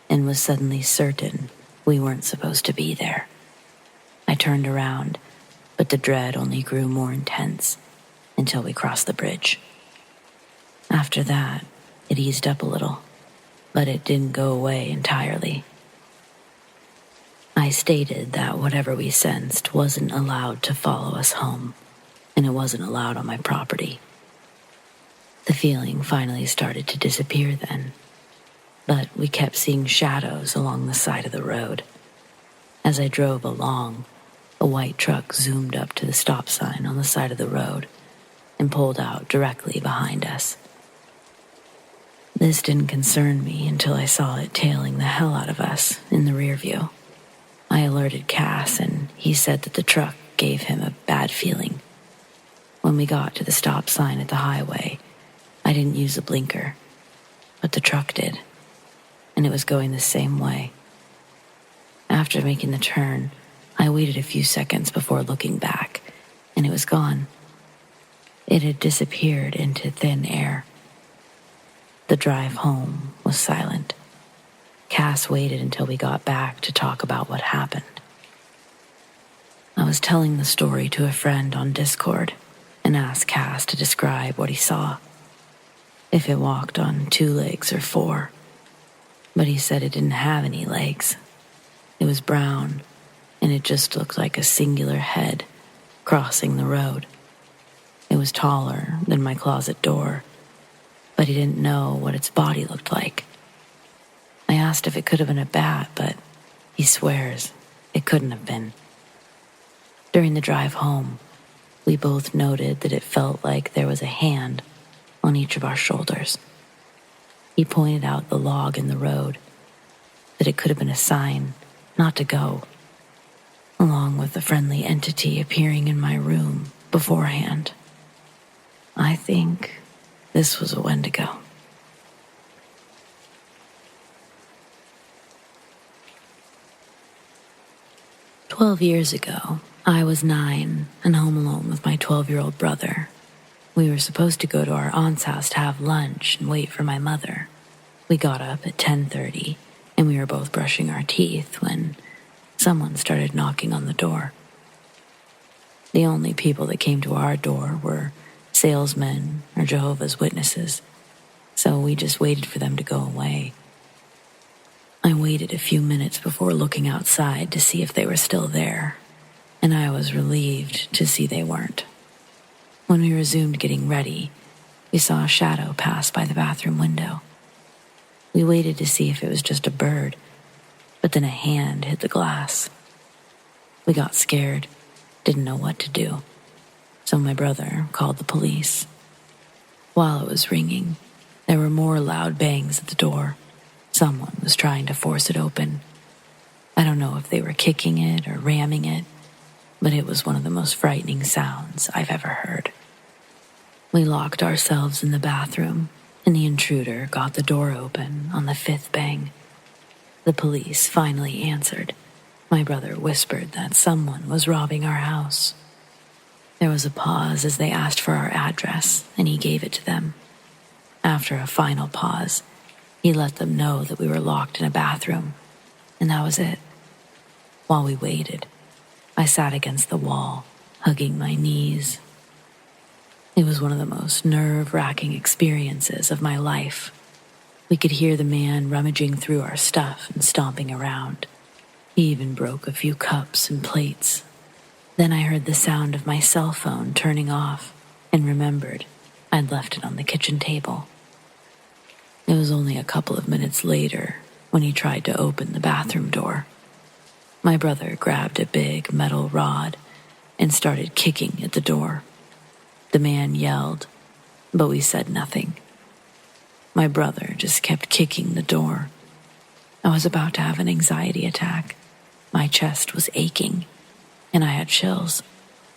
S1: and was suddenly certain we weren't supposed to be there. I turned around, but the dread only grew more intense until we crossed the bridge. After that, it eased up a little, but it didn't go away entirely. I stated that whatever we sensed wasn't allowed to follow us home, and it wasn't allowed on my property. The feeling finally started to disappear then, but we kept seeing shadows along the side of the road. As I drove along, a white truck zoomed up to the stop sign on the side of the road and pulled out directly behind us. This didn't concern me until I saw it tailing the hell out of us in the rear view. I alerted Cass, and he said that the truck gave him a bad feeling. When we got to the stop sign at the highway, I didn't use a blinker, but the truck did, and it was going the same way. After making the turn, I waited a few seconds before looking back, and it was gone. It had disappeared into thin air. The drive home was silent. Cass waited until we got back to talk about what happened. I was telling the story to a friend on Discord and asked Cass to describe what he saw, if it walked on 2 legs or 4, but he said it didn't have any legs. It was brown, and it just looked like a singular head crossing the road. It was taller than my closet door, but he didn't know what its body looked like. I asked if it could have been a bat, but he swears it couldn't have been. During the drive home, we both noted that it felt like there was a hand on each of our shoulders. He pointed out the log in the road, that it could have been a sign not to go, along with a friendly entity appearing in my room beforehand. I think this was a Wendigo. "12 years ago, I was 9 and home alone with my 12-year-old brother. We were supposed to go to our aunt's house to have lunch and wait for my mother. We got up at 10:30 and we were both brushing our teeth when someone started knocking on the door. The only people that came to our door were salesmen or Jehovah's Witnesses, so we just waited for them to go away. I waited a few minutes before looking outside to see if they were still there, and I was relieved to see they weren't. When we resumed getting ready, we saw a shadow pass by the bathroom window. We waited to see if it was just a bird, but then a hand hit the glass. We got scared, didn't know what to do, so my brother called the police. While it was ringing, there were more loud bangs at the door. Someone was trying to force it open. I don't know if they were kicking it or ramming it, but it was one of the most frightening sounds I've ever heard. We locked ourselves in the bathroom, and the intruder got the door open on the 5th bang. The police finally answered. My brother whispered that someone was robbing our house. There was a pause as they asked for our address, and he gave it to them. After a final pause, he let them know that we were locked in a bathroom, and that was it. While we waited, I sat against the wall, hugging my knees. It was one of the most nerve-wracking experiences of my life. We could hear the man rummaging through our stuff and stomping around. He even broke a few cups and plates. Then I heard the sound of my cell phone turning off and remembered I'd left it on the kitchen table. It was only a couple of minutes later when he tried to open the bathroom door. My brother grabbed a big metal rod and started kicking at the door. The man yelled, but we said nothing. My brother just kept kicking the door. I was about to have an anxiety attack. My chest was aching, and I had chills,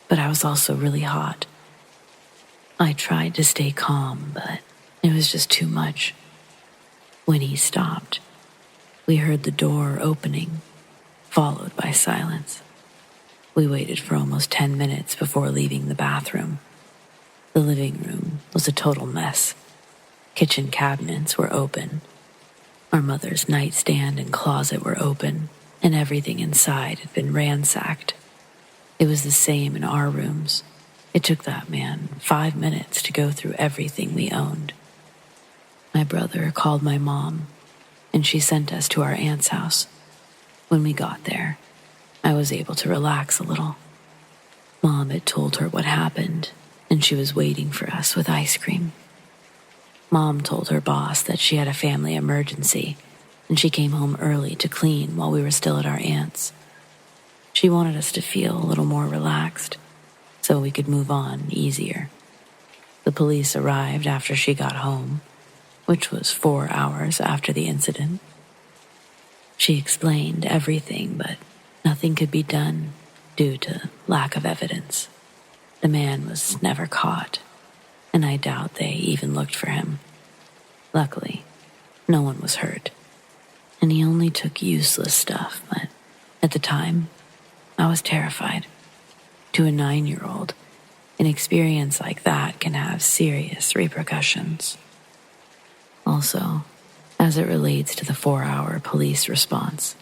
S1: but I was also really hot. I tried to stay calm, but it was just too much. When he stopped, we heard the door opening, followed by silence. We waited for almost 10 minutes before leaving the bathroom. The living room was a total mess. Kitchen cabinets were open. Our mother's nightstand and closet were open, and everything inside had been ransacked. It was the same in our rooms. It took that man 5 minutes to go through everything we owned. My brother called my mom, and she sent us to our aunt's house. When we got there, I was able to relax a little. Mom had told her what happened, and she was waiting for us with ice cream. Mom told her boss that she had a family emergency, and she came home early to clean while we were still at our aunt's. She wanted us to feel a little more relaxed, so we could move on easier. The police arrived after she got home, which was 4 hours after the incident. She explained everything, but nothing could be done due to lack of evidence. The man was never caught, and I doubt they even looked for him. Luckily, no one was hurt, and he only took useless stuff, but at the time, I was terrified. To a 9-year-old, an experience like that can have serious repercussions. Also, as it relates to the 4-hour police response,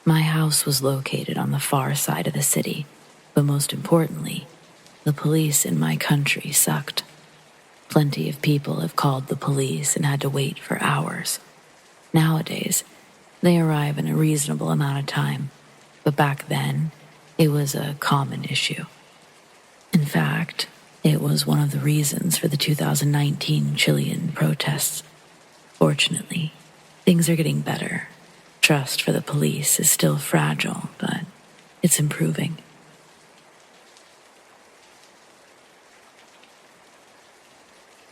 S1: my house was located on the far side of the city, but most importantly, the police in my country sucked. Plenty of people have called the police and had to wait for hours. Nowadays, they arrive in a reasonable amount of time, but back then, it was a common issue. In fact, it was one of the reasons for the 2019 Chilean protests. Fortunately, things are getting better. Trust for the police is still fragile, but it's improving.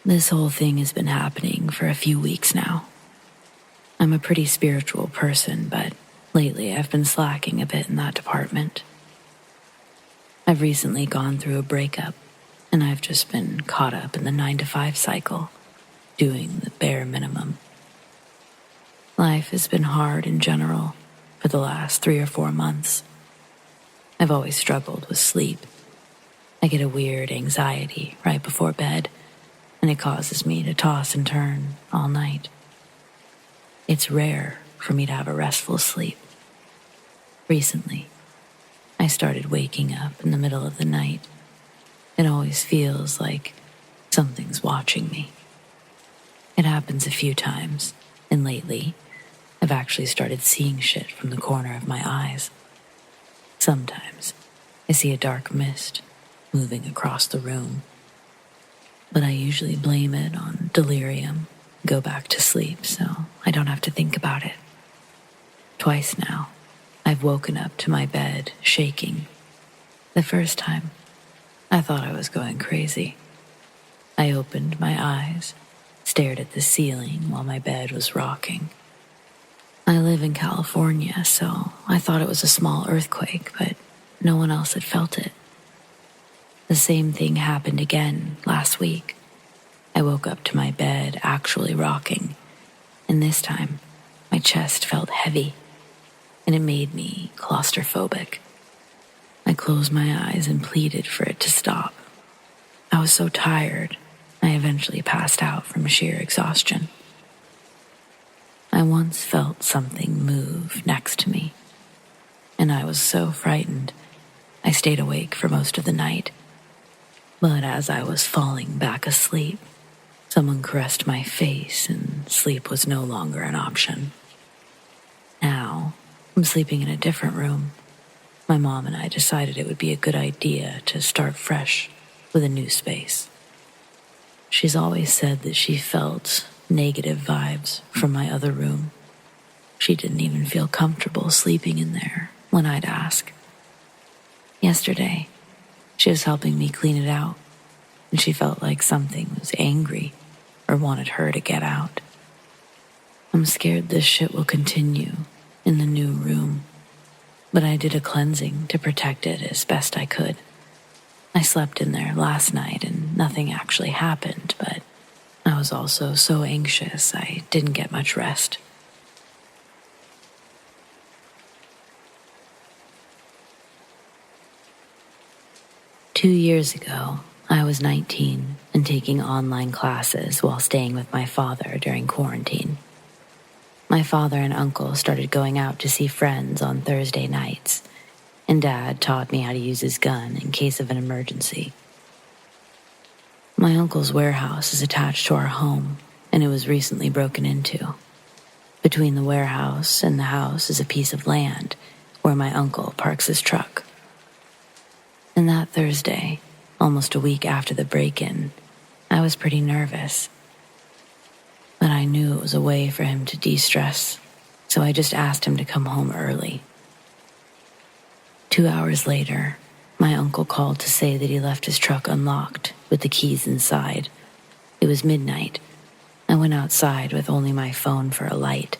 S1: This whole thing has been happening for a few weeks now. I'm a pretty spiritual person, but lately I've been slacking a bit in that department. I've recently gone through a breakup, and I've just been caught up in the 9-to-5 cycle, doing the bare minimum. Life has been hard in general for the last 3 or 4 months. I've always struggled with sleep. I get a weird anxiety right before bed, and it causes me to toss and turn all night. It's rare for me to have a restful sleep. Recently, I started waking up in the middle of the night. It always feels like something's watching me. It happens a few times, and lately, I've actually started seeing shit from the corner of my eyes. Sometimes, I see a dark mist moving across the room, but I usually blame it on delirium, go back to sleep so I don't have to think about it. Twice now, I've woken up to my bed shaking. The first time, I thought I was going crazy. I opened my eyes, stared at the ceiling while my bed was rocking. I live in California, so I thought it was a small earthquake, but no one else had felt it. The same thing happened again last week. I woke up to my bed actually rocking, and this time, my chest felt heavy, and it made me claustrophobic. I closed my eyes and pleaded for it to stop. I was so tired, I eventually passed out from sheer exhaustion. I once felt something move next to me, and I was so frightened, I stayed awake for most of the night. But as I was falling back asleep, someone caressed my face and sleep was no longer an option. Now, I'm sleeping in a different room. My mom and I decided it would be a good idea to start fresh with a new space. She's always said that she felt negative vibes from my other room. She didn't even feel comfortable sleeping in there when I'd ask. Yesterday, she was helping me clean it out, and she felt like something was angry or wanted her to get out. I'm scared this shit will continue in the new room, but I did a cleansing to protect it as best I could. I slept in there last night and nothing actually happened, but I was also so anxious I didn't get much rest. Two years ago, I was 19 and taking online classes while staying with my father during quarantine. My father and uncle started going out to see friends on Thursday nights, and Dad taught me how to use his gun in case of an emergency. My uncle's warehouse is attached to our home, and it was recently broken into. Between the warehouse and the house is a piece of land where my uncle parks his truck. And that Thursday, almost a week after the break-in, I was pretty nervous. But I knew it was a way for him to de-stress, so I just asked him to come home early. 2 hours later, my uncle called to say that he left his truck unlocked with the keys inside. It was midnight. I went outside with only my phone for a light.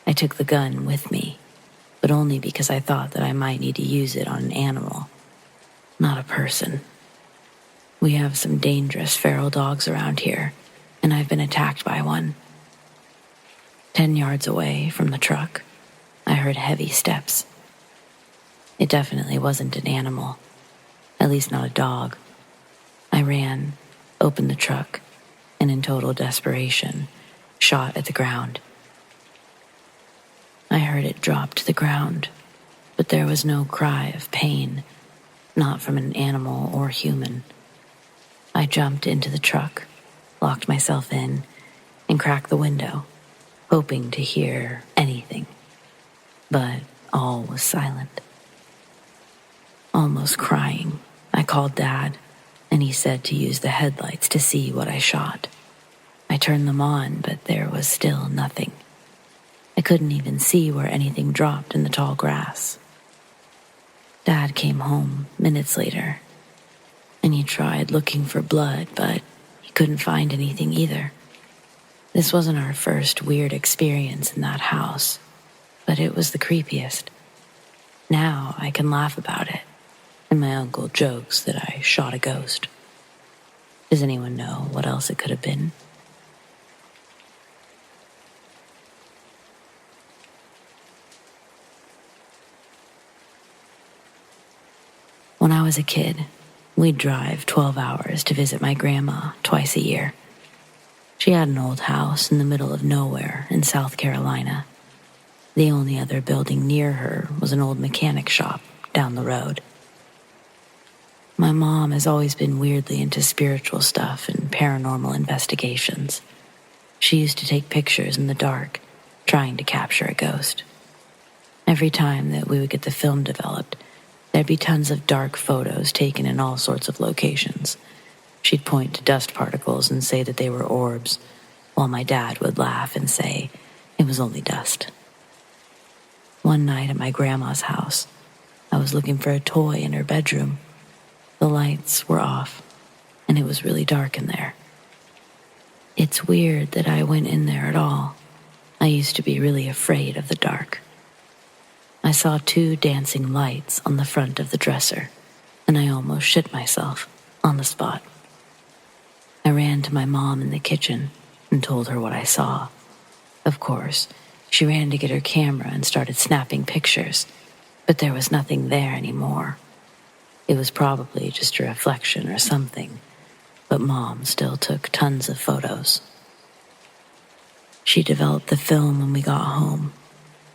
S1: I took the gun with me, but only because I thought that I might need to use it on an animal, not a person. We have some dangerous feral dogs around here, and I've been attacked by one. 10 yards away from the truck, I heard heavy steps. It definitely wasn't an animal, at least not a dog. I ran, opened the truck, and in total desperation, shot at the ground. I heard it drop to the ground, but there was no cry of pain, not from an animal or human. I jumped into the truck, locked myself in, and cracked the window, hoping to hear anything. But all was silent. Almost crying, I called Dad, and he said to use the headlights to see what I shot. I turned them on, but there was still nothing. I couldn't even see where anything dropped in the tall grass. Dad came home minutes later, and he tried looking for blood, but he couldn't find anything either. This wasn't our first weird experience in that house, but it was the creepiest. Now I can laugh about it, and my uncle jokes that I shot a ghost. Does anyone know what else it could have been? When I was a kid, we'd drive 12 hours to visit my grandma twice a year. She had an old house in the middle of nowhere in South Carolina. The only other building near her was an old mechanic shop down the road. My mom has always been weirdly into spiritual stuff and paranormal investigations. She used to take pictures in the dark, trying to capture a ghost. Every time that we would get the film developed, there'd be tons of dark photos taken in all sorts of locations. She'd point to dust particles and say that they were orbs, while my dad would laugh and say it was only dust. One night at my grandma's house, I was looking for a toy in her bedroom. The lights were off, and it was really dark in there. It's weird that I went in there at all. I used to be really afraid of the dark. I saw 2 dancing lights on the front of the dresser, and I almost shit myself on the spot. I ran to my mom in the kitchen and told her what I saw. Of course, she ran to get her camera and started snapping pictures, but there was nothing there anymore. It was probably just a reflection or something, but Mom still took tons of photos. She developed the film when we got home,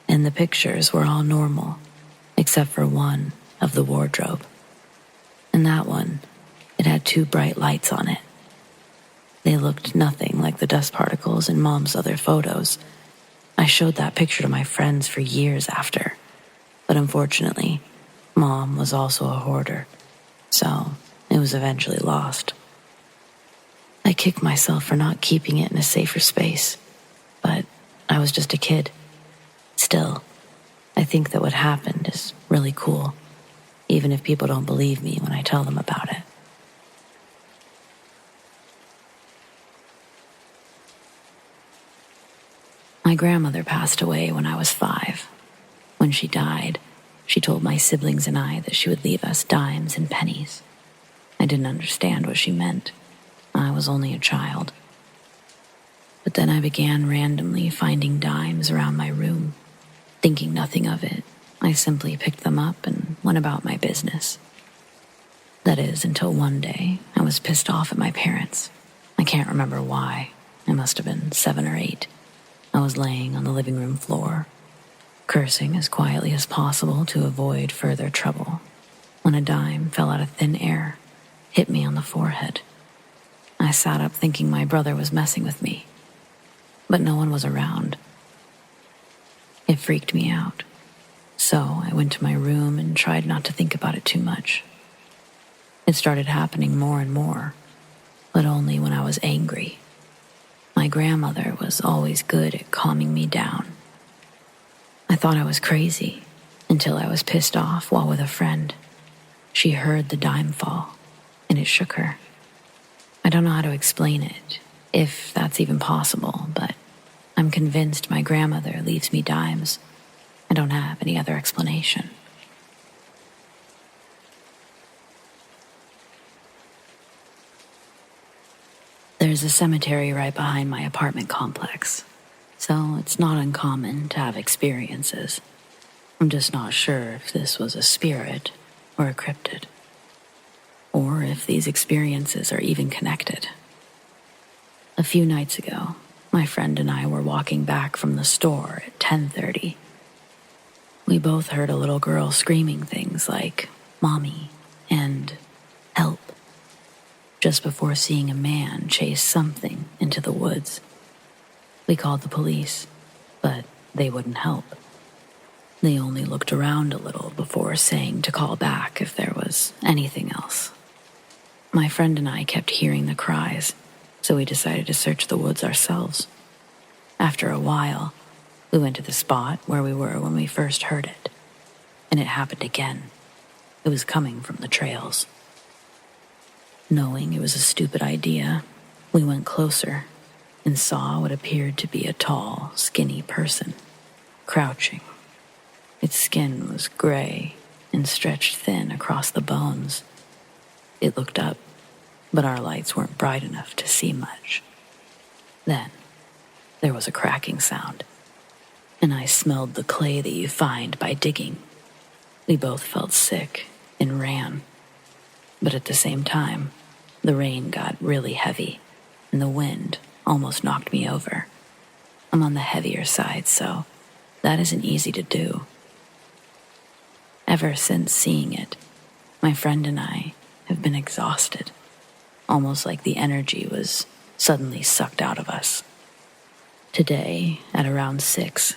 S1: and the pictures were all normal, except for one of the wardrobe. And that one, it had 2 bright lights on it. They looked nothing like the dust particles in Mom's other photos. I showed that picture to my friends for years after, but unfortunately, Mom was also a hoarder, so it was eventually lost. I kicked myself for not keeping it in a safer space, but I was just a kid. Still, I think that what happened is really cool, even if people don't believe me when I tell them about it. My grandmother passed away when I was 5. When she died, she told my siblings and I that she would leave us dimes and pennies. I didn't understand what she meant. I was only a child. But then I began randomly finding dimes around my room. Thinking nothing of it, I simply picked them up and went about my business. That is, until one day I was pissed off at my parents. I can't remember why. I must have been 7 or 8. I was laying on the living room floor, cursing as quietly as possible to avoid further trouble, when a dime fell out of thin air, hit me on the forehead. I sat up thinking my brother was messing with me, but no one was around. It freaked me out, so I went to my room and tried not to think about it too much. It started happening more and more, but only when I was angry. My grandmother was always good at calming me down. I thought I was crazy until I was pissed off while with a friend. She heard the dime fall, and it shook her. I don't know how to explain it, if that's even possible, but I'm convinced my grandmother leaves me dimes. I don't have any other explanation. There's a cemetery right behind my apartment complex, so it's not uncommon to have experiences. I'm just not sure if this was a spirit or a cryptid, or if these experiences are even connected. A few nights ago, my friend and I were walking back from the store at 10:30. We both heard a little girl screaming things like, "Mommy," and "Help," just before seeing a man chase something into the woods. We called the police, but they wouldn't help. They only looked around a little before saying to call back if there was anything else. My friend and I kept hearing the cries, so we decided to search the woods ourselves. After a while, we went to the spot where we were when we first heard it, and it happened again. It was coming from the trails. Knowing it was a stupid idea, we went closer and saw what appeared to be a tall, skinny person, crouching. Its skin was gray and stretched thin across the bones. It looked up, but our lights weren't bright enough to see much. Then, there was a cracking sound, and I smelled the clay that you find by digging. We both felt sick and ran, but at the same time, the rain got really heavy, and the wind almost knocked me over. I'm on the heavier side, so that isn't easy to do. Ever since seeing it, my friend and I have been exhausted, almost like the energy was suddenly sucked out of us. Today, at around 6,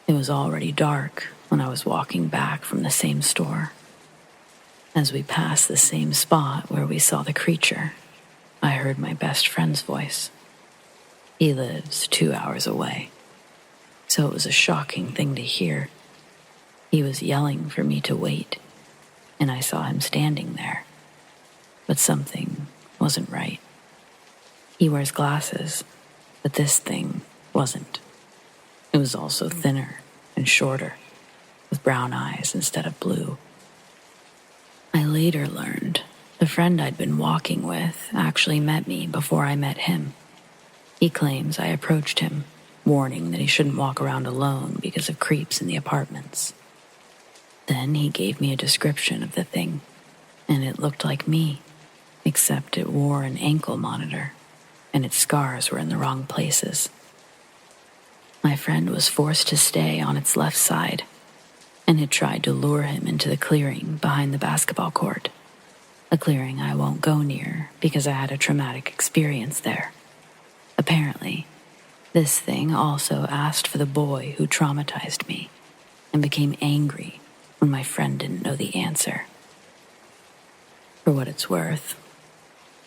S1: it was already dark when I was walking back from the same store. As we passed the same spot where we saw the creature, I heard my best friend's voice. He lives 2 hours away, so it was a shocking thing to hear. He was yelling for me to wait, and I saw him standing there. But something wasn't right. He wears glasses, but this thing wasn't. It was also thinner and shorter, with brown eyes instead of blue. I later learned the friend I'd been walking with actually met me before I met him. He claims I approached him, warning that he shouldn't walk around alone because of creeps in the apartments. Then he gave me a description of the thing, and it looked like me, except it wore an ankle monitor, and its scars were in the wrong places. My friend was forced to stay on its left side, and had tried to lure him into the clearing behind the basketball court, a clearing I won't go near because I had a traumatic experience there. Apparently, this thing also asked for the boy who traumatized me and became angry when my friend didn't know the answer. For what it's worth,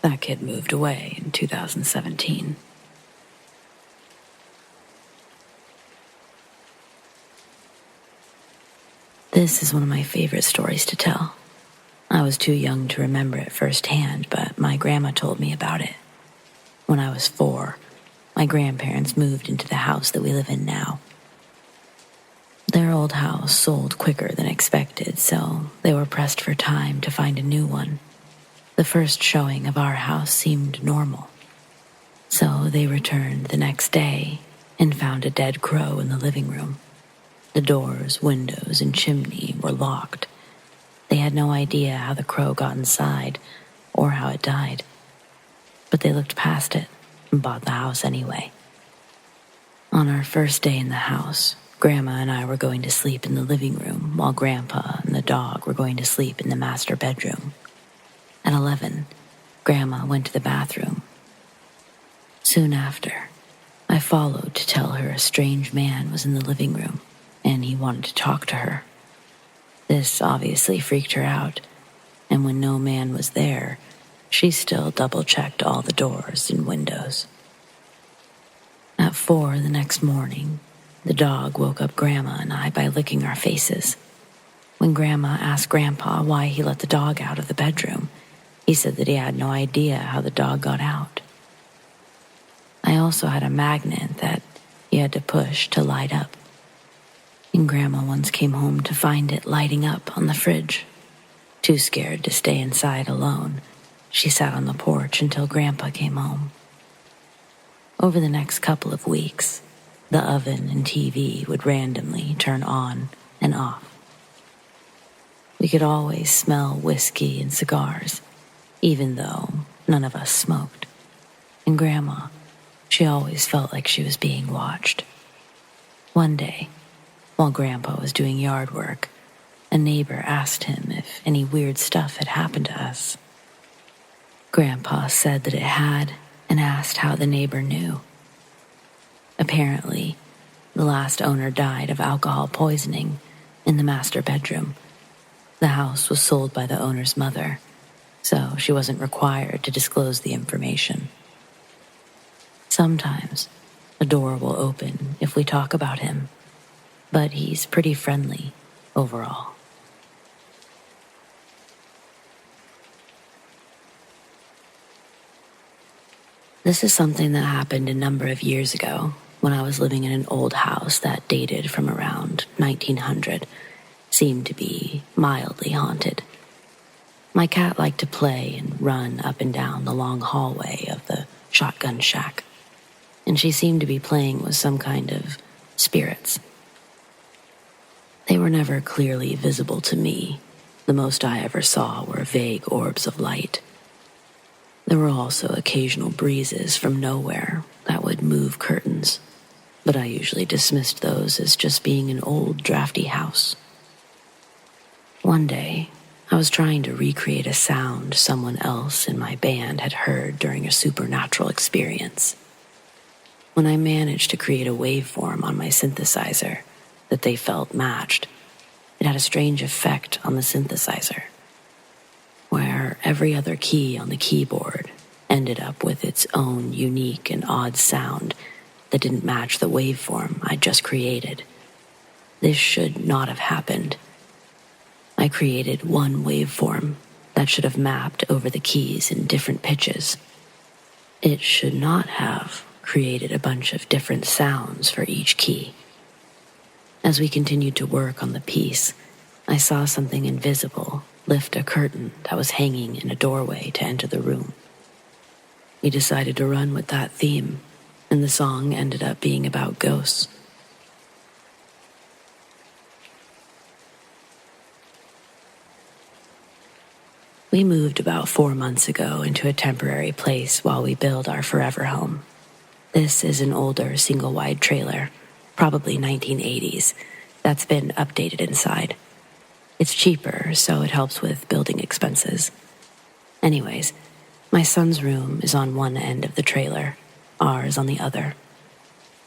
S1: that kid moved away in 2017. This is one of my favorite stories to tell. I was too young to remember it firsthand, but my grandma told me about it. When I was 4, my grandparents moved into the house that we live in now. Their old house sold quicker than expected, so they were pressed for time to find a new one. The first showing of our house seemed normal. So they returned the next day and found a dead crow in the living room. The doors, windows, and chimney were locked. They had no idea how the crow got inside or how it died. But they looked past it and bought the house anyway. On our first day in the house, Grandma and I were going to sleep in the living room while Grandpa and the dog were going to sleep in the master bedroom. At 11, Grandma went to the bathroom. Soon after, I followed to tell her a strange man was in the living room and he wanted to talk to her. This obviously freaked her out, and when no man was there, she still double-checked all the doors and windows. At 4 the next morning, the dog woke up Grandma and I by licking our faces. When Grandma asked Grandpa why he let the dog out of the bedroom, he said that he had no idea how the dog got out. I also had a magnet that he had to push to light up. And Grandma once came home to find it lighting up on the fridge. Too scared to stay inside alone, she sat on the porch until Grandpa came home. Over the next couple of weeks, the oven and TV would randomly turn on and off. We could always smell whiskey and cigars, even though none of us smoked. And Grandma, she always felt like she was being watched. One day, while Grandpa was doing yard work, a neighbor asked him if any weird stuff had happened to us. Grandpa said that it had and asked how the neighbor knew. Apparently, the last owner died of alcohol poisoning in the master bedroom. The house was sold by the owner's mother, so she wasn't required to disclose the information. Sometimes a door will open if we talk about him, but he's pretty friendly overall. This is something that happened a number of years ago when I was living in an old house that dated from around 1900, seemed to be mildly haunted.
S2: My cat liked to play and run up and down the long hallway of the shotgun shack, and she seemed to be playing with some kind of spirits. They were never clearly visible to me. The most I ever saw were vague orbs of light. There were also occasional breezes from nowhere that would move curtains, but I usually dismissed those as just being an old, drafty house. One day, I was trying to recreate a sound someone else in my band had heard during a supernatural experience. When I managed to create a waveform on my synthesizer that they felt matched, it had a strange effect on the synthesizer, where every other key on the keyboard ended up with its own unique and odd sound that didn't match the waveform I'd just created. This should not have happened. I created one waveform that should have mapped over the keys in different pitches. It should not have created a bunch of different sounds for each key. As we continued to work on the piece, I saw something invisible lift a curtain that was hanging in a doorway to enter the room. We decided to run with that theme, and the song ended up being about ghosts. We moved about 4 months ago into a temporary place while we build our forever home. This is an older single-wide trailer, probably 1980s, that's been updated inside. It's cheaper, so it helps with building expenses. Anyways, my son's room is on one end of the trailer, ours on the other.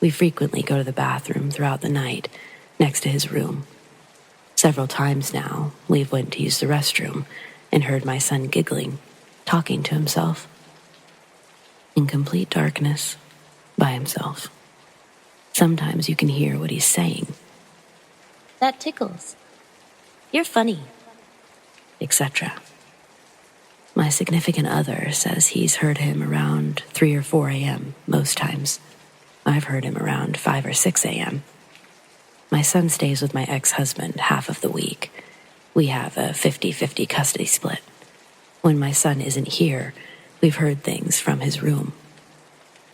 S2: We frequently go to the bathroom throughout the night, next to his room. Several times now, we've went to use the restroom and heard my son giggling, talking to himself. In complete darkness, by himself. Sometimes you can hear what he's saying.
S4: That tickles. You're funny.
S2: Etc. My significant other says he's heard him around 3 or 4 a.m. most times. I've heard him around 5 or 6 a.m. My son stays with my ex-husband half of the week. We have a 50-50 custody split. When my son isn't here, we've heard things from his room.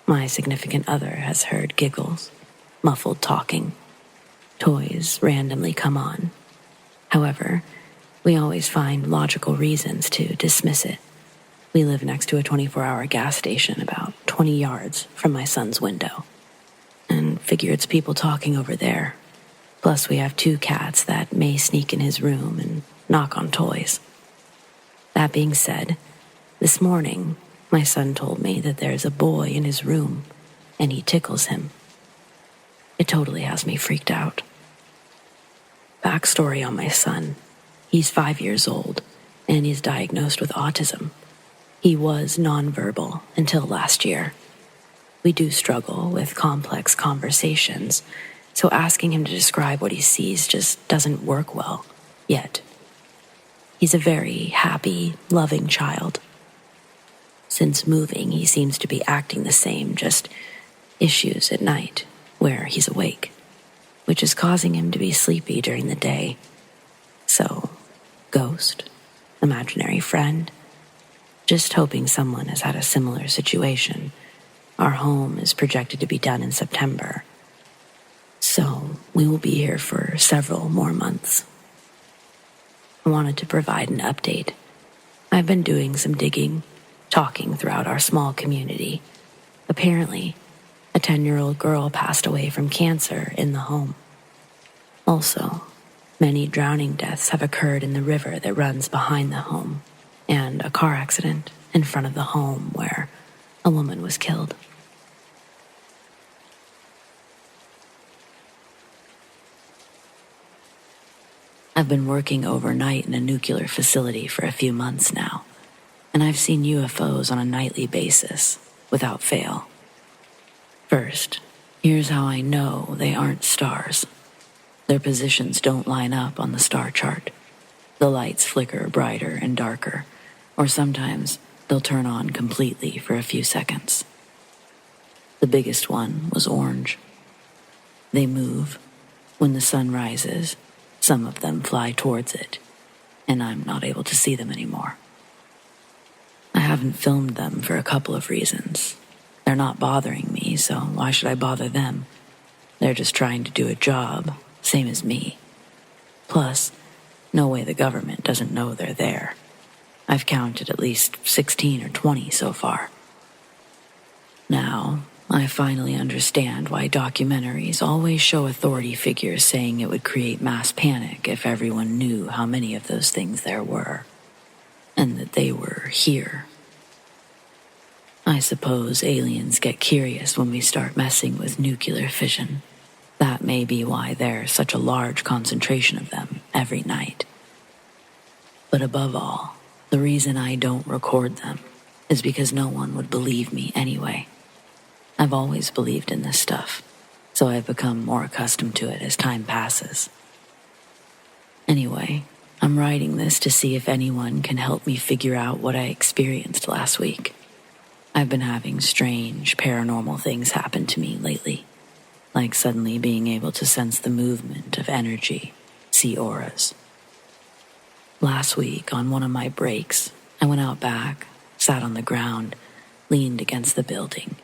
S2: My significant other has heard giggles, muffled talking. Toys randomly come on. However, we always find logical reasons to dismiss it. We live next to a 24-hour gas station about 20 yards from my son's window, and figure it's people talking over there. Plus, we have 2 cats that may sneak in his room and knock on toys. That being said, this morning, my son told me that there's a boy in his room, and he tickles him. It totally has me freaked out. Backstory on my son. He's 5 years old, and he's diagnosed with autism. He was nonverbal until last year. We do struggle with complex conversations, so asking him to describe what he sees just doesn't work well, yet. He's a very happy, loving child. Since moving, he seems to be acting the same, just issues at night, where he's awake, which is causing him to be sleepy during the day. So, ghost, imaginary friend, just hoping someone has had a similar situation. Our home is projected to be done in September, so we will be here for several more months. I wanted to provide an update. I've been doing some digging, talking throughout our small community. Apparently, a 10-year-old girl passed away from cancer in the home. Also, many drowning deaths have occurred in the river that runs behind the home, and a car accident in front of the home where a woman was killed. I've been working overnight in a nuclear facility for a few months now, and I've seen UFOs on a nightly basis, without fail. First, here's how I know they aren't stars. Their positions don't line up on the star chart. The lights flicker brighter and darker, or sometimes they'll turn on completely for a few seconds. The biggest one was orange. They move. When the sun rises, some of them fly towards it, and I'm not able to see them anymore.
S1: haven't filmed them for a couple of reasons. They're not bothering me, so why should I bother them? They're just trying to do a job, same as me. Plus, no way the government doesn't know they're there. I've counted at least 16 or 20 so far. Now, I finally understand why documentaries always show authority figures saying it would create mass panic if everyone knew how many of those things there were, and that they were here. I suppose aliens get curious when we start messing with nuclear fission. That may be why there's such a large concentration of them every night. But above all, the reason I don't record them is because no one would believe me anyway. I've always believed in this stuff, so I've become more accustomed to it as time passes. Anyway, I'm writing this to see if anyone can help me figure out what I experienced last week. I've been having strange, paranormal things happen to me lately, like suddenly being able to sense the movement of energy, see auras. Last week, on one of my breaks, I went out back, sat on the ground, leaned against the building.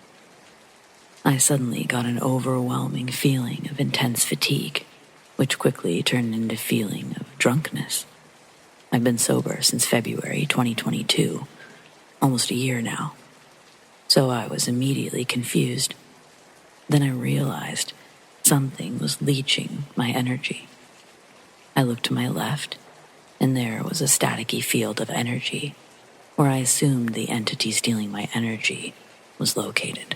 S1: I suddenly got an overwhelming feeling of intense fatigue, which quickly turned into a feeling of drunkenness. I've been sober since February 2022, almost a year now. So I was immediately confused. Then I realized something was leeching my energy. I looked to my left, and there was a staticky field of energy, where I assumed the entity stealing my energy was located.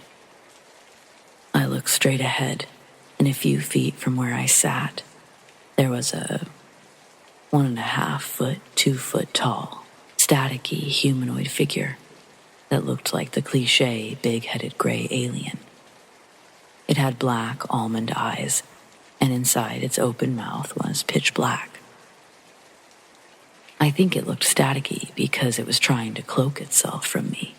S1: I looked straight ahead, and a few feet from where I sat, there was a 1.5 foot, 2 foot tall, staticky humanoid figure that looked like the cliché big-headed gray alien. It had black almond eyes, and inside its open mouth was pitch black. I think it looked staticky because it was trying to cloak itself from me.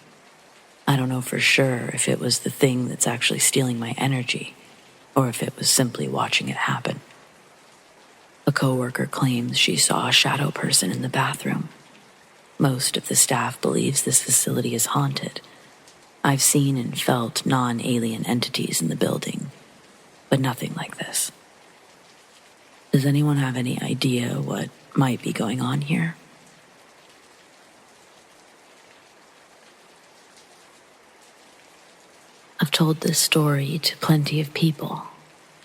S1: I don't know for sure if it was the thing that's actually stealing my energy, or if it was simply watching it happen. A coworker claims she saw a shadow person in the bathroom. Most of the staff believes this facility is haunted. I've seen and felt non-alien entities in the building, but nothing like this. Does anyone have any idea what might be going on here? I've told this story to plenty of people,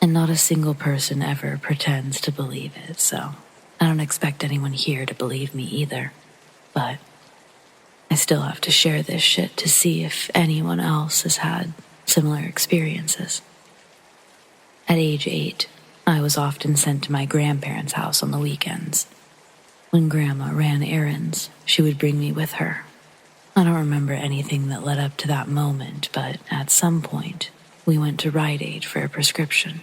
S1: and not a single person ever pretends to believe it, so I don't expect anyone here to believe me either. But I still have to share this shit to see if anyone else has had similar experiences. At age 8, I was often sent to my grandparents' house on the weekends. When Grandma ran errands, she would bring me with her. I don't remember anything that led up to that moment, but at some point, we went to Rite Aid for a prescription.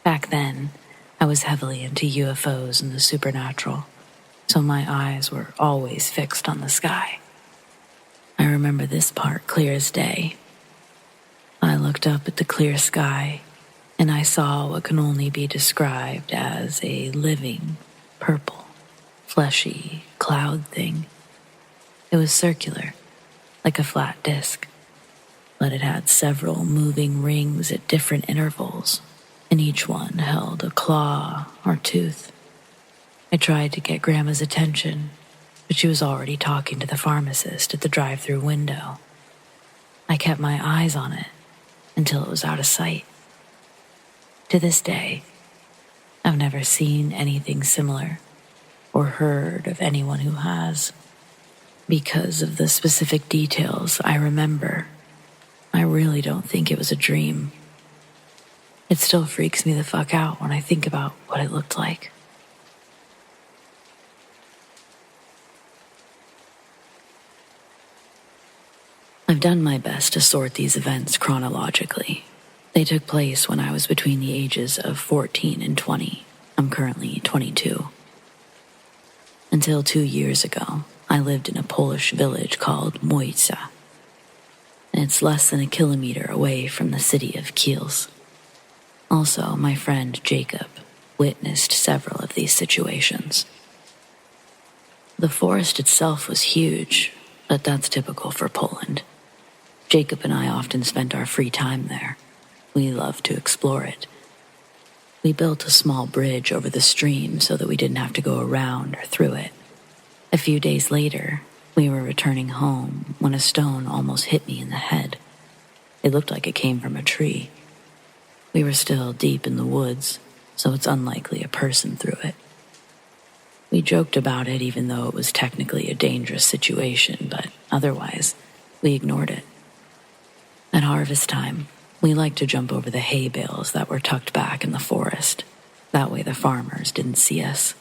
S1: Back then, I was heavily into UFOs and the supernatural, so my eyes were always fixed on the sky. I remember this part clear as day. I looked up at the clear sky, and I saw what can only be described as a living, purple, fleshy cloud thing. It was circular, like a flat disc, but it had several moving rings at different intervals, and each one held a claw or tooth. I tried to get Grandma's attention, but she was already talking to the pharmacist at the drive-through window. I kept my eyes on it until it was out of sight. To this day, I've never seen anything similar or heard of anyone who has. Because of the specific details I remember, I really don't think it was a dream. It still freaks me the fuck out when I think about what it looked like. I've done my best to sort these events chronologically. They took place when I was between the ages of 14 and 20. I'm currently 22. Until 2 years ago, I lived in a Polish village called Mojca. It's less than a kilometer away from the city of Kielce. Also, my friend Jacob witnessed several of these situations. The forest itself was huge, but that's typical for Poland. Jacob and I often spent our free time there. We loved to explore it. We built a small bridge over the stream so that we didn't have to go around or through it. A few days later, we were returning home when a stone almost hit me in the head. It looked like it came from a tree. We were still deep in the woods, so it's unlikely a person threw it. We joked about it even though it was technically a dangerous situation, but otherwise, we ignored it. At harvest time, we liked to jump over the hay bales that were tucked back in the forest. That way the farmers didn't see us.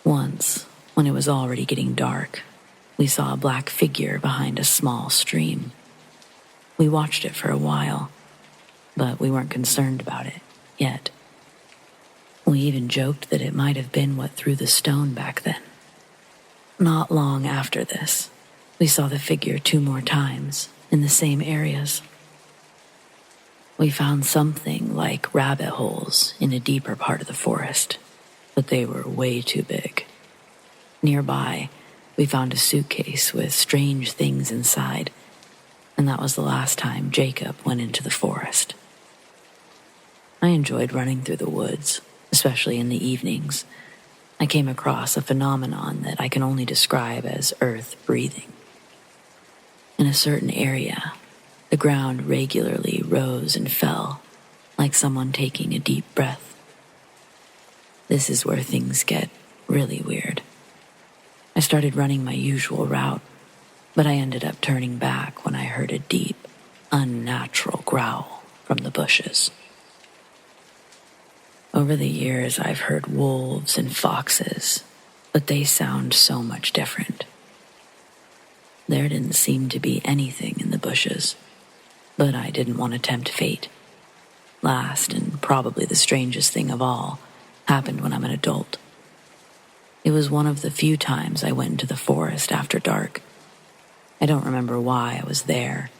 S1: Once, when it was already getting dark, we saw a black figure behind a small stream. We watched it for a while, but we weren't concerned about it yet. We even joked that it might have been what threw the stone back then. Not long after this, we saw the figure 2 more times in the same areas. We found something like rabbit holes in a deeper part of the forest, but they were way too big. Nearby, we found a suitcase with strange things inside, and that was the last time Jacob went into the forest. I enjoyed running through the woods, especially in the evenings. I came across a phenomenon that I can only describe as earth breathing. In a certain area, the ground regularly rose and fell, like someone taking a deep breath. This is where things get really weird. I started running my usual route, but I ended up turning back when I heard a deep, unnatural growl from the bushes. Over the years, I've heard wolves and foxes, but they sound so much different. There didn't seem to be anything in the bushes, but I didn't want to tempt fate. Last, and probably the strangest thing of all, happened when I'm an adult. It was one of the few times I went into the forest after dark. I don't remember why I was there.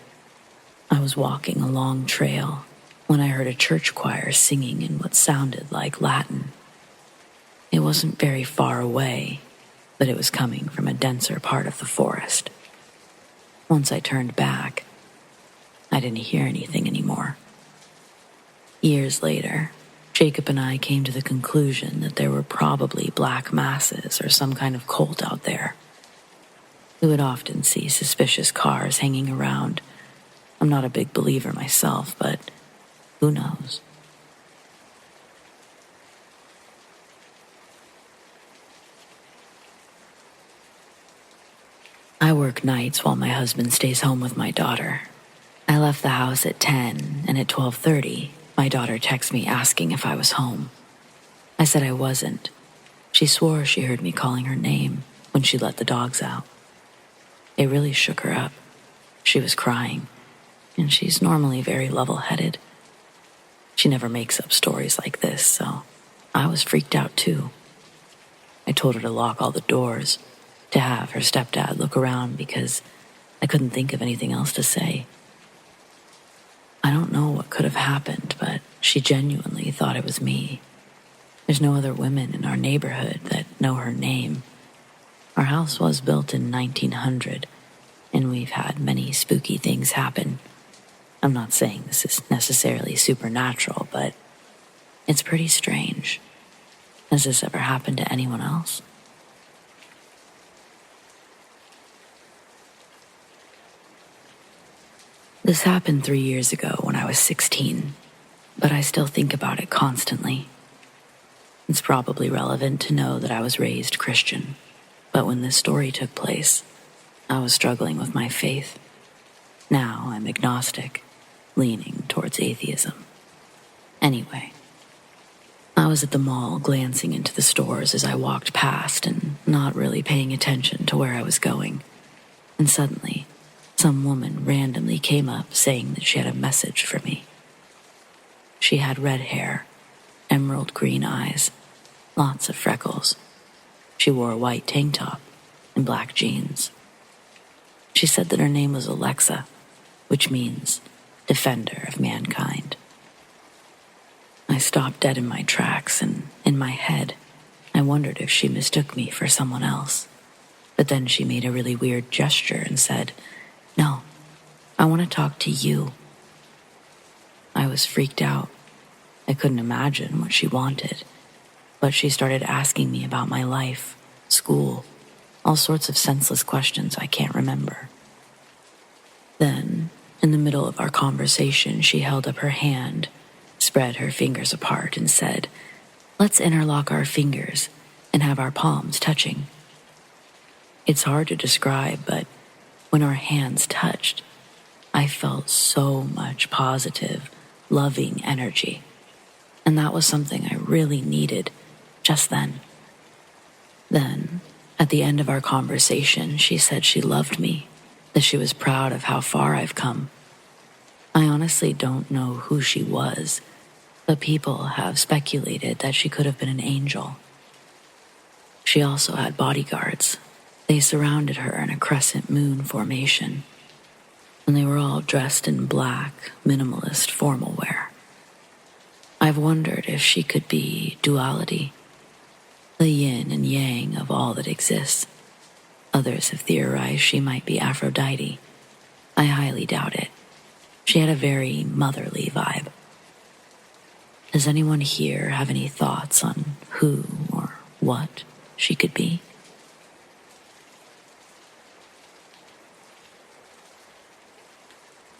S1: I was walking a long trail when I heard a church choir singing in what sounded like Latin. It wasn't very far away, but it was coming from a denser part of the forest. Once I turned back, I didn't hear anything anymore. Years later, Jacob and I came to the conclusion that there were probably black masses or some kind of cult out there. We would often see suspicious cars hanging around. I'm not a big believer myself, but who knows? I work nights while my husband stays home with my daughter. I left the house at 10, and at 12:30, my daughter texted me asking if I was home. I said I wasn't. She swore she heard me calling her name when she let the dogs out. It really shook her up. She was crying, and she's normally very level-headed. She never makes up stories like this, so I was freaked out too. I told her to lock all the doors, to have her stepdad look around because I couldn't think of anything else to say. I don't know what could have happened, but she genuinely thought it was me. There's no other women in our neighborhood that know her name. Our house was built in 1900, and we've had many spooky things happen. I'm not saying this is necessarily supernatural, but it's pretty strange. Has this ever happened to anyone else? This happened 3 years ago when I was 16, but I still think about it constantly. It's probably relevant to know that I was raised Christian, but when this story took place, I was struggling with my faith. Now I'm agnostic, leaning towards atheism. Anyway, I was at the mall glancing into the stores as I walked past and not really paying attention to where I was going. And suddenly, some woman randomly came up saying that she had a message for me. She had red hair, emerald green eyes, lots of freckles. She wore a white tank top and black jeans. She said that her name was Alexa, which means defender of mankind. I stopped dead in my tracks, and in my head, I wondered if she mistook me for someone else. but then she made a really weird gesture and said, "No, I want to talk to you." I was freaked out. I couldn't imagine what she wanted, but she started asking me about my life, school, all sorts of senseless questions I can't remember. Then, in the middle of our conversation, she held up her hand, spread her fingers apart, and said, "Let's interlock our fingers and have our palms touching." It's hard to describe, but when our hands touched, I felt so much positive, loving energy. And that was something I really needed just then. Then, at the end of our conversation, she said she loved me, that she was proud of how far I've come. I honestly don't know who she was, but people have speculated that she could have been an angel. She also had bodyguards. They surrounded her in a crescent moon formation, and they were all dressed in black, minimalist formal wear. I've wondered if she could be duality, the yin and yang of all that exists. Others have theorized she might be Aphrodite. I highly doubt it. She had a very motherly vibe. Does anyone here have any thoughts on who or what she could be?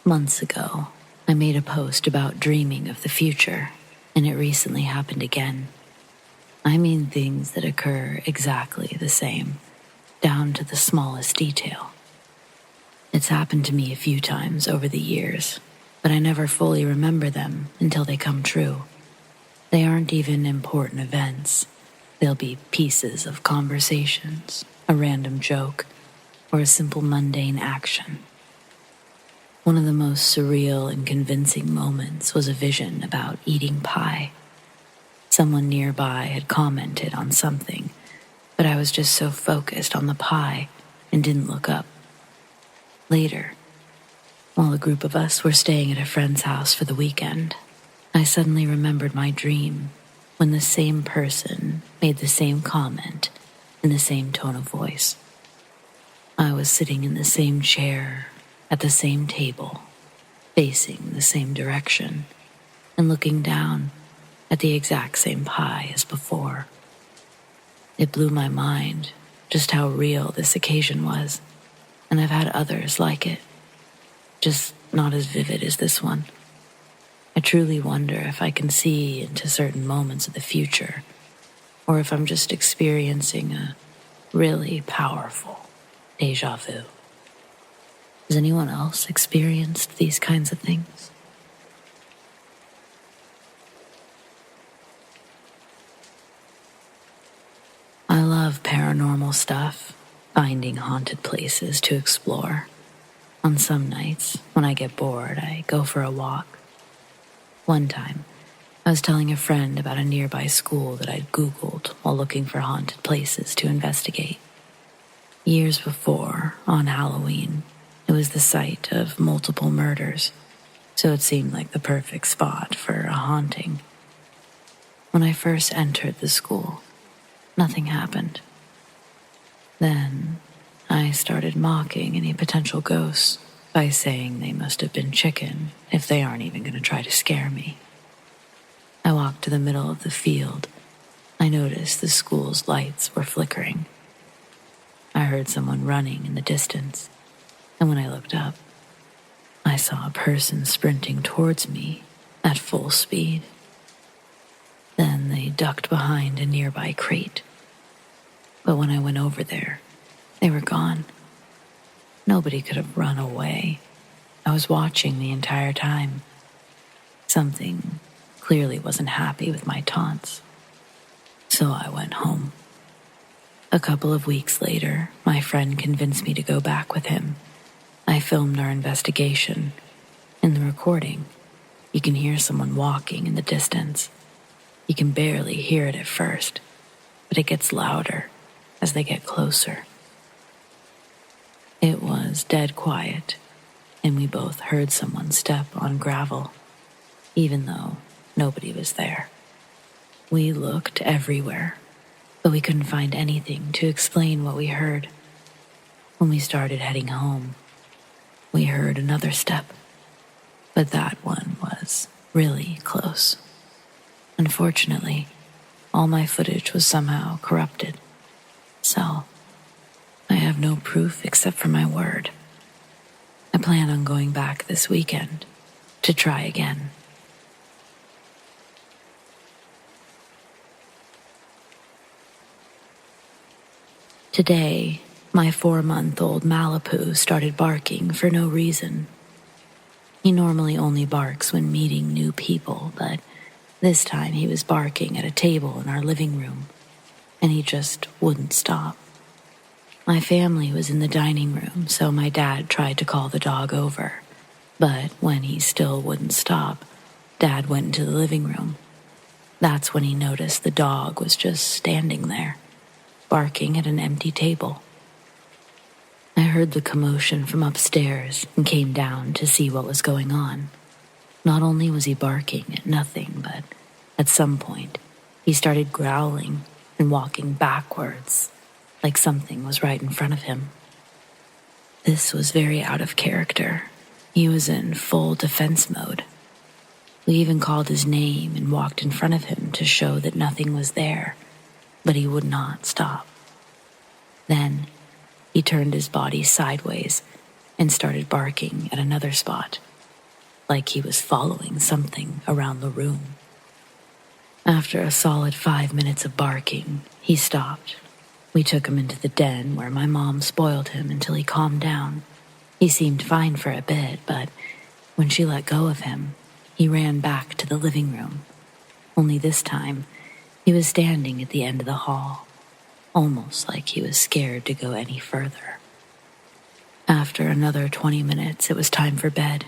S1: Months ago, I made a post about dreaming of the future, and it recently happened again. I mean things that occur exactly the same, down to the smallest detail. It's happened to me a few times over the years, but I never fully remember them until they come true. They aren't even important events. They'll be pieces of conversations, a random joke, or a simple mundane action. One of the most surreal and convincing moments was a vision about eating pie. Someone nearby had commented on something, but I was just so focused on the pie and didn't look up. Later, while a group of us were staying at a friend's house for the weekend, I suddenly remembered my dream when the same person made the same comment in the same tone of voice. I was sitting in the same chair, at the same table, facing the same direction, and looking down at the exact same pie as before. It blew my mind just how real this occasion was, and I've had others like it, just not as vivid as this one. I truly wonder if I can see into certain moments of the future, or if I'm just experiencing a really powerful déjà vu. Has anyone else experienced these kinds of things? I love paranormal stuff, finding haunted places to explore. On some nights, when I get bored, I go for a walk. One time, I was telling a friend about a nearby school that I'd Googled while looking for haunted places to investigate. Years before, on Halloween, it was the site of multiple murders, so it seemed like the perfect spot for a haunting. When I first entered the school, nothing happened. Then, I started mocking any potential ghosts by saying they must have been chicken if they aren't even going to try to scare me. I walked to the middle of the field. I noticed the school's lights were flickering. I heard someone running in the distance, and when I looked up, I saw a person sprinting towards me at full speed. Then they ducked behind a nearby crate. But when I went over there, they were gone. Nobody could have run away. I was watching the entire time. Something clearly wasn't happy with my taunts. So I went home. A couple of weeks later, my friend convinced me to go back with him. I filmed our investigation. In the recording, you can hear someone walking in the distance. You can barely hear it at first, but it gets louder as they get closer. It was dead quiet, and we both heard someone step on gravel, even though nobody was there. We looked everywhere, but we couldn't find anything to explain what we heard. When we started heading home, we heard another step, but that one was really close. Unfortunately, all my footage was somehow corrupted, so I have no proof except for my word. I plan on going back this weekend to try again. Today, my 4-month-old Malibu started barking for no reason. He normally only barks when meeting new people, but this time he was barking at a table in our living room, and he just wouldn't stop. My family was in the dining room, so my dad tried to call the dog over, but when he still wouldn't stop, Dad went into the living room. That's when he noticed the dog was just standing there, barking at an empty table. I heard the commotion from upstairs and came down to see what was going on. Not only was he barking at nothing, but at some point, he started growling and walking backwards, like something was right in front of him. This was very out of character. He was in full defense mode. We even called his name and walked in front of him to show that nothing was there, but he would not stop. Then, he turned his body sideways and started barking at another spot, like he was following something around the room. After a solid 5 minutes of barking, he stopped. We took him into the den where my mom spoiled him until he calmed down. He seemed fine for a bit, but when she let go of him, he ran back to the living room. Only this time, he was standing at the end of the hall, almost like he was scared to go any further. After another 20 minutes, it was time for bed,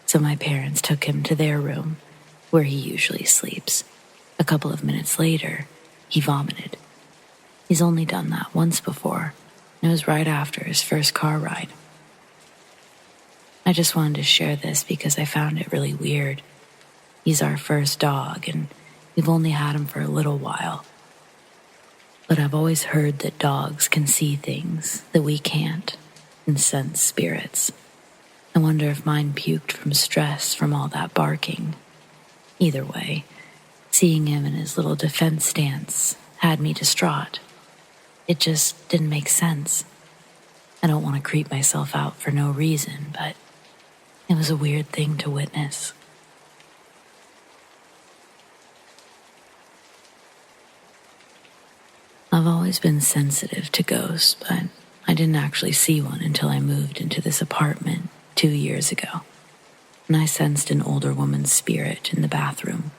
S1: so my parents took him to their room, where he usually sleeps. A couple of minutes later, he vomited. He's only done that once before, and it was right after his first car ride. I just wanted to share this because I found it really weird. He's our first dog, and we've only had him for a little while. But I've always heard that dogs can see things that we can't and sense spirits. I wonder if mine puked from stress from all that barking. Either way, seeing him in his little defense stance had me distraught. It just didn't make sense. I don't want to creep myself out for no reason, but it was a weird thing to witness. I've always been sensitive to ghosts, but I didn't actually see one until I moved into this apartment 2 years ago, and I sensed an older woman's spirit in the bathroom.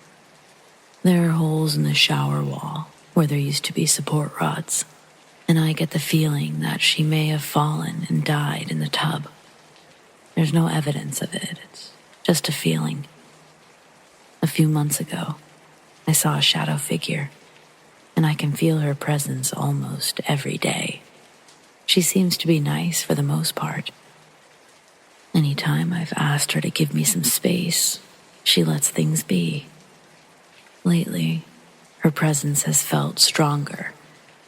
S1: There are holes in the shower wall where there used to be support rods, and I get the feeling that she may have fallen and died in the tub. There's no evidence of it, it's just a feeling. A few months ago, I saw a shadow figure, and I can feel her presence almost every day. She seems to be nice for the most part. Anytime I've asked her to give me some space, she lets things be. Lately, her presence has felt stronger,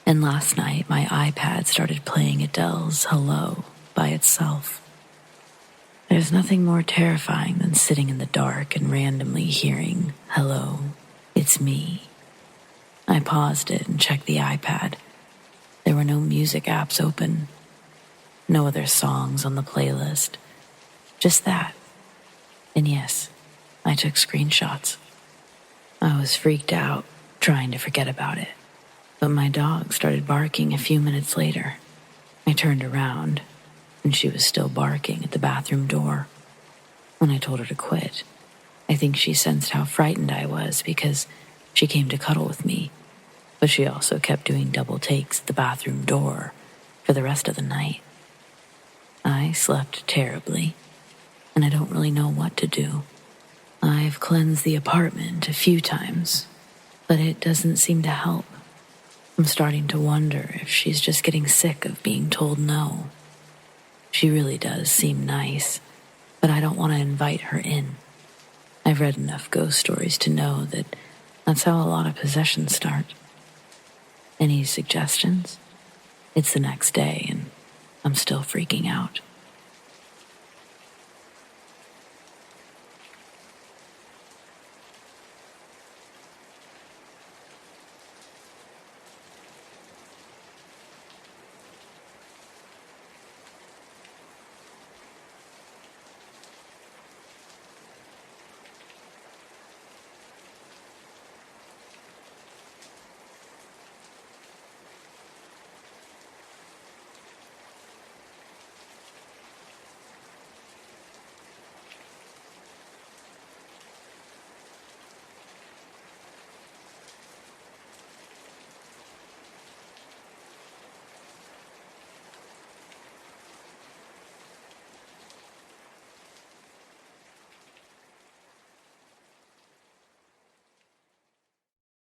S1: and last night my iPad started playing Adele's Hello by itself. There's nothing more terrifying than sitting in the dark and randomly hearing, "Hello, it's me." I paused it and checked the iPad. There were no music apps open, no other songs on the playlist, just that. And yes, I took screenshots. I was freaked out, trying to forget about it, but my dog started barking a few minutes later. I turned around, and she was still barking at the bathroom door. When I told her to quit, I think she sensed how frightened I was because she came to cuddle with me, but she also kept doing double takes at the bathroom door for the rest of the night. I slept terribly, and I don't really know what to do. I've cleansed the apartment a few times, but it doesn't seem to help. I'm starting to wonder if she's just getting sick of being told no. She really does seem nice, but I don't want to invite her in. I've read enough ghost stories to know that that's how a lot of possessions start. Any suggestions? It's the next day, and I'm still freaking out.